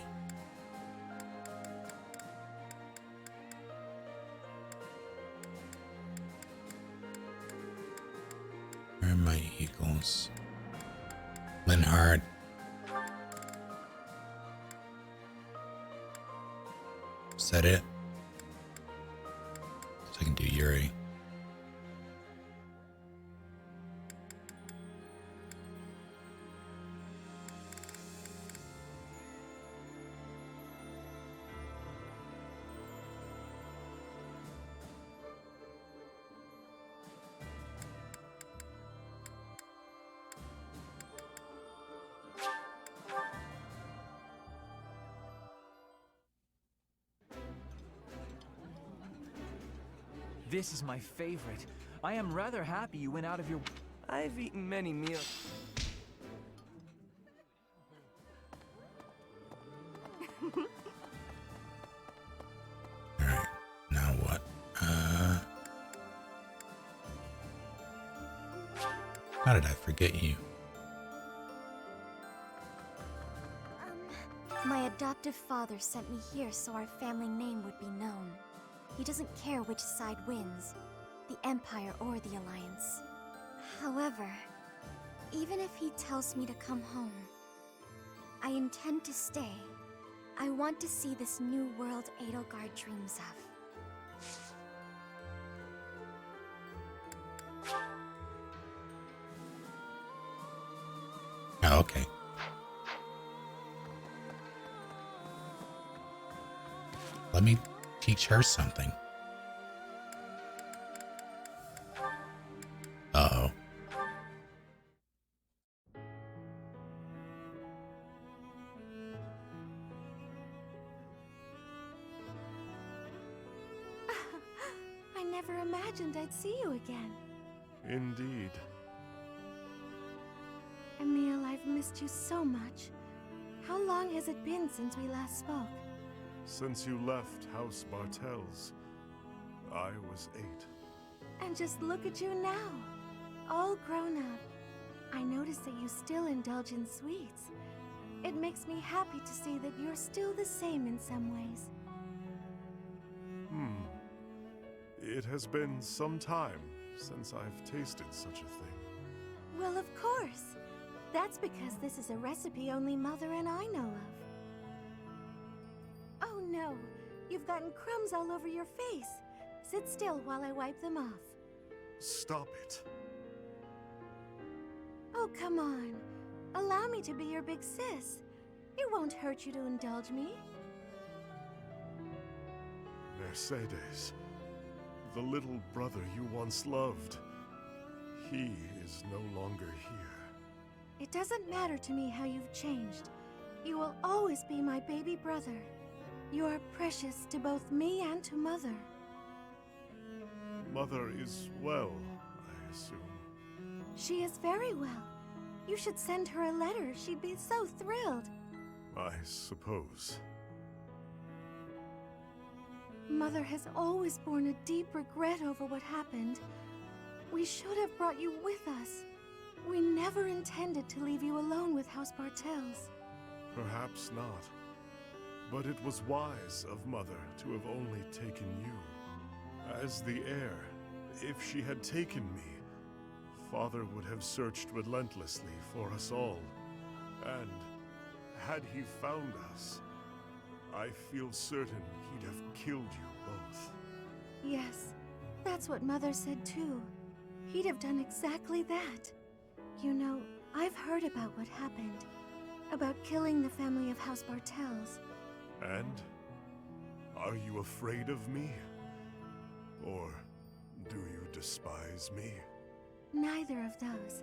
Where are my eagles? Linhard. Is that it? So I can do Yuri. This is my favorite. I am rather happy you went out of your... I've eaten many meals. Alright, now what? How did I forget you? My adoptive father sent me here so our family name would be known. He doesn't care which side wins, the Empire or the Alliance. However, even if he tells me to come home, I intend to stay. I want to see this new world Edelgard dreams of. Oh, okay. Let me teach her something. Uh-oh. I never imagined I'd see you again. Indeed. Emil, I've missed you so much. How long has it been since we last spoke? Since you left House Bartels, I was 8. And just look at you now, all grown up. I notice that you still indulge in sweets. It makes me happy to see that you're still the same in some ways. It has been some time since I've tasted such a thing. Well, of course. That's because this is a recipe only Mother and I know of. Oh no, you've gotten crumbs all over your face. Sit still while I wipe them off. Stop it. Oh, come on. Allow me to be your big sis. It won't hurt you to indulge me. Mercedes, the little brother you once loved, he is no longer here. It doesn't matter to me how you've changed. You will always be my baby brother. You are precious to both me and to Mother. Mother is well, I assume. She is very well. You should send her a letter. She'd be so thrilled. I suppose. Mother has always borne a deep regret over what happened. We should have brought you with us. We never intended to leave you alone with House Bartels. Perhaps not. But it was wise of Mother to have only taken you. As the heir, if she had taken me, Father would have searched relentlessly for us all. And had he found us, I feel certain he'd have killed you both. Yes, that's what Mother said too. He'd have done exactly that. You know, I've heard about what happened. About killing the family of House Bartels. And? Are you afraid of me? Or do you despise me? Neither of those.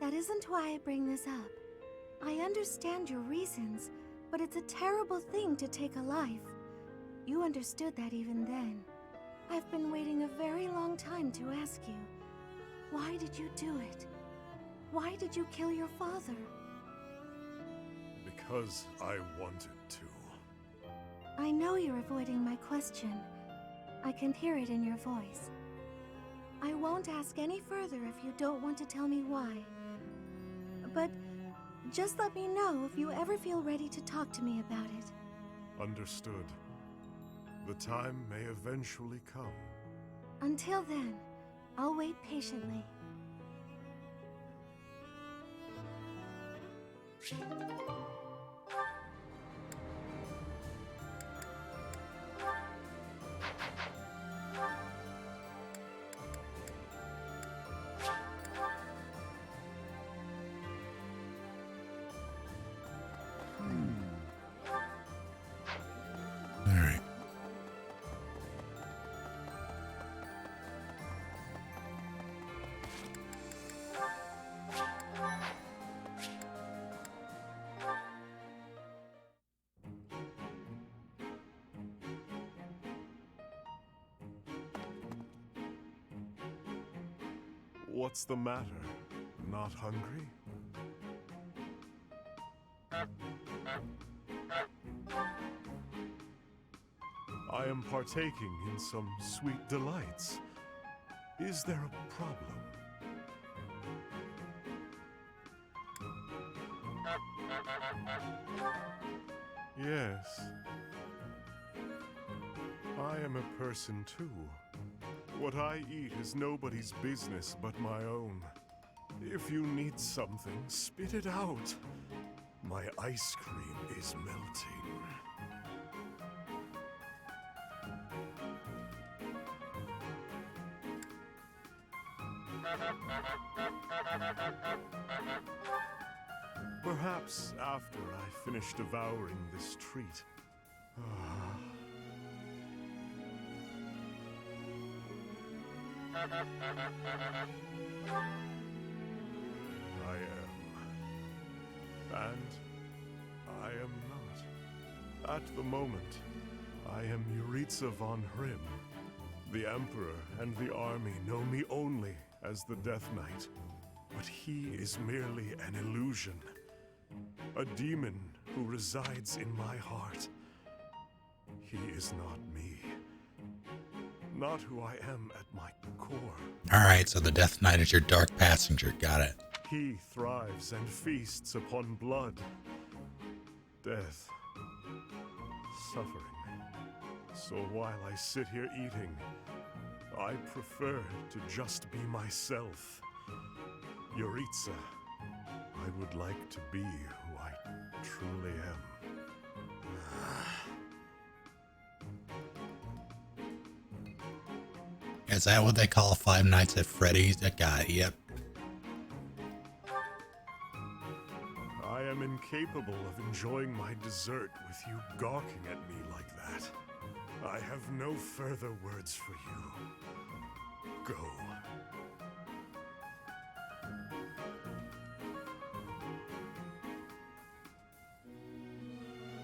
That isn't why I bring this up. I understand your reasons, but it's a terrible thing to take a life. You understood that even then. I've been waiting a very long time to ask you. Why did you do it? Why did you kill your father? Because I wanted to. I know you're avoiding my question. I can hear it in your voice. I won't ask any further if you don't want to tell me why. But just let me know if you ever feel ready to talk to me about it. Understood. The time may eventually come. Until then, I'll wait patiently. All right. What's the matter? Not hungry? I am partaking in some sweet delights. Is there a problem? Yes. I am a person too. What I eat is nobody's business but my own. If you need something, spit it out. My ice cream is melting. Perhaps after I finish devouring this treat. I am. And I am not. At the moment, I am Yuritsa von Hrim. The Emperor and the army know me only as the Death Knight. But he is merely an illusion. A demon who resides in my heart. He is not me. Not who I am at my core. All right, so the Death Knight is your dark passenger. Got it. He thrives and feasts upon blood, death, suffering. So while I sit here eating, I prefer to just be myself. Yuritsa, I would like to be who I truly am. Is that what they call Five Nights at Freddy's? That guy, yep. I am incapable of enjoying my dessert with you gawking at me like that. I have no further words for you. Go.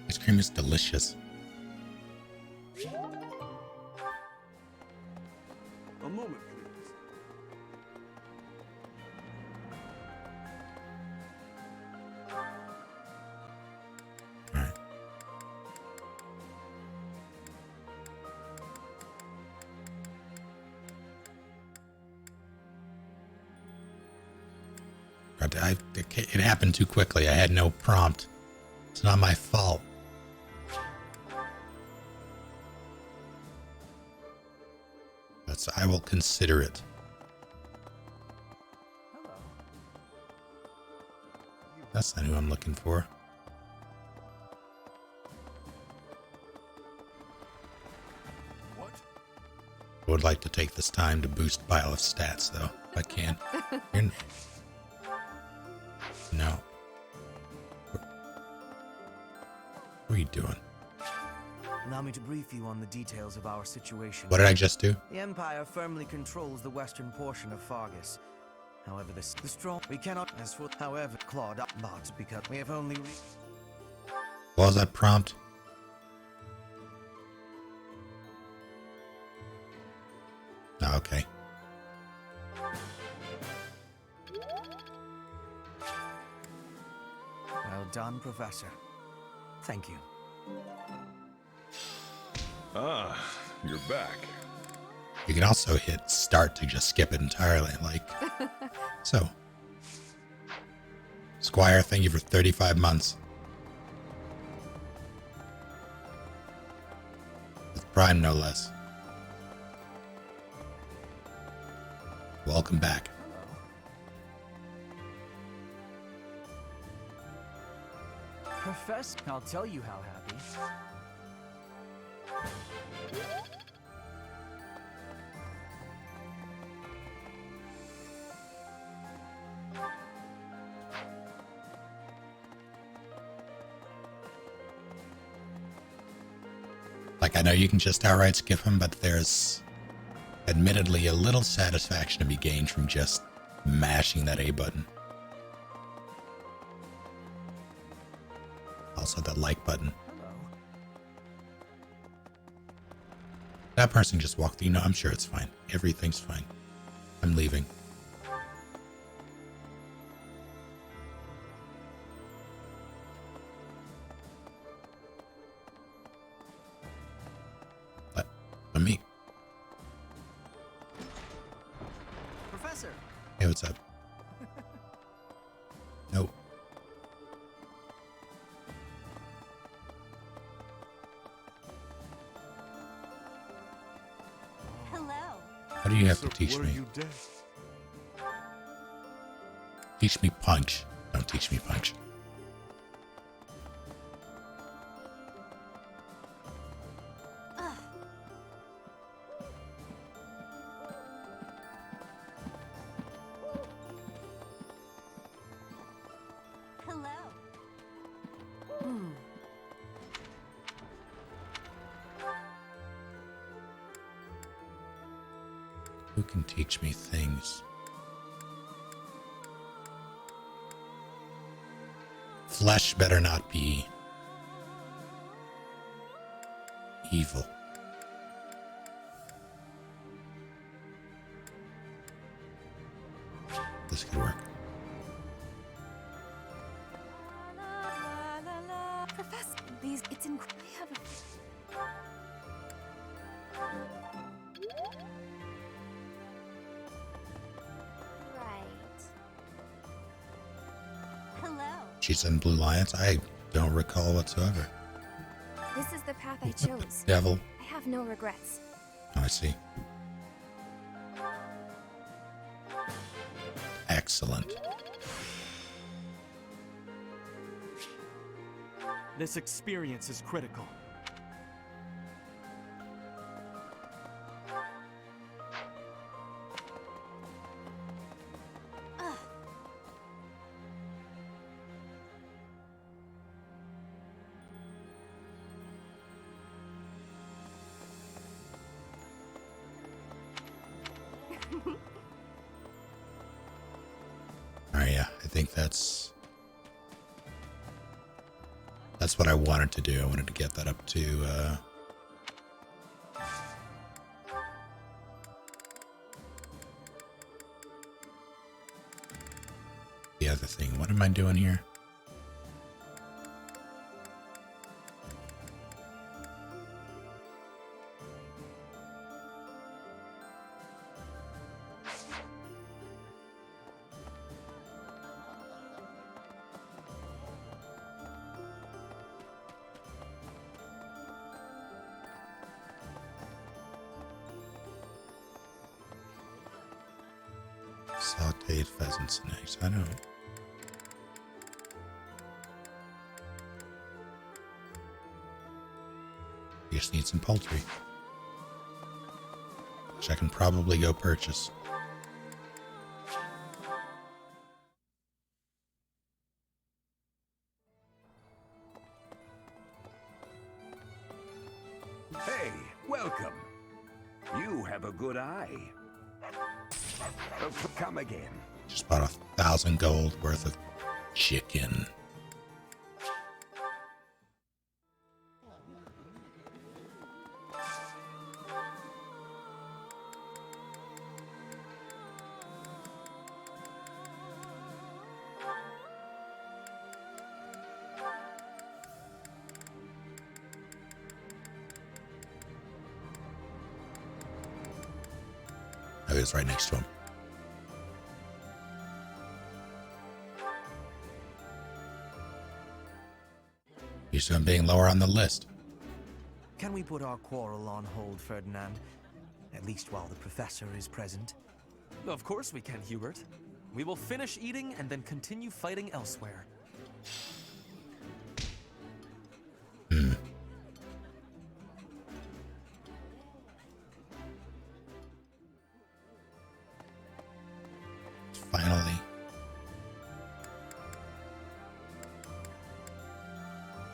Ice cream is delicious. A moment, please. It happened too quickly. I had no prompt. It's not my fault. But I will consider it. That's not who I'm looking for. What? I would like to take this time to boost pile of stats, though, if I can. No. What are you doing? Allow me to brief you on the details of our situation. What did I just do? The Empire firmly controls the western portion of Fargus. However, the strong we cannot as for however clawed up not because we have only What was that prompt? Oh, okay. Well done, Professor. Thank you. Ah, you're back. You can also hit start to just skip it entirely, like so. Squire, thank you for 35 months. With Prime, no less. Welcome back. Professor, I'll tell you how happy. Like, I know you can just outright skip him, but there's admittedly a little satisfaction to be gained from just mashing that A button. Also, that like button. That person just walked in. No, I'm sure it's fine. Everything's fine. I'm leaving. Let me. Professor! Hey, what's up? Nope. Hello. What do you have to So teach were me? you dead? Teach me punch. Don't teach me punch. Hello. Who can teach me things? Flesh better not be evil. This could work. Professor, it's incredible. Right. Hello. She's in Blue Lions? I don't recall whatsoever. This is the path I chose. Devil. I have no regrets. Oh, I see. Excellent. This experience is critical. Alright, yeah, I think that's what I wanted to do. I wanted to get that up to the other thing. What am I doing here? Sauteed pheasants and eggs. I know. You just need some poultry, which I can probably go purchase. Hey, welcome. You have a good eye. Come again. Just bought 1,000 gold worth of chicken. it was right next to him. Used to him being lower on the list. Can we put our quarrel on hold, Ferdinand? At least while the professor is present. Of course we can, Hubert. We will finish eating and then continue fighting elsewhere. Finally.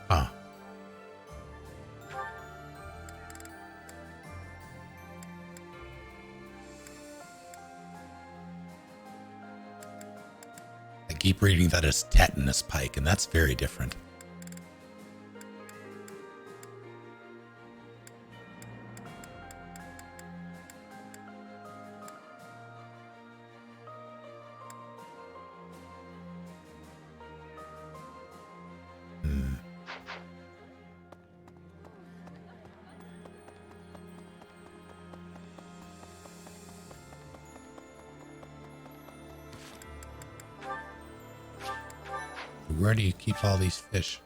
Huh. I keep reading that as tetanus pike, and that's very different. Where do you keep all these fish?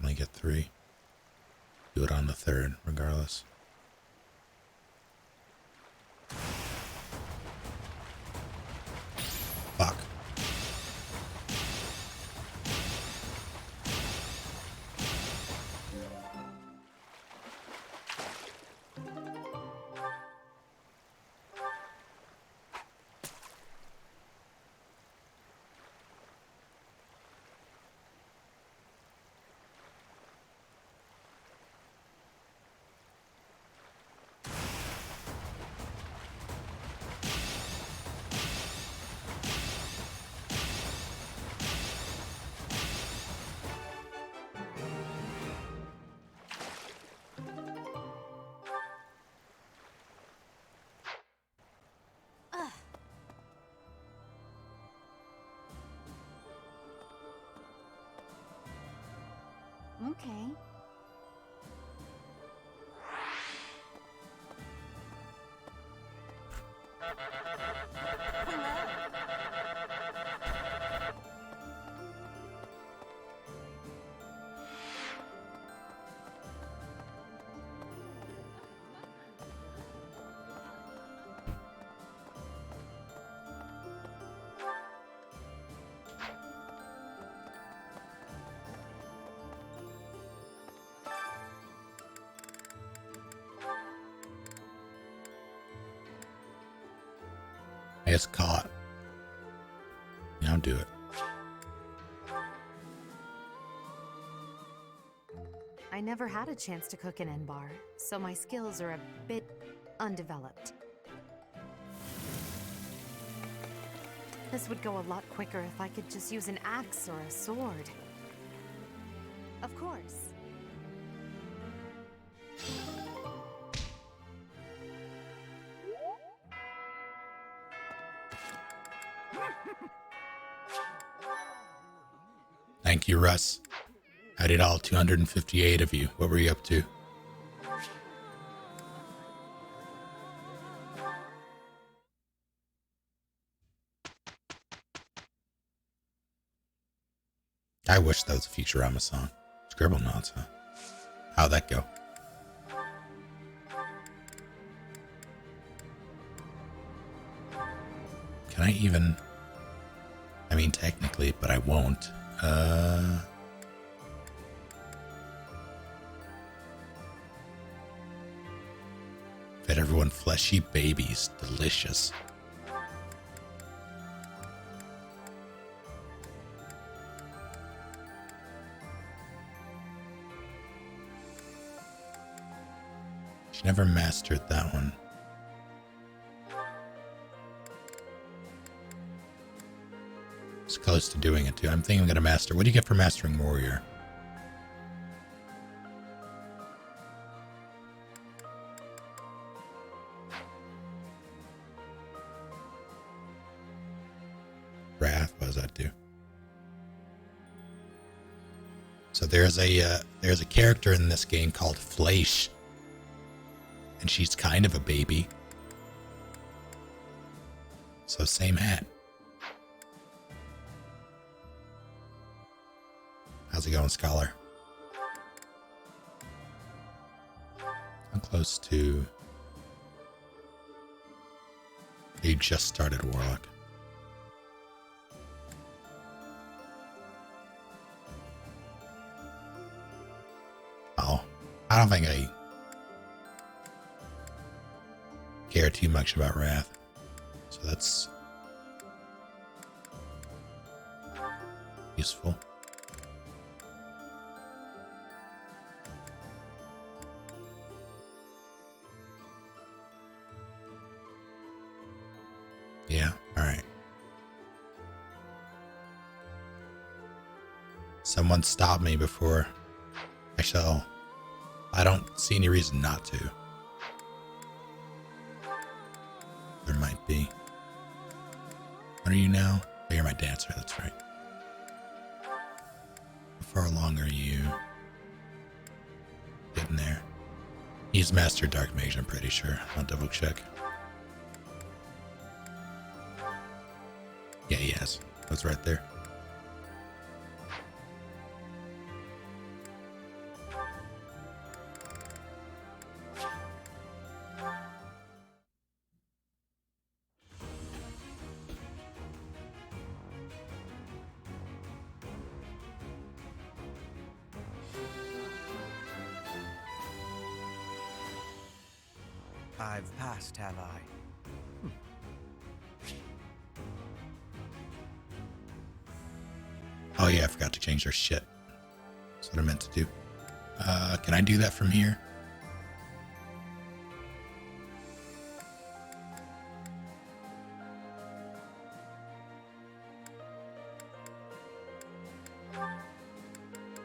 Only get 3. Do it on the 3rd, regardless. Fuck. Okay. It's caught. Now do it. I never had a chance to cook an N-bar, so my skills are a bit undeveloped. This would go a lot quicker if I could just use an axe or a sword. Of course. Thank you, Russ. I did all 258 of you. What were you up to? I wish that was a Futurama song. Scribble Knots, huh? How'd that go? Can I even... I mean, technically, but I won't. Fed everyone fleshy babies. Delicious. She never mastered that one. It's close to doing it too. I'm thinking I'm gonna master. What do you get for mastering warrior? Wrath, what does that do? So there's a character in this game called Fleisch, and she's kind of a baby. So same hat. How's it going, Scholar? I'm close to... You just started Warlock. Oh, I don't think I care too much about Wrath. So that's useful. Yeah, alright. Someone stop me before... Actually, I don't see any reason not to. There might be. What are you now? Oh, you're my dancer, that's right. How far along are you? Getting there. He's Master Dark Mage, I'm pretty sure. I'll double check. Yeah, he has. That's right there. I've passed, have I? Oh yeah, I forgot to change their shit. That's what I meant to do. Can I do that from here?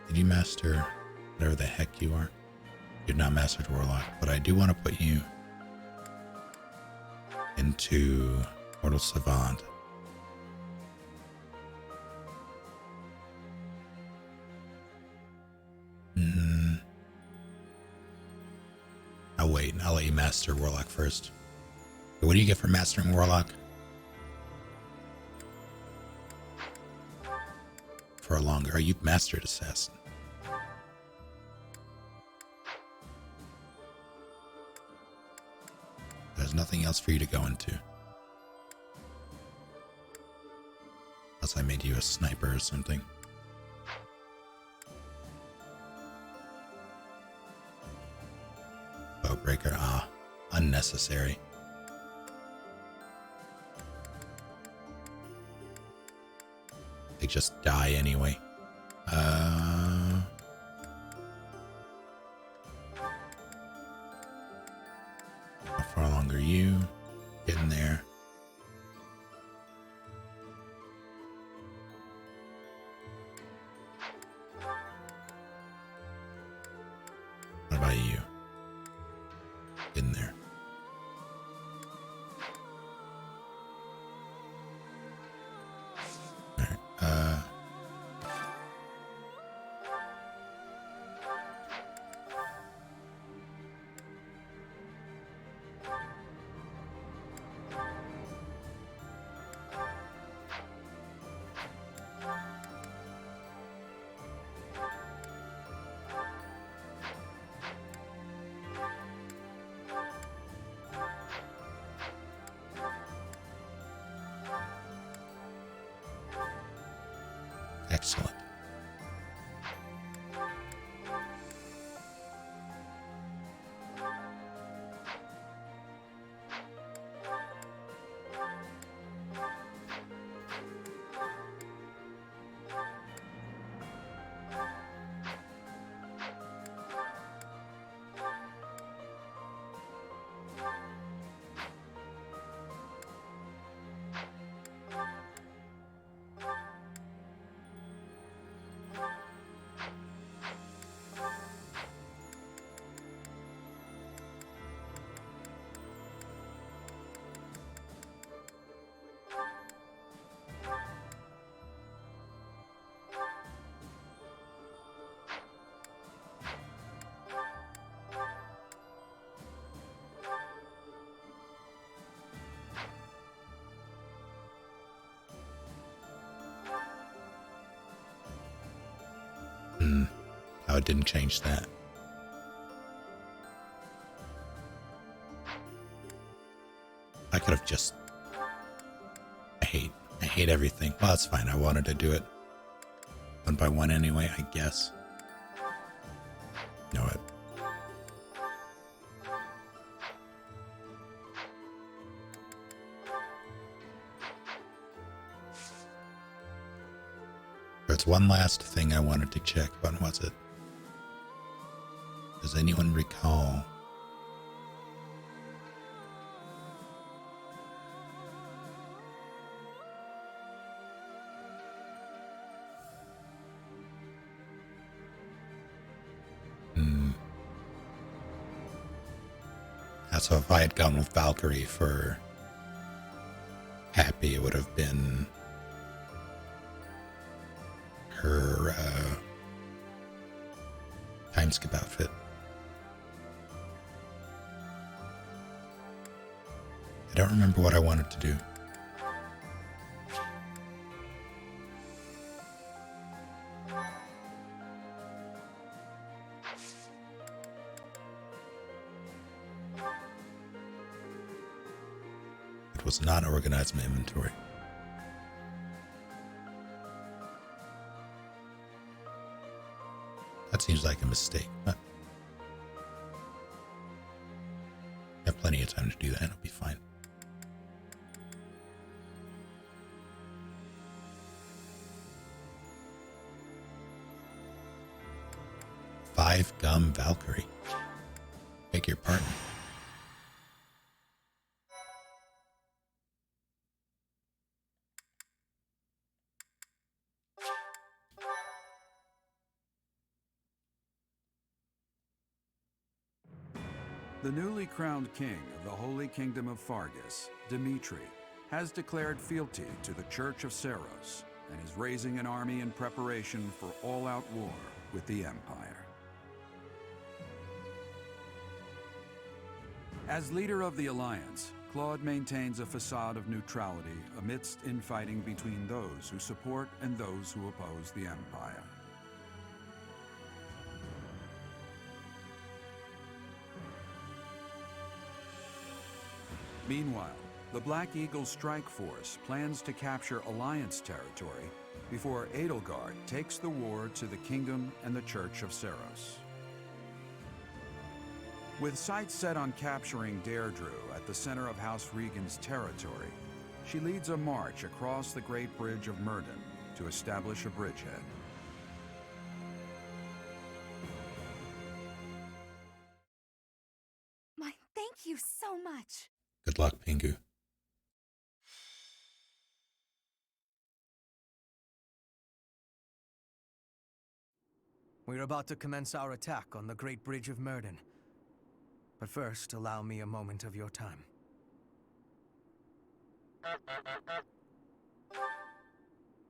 Did you master whatever the heck you are? You've not mastered Warlock, but I do want to put you into Mortal Savant. I'll wait. I'll let you master Warlock first. What do you get for mastering Warlock? For a longer. Oh, you've mastered Assassin. There's nothing else for you to go into. Unless I made you a sniper or something. Bowbreaker, unnecessary. They just die anyway. How far along are you? Getting there. What about you? In there. Alright, it didn't change that. I could have just... I hate everything. Well, that's fine. I wanted to do it one by one anyway, I guess. You know what? There's one last thing I wanted to check. What was it? Does anyone recall? So if I had gone with Valkyrie for Happy, it would have been her time skip outfit. I don't remember what I wanted to do. It was not organized my inventory. That seems like a mistake, but I have plenty of time to do that. It'll be fine. Five Gum Valkyrie. Beg your pardon. The newly crowned king of the Holy Kingdom of Fargus, Dimitri, has declared fealty to the Church of Seros and is raising an army in preparation for all-out war with the Empire. As leader of the Alliance, Claude maintains a facade of neutrality amidst infighting between those who support and those who oppose the Empire. Meanwhile, the Black Eagle Strike Force plans to capture Alliance territory before Edelgard takes the war to the Kingdom and the Church of Seros. With sights set on capturing Deirdre at the center of House Regan's territory, she leads a march across the Great Bridge of Myrddin to establish a bridgehead. My thank you so much. Good luck, Pingu. We're about to commence our attack on the Great Bridge of Myrddin. But first, allow me a moment of your time.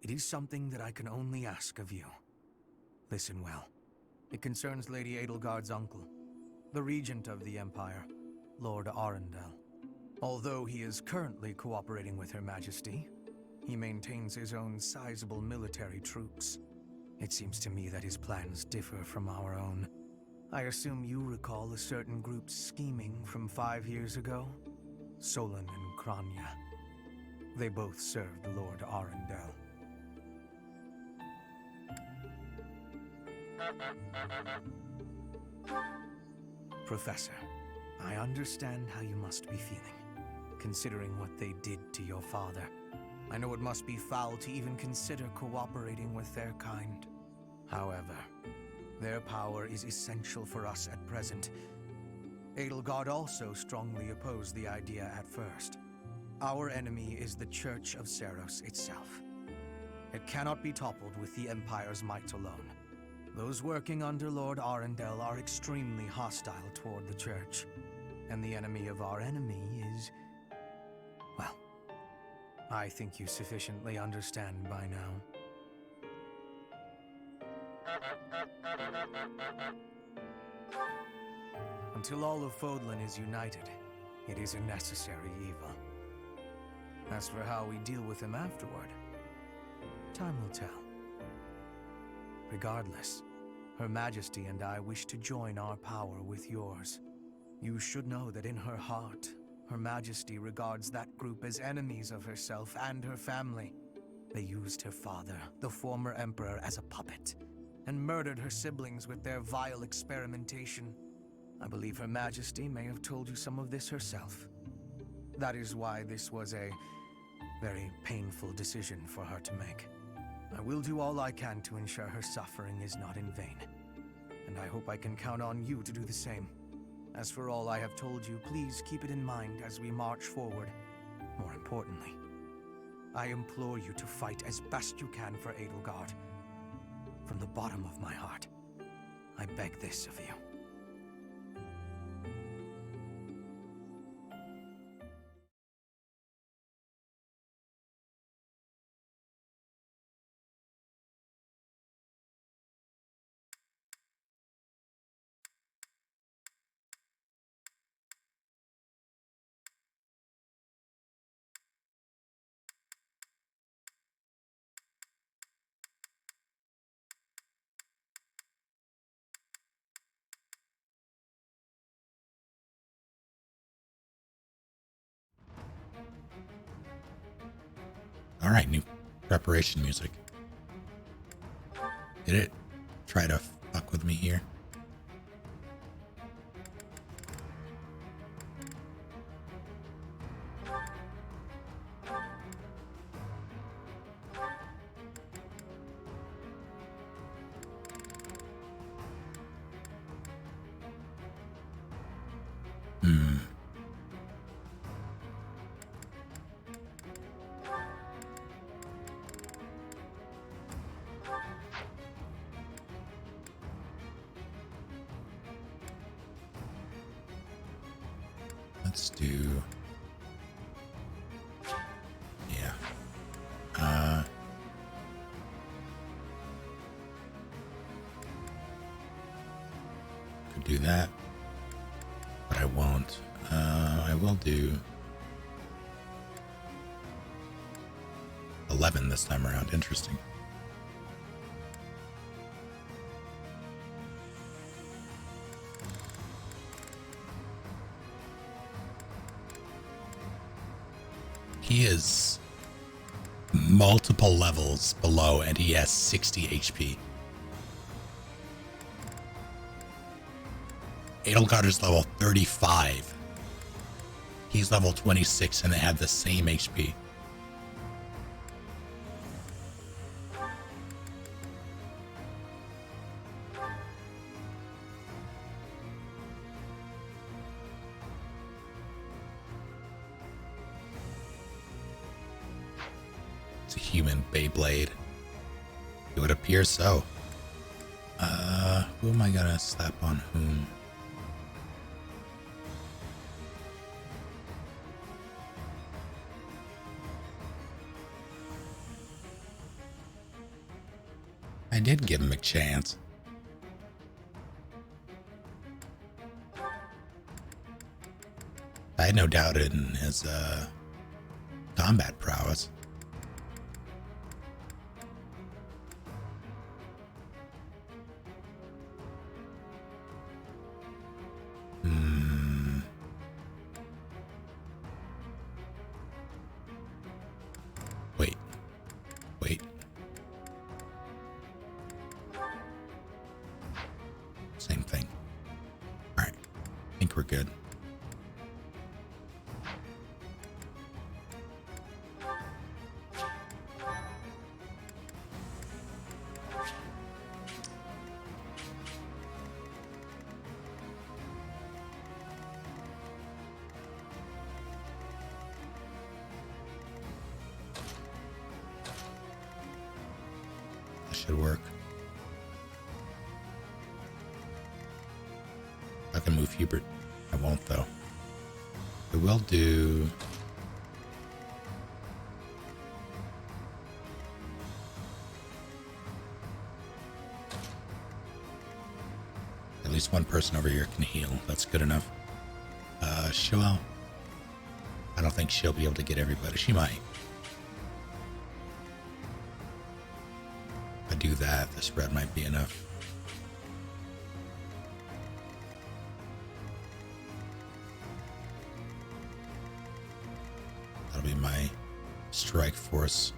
It is something that I can only ask of you. Listen well. It concerns Lady Edelgard's uncle, the regent of the Empire, Lord Arundel. Although he is currently cooperating with Her Majesty, he maintains his own sizable military troops. It seems to me that his plans differ from our own. I assume you recall a certain group's scheming from 5 years ago? Solon and Kranya. They both served Lord Arundel. Professor, I understand how you must be feeling, considering what they did to your father. I know it must be foul to even consider cooperating with their kind. However, their power is essential for us at present. Edelgard also strongly opposed the idea at first. Our enemy is the Church of Seros itself. It cannot be toppled with the Empire's might alone. Those working under Lord Arundel are extremely hostile toward the Church. And the enemy of our enemy is... well, I think you sufficiently understand by now. Until all of Fodlan is united, it is a necessary evil. As for how we deal with him afterward, time will tell. Regardless, Her Majesty and I wish to join our power with yours. You should know that in her heart, Her Majesty regards that group as enemies of herself and her family. They used her father, the former emperor, as a puppet, and murdered her siblings with their vile experimentation. I believe Her Majesty may have told you some of this herself. That is why this was a very painful decision for her to make. I will do all I can to ensure her suffering is not in vain. And I hope I can count on you to do the same. As for all I have told you, please keep it in mind as we march forward. More importantly, I implore you to fight as best you can for Edelgard. From the bottom of my heart, I beg this of you. All right, new preparation music. Did it try to fuck with me here? Let's do... Yeah. Could do that, but I won't. I will do 11 this time around. Interesting. He is multiple levels below, and he has 60 HP. Edelgard is level 35. He's level 26, and they have the same HP. It's a human Beyblade. It would appear so. Who am I gonna slap on whom? I did give him a chance. I had no doubt in his combat prowess. Wait. Same thing. All right. I think we're good. Should work. I can move Hubert. I won't though. I will do... At least one person over here can heal. That's good enough. She'll... I don't think she'll be able to get everybody. She might. Do that, the spread might be enough. Strike force.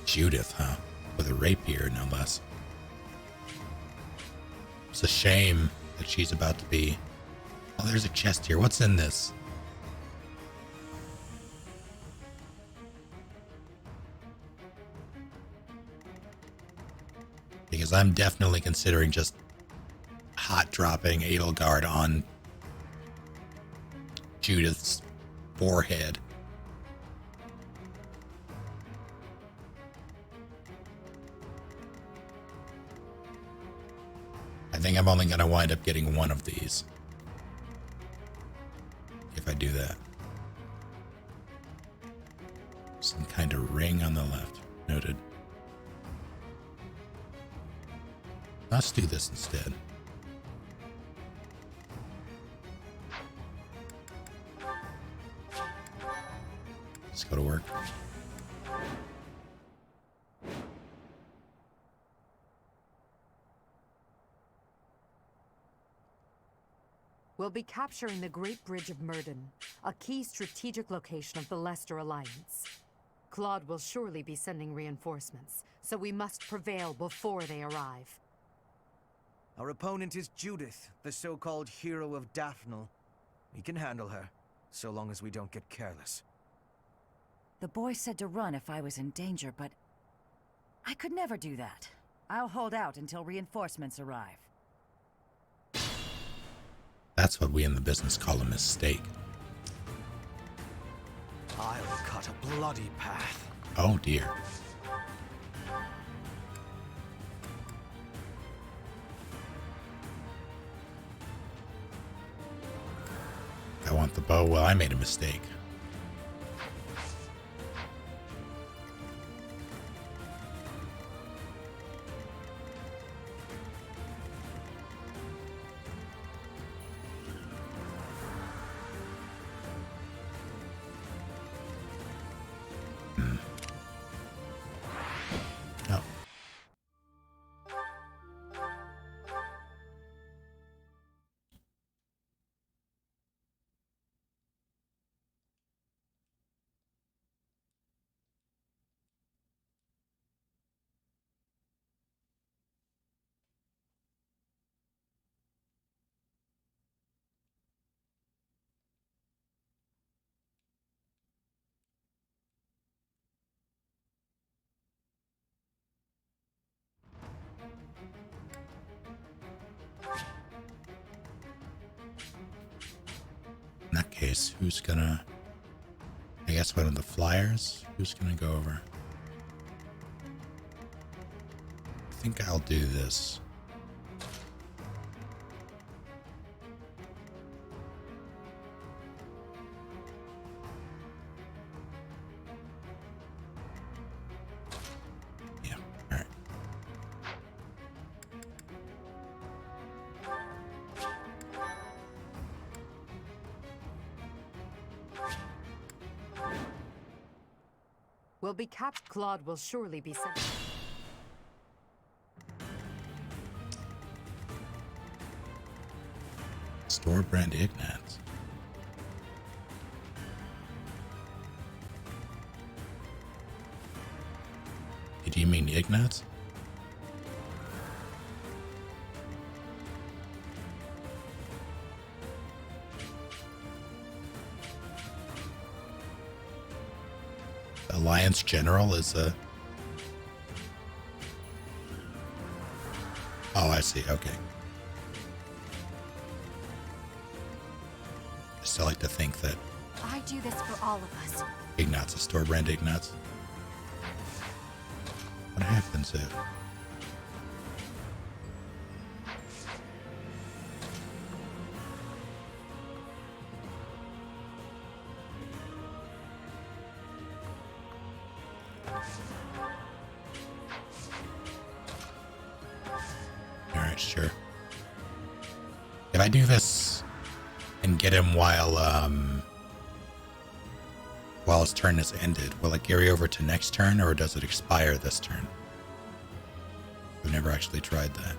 Judith, huh? With a rapier, no less. It's a shame that she's about to be... Oh, there's a chest here. What's in this? Because I'm definitely considering just hot dropping Edelgard on Judith's forehead. I think I'm only going to wind up getting one of these. If I do that. Some kind of ring on the left. Noted. Let's do this instead. Let's go to work. We'll be capturing the Great Bridge of Myrden, a key strategic location of the Leicester Alliance. Claude will surely be sending reinforcements, so we must prevail before they arrive. Our opponent is Judith, the so-called hero of Daphnel. We can handle her, so long as we don't get careless. The boy said to run if I was in danger, but I could never do that. I'll hold out until reinforcements arrive. That's what we in the business call a mistake. I'll cut a bloody path. Oh dear. I want the bow. Well, I made a mistake. In that case, who's gonna... I guess one of the flyers? Who's gonna go over? I think I'll do this. Yeah, alright. We'll be capped. Claude will surely be sent. Store brand Ignatz. Do you mean Ignatz? Alliance General is a... Oh, I see. Okay. I still like to think that I do this for all of us. Ignatz is store brand Ignatz. What happens if... Alright, sure. If I do this and get him while his turn is ended, will it carry over to next turn or does it expire this turn? I've never actually tried that.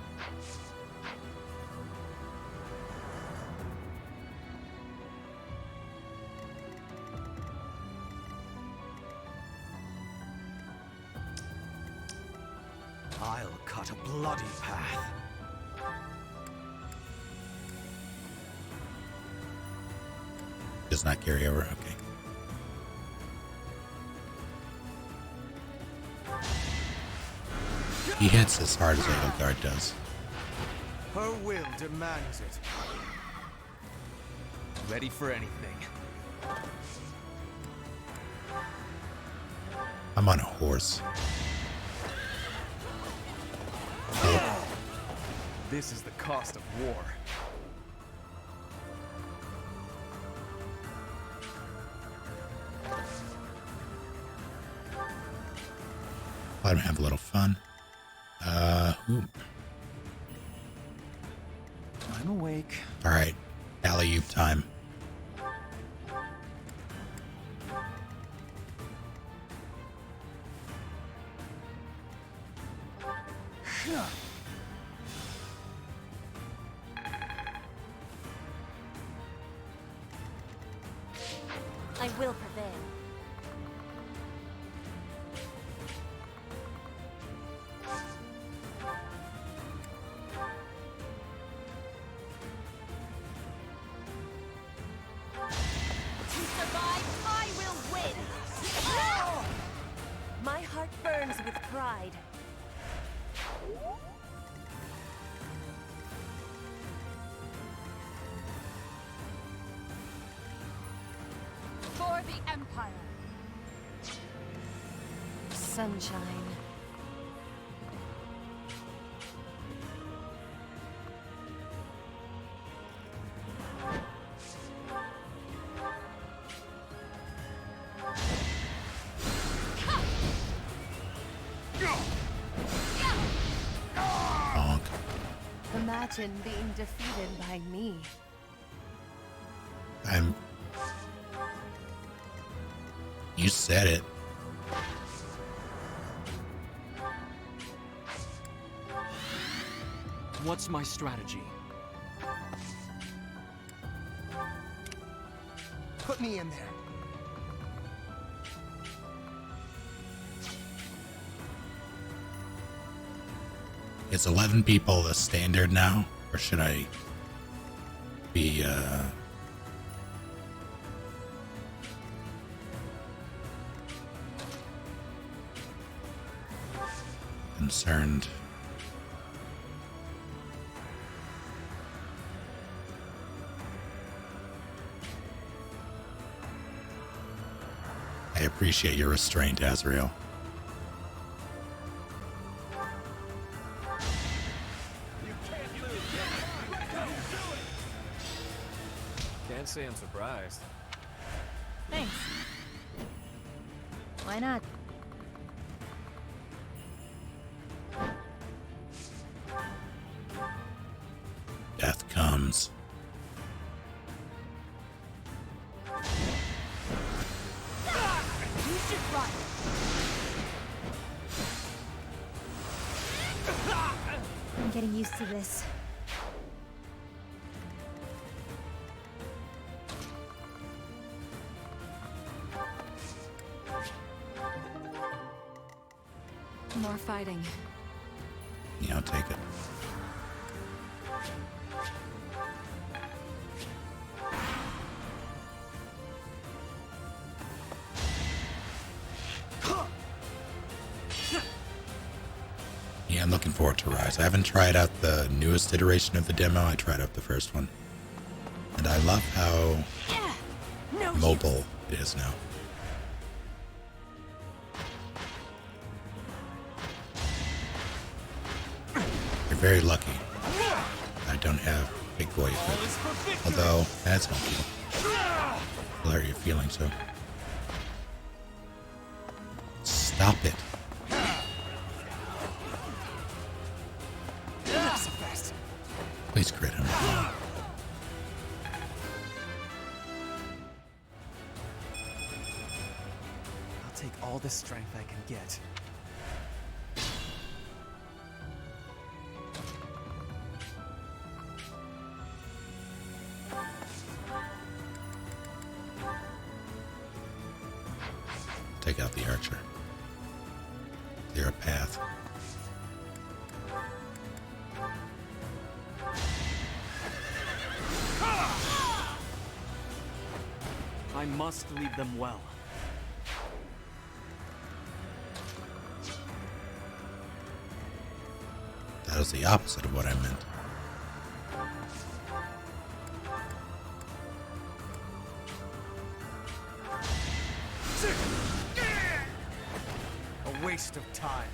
I'll cut a bloody path. Does not carry over. Okay. He hits as hard as Edelgard does. Her will demands it. Ready for anything. I'm on a horse. Oh. This is the cost of war. Let him have a little fun. Ooh. I'm awake. All right, alley-oop time. I will prevail. To survive, I will win! My heart burns with pride. For the Empire. Sunshine. Bonk. Imagine being defeated by me. You said it. What's my strategy? Put me in there. Is 11 people the standard now? Or should I be, concerned? I appreciate your restraint, Azrael. Can't say I'm surprised. Thanks. Why not? Death comes. You should run. I'm getting used to this. More fighting. Yeah, I'll take it. Yeah, I'm looking forward to Rise. I haven't tried out the newest iteration of the demo. I tried out the first one. And I love how mobile it is now. You're very lucky. I don't have big boy equipment. Although, that's not cool. Will hurt your feelings, so. Stop it. Please crit him. I'll take all the strength I can get. Take out the archer. Clear a path. I must lead them well. That was the opposite of what I meant. A waste of time.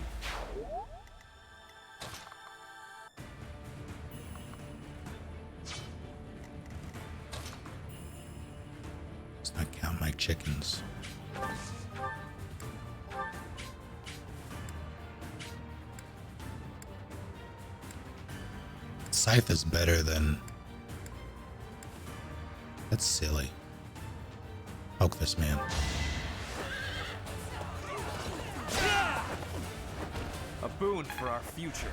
Let's not count my chickens. Scythe is better than... That's silly. Poke this man. A boon for our future.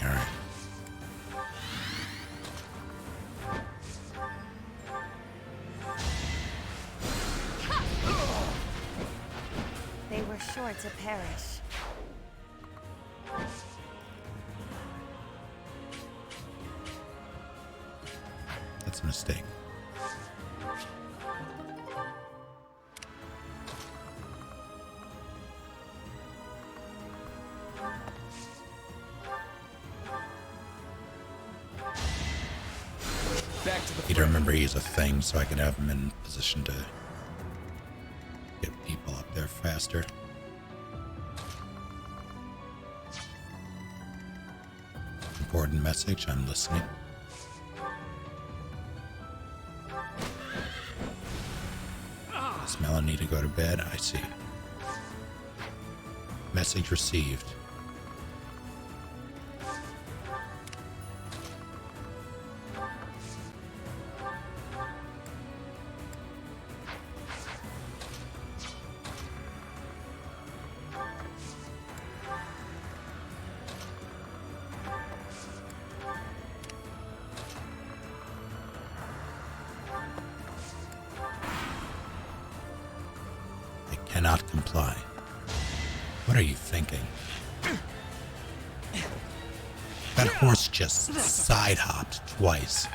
Alright. They were sure to perish. That's a mistake. Back to the Need to remember he's a thing so I can have him in position to get people up there faster. Important message, I'm listening. Does Melon need to go to bed? I see. Message received. Cannot comply. What are you thinking? That horse just side hopped twice.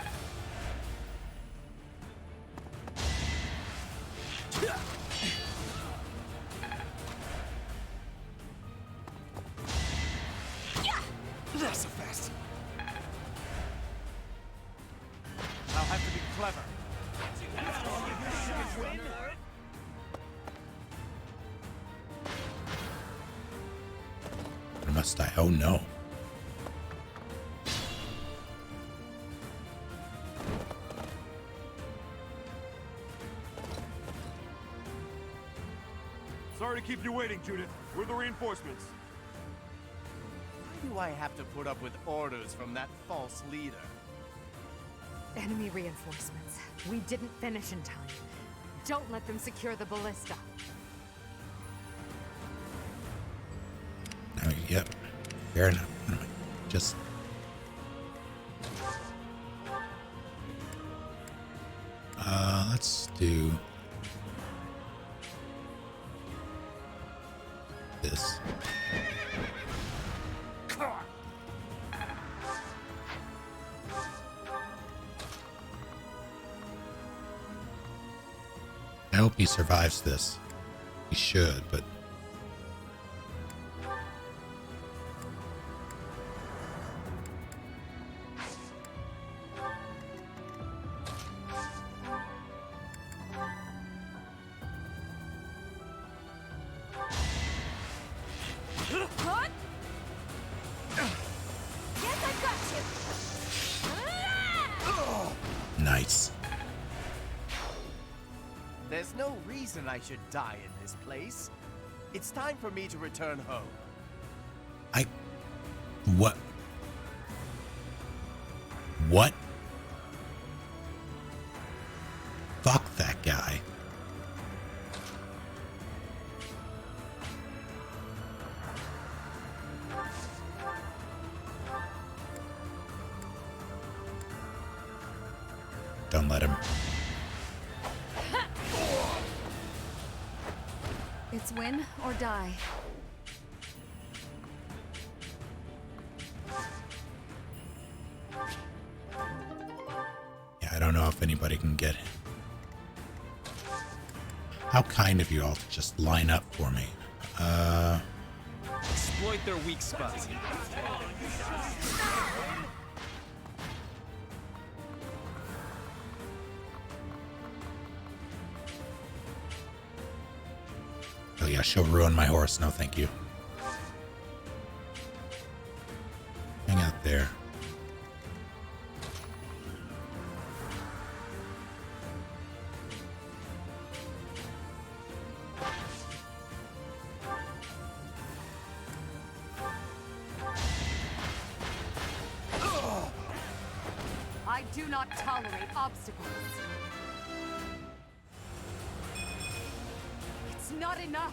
Not so fast. I'll have to be clever. Or must I? Oh no. Sorry to keep you waiting, Judith. We're the reinforcements. Why do I have to put up with orders from that false leader? Enemy reinforcements. We didn't finish in time. Don't let them secure the ballista. Oh, yep. Fair enough. Just... let's do... this. I hope he survives this. He should, but... Nice. There's no reason I should die in this place. It's time for me to return home. What? What? Fuck that guy. don't let him. It's win or die. Yeah, I don't know if anybody can get him. How kind of you all to just line up for me. Exploit their weak spots. Oh yeah, she'll ruin my horse. No, thank you. Hang out there. I do not tolerate obstacles. It's not enough.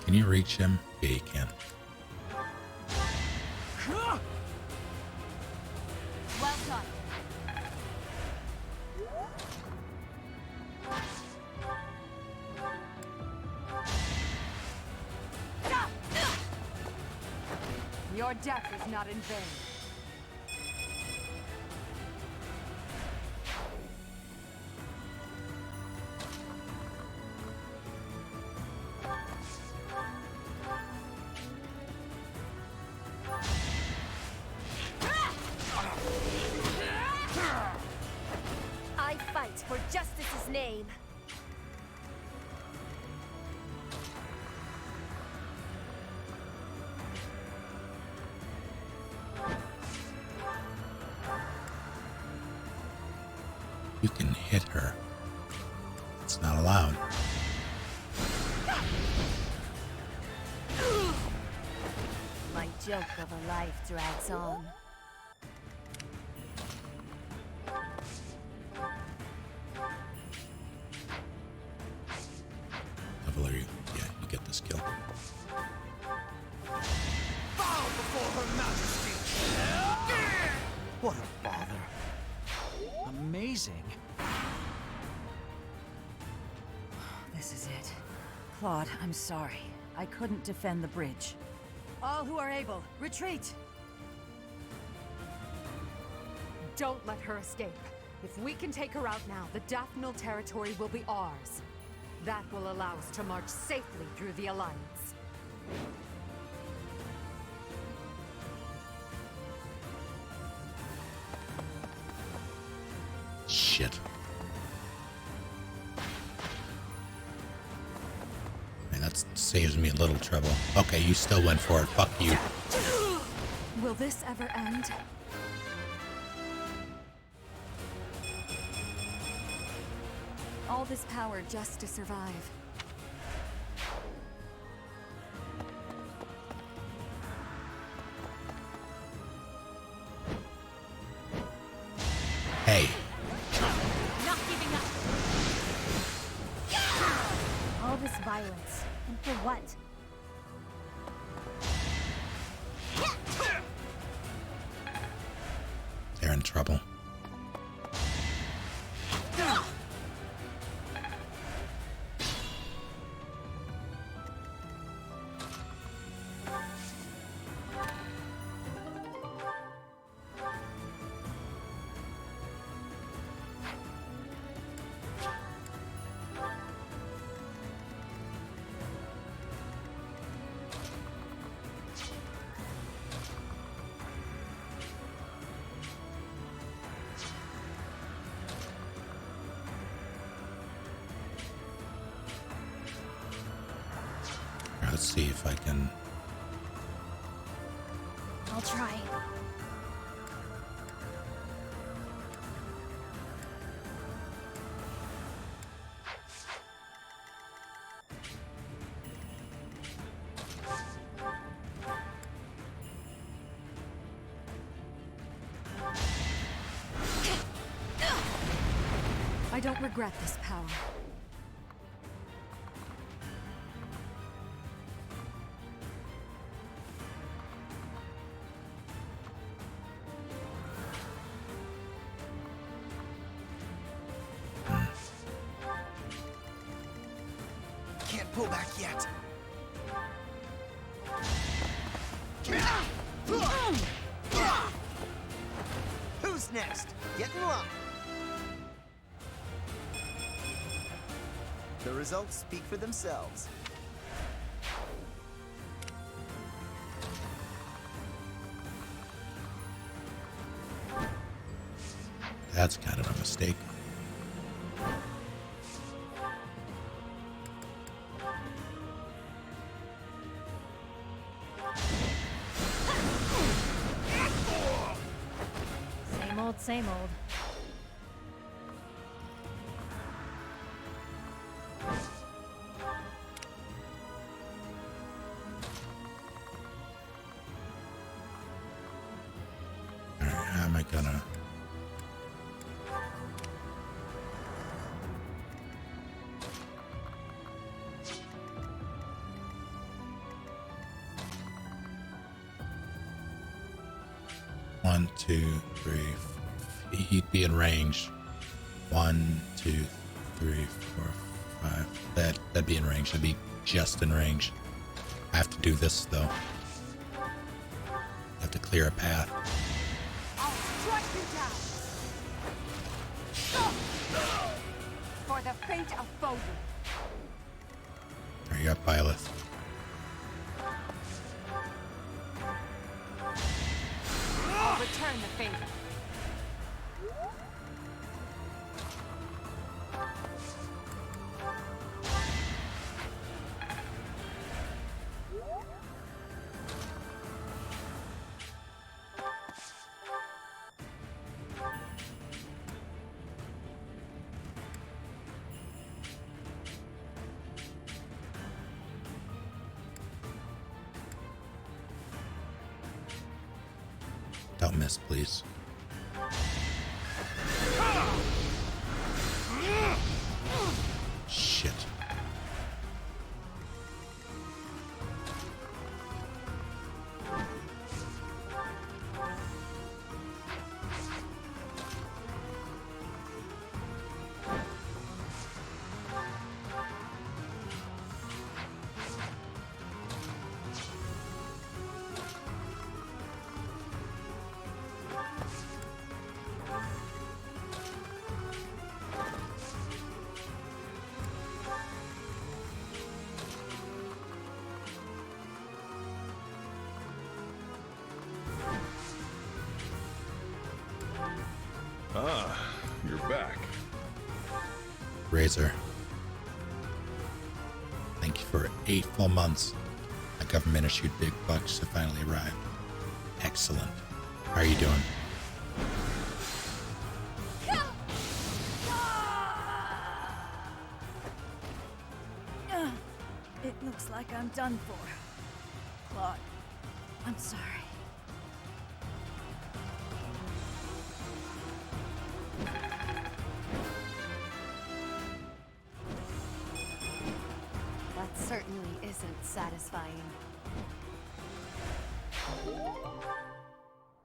Can you reach him? Yeah, you can. Well done. Your death is not in vain. I fight for justice's name. You can hit her. It's not allowed. My joke of a life drags on. Level are you? Yeah, you get this kill. Bow before Her Majesty! What a bother. Amazing. This is it. Claude, I'm sorry. I couldn't defend the bridge. All who are able, retreat! Don't let her escape. If we can take her out now, the Daphne territory will be ours. That will allow us to march safely through the Alliance. Shit. Man, that saves me a little trouble. Okay, you still went for it. Fuck you. Will this ever end? All this power just to survive. Hey. Not giving up. All this violence, and for what? They're in trouble. Let's see if I can. I'll try. I don't regret this power. Can't pull back yet. Who's next? Get in line. The results speak for themselves. That's kind of a mistake. Same old, same old. How am I gonna... One, two, three, four. He'd be in range. 1, 2, 3, 4, 5. That'd be in range. That'd be just in range. I have to do this though. I have to clear a path. I'll strike you down! For the fate of Foden. Hurry up, Byleth. I'll return the favor. Don't miss, please. Shit. Ah, you're back. Razor. Thank you for 8 full months. My government issued big bucks to finally arrive. Excellent. How are you doing? It looks like I'm done for. Claude, I'm sorry. That certainly isn't satisfying.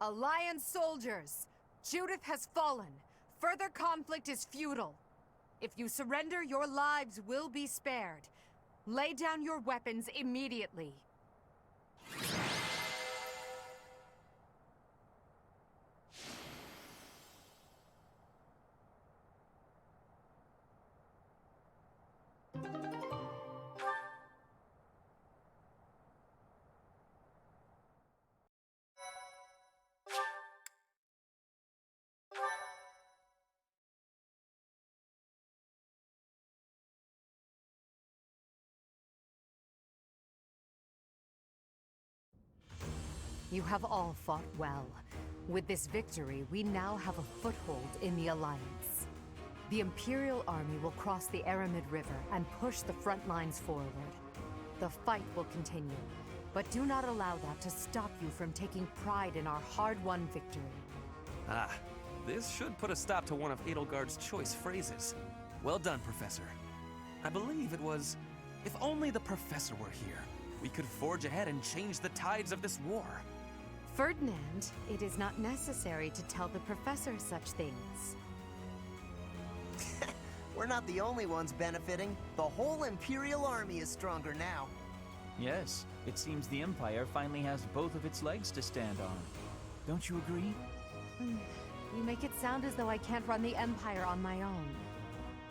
Alliance soldiers! Judith has fallen. Further conflict is futile. If you surrender, your lives will be spared. Lay down your weapons immediately. You have all fought well. With this victory, we now have a foothold in the Alliance. The Imperial Army will cross the Aramid River and push the front lines forward. The fight will continue, but do not allow that to stop you from taking pride in our hard-won victory. Ah, This should put a stop to one of Edelgard's choice phrases. Well done, Professor. I believe it was, if only the Professor were here, we could forge ahead and change the tides of this war. Ferdinand, it is not necessary to tell the Professor such things. We're not the only ones benefiting. The whole Imperial Army is stronger now. Yes, it seems the Empire finally has both of its legs to stand on. Don't you agree? You make it sound as though I can't run the Empire on my own.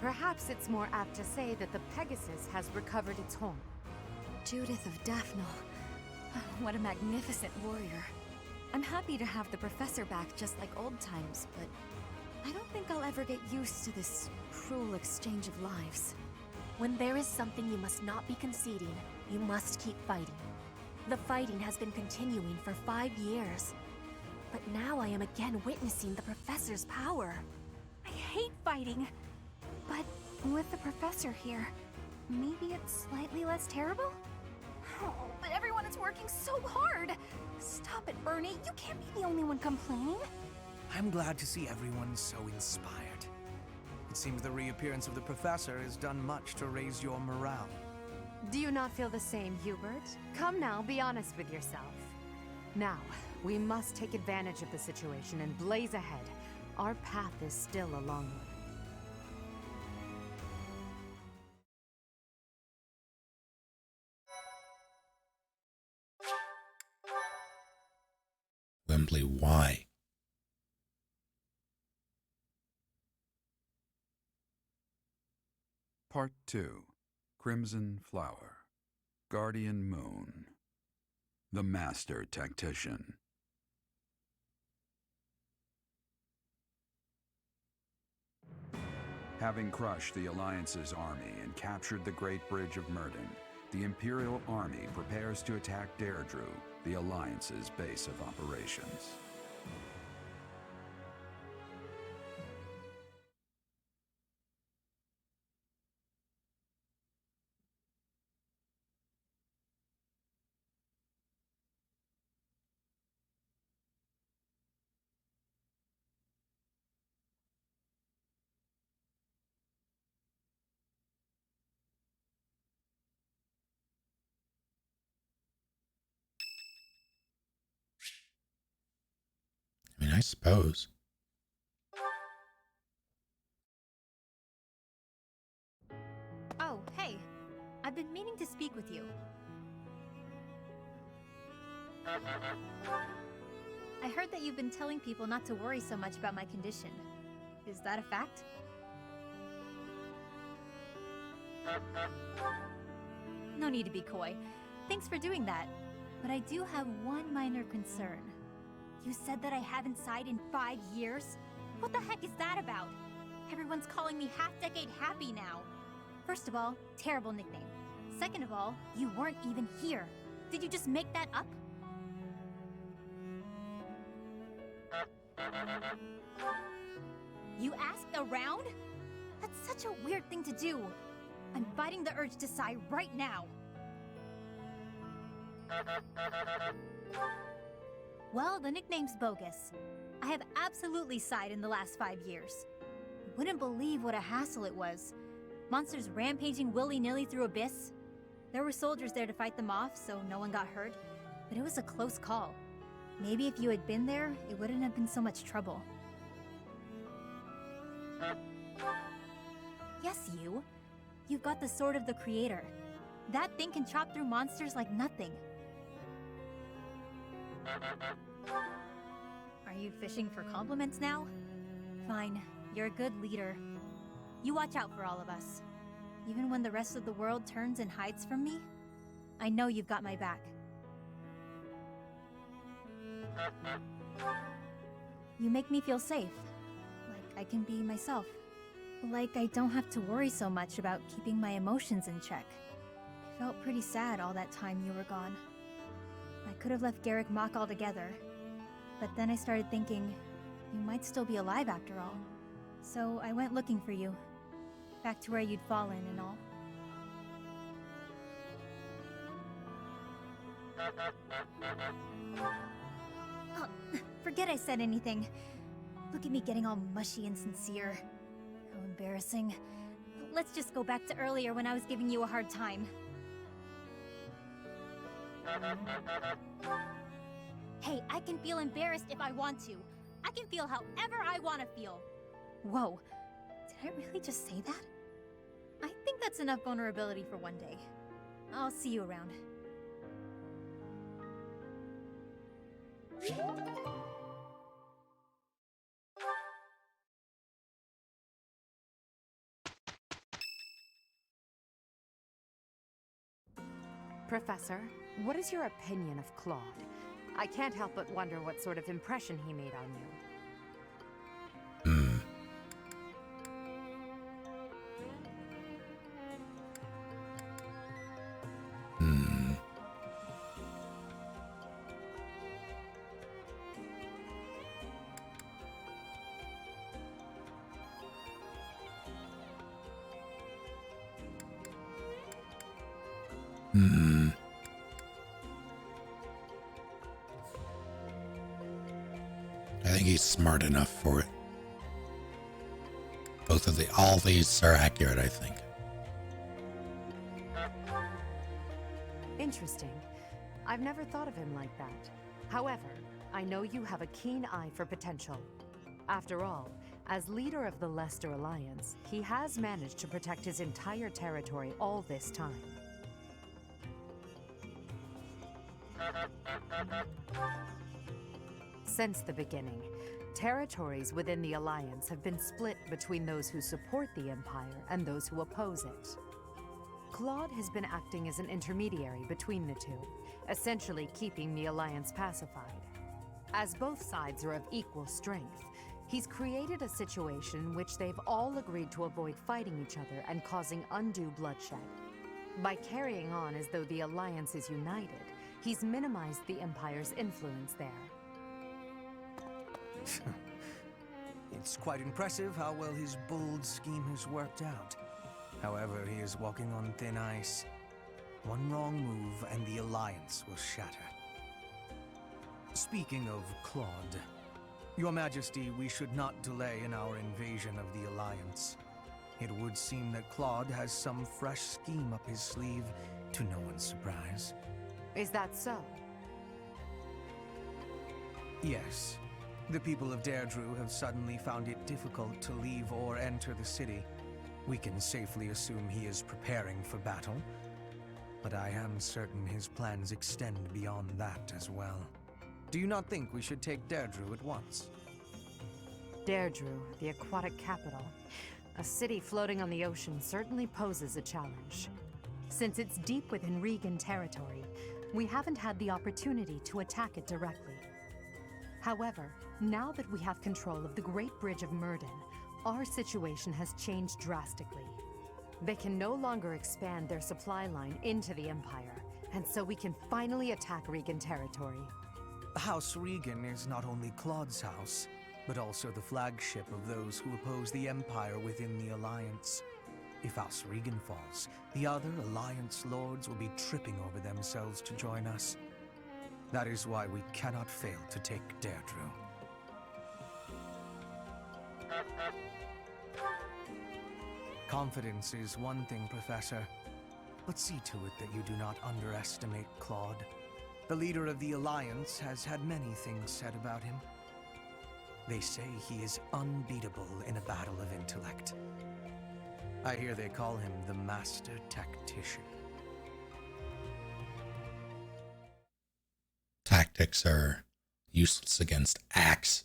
Perhaps it's more apt to say that the Pegasus has recovered its horn. Judith of Daphne. What a magnificent warrior. I'm happy to have the Professor back just like old times, but I don't think I'll ever get used to this cruel exchange of lives. When there is something you must not be conceding, you must keep fighting. The fighting has been continuing for 5 years. But now I am again witnessing the Professor's power. I hate fighting, but with the Professor here, maybe it's slightly less terrible? Oh, but everyone is working so hard! Stop it, Bernie. You can't be the only one complaining. I'm glad to see everyone so inspired. It seems the reappearance of the Professor has done much to raise your morale. Do you not feel the same, Hubert? Come now, be honest with yourself. Now, we must take advantage of the situation and blaze ahead. Our path is still a long one. Wembley, why? Part 2. Crimson Flower. Guardian Moon. The Master Tactician. Having crushed the Alliance's army and captured the Great Bridge of Myrden, the Imperial Army prepares to attack Deirdre, the Alliance's base of operations. I mean, I suppose. Oh, hey. I've been meaning to speak with you. I heard that you've been telling people not to worry so much about my condition. Is that a fact? No need to be coy. Thanks for doing that. But I do have one minor concern. You said that I haven't sighed in 5 years? What the heck is that about? Everyone's calling me half-decade happy now. First of all, terrible nickname. Second of all, you weren't even here. Did you just make that up? You asked around? That's such a weird thing to do. I'm fighting the urge to sigh right now. Well, the nickname's bogus. I have absolutely sighed in the last 5 years. You wouldn't believe what a hassle it was. Monsters rampaging willy-nilly through Abyss. There were soldiers there to fight them off, so no one got hurt. But it was a close call. Maybe if you had been there, it wouldn't have been so much trouble. Yes, you. You've got the Sword of the Creator. That thing can chop through monsters like nothing. Are you fishing for compliments now? Fine, you're a good leader. You watch out for all of us. Even when the rest of the world turns and hides from me, I know you've got my back. You make me feel safe. Like I can be myself. Like I don't have to worry so much about keeping my emotions in check. I felt pretty sad all that time you were gone. I could have left Garrick Mach altogether, but then I started thinking, you might still be alive after all. So I went looking for you, back to where you'd fallen and all. Oh, forget I said anything. Look at me getting all mushy and sincere. How embarrassing. Let's just go back to earlier when I was giving you a hard time. Hey, I can feel embarrassed if I want to. I can feel however I want to feel. Whoa, did I really just say that? I think that's enough vulnerability for one day. I'll see you around. Professor, what is your opinion of Claude? I can't help but wonder what sort of impression he made on you. I think he's smart enough for it. All these are accurate, I think. Interesting. I've never thought of him like that. However, I know you have a keen eye for potential. After all, as leader of the Leicester Alliance, he has managed to protect his entire territory all this time. Since the beginning, territories within the Alliance have been split between those who support the Empire and those who oppose it. Claude has been acting as an intermediary between the two, essentially keeping the Alliance pacified. As both sides are of equal strength, he's created a situation in which they've all agreed to avoid fighting each other and causing undue bloodshed. By carrying on as though the Alliance is united, he's minimized the Empire's influence there. It's quite impressive how well his bold scheme has worked out. However, he is walking on thin ice. One wrong move and the Alliance will shatter. Speaking of Claude, Your Majesty, we should not delay in our invasion of the Alliance. It would seem that Claude has some fresh scheme up his sleeve, to no one's surprise. Is that so? Yes. The people of Deirdre have suddenly found it difficult to leave or enter the city. We can safely assume he is preparing for battle, but I am certain his plans extend beyond that as well. Do you not think we should take Deirdre at once? Deirdre, the aquatic capital. A city floating on the ocean certainly poses a challenge. Since it's deep within Regan territory, we haven't had the opportunity to attack it directly. However, now that we have control of the Great Bridge of Myrden, our situation has changed drastically. They can no longer expand their supply line into the Empire, and so we can finally attack Regan territory. House Regan is not only Claude's house, but also the flagship of those who oppose the Empire within the Alliance. If House Regan falls, the other Alliance lords will be tripping over themselves to join us. That is why we cannot fail to take Deirdre. Confidence is one thing, Professor, but see to it that you do not underestimate Claude. The leader of the Alliance has had many things said about him. They say he is unbeatable in a battle of intellect. I hear they call him the Master Tactician. Tactics are useless against axe.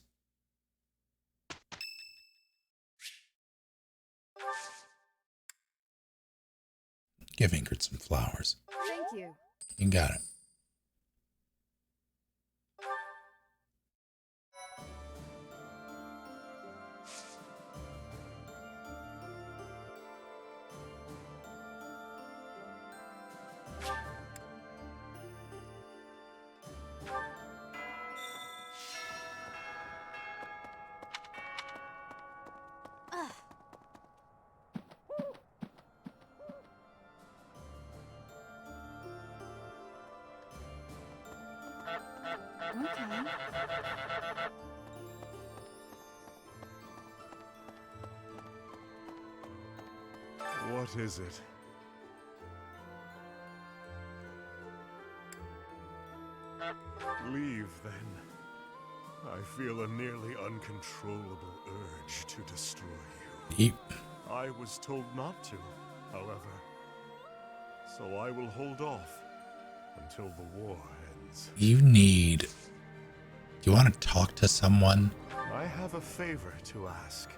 Give Ingrid some flowers. Thank you. You got it. What is it? Leave, then. I feel a nearly uncontrollable urge to destroy you. I was told not to, however. So I will hold off until the war ends. You need... Do you want to talk to someone? I have a favor to ask.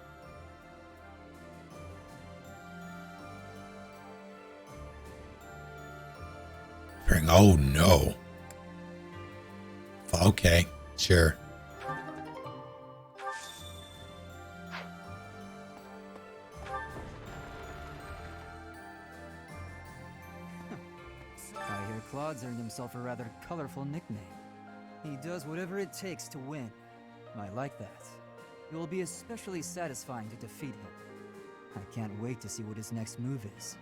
Oh no. Okay, sure. I hear Claude's earned himself a rather colorful nickname. He does whatever it takes to win. I like that. It will be especially satisfying to defeat him. I can't wait to see what his next move is.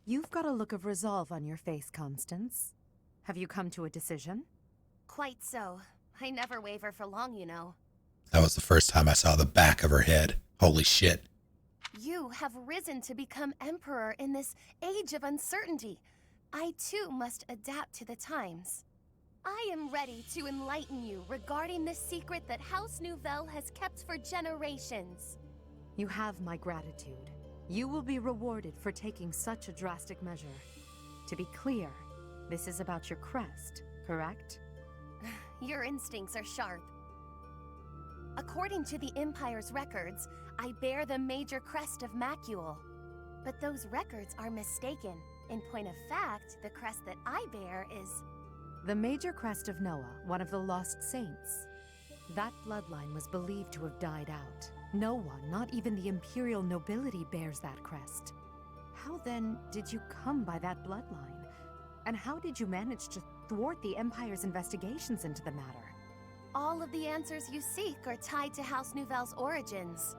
You've got a look of resolve on your face, Constance. Have you come to a decision? Quite so. I never waver for long, you know. That was the first time I saw the back of her head. Holy shit. You have risen to become emperor in this age of uncertainty. I too must adapt to the times. I am ready to enlighten you regarding the secret that House Nouvelle has kept for generations. You have my gratitude. You will be rewarded for taking such a drastic measure. To be clear, this is about your crest, correct? Your instincts are sharp. According to the Empire's records, I bear the major crest of Macule. But those records are mistaken. In point of fact, the crest that I bear is... The major crest of Noah, one of the lost saints. That bloodline was believed to have died out. No one, not even the Imperial nobility, bears that crest. How then did you come by that bloodline? And how did you manage to thwart the Empire's investigations into the matter? All of the answers you seek are tied to House Nouvelle's origins.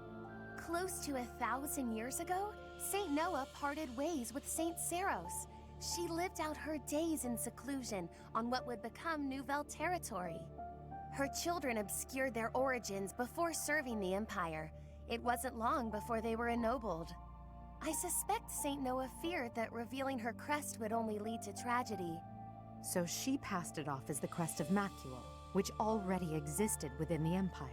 Close to 1,000 years ago, Saint Noah parted ways with Saint Seros. She lived out her days in seclusion on what would become Nouvelle territory. Her children obscured their origins before serving the Empire. It wasn't long before they were ennobled. I suspect Saint Noah feared that revealing her crest would only lead to tragedy. So she passed it off as the crest of Macule, which already existed within the Empire.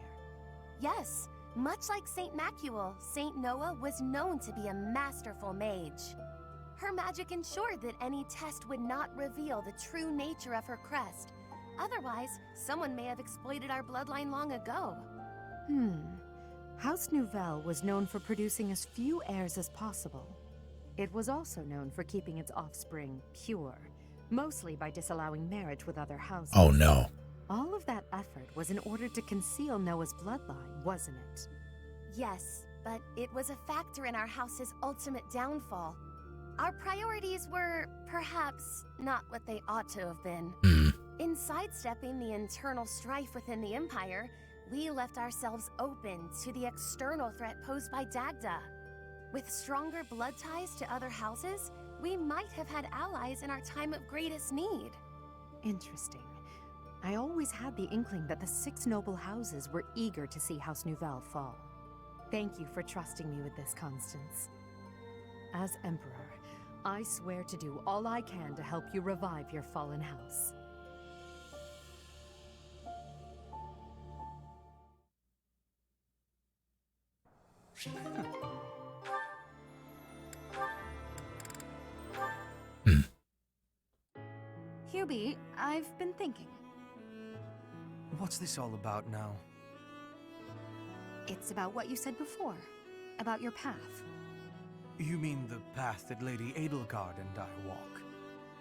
Yes, much like Saint Macule, Saint Noah was known to be a masterful mage. Her magic ensured that any test would not reveal the true nature of her crest. Otherwise, someone may have exploited our bloodline long ago. House Nouvelle was known for producing as few heirs as possible. It was also known for keeping its offspring pure, mostly by disallowing marriage with other houses. Oh no. All of that effort was in order to conceal Noah's bloodline, wasn't it? Yes, but it was a factor in our house's ultimate downfall. Our priorities were, perhaps, not what they ought to have been. In sidestepping the internal strife within the Empire, we left ourselves open to the external threat posed by Dagda. With stronger blood ties to other houses, we might have had allies in our time of greatest need. Interesting. I always had the inkling that the 6 noble houses were eager to see House Nouvelle fall. Thank you for trusting me with this, Constance. As Emperor, I swear to do all I can to help you revive your fallen house. Hubie, I've been thinking. What's this all about now? It's about what you said before. About your path. You mean the path that Lady Edelgard and I walk?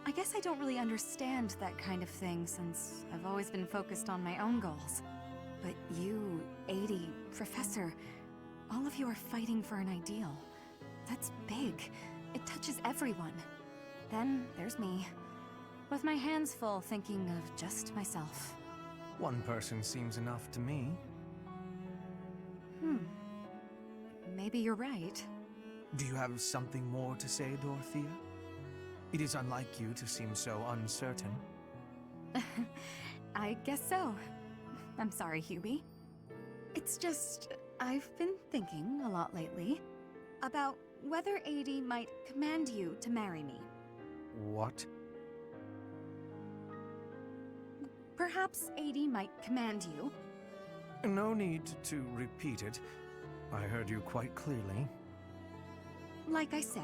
I guess I don't really understand that kind of thing since I've always been focused on my own goals. But you, Adie, Professor, all of you are fighting for an ideal. That's big. It touches everyone. Then there's me, with my hands full thinking of just myself. One person seems enough to me. Maybe you're right. Do you have something more to say, Dorothea? It is unlike you to seem so uncertain. I guess so. I'm sorry, Hubie. It's just, I've been thinking a lot lately about whether Adie might command you to marry me. What? Perhaps Adie might command you. No need to repeat it. I heard you quite clearly. Like I said,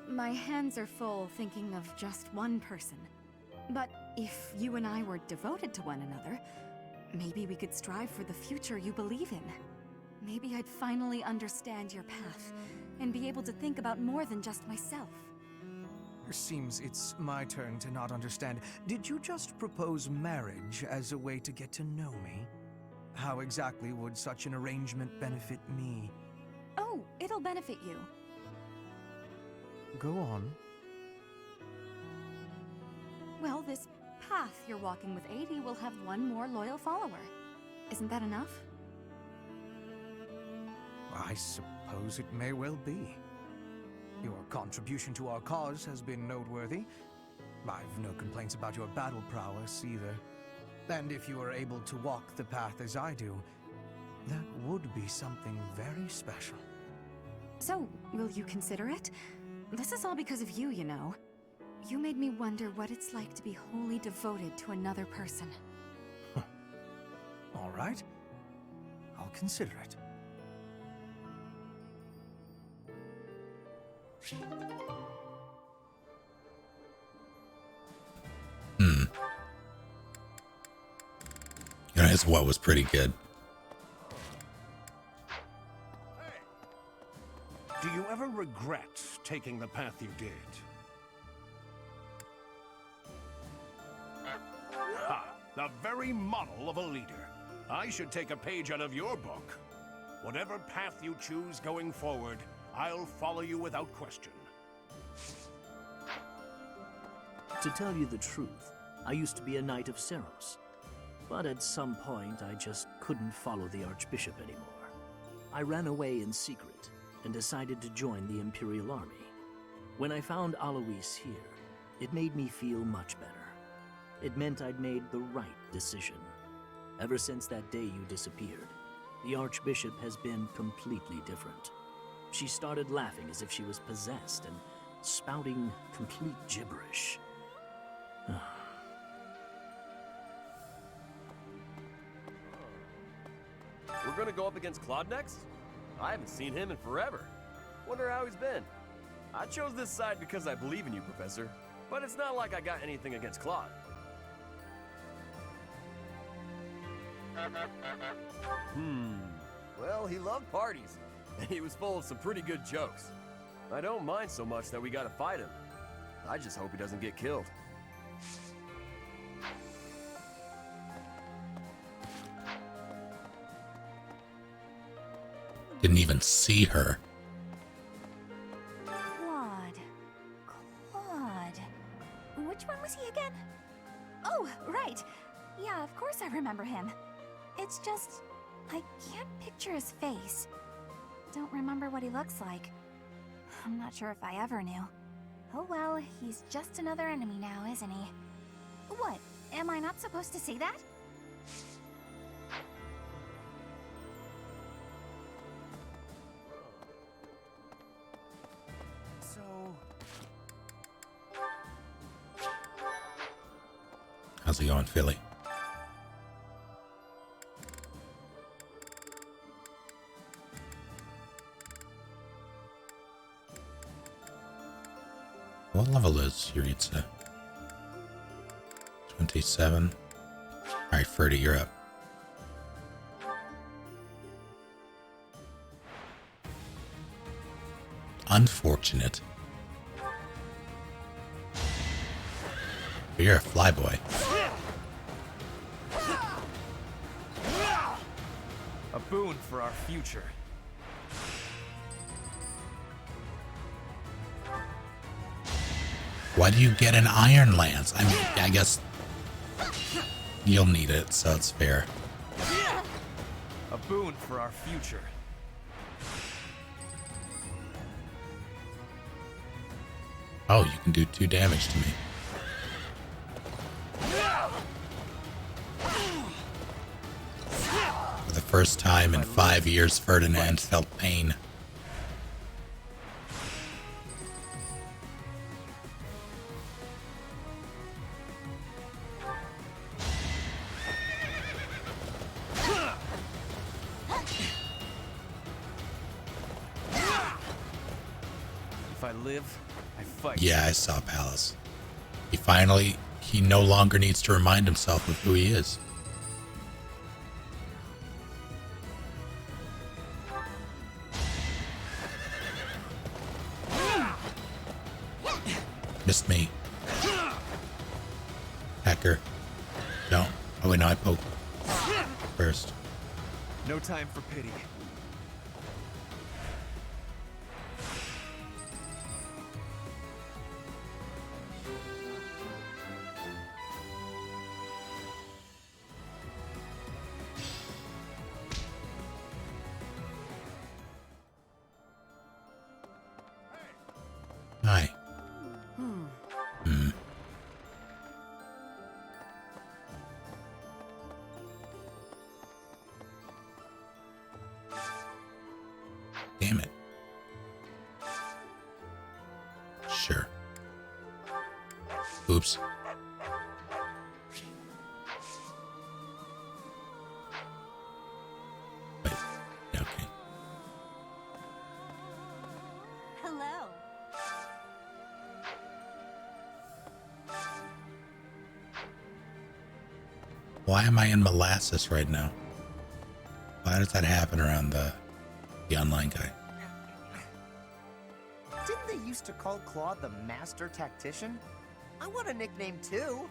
my hands are full thinking of just one person. But if you and I were devoted to one another, maybe we could strive for the future you believe in. Maybe I'd finally understand your path and be able to think about more than just myself. Seems it's my turn to not understand. Did you just propose marriage as a way to get to know me? How exactly would such an arrangement benefit me? Oh, it'll benefit you. Go on. Well, this path you're walking with Adie will have one more loyal follower. Isn't that enough? I suppose it may well be. Your contribution to our cause has been noteworthy. I've no complaints about your battle prowess either. And if you are able to walk the path as I do, that would be something very special. So, will you consider it? This is all because of you, you know. You made me wonder what it's like to be wholly devoted to another person. All right. I'll consider it. You know, his what was pretty good. Do you ever regret taking the path you did? Ha! The very model of a leader. I should take a page out of your book. Whatever path you choose going forward, I'll follow you without question. To tell you the truth, I used to be a knight of Seros. But at some point, I just couldn't follow the Archbishop anymore. I ran away in secret and decided to join the Imperial Army. When I found Alois here, it made me feel much better. It meant I'd made the right decision. Ever since that day you disappeared, the Archbishop has been completely different. She started laughing as if she was possessed and spouting complete gibberish. We're gonna go up against Claude next? I haven't seen him in forever. Wonder how he's been. I chose this side because I believe in you, Professor. But it's not like I got anything against Claude. Well, he loved parties, and he was full of some pretty good jokes. I don't mind so much that we gotta fight him. I just hope he doesn't get killed. Didn't even see her. Claude. Which one was he again? Oh, right. Yeah, of course I remember him. It's just, I can't picture his face. Don't remember what he looks like. I'm not sure if I ever knew. Oh well, he's just another enemy now, isn't he? What? Am I not supposed to see that? How's it going, Philly? What level is Yuritsa? 27. Alright, Ferdy, you're up. Unfortunate. But you're a flyboy. A boon for our future. Why do you get an iron lance? I mean, I guess you'll need it, so it's fair. A boon for our future. Oh, you can do 2 damage to me. For the first time in 5 years, Ferdinand felt pain. If I live, I fight. Yeah, I saw Palace. He no longer needs to remind himself of who he is. Missed me. Hacker. Don't. Oh wait, no, I poke first. No time for pity. Hi. Damn it. Sure. Oops. Wait. Yeah, okay. Hello. Why am I in molasses right now? Why does that happen around the online guy? Didn't they used to call Claude the Master Tactician? I want a nickname too.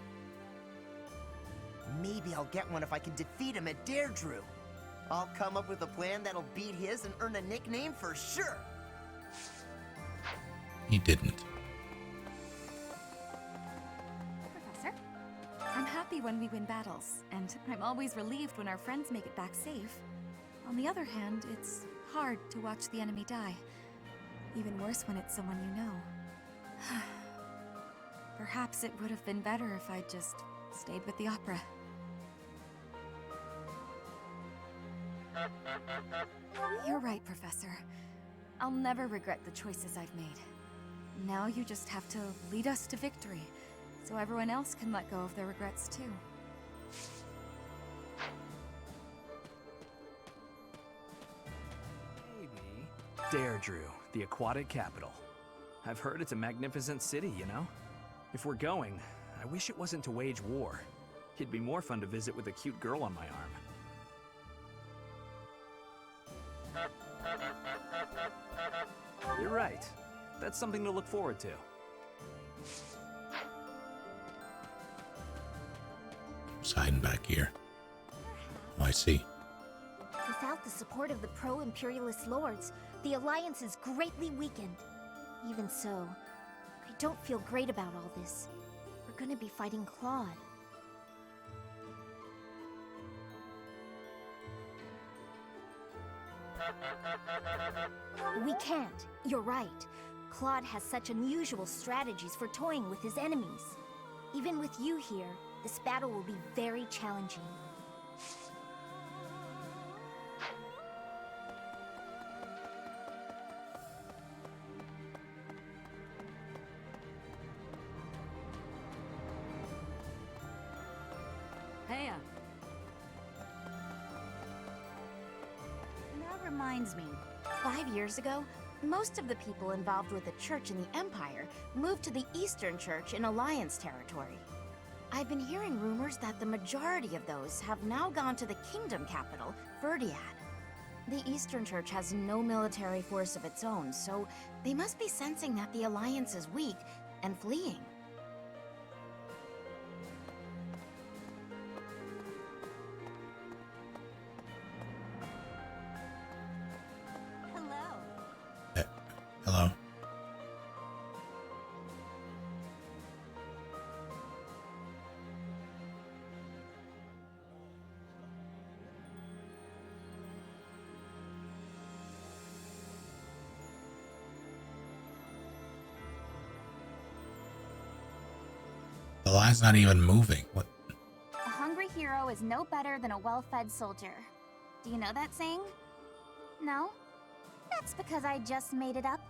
Maybe I'll get one if I can defeat him at Deirdre. I'll come up with a plan that'll beat his and earn a nickname for sure. He didn't. Professor, I'm happy when we win battles, and I'm always relieved when our friends make it back safe. On the other hand, it's hard to watch the enemy die. Even worse when it's someone you know. Perhaps it would have been better if I'd just stayed with the opera. You're right, Professor. I'll never regret the choices I've made. Now you just have to lead us to victory, so everyone else can let go of their regrets too. Deirdre, the aquatic capital. I've heard it's a magnificent city, you know? If we're going, I wish it wasn't to wage war. It'd be more fun to visit with a cute girl on my arm. You're right. That's something to look forward to. Just hiding back here. Oh, I see. Without the support of the pro-imperialist lords, the alliance is greatly weakened. Even so, I don't feel great about all this. We're gonna be fighting Claude. We can't. You're right. Claude has such unusual strategies for toying with his enemies. Even with you here, this battle will be very challenging. Hey, That reminds me. 5 years ago, most of the people involved with the church in the Empire moved to the Eastern Church in Alliance territory. I've been hearing rumors that the majority of those have now gone to the kingdom capital, Verdiad. The Eastern Church has no military force of its own, so they must be sensing that the Alliance is weak and fleeing. Hello. The line's not even moving. What? A hungry hero is no better than a well-fed soldier. Do you know that saying? No? That's because I just made it up.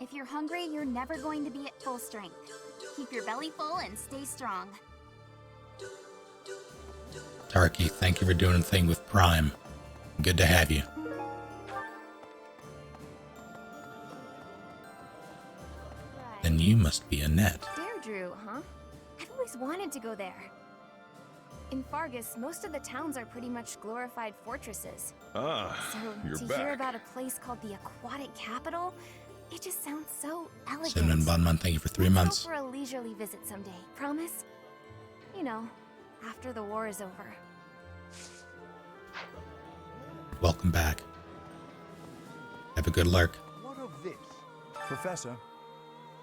If you're hungry, you're never going to be at full strength. Keep your belly full and stay strong. Tarky, thank you for doing a thing with Prime. Good to have you. Then you must be Annette. Deirdre, huh? I've always wanted to go there. In Fargus, most of the towns are pretty much glorified fortresses. Ah, So you're to back. hear about a place called the Aquatic Capital, it just sounds so elegant. Cinnamon Bunman, thank you for 3 Let's months. go for a leisurely visit someday. Promise? You know, after the war is over. Welcome back. Have a good lurk. What of this? Professor,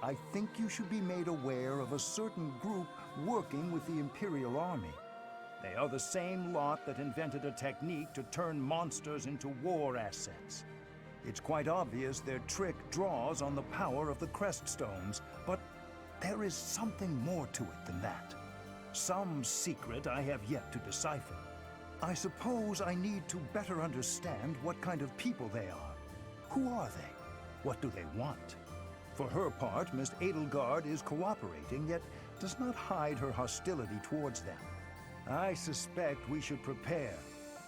I think you should be made aware of a certain group working with the Imperial Army. They are the same lot that invented a technique to turn monsters into war assets. It's quite obvious their trick draws on the power of the Crest Stones, but there is something more to it than that. Some secret I have yet to decipher. I suppose I need to better understand what kind of people they are. Who are they? What do they want? For her part, Miss Edelgard is cooperating, yet does not hide her hostility towards them. I suspect we should prepare,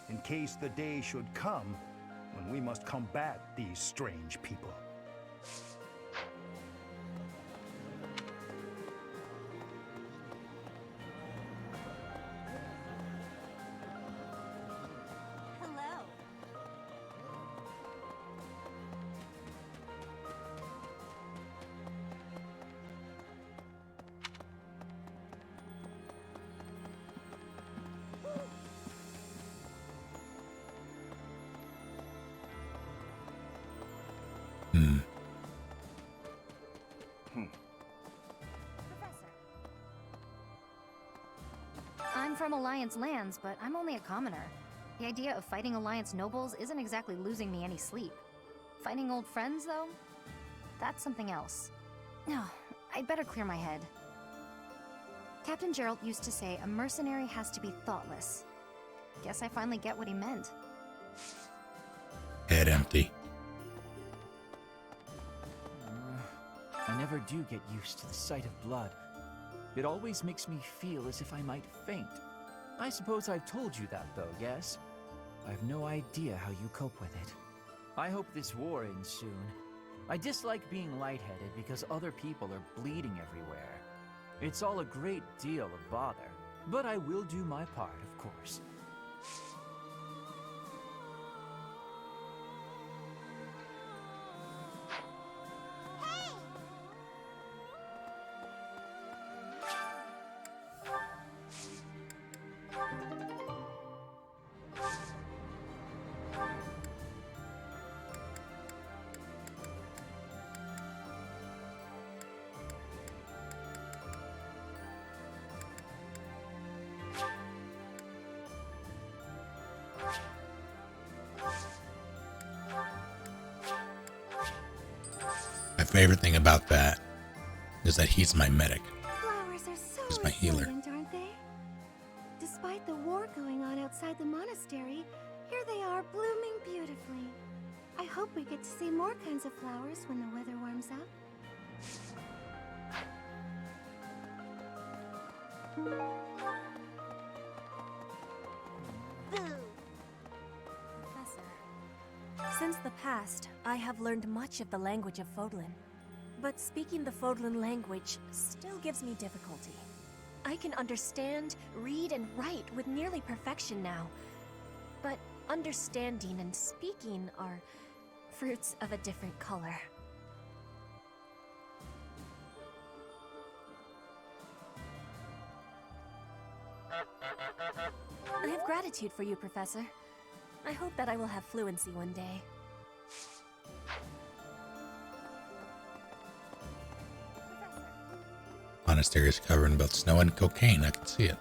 in case the day should come when we must combat these strange people. Hello. I'm from Alliance lands, but I'm only a commoner. The idea of fighting Alliance nobles isn't exactly losing me any sleep. Finding old friends, though? That's something else. No, I'd better clear my head. Captain Gerald used to say a mercenary has to be thoughtless. Guess I finally get what he meant. Head empty. I never do get used to the sight of blood. It always makes me feel as if I might faint. I suppose I've told you that, though, yes? I've no idea how you cope with it. I hope this war ends soon. I dislike being lightheaded because other people are bleeding everywhere. It's all a great deal of bother, but I will do my part, of course. My favorite thing about that is that he's my medic. Flowers are so He's my healer. resilient, aren't they? Despite the war going on outside the monastery, here they are blooming beautifully. I hope we get to see more kinds of flowers when the weather warms up. Professor, since the past, I have learned much of the language of Fodlan. But speaking the Fodlan language still gives me difficulty. I can understand, read, and write with nearly perfection now. But understanding and speaking are fruits of a different color. I have gratitude for you, Professor. I hope that I will have fluency one day. Monastery is covered in both snow and cocaine. I can see it.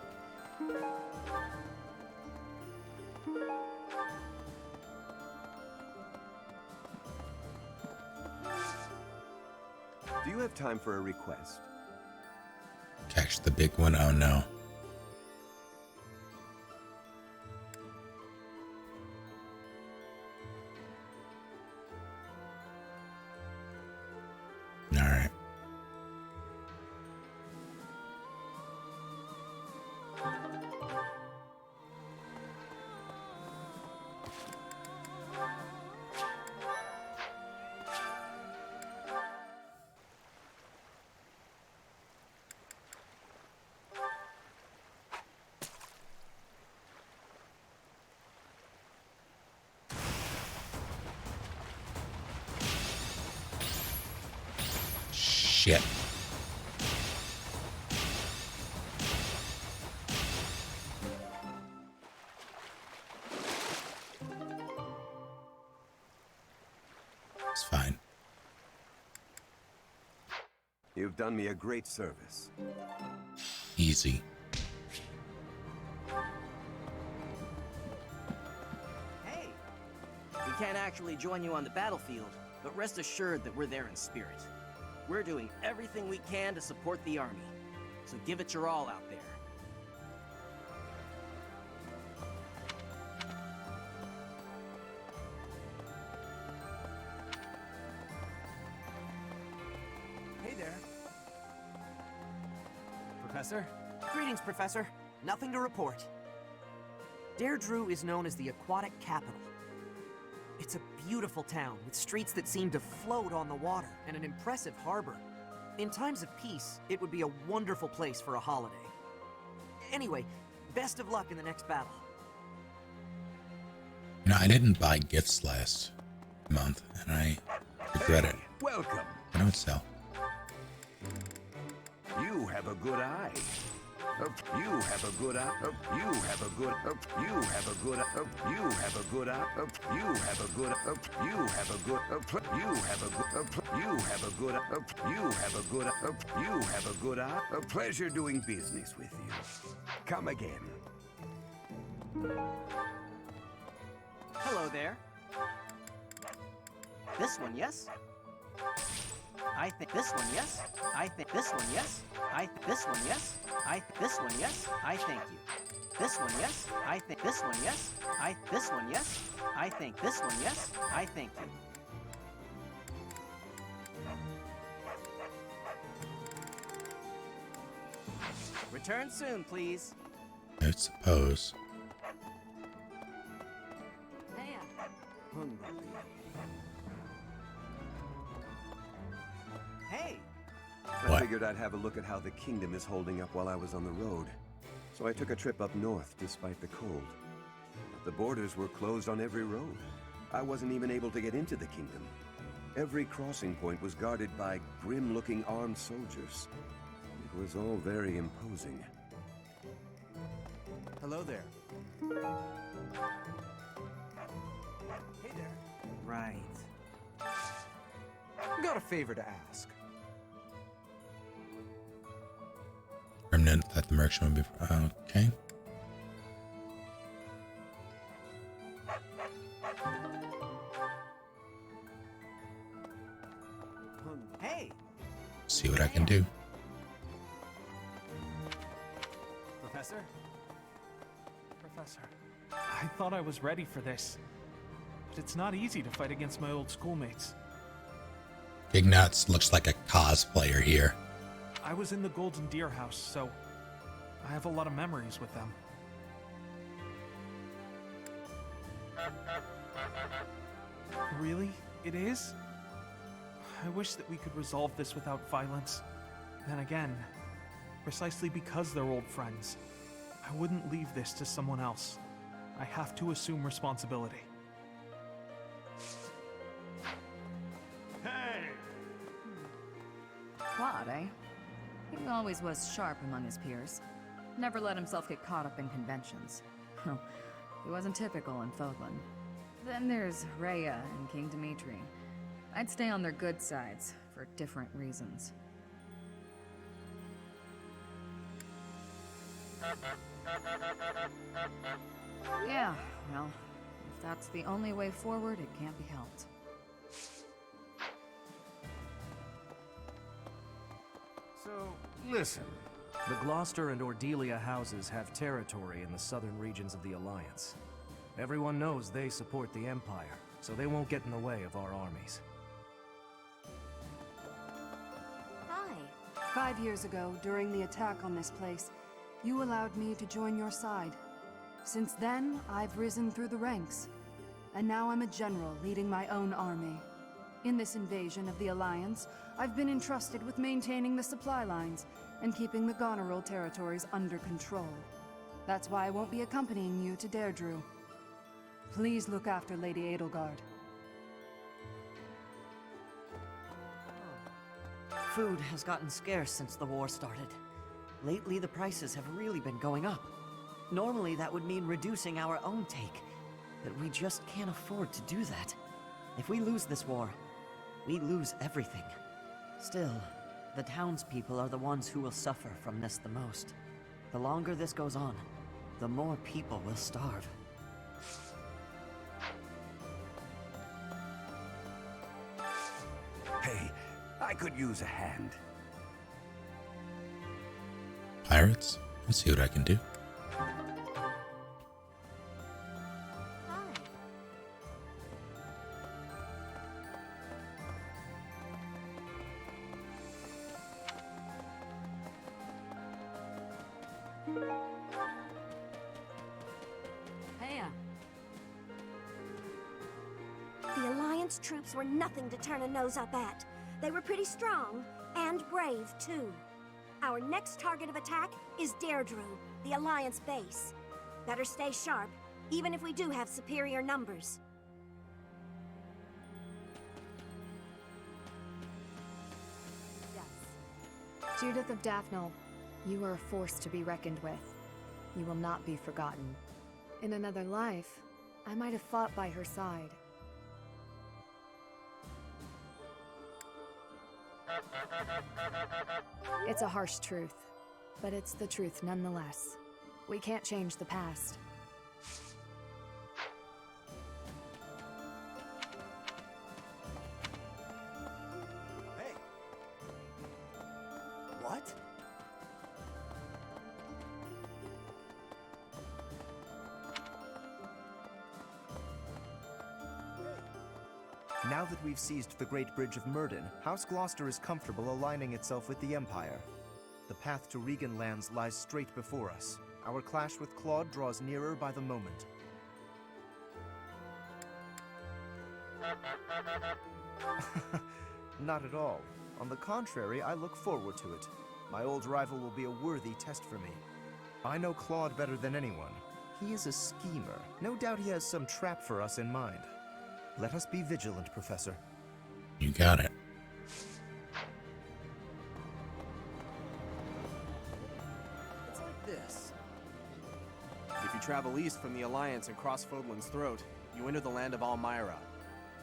Do you have time for a request? Catch the big one. Oh no. All right. Shit. It's fine. You've done me a great service. Easy. Hey! We can't actually join you on the battlefield, but rest assured that we're there in spirit. We're doing everything we can to support the army, so give it your all out there. Hey there. Professor? Greetings, Professor. Nothing to report. Deirdre is known as the aquatic capital. It's a beautiful town with streets that seem to float on the water and an impressive harbor. In times of peace, it would be a wonderful place for a holiday. Anyway, best of luck in the next battle. You know, I didn't buy gifts last month, and I regret it. Welcome. I know it's so. You have a good eye. You have a good eye. You have a good. You have a good. You have a good eye. You have a good. You have a good. You have a good. You have a good. You have a good. You have a good eye. A pleasure doing business with you. Come again. Hello there. This one, yes? I think this one, yes? I think this one, yes? This one, yes? This one, yes? I thank you. This one, yes? I think this one, yes? This one, yes? I think this one, yes? I thank you. Return soon, please. I suppose. Hey! I figured I'd have a look at how the kingdom is holding up while I was on the road. So I took a trip up north despite the cold. But the borders were closed on every road. I wasn't even able to get into the kingdom. Every crossing point was guarded by grim-looking armed soldiers. It was all very imposing. Hello there. Hey there. Right. Got a favor to ask. Remnant that the merchant would be. Okay. Hey! See what I can do. Professor? Professor, I thought I was ready for this. But it's not easy to fight against my old schoolmates. Ignatz looks like a cosplayer here. I was in the Golden Deer House, so I have a lot of memories with them. Really? It is? I wish that we could resolve this without violence. Then again, precisely because they're old friends, I wouldn't leave this to someone else. I have to assume responsibility. Hey! Claude, eh? He always was sharp among his peers. Never let himself get caught up in conventions. He wasn't typical in Fodlan. Then there's Rhea and King Dimitri. I'd stay on their good sides, for different reasons. Yeah, well, if that's the only way forward, it can't be helped. So, listen. The Gloucester and Ordelia houses have territory in the southern regions of the Alliance. Everyone knows they support the Empire, so they won't get in the way of our armies. Hi. 5 years ago, during the attack on this place, you allowed me to join your side. Since then, I've risen through the ranks, and now I'm a general leading my own army. In this invasion of the Alliance, I've been entrusted with maintaining the supply lines and keeping the Goneril territories under control. That's why I won't be accompanying you to Deirdre. Please look after Lady Edelgard. Food has gotten scarce since the war started. Lately, the prices have really been going up. Normally, that would mean reducing our own take, but we just can't afford to do that. If we lose this war, we lose everything. Still, the townspeople are the ones who will suffer from this the most. The longer this goes on, the more people will starve. Hey, I could use a hand. Pirates? Let's see what I can do. The Alliance troops were nothing to turn a nose up at. They were pretty strong, and brave, too. Our next target of attack is Deirdre, the Alliance base. Better stay sharp, even if we do have superior numbers. Judith of Daphne, you are a force to be reckoned with. You will not be forgotten. In another life, I might have fought by her side. It's a harsh truth, but it's the truth nonetheless. We can't change the past. Hey! What? Now that we've seized the Great Bridge of Myrddin, House Gloucester is comfortable aligning itself with the Empire. The path to Regan lands lies straight before us. Our clash with Claude draws nearer by the moment. Not at all. On the contrary, I look forward to it. My old rival will be a worthy test for me. I know Claude better than anyone. He is a schemer. No doubt he has some trap for us in mind. Let us be vigilant, Professor. You got it. It's like this. If you travel east from the Alliance and cross Fodlan's Throat, you enter the land of Almyra.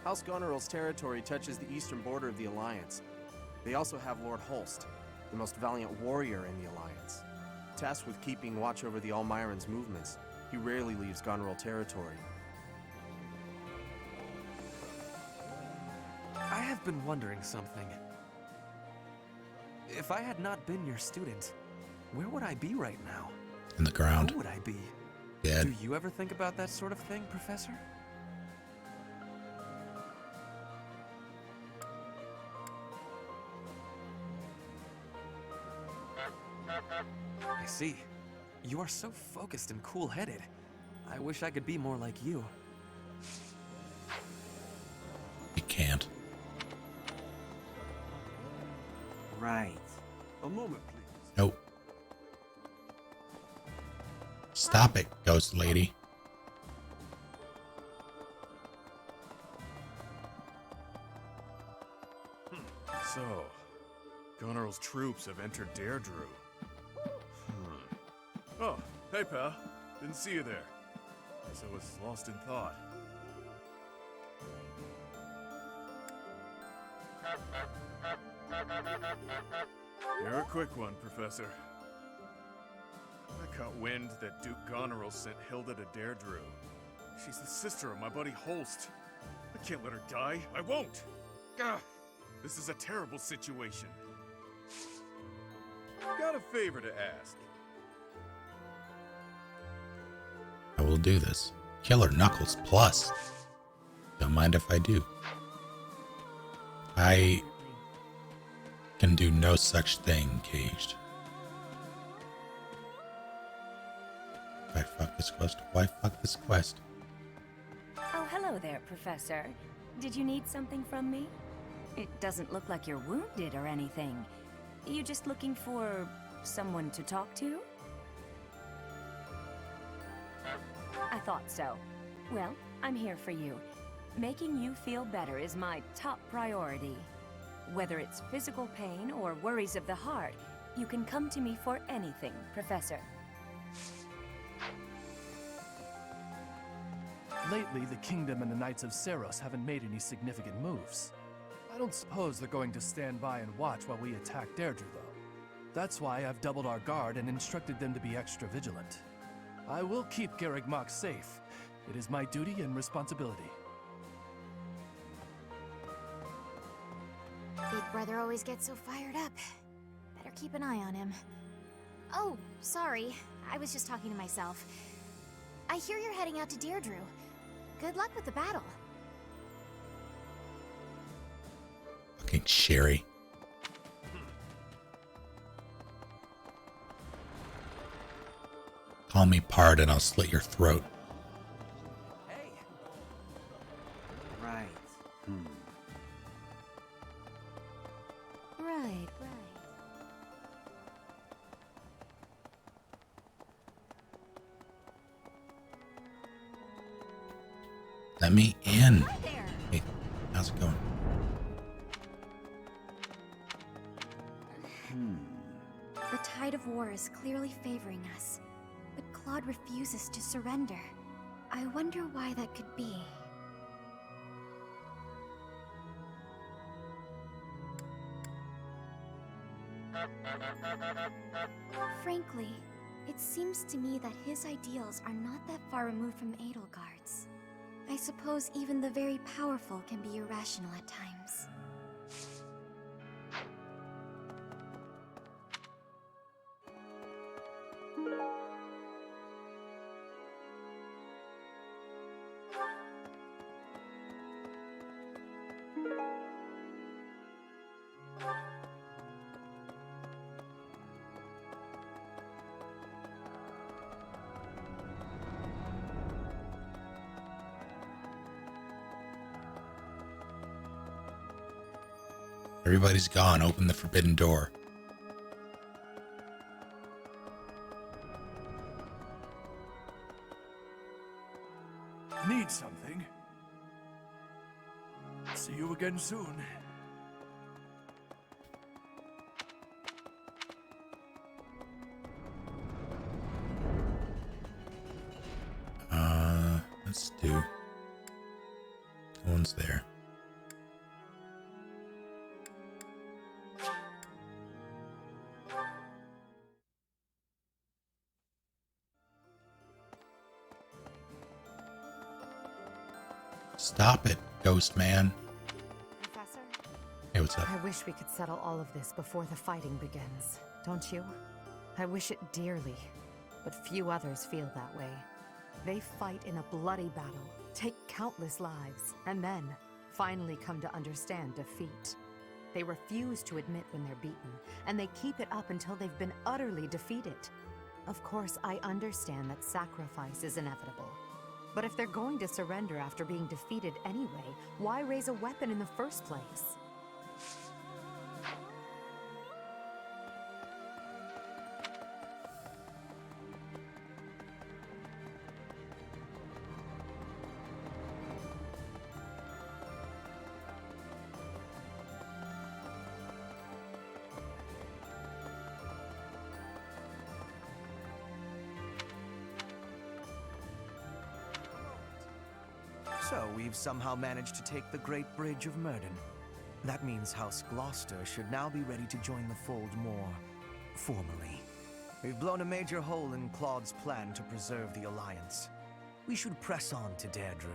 House Goneril's territory touches the eastern border of the Alliance. They also have Lord Holst, the most valiant warrior in the Alliance. Tasked with keeping watch over the Almyrans' movements, he rarely leaves Goneril territory. I have been wondering something. If I had not been your student, where would I be right now? In the ground. Who would I be? Dead. Do you ever think about that sort of thing, Professor? I see. You are so focused and cool-headed. I wish I could be more like you. You can't. Right. A moment, please. Nope. Stop it, ghost lady. So, Goneril's troops have entered Deirdre. Oh, hey pal. Didn't see you there. Guess I was lost in thought. You're a quick one, Professor. I caught wind that Duke Goneril sent Hilda to Deirdre. She's the sister of my buddy Holst. I can't let her die. I won't! Gah! This is a terrible situation. got a favor to ask. I will do this. Killer Knuckles Plus. Don't mind if I do. I can do no such thing, Caged. Why fuck this quest? Why fuck this quest? Oh, hello there, Professor. Did you need something from me? It doesn't look like you're wounded or anything. You just looking for someone to talk to? I thought so. Well, I'm here for you. Making you feel better is my top priority. Whether it's physical pain or worries of the heart, you can come to me for anything, Professor. Lately, the Kingdom and the Knights of Seros haven't made any significant moves. I don't suppose they're going to stand by and watch while we attack Deirdre, though. That's why I've doubled our guard and instructed them to be extra vigilant. I will keep Garreg Mach safe. It is my duty and responsibility. Big brother always gets so fired up. Better keep an eye on him. Oh, sorry. I was just talking to myself. I hear you're heading out to Deirdre. Good luck with the battle. Fucking Sherry. Call me Pard and I'll slit your throat. Hey. Right. Right. Let me in. Hey, how's it going? The tide of war is clearly favoring us, but Claude refuses to surrender. I wonder why that could be. Frankly, it seems to me that his ideals are not that far removed from Edelgard's. I suppose even the very powerful can be irrational at times. Everybody's gone. Open the forbidden door. Need something? See you again soon. Let's do. No one's there. Stop it, ghost man. Professor? Hey, what's up? I wish we could settle all of this before the fighting begins, don't you? I wish it dearly, but few others feel that way. They fight in a bloody battle, take countless lives, and then finally come to understand defeat. They refuse to admit when they're beaten, and they keep it up until they've been utterly defeated. Of course, I understand that sacrifice is inevitable. But if they're going to surrender after being defeated anyway, why raise a weapon in the first place? So, we've somehow managed to take the Great Bridge of Myrden. That means House Gloucester should now be ready to join the fold more formally. We've blown a major hole in Claude's plan to preserve the Alliance. We should press on to Deirdre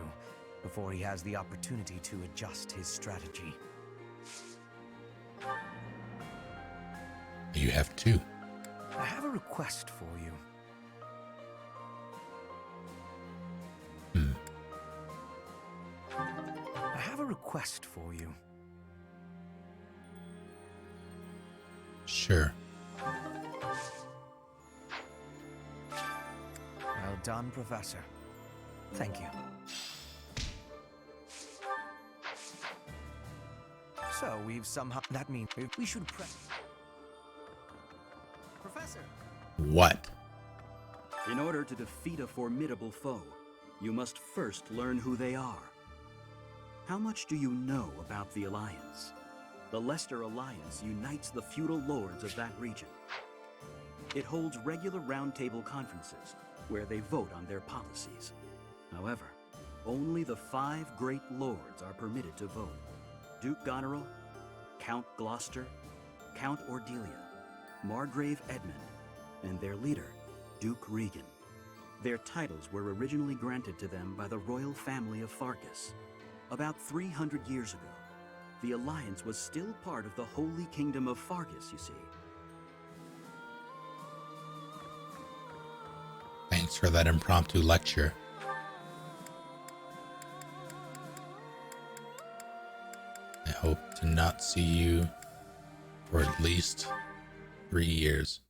before he has the opportunity to adjust his strategy. You have two. request for you. I have a request for you. Sure. Well done, Professor. Thank you. So we've somehow... That means we should Professor! What? In order to defeat a formidable foe, you must first learn who they are. How much do you know about the Alliance? The Leicester Alliance unites the feudal lords of that region. It holds regular roundtable conferences where they vote on their policies. However, only the 5 great lords are permitted to vote. Duke Goneril, Count Gloucester, Count Ordelia, Margrave Edmund, and their leader, Duke Regan. Their titles were originally granted to them by the royal family of Farkas. About 300 years ago, the Alliance was still part of the Holy Kingdom of Farkas, you see. Thanks for that impromptu lecture. I hope to not see you for at least 3 years.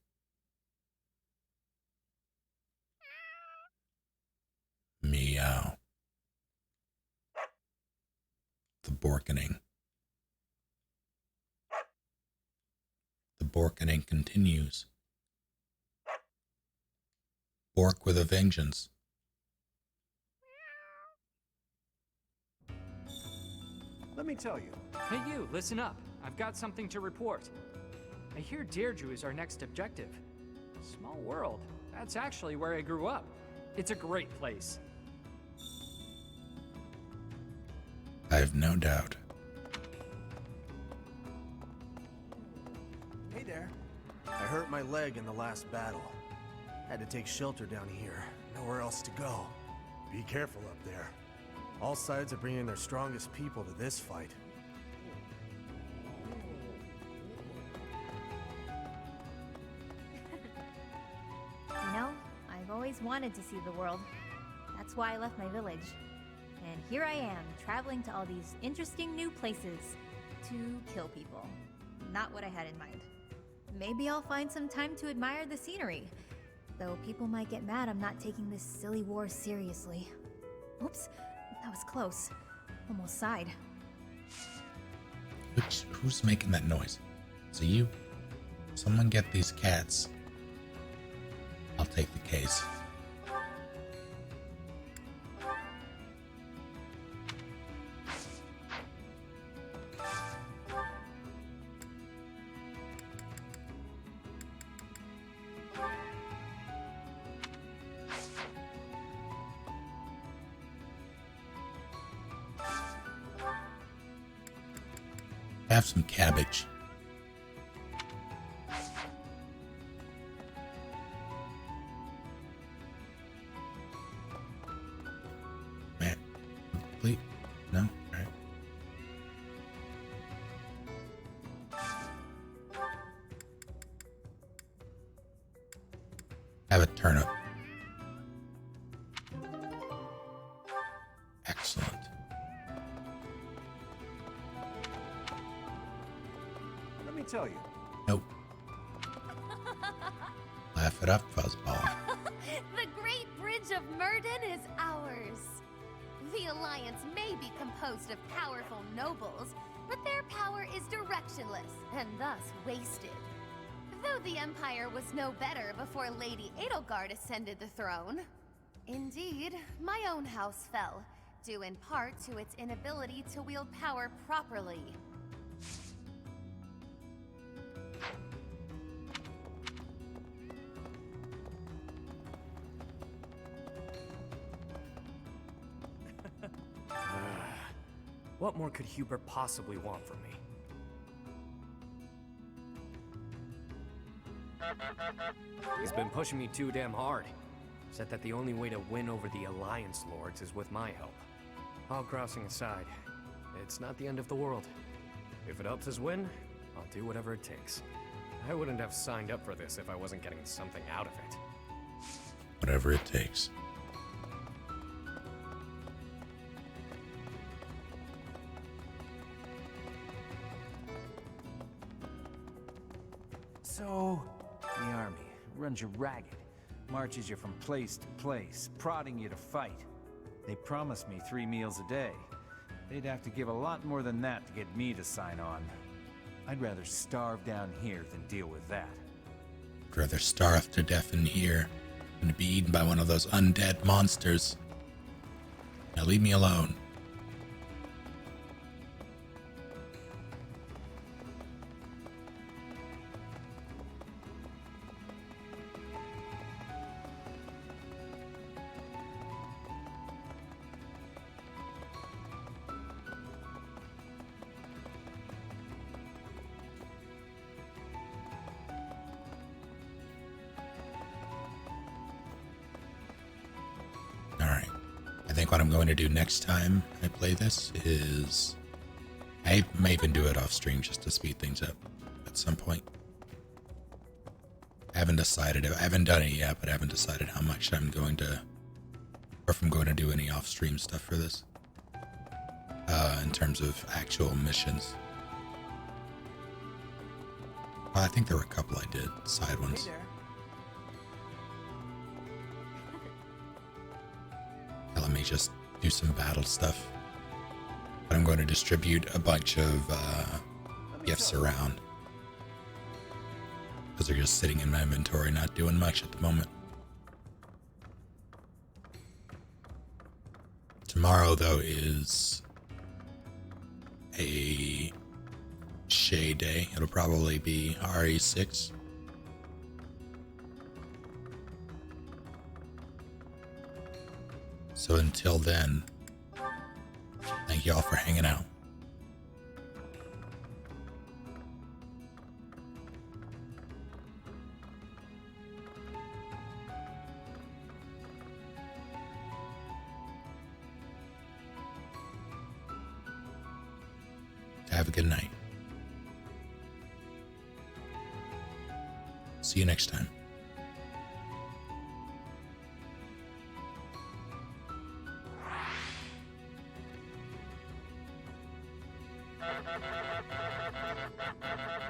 Meow. The Borkening. The Borkening continues. Bork with a vengeance. Let me tell you. Hey you, listen up. I've got something to report. I hear Deirdre is our next objective. Small world. That's actually where I grew up. It's a great place. I have no doubt. Hey there. I hurt my leg in the last battle. Had to take shelter down here. Nowhere else to go. Be careful up there. All sides are bringing their strongest people to this fight. You know, I've always wanted to see the world. That's why I left my village. And here I am, traveling to all these interesting new places. To kill people. Not what I had in mind. Maybe I'll find some time to admire the scenery. Though people might get mad I'm not taking this silly war seriously. Oops, that was close. Almost sighed. Who's making that noise? Is it you? Someone get these cats. I'll take the case. Have some cabbage. Man, please, no, all right. Have a turnip. Excellent. Let me tell you. Nope. Laugh it up, fuzzball. The Great Bridge of Myrden is ours. The Alliance may be composed of powerful nobles, but their power is directionless and thus wasted. Though the Empire was no better before Lady Edelgard ascended the throne. Indeed, my own house fell, due in part to its inability to wield power properly. What more could Hubert possibly want from me? He's been pushing me too damn hard. Said that the only way to win over the Alliance Lords is with my help. All grousing aside, it's not the end of the world. If it helps us win, I'll do whatever it takes. I wouldn't have signed up for this if I wasn't getting something out of it. Whatever it takes. So, the army runs you ragged, marches you from place to place, prodding you to fight. They promised me 3 meals a day. They'd have to give a lot more than that to get me to sign on. I'd rather starve down here than deal with that. I'd rather starve to death in here than to be eaten by one of those undead monsters. Now leave me alone. Alright. I think what I'm going to do next time I play this is... I may even do it off stream just to speed things up at some point. I haven't decided. I haven't done it yet, but I haven't decided how much I'm going to... or if I'm going to do any off-stream stuff for this. In terms of actual missions. I think there were a couple I did, side ones. Let me just do some battle stuff. But I'm going to distribute a bunch of gifts around. Because they're just sitting in my inventory, not doing much at the moment. Tomorrow, though, is a Shay day. It'll probably be RE6. So until then, thank you all for hanging out. Have a good night. See you next time. Thank you.